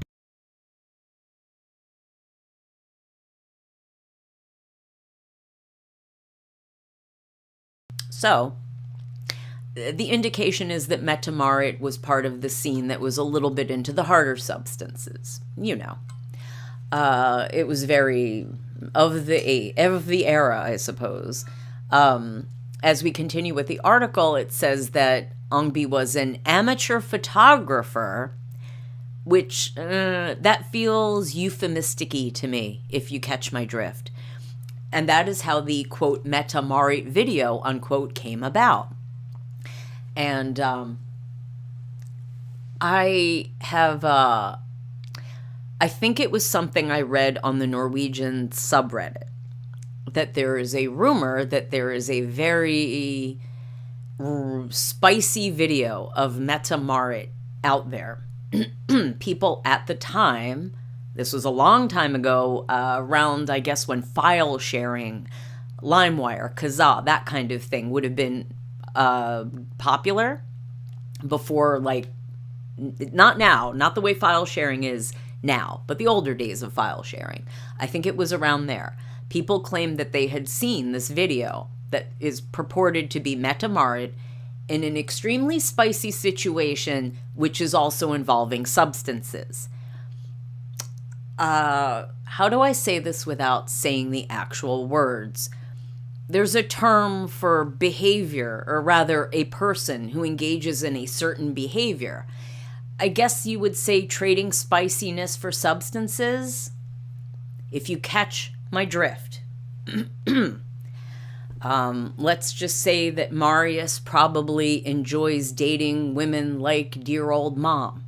So, the indication is that Mette-Marit was part of the scene that was a little bit into the harder substances. You know. It was very of the era, I suppose. As we continue with the article, it says that Ongby was an amateur photographer, which that feels euphemistic-y to me, if you catch my drift. And that is how the, quote, Mette-Marit video, unquote, came about. And I have, I think it was something I read on the Norwegian subreddit, that there is a rumor that there is a very spicy video of Mette-Marit out there. People at the time, this was a long time ago, around, I guess, when file sharing, LimeWire, Kazaa, that kind of thing would have been popular before, like, not now, not the way file sharing is now, but the older days of file sharing. I think it was around there. People claimed that they had seen this video that is purported to be Mette-Marit in an extremely spicy situation, which is also involving substances. How do I say this without saying the actual words? There's a term for behavior, or rather a person who engages in a certain behavior. I guess you would say trading spiciness for substances, if you catch my drift. Let's just say that Marius probably enjoys dating women like dear old mom.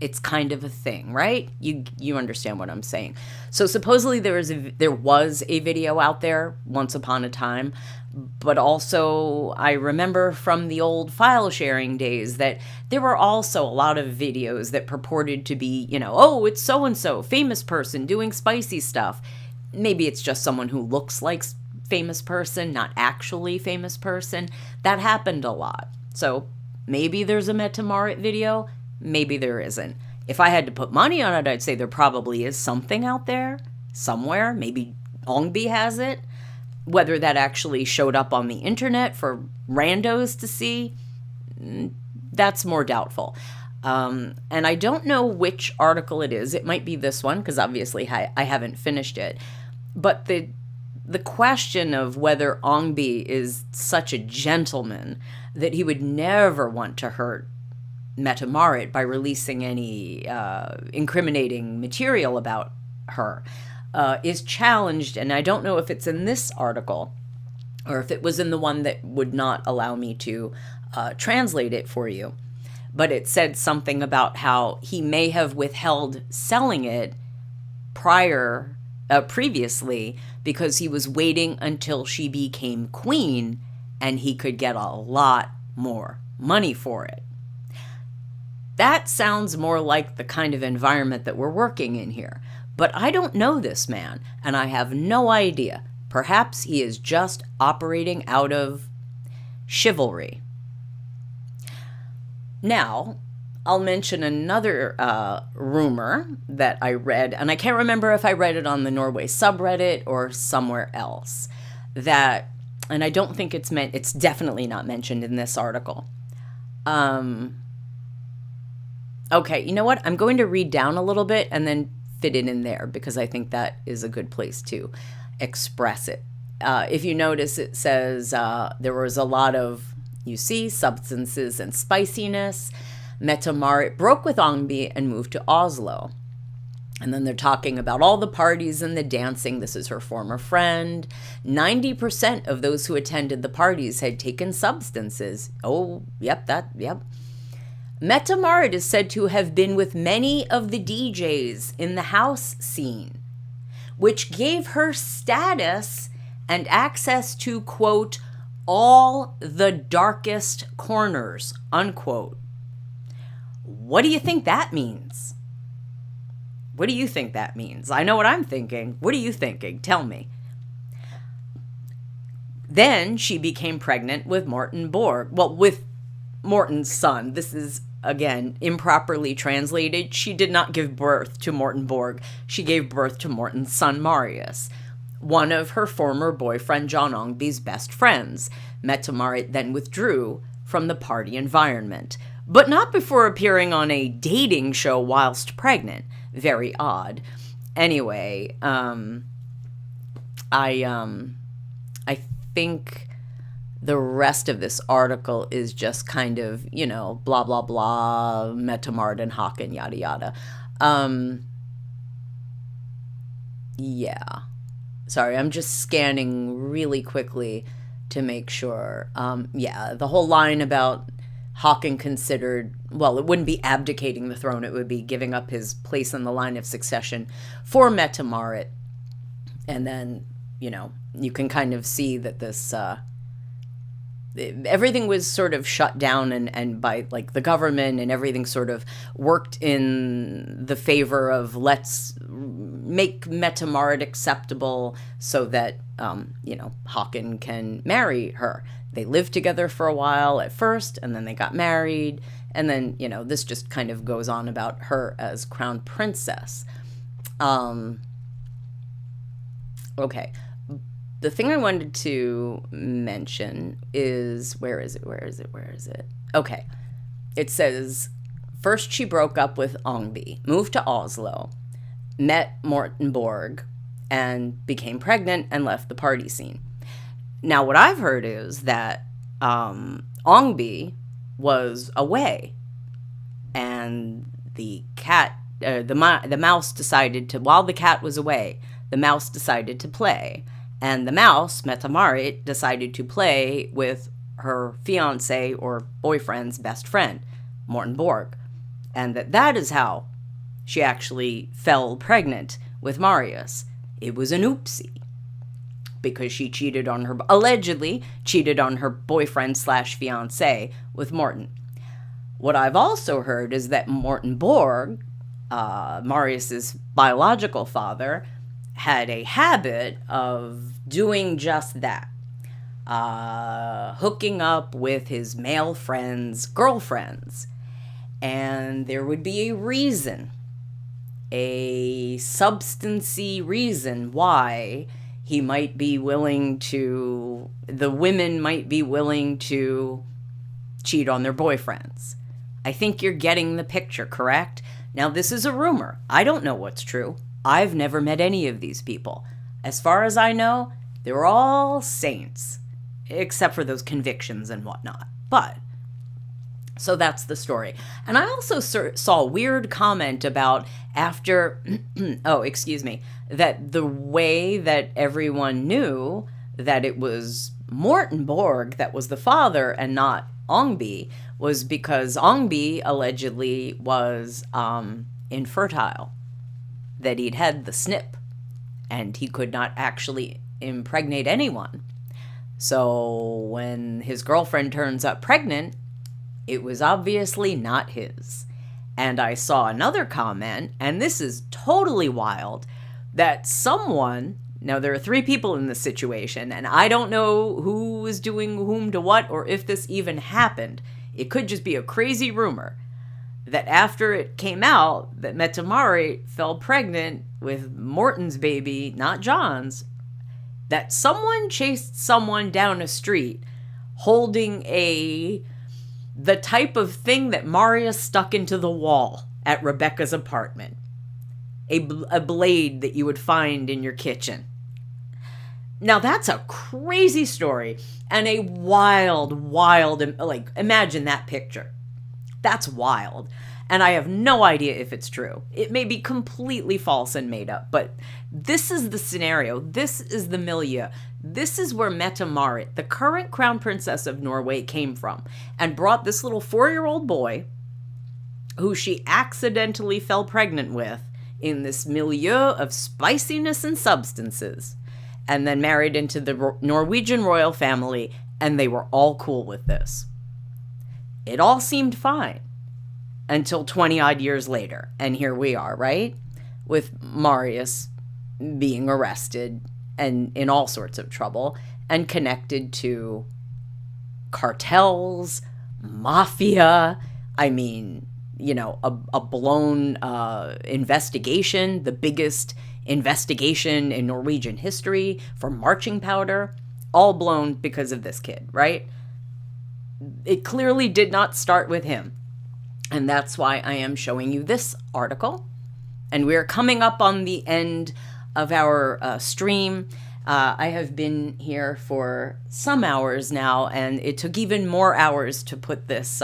It's kind of a thing, right? You understand what I'm saying. So supposedly there was a video out there once upon a time, but also I remember from the old file sharing days that there were also a lot of videos that purported to be, you know, oh, it's so-and-so, famous person doing spicy stuff. Maybe it's just someone who looks like famous person, not actually famous person. That happened a lot. So maybe there's a Mette-Marit video. Maybe there isn't. If I had to put money on it, I'd say there probably is something out there somewhere. Maybe Ongby has it. Whether that actually showed up on the internet for randos to see, that's more doubtful. And I don't know which article it is. It might be this one, because obviously I haven't finished it. But the question of whether Ongby is such a gentleman that he would never want to hurt Mette-Marit by releasing any incriminating material about her is challenged, and I don't know if it's in this article or if it was in the one that would not allow me to translate it for you. But it said something about how he may have withheld selling it previously because he was waiting until she became queen and he could get a lot more money for it. That sounds more like the kind of environment that we're working in here. But I don't know this man, and I have no idea. Perhaps he is just operating out of chivalry. Now, I'll mention another rumor that I read, and I can't remember if I read it on the Norway subreddit or somewhere else, that, and I don't think it's definitely not mentioned in this article. Okay, you know what? I'm going to read down a little bit and then fit it in there because I think that is a good place to express it. If you notice, it says there was a lot of, you see, substances and spiciness. Mette-Marit broke with Hoiby and moved to Oslo. And then they're talking about all the parties and the dancing. This is her former friend. 90% of those who attended the parties had taken substances. Oh, yep. Mette-Marit is said to have been with many of the DJs in the house scene, which gave her status and access to, quote, all the darkest corners, unquote. What do you think that means? What do you think that means? I know what I'm thinking. What are you thinking? Tell me. Then she became pregnant with Morten Borg. Well, with Morten's son. This is, again, improperly translated. She did not give birth to Morten Borg. She gave birth to Morten's son, Marius, one of her former boyfriend John Hoiby's best friends. Mette-Marit then withdrew from the party environment, but not before appearing on a dating show whilst pregnant. Very odd. Anyway, I think the rest of this article is just kind of, you know, blah, blah, blah, Mette-Marit and Håkon, yada, yada. Yeah. Sorry, I'm just scanning really quickly to make sure. Yeah, the whole line about Håkon considered, well, it wouldn't be abdicating the throne, it would be giving up his place in the line of succession for Mette-Marit. And then, you know, you can kind of see that this, everything was sort of shut down and by, like, the government, and everything sort of worked in the favor of let's make Mette-Marit acceptable so that, you know, Håkon can marry her. They lived together for a while at first, and then they got married, and then, you know, this just kind of goes on about her as crown princess. Okay. The thing I wanted to mention is, where is it? Okay. It says, first she broke up with Hoiby, moved to Oslo, met Morten Borg, and became pregnant and left the party scene. Now, what I've heard is that Hoiby was away, and the mouse decided to, while the cat was away, the mouse decided to play. And the mouse, Mette-Marit, decided to play with her fiance or boyfriend's best friend, Morten Borg. And that is how she actually fell pregnant with Marius. It was an oopsie, because she allegedly cheated on her boyfriend / fiance with Morten. What I've also heard is that Morten Borg, Marius's biological father, had a habit of doing just that. Hooking up with his male friends' girlfriends. And there would be a reason, a substancy reason why he might be willing to, the women might be willing to cheat on their boyfriends. I think you're getting the picture, correct? Now, this is a rumor. I don't know what's true. I've never met any of these people. As far as I know, they're all saints, except for those convictions and whatnot. But, so that's the story. And I also saw a weird comment about after, that the way that everyone knew that it was Morten Borg that was the father and not Hoiby was because Hoiby allegedly was infertile, that he'd had the snip and he could not actually impregnate anyone. So when his girlfriend turns up pregnant, it was obviously not his. And I saw another comment, and this is totally wild, that someone Now, there are three people in this situation, and I don't know who was doing whom to what, or if this even happened. It could just be a crazy rumor that after it came out that Mette-Marit fell pregnant with Morton's baby, not John's, that someone chased someone down a street holding the type of thing that Marius stuck into the wall at Rebecca's apartment. A blade that you would find in your kitchen. Now, that's a crazy story and a wild, like, imagine that picture. That's wild. And I have no idea if it's true. It may be completely false and made up, but this is the scenario. This is the milieu. This is where Mette-Marit, the current Crown Princess of Norway, came from and brought this little 4-year-old boy who she accidentally fell pregnant with in this milieu of spiciness and substances, and then married into the Norwegian Royal Family, and they were all cool with this. It all seemed fine until 20-odd years later, and here we are, right? With Marius being arrested and in all sorts of trouble and connected to cartels, mafia, I mean, you know, a blown investigation, the biggest investigation in Norwegian history for marching powder, all blown because of this kid, right? It clearly did not start with him. And that's why I am showing you this article. And we're coming up on the end of our stream. I have been here for some hours now, and it took even more hours to put this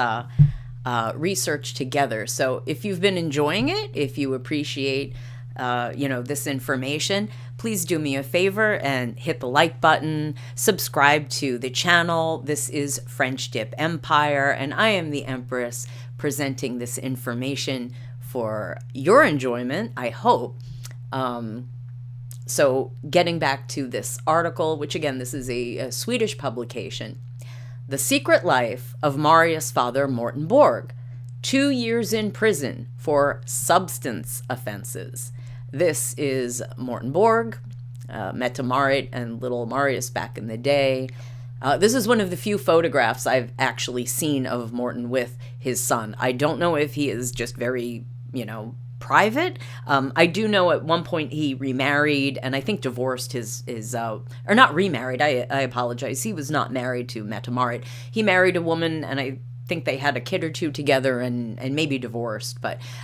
research together. So if you've been enjoying it, if you appreciate this information, please do me a favor and hit the like button, subscribe to the channel. This is French Dip Empire, and I am the Empress presenting this information for your enjoyment, I hope. So getting back to this article, which again, this is a Swedish publication. The Secret Life of Marius' father, Morten Borg. 2 years in prison for substance offenses. This is Morten Borg, Mette-Marit, and little Marius back in the day. This is one of the few photographs I've actually seen of Morten with his son. I don't know if he is just very, private. I do know at one point he remarried and I think divorced his or not remarried, I apologize. He was not married to Mette-Marit. He married a woman and I think they had a kid or two together and maybe divorced,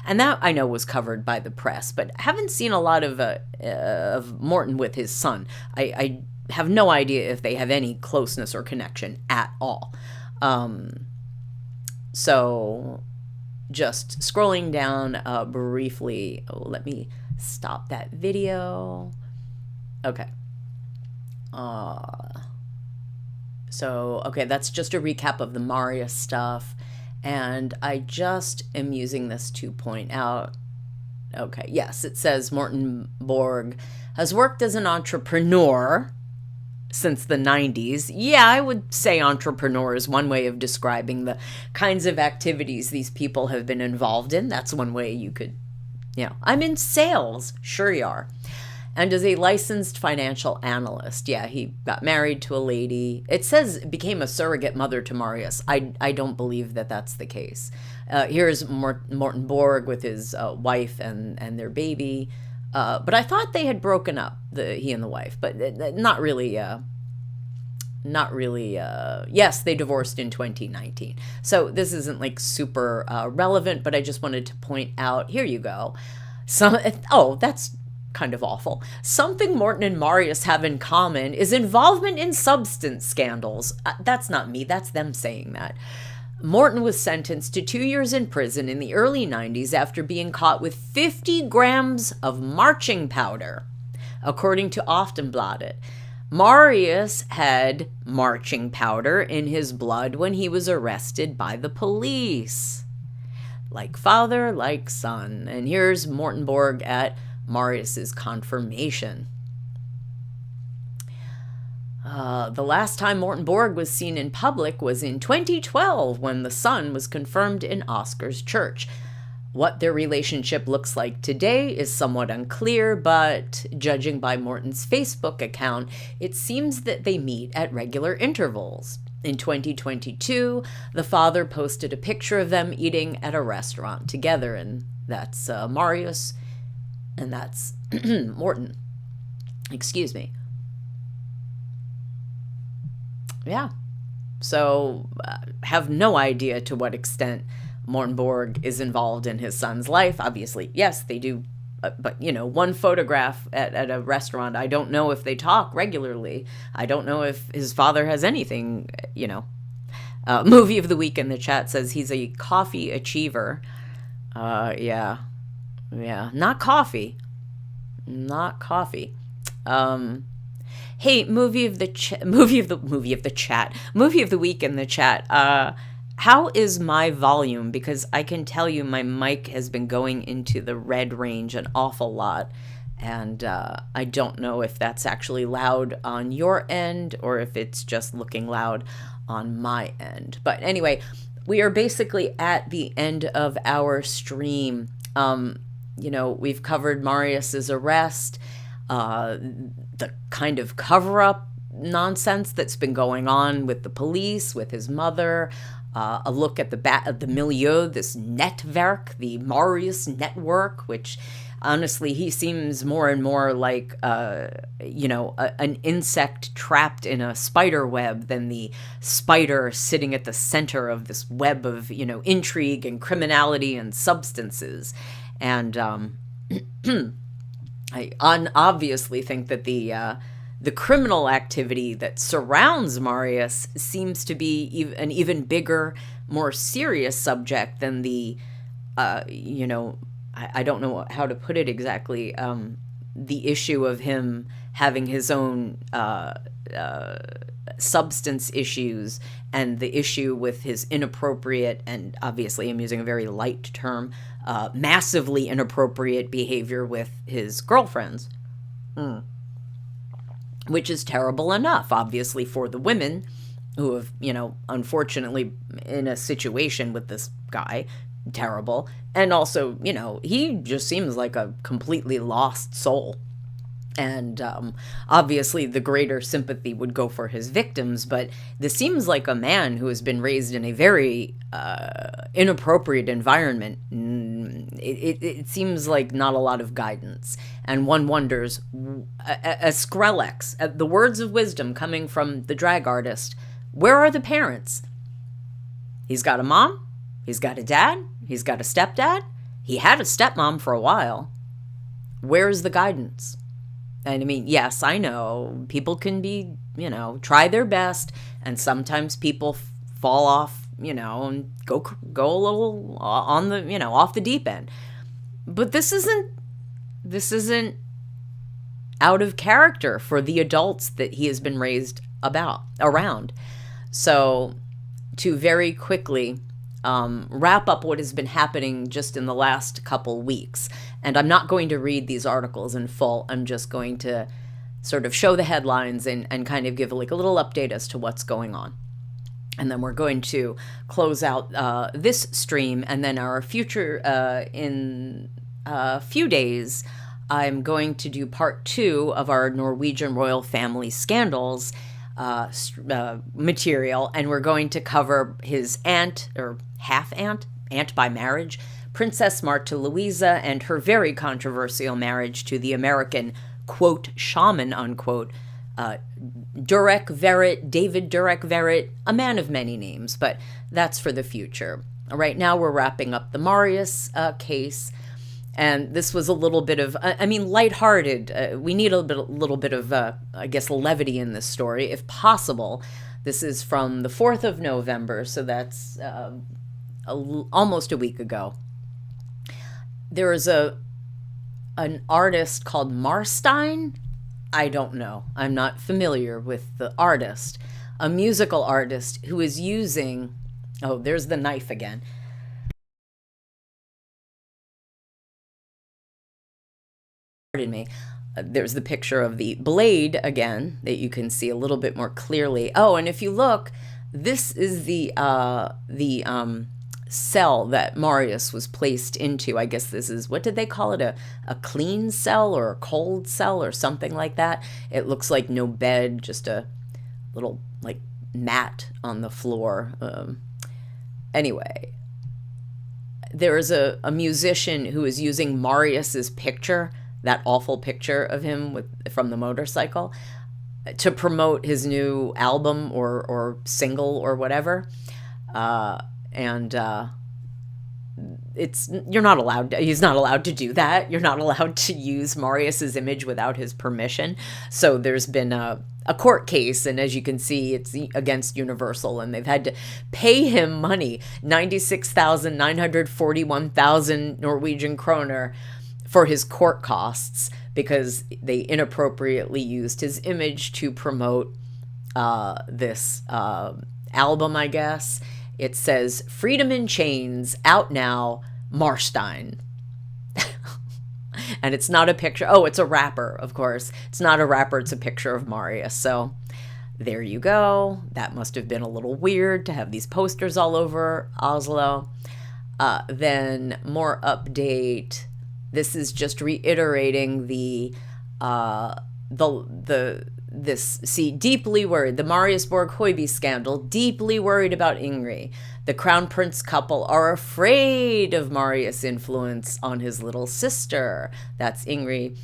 and that I know was covered by the press, but haven't seen a lot of Morten with his son. I have no idea if they have any closeness or connection at all. So just scrolling down briefly. Let me stop that video. Okay. Okay, that's just a recap of the Marius stuff. And I just am using this to point out, okay, yes, it says Morten Borg has worked as an entrepreneur since the 90s. Yeah, I would say entrepreneur is one way of describing the kinds of activities these people have been involved in. That's one way you could, I'm in sales. Sure you are. And as a licensed financial analyst. Yeah, he got married to a lady. It says became a surrogate mother to Marius. I don't believe that that's the case. Here's Morten Borg with his wife and their baby. But I thought they had broken up, he and the wife, but not really. Yes, they divorced in 2019. So this isn't like super relevant, but I just wanted to point out, here you go. That's kind of awful. Something Morten and Marius have in common is involvement in substance scandals. That's not me, that's them saying that. Morten was sentenced to 2 years in prison in the early 90s after being caught with 50 grams of marching powder, according to Aftonbladet. Marius had marching powder in his blood when he was arrested by the police. Like father, like son. And here's Morten Borg at Marius's confirmation. The last time Morten Borg was seen in public was in 2012 when the son was confirmed in Oscar's church. What their relationship looks like today is somewhat unclear, but judging by Morton's Facebook account, it seems that they meet at regular intervals. In 2022, the father posted a picture of them eating at a restaurant together, and that's Marius, and that's Morton. Excuse me. Yeah. So, have no idea to what extent Morten Borg is involved in his son's life. Obviously, yes, they do. But, one photograph at a restaurant, I don't know if they talk regularly. I don't know if his father has anything, Movie of the week in the chat says he's a coffee achiever. Yeah. Not coffee. Hey, movie of the week in the chat. How is my volume? Because I can tell you my mic has been going into the red range an awful lot. And I don't know if that's actually loud on your end or if it's just looking loud on my end. But anyway, we are basically at the end of our stream. We've covered Marius's arrest, the kind of cover-up nonsense that's been going on with the police, with his mother, a look at the milieu, this netwerk, the Marius network, which honestly he seems more and more like an insect trapped in a spider web than the spider sitting at the center of this web of intrigue and criminality and substances. And I obviously think that the criminal activity that surrounds Marius seems to be an even bigger, more serious subject than the, I don't know how to put it exactly, the issue of him having his own substance issues and the issue with his inappropriate, and obviously I'm using a very light term, massively inappropriate behavior with his girlfriends. Which is terrible enough, obviously, for the women who have, unfortunately in a situation with this guy, terrible. And also, he just seems like a completely lost soul. And obviously the greater sympathy would go for his victims, but this seems like a man who has been raised in a very inappropriate environment. It seems like not a lot of guidance. And one wonders, a Skrillex, the words of wisdom coming from the drag artist, where are the parents? He's got a mom, he's got a dad, he's got a stepdad, he had a stepmom for a while. Where's the guidance? And I mean, yes, I know people can be, try their best, and sometimes people fall off, and go a little on the, off the deep end. But this isn't out of character for the adults that he has been raised around. So to very quickly wrap up what has been happening just in the last couple weeks. And I'm not going to read these articles in full. I'm just going to sort of show the headlines and kind of give a little update as to what's going on. And then we're going to close out this stream, and then our future in a few days, I'm going to do part 2 of our Norwegian Royal Family scandals material, and we're going to cover his aunt, or half-aunt, aunt by marriage, Princess Martha Louise, and her very controversial marriage to the American, quote, shaman, unquote, Durek Verrett, David Durek Verrett, a man of many names, but that's for the future. Right now we're wrapping up the Marius case, and this was a little bit of, lighthearted. We need a little bit of, levity in this story, if possible. This is from the 4th of November, so that's almost a week ago. There is an artist called Marstein. I don't know. I'm not familiar with the artist. A musical artist who is using... Oh, there's the knife again. Pardon me. There's the picture of the blade again that you can see a little bit more clearly. Oh, and if you look, this is the cell that Marius was placed into. I guess this is, what did they call it? A clean cell or a cold cell or something like that. It looks like no bed, just a little like mat on the floor. Anyway, there is a musician who is using Marius's picture, that awful picture of him from the motorcycle, to promote his new album or single or whatever. You're not allowed to, he's not allowed to do that. You're not allowed to use Marius's image without his permission. So there's been a court case, and as you can see, it's against Universal, and they've had to pay him money, 96,941,000 Norwegian kroner, for his court costs, because they inappropriately used his image to promote this album, I guess. It says, "Freedom in Chains, out now, Marstein." And it's not a picture. Oh, it's a rapper, of course. It's not a rapper. It's a picture of Marius. So there you go. That must have been a little weird to have these posters all over Oslo. Then more update. This is just reiterating deeply worried, the Marius Borg Hoiby scandal, deeply worried about Ingrid. The Crown Prince couple are afraid of Marius' influence on his little sister. That's Ingrid.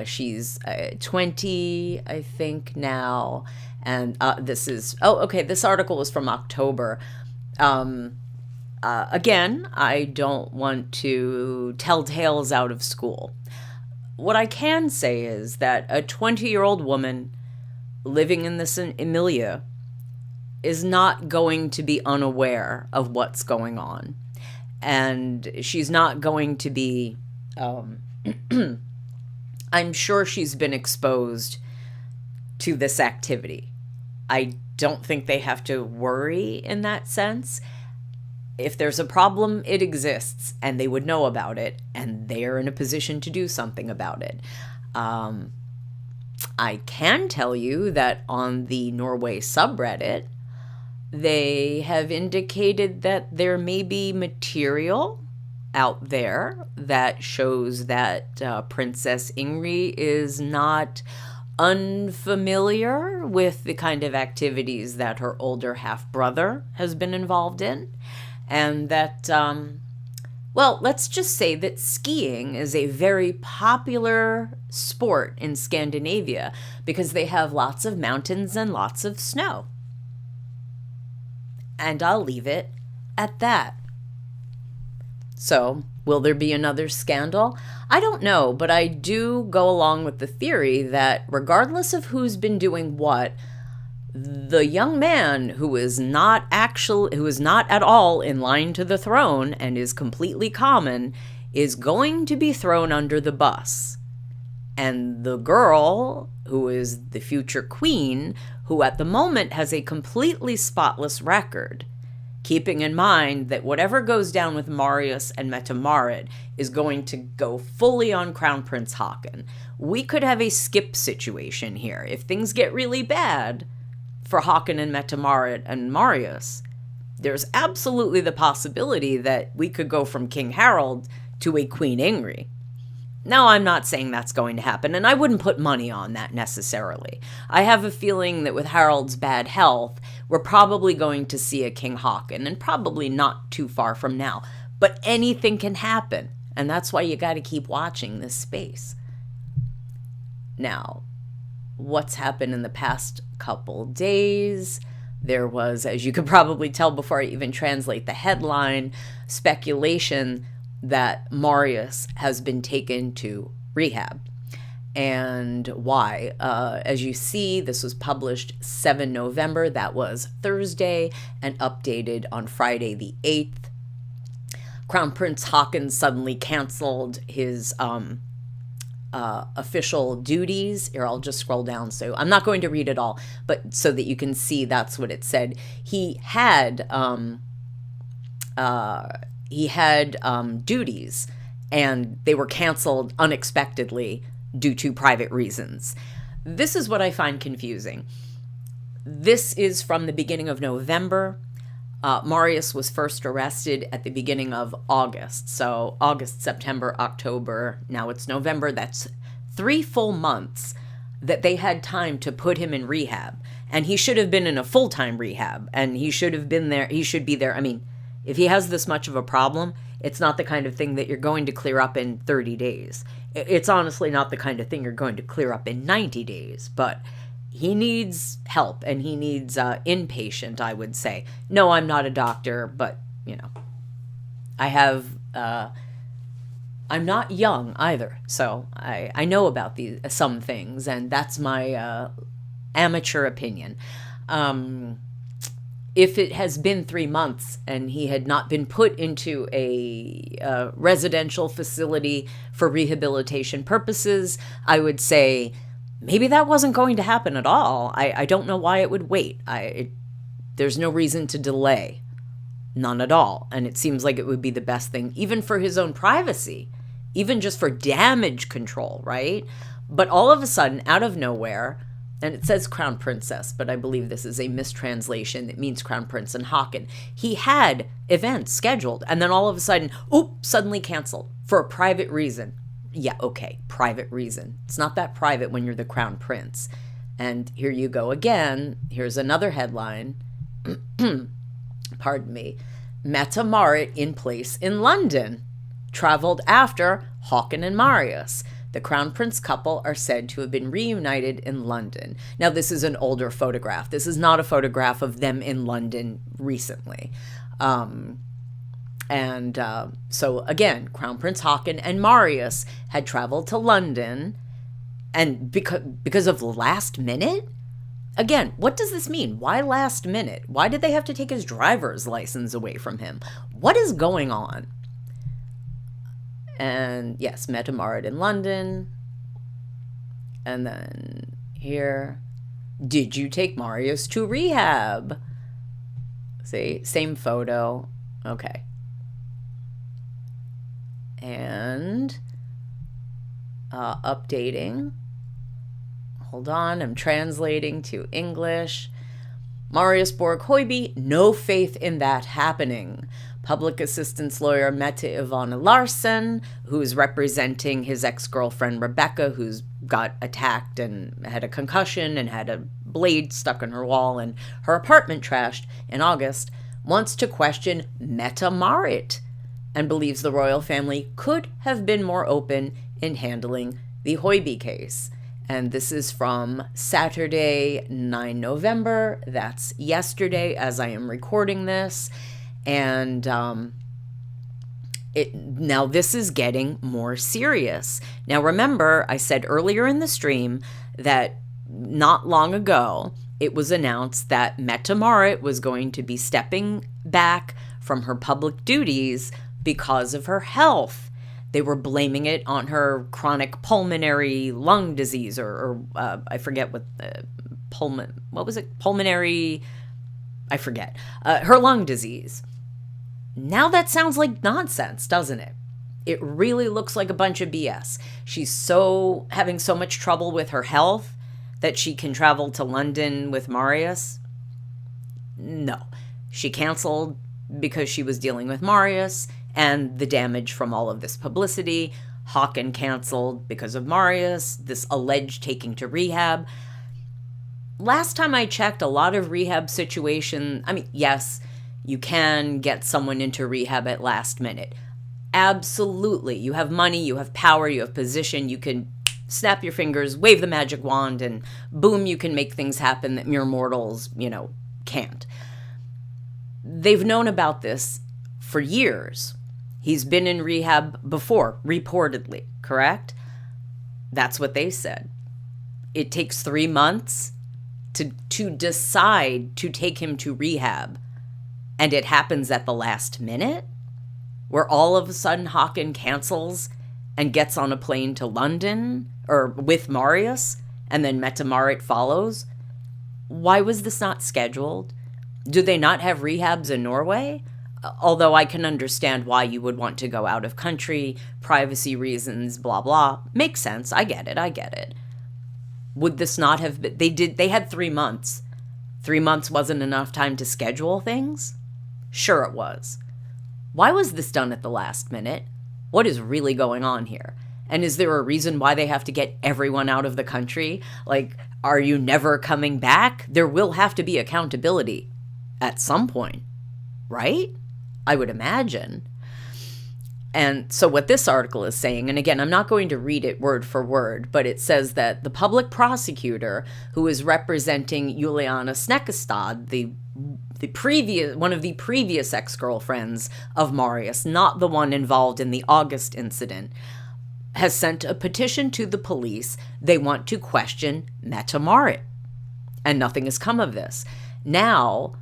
She's 20, I think, now. And this article was from October. Again, I don't want to tell tales out of school. What I can say is that a 20-year-old woman living in this milieu is not going to be unaware of what's going on. And she's not going to be, I'm sure she's been exposed to this activity. I don't think they have to worry in that sense. If there's a problem, it exists, and they would know about it, and they're in a position to do something about it. I can tell you that on the Norway subreddit, they have indicated that there may be material out there that shows that Princess Ingrid is not unfamiliar with the kind of activities that her older half-brother has been involved in. And that, let's just say that skiing is a very popular sport in Scandinavia because they have lots of mountains and lots of snow. And I'll leave it at that. So, will there be another scandal? I don't know, but I do go along with the theory that regardless of who's been doing what, the young man who is not at all in line to the throne and is completely common is going to be thrown under the bus. And the girl who is the future queen, who at the moment has a completely spotless record, keeping in mind that whatever goes down with Marius and Mette-Marit is going to go fully on Crown Prince Haakon. We could have a skip situation here. If things get really bad for Haakon and Mette-Marit and Marius, there's absolutely the possibility that we could go from King Harald to a Queen Ingrid. Now, I'm not saying that's going to happen, and I wouldn't put money on that necessarily. I have a feeling that with Harald's bad health, we're probably going to see a King Haakon, and probably not too far from now. But anything can happen, and that's why you got to keep watching this space. Now, what's happened in the past couple days? There was, as you could probably tell before I even translate the headline, speculation that Marius has been taken to rehab. And why? As you see, this was published 7 November. That was Thursday, and updated on Friday the 8th. Crown Prince Haakon suddenly canceled his official duties. Here, I'll just scroll down. So I'm not going to read it all, but so that you can see that's what it said. He had duties, and they were canceled unexpectedly due to private reasons. This is what I find confusing. This is from the beginning of November. Marius was first arrested at the beginning of August. So August, September, October, now it's November. That's 3 full months that they had time to put him in rehab. And he should have been in a full-time rehab. And he should have been there. He should be there. I mean, if he has this much of a problem, it's not the kind of thing that you're going to clear up in 30 days. It's honestly not the kind of thing you're going to clear up in 90 days. But he needs help, and he needs inpatient, I would say. No, I'm not a doctor, but, you know, I have, I'm not young either, so I know about some things, and that's my amateur opinion. If it has been 3 months and he had not been put into a residential facility for rehabilitation purposes, I would say maybe that wasn't going to happen at all. I don't know why it would wait. There's no reason to delay. None at all. And it seems like it would be the best thing, even for his own privacy, even just for damage control, right? But all of a sudden, out of nowhere, and it says Crown Princess, but I believe this is a mistranslation. It means Crown Prince and Haakon. He had events scheduled, and then all of a sudden, suddenly canceled for a private reason. Yeah, okay, private reason. It's not that private when you're the Crown Prince. And here you go again. Here's another headline. Pardon me. Mette-Marit in place in London. Traveled after Haakon and Marius. The Crown Prince couple are said to have been reunited in London. Now, this is an older photograph. This is not a photograph of them in London recently. So, again, Crown Prince Haakon and Marius had traveled to London, and because of last minute? Again, what does this mean? Why last minute? Why did they have to take his driver's license away from him? What is going on? And yes, Mette-Marit in London. And then here, did you take Marius to rehab? See, same photo. Okay. And updating. Hold on, I'm translating to English. Marius Borg Hoiby, no faith in that happening. Public assistance lawyer Mette Ivana Larsen, who's representing his ex-girlfriend Rebecca, who's got attacked and had a concussion and had a blade stuck in her wall and her apartment trashed in August, wants to question Mette-Marit and believes the royal family could have been more open in handling the Hoiby case. And this is from Saturday, 9 November. That's yesterday as I am recording this. And now this is getting more serious. Now remember, I said earlier in the stream that not long ago, it was announced that Mette-Marit was going to be stepping back from her public duties because of her health. They were blaming it on her chronic pulmonary lung disease, or I forget what pulmonary, I forget, her lung disease. Now that sounds like nonsense, doesn't it? It really looks like a bunch of BS. She's having so much trouble with her health that she can travel to London with Marius. No, she canceled because she was dealing with Marius and the damage from all of this publicity. Haakon canceled because of Marius, this alleged taking to rehab. Last time I checked, a lot of rehab situations, I mean, yes, you can get someone into rehab at last minute. Absolutely. You have money, you have power, you have position, you can snap your fingers, wave the magic wand, and boom, you can make things happen that mere mortals, can't. They've known about this for years. He's been in rehab before, reportedly, correct? That's what they said. It takes 3 months to decide to take him to rehab, and it happens at the last minute, where all of a sudden Haakon cancels and gets on a plane to London, or with Marius, and then Mette-Marit follows. Why was this not scheduled? Do they not have rehabs in Norway? Although I can understand why you would want to go out of country, privacy reasons, blah, blah. Makes sense. I get it. Would this not have been... They had 3 months. 3 months wasn't enough time to schedule things? Sure it was. Why was this done at the last minute? What is really going on here? And is there a reason why they have to get everyone out of the country? Like, are you never coming back? There will have to be accountability at some point, right? I would imagine. And so what this article is saying, and again, I'm not going to read it word for word, but it says that the public prosecutor who is representing Juliana Snekkestad, one of the previous ex-girlfriends of Marius, not the one involved in the August incident, has sent a petition to the police. They want to question Mette-Marit. And nothing has come of this. Now,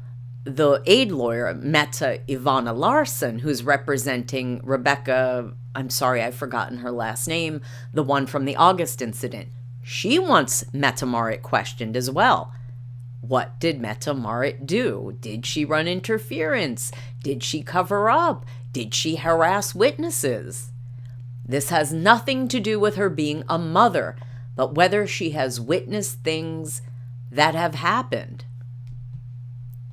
the aid lawyer, Mette Ivana Larsen, who's representing Rebecca, I'm sorry, I've forgotten her last name, the one from the August incident, she wants Mette-Marit questioned as well. What did Mette-Marit do? Did she run interference? Did she cover up? Did she harass witnesses? This has nothing to do with her being a mother, but whether she has witnessed things that have happened.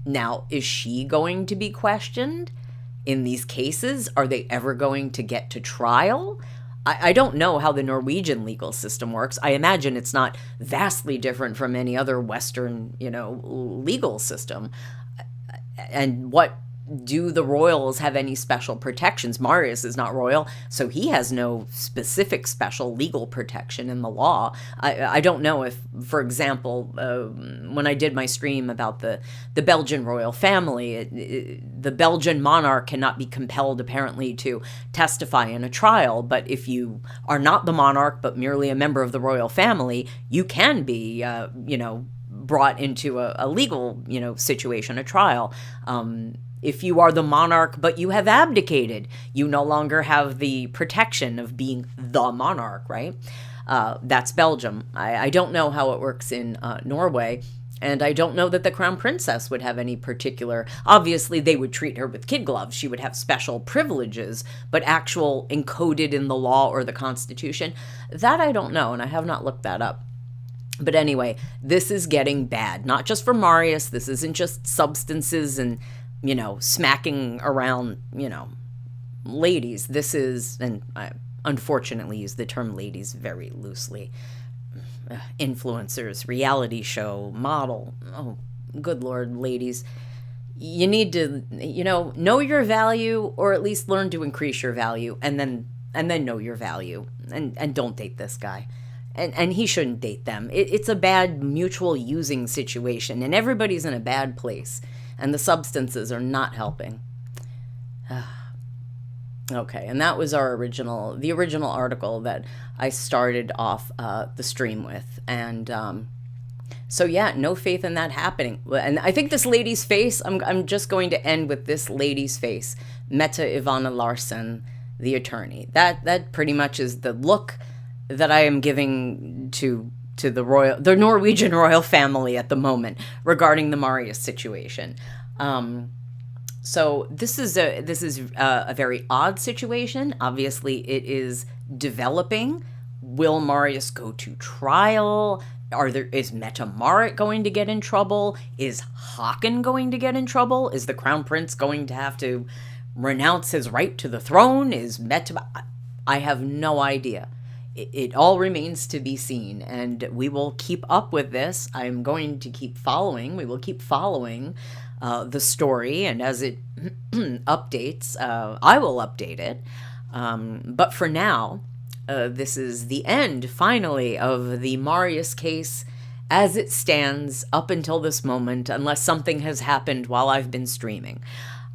Now, is she going to be questioned in these cases? Are they ever going to get to trial? I don't know how the Norwegian legal system works. I imagine it's not vastly different from any other Western, legal system. And what do the royals have any special protections? Marius is not royal, so he has no specific special legal protection in the law. I don't know if, for example, when I did my stream about the Belgian royal family, the Belgian monarch cannot be compelled apparently to testify in a trial, but if you are not the monarch but merely a member of the royal family, you can be, brought into a legal, situation, a trial. If you are the monarch, but you have abdicated, you no longer have the protection of being the monarch, right? That's Belgium. I don't know how it works in Norway, and I don't know that the Crown Princess would have any particular... Obviously, they would treat her with kid gloves. She would have special privileges, but actual encoded in the law or the Constitution, that I don't know, and I have not looked that up. But anyway, this is getting bad, not just for Marius. This isn't just substances and smacking around, ladies. This is, and I unfortunately use the term ladies very loosely, influencers, reality show, model. Oh, good Lord, ladies. You need to, know your value, or at least learn to increase your value, and then know your value, and don't date this guy. And he shouldn't date them. It's a bad mutual using situation, and everybody's in a bad place. And the substances are not helping. Okay, and that was the original article that I started off the stream with. And so yeah, no faith in that happening. And I think this lady's face, I'm just going to end with this lady's face. Mette Ivana Larsen, the attorney. That pretty much is the look that I am giving to the Norwegian royal family at the moment regarding the Marius situation. So this is a very odd situation. Obviously, it is developing. Will Marius go to trial? Is Mette-Marit going to get in trouble? Is Håkon going to get in trouble? Is the Crown Prince going to have to renounce his right to the throne? I have no idea. It all remains to be seen, and we will keep up with this. I'm going to keep following. We will keep following the story, and as it updates, I will update it. But for now, this is the end, finally, of the Marius case as it stands up until this moment, unless something has happened while I've been streaming.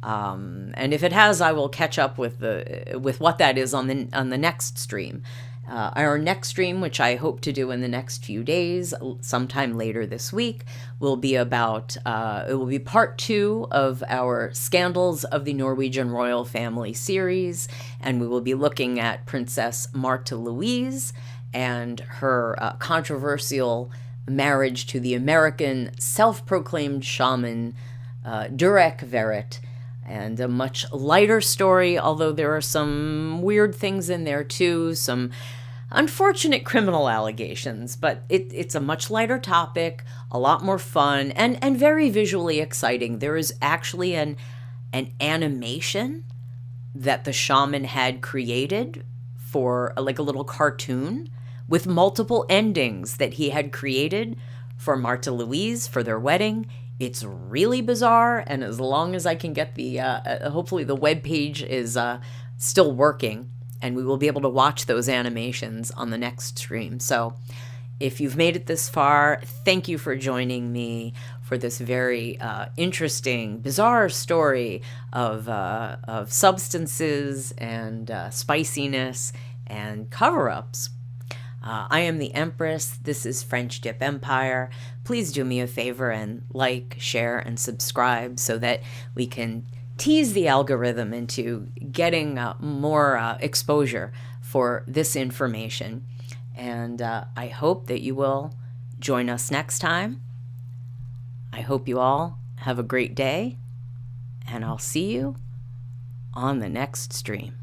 And if it has, I will catch up with what that is on the next stream. Our next stream, which I hope to do in the next few days, sometime later this week, will be about, it will be part 2 of our Scandals of the Norwegian Royal Family series, and we will be looking at Princess Martha Louise and her controversial marriage to the American self-proclaimed shaman Durek, and a much lighter story, although there are some weird things in there too, some unfortunate criminal allegations, but it's a much lighter topic, a lot more fun, and very visually exciting. There is actually an an animation that the shaman had created for like a little cartoon with multiple endings that he had created for Martha Louise for their wedding. It's really bizarre, and as long as I can get the, hopefully the web page is still working, and we will be able to watch those animations on the next stream. So if you've made it this far, thank you for joining me for this very interesting, bizarre story of substances and spiciness and cover-ups. I am the Empress. This is French Dip Empire. Please do me a favor and like, share, and subscribe so that we can tease the algorithm into getting more exposure for this information. And I hope that you will join us next time. I hope you all have a great day, and I'll see you on the next stream.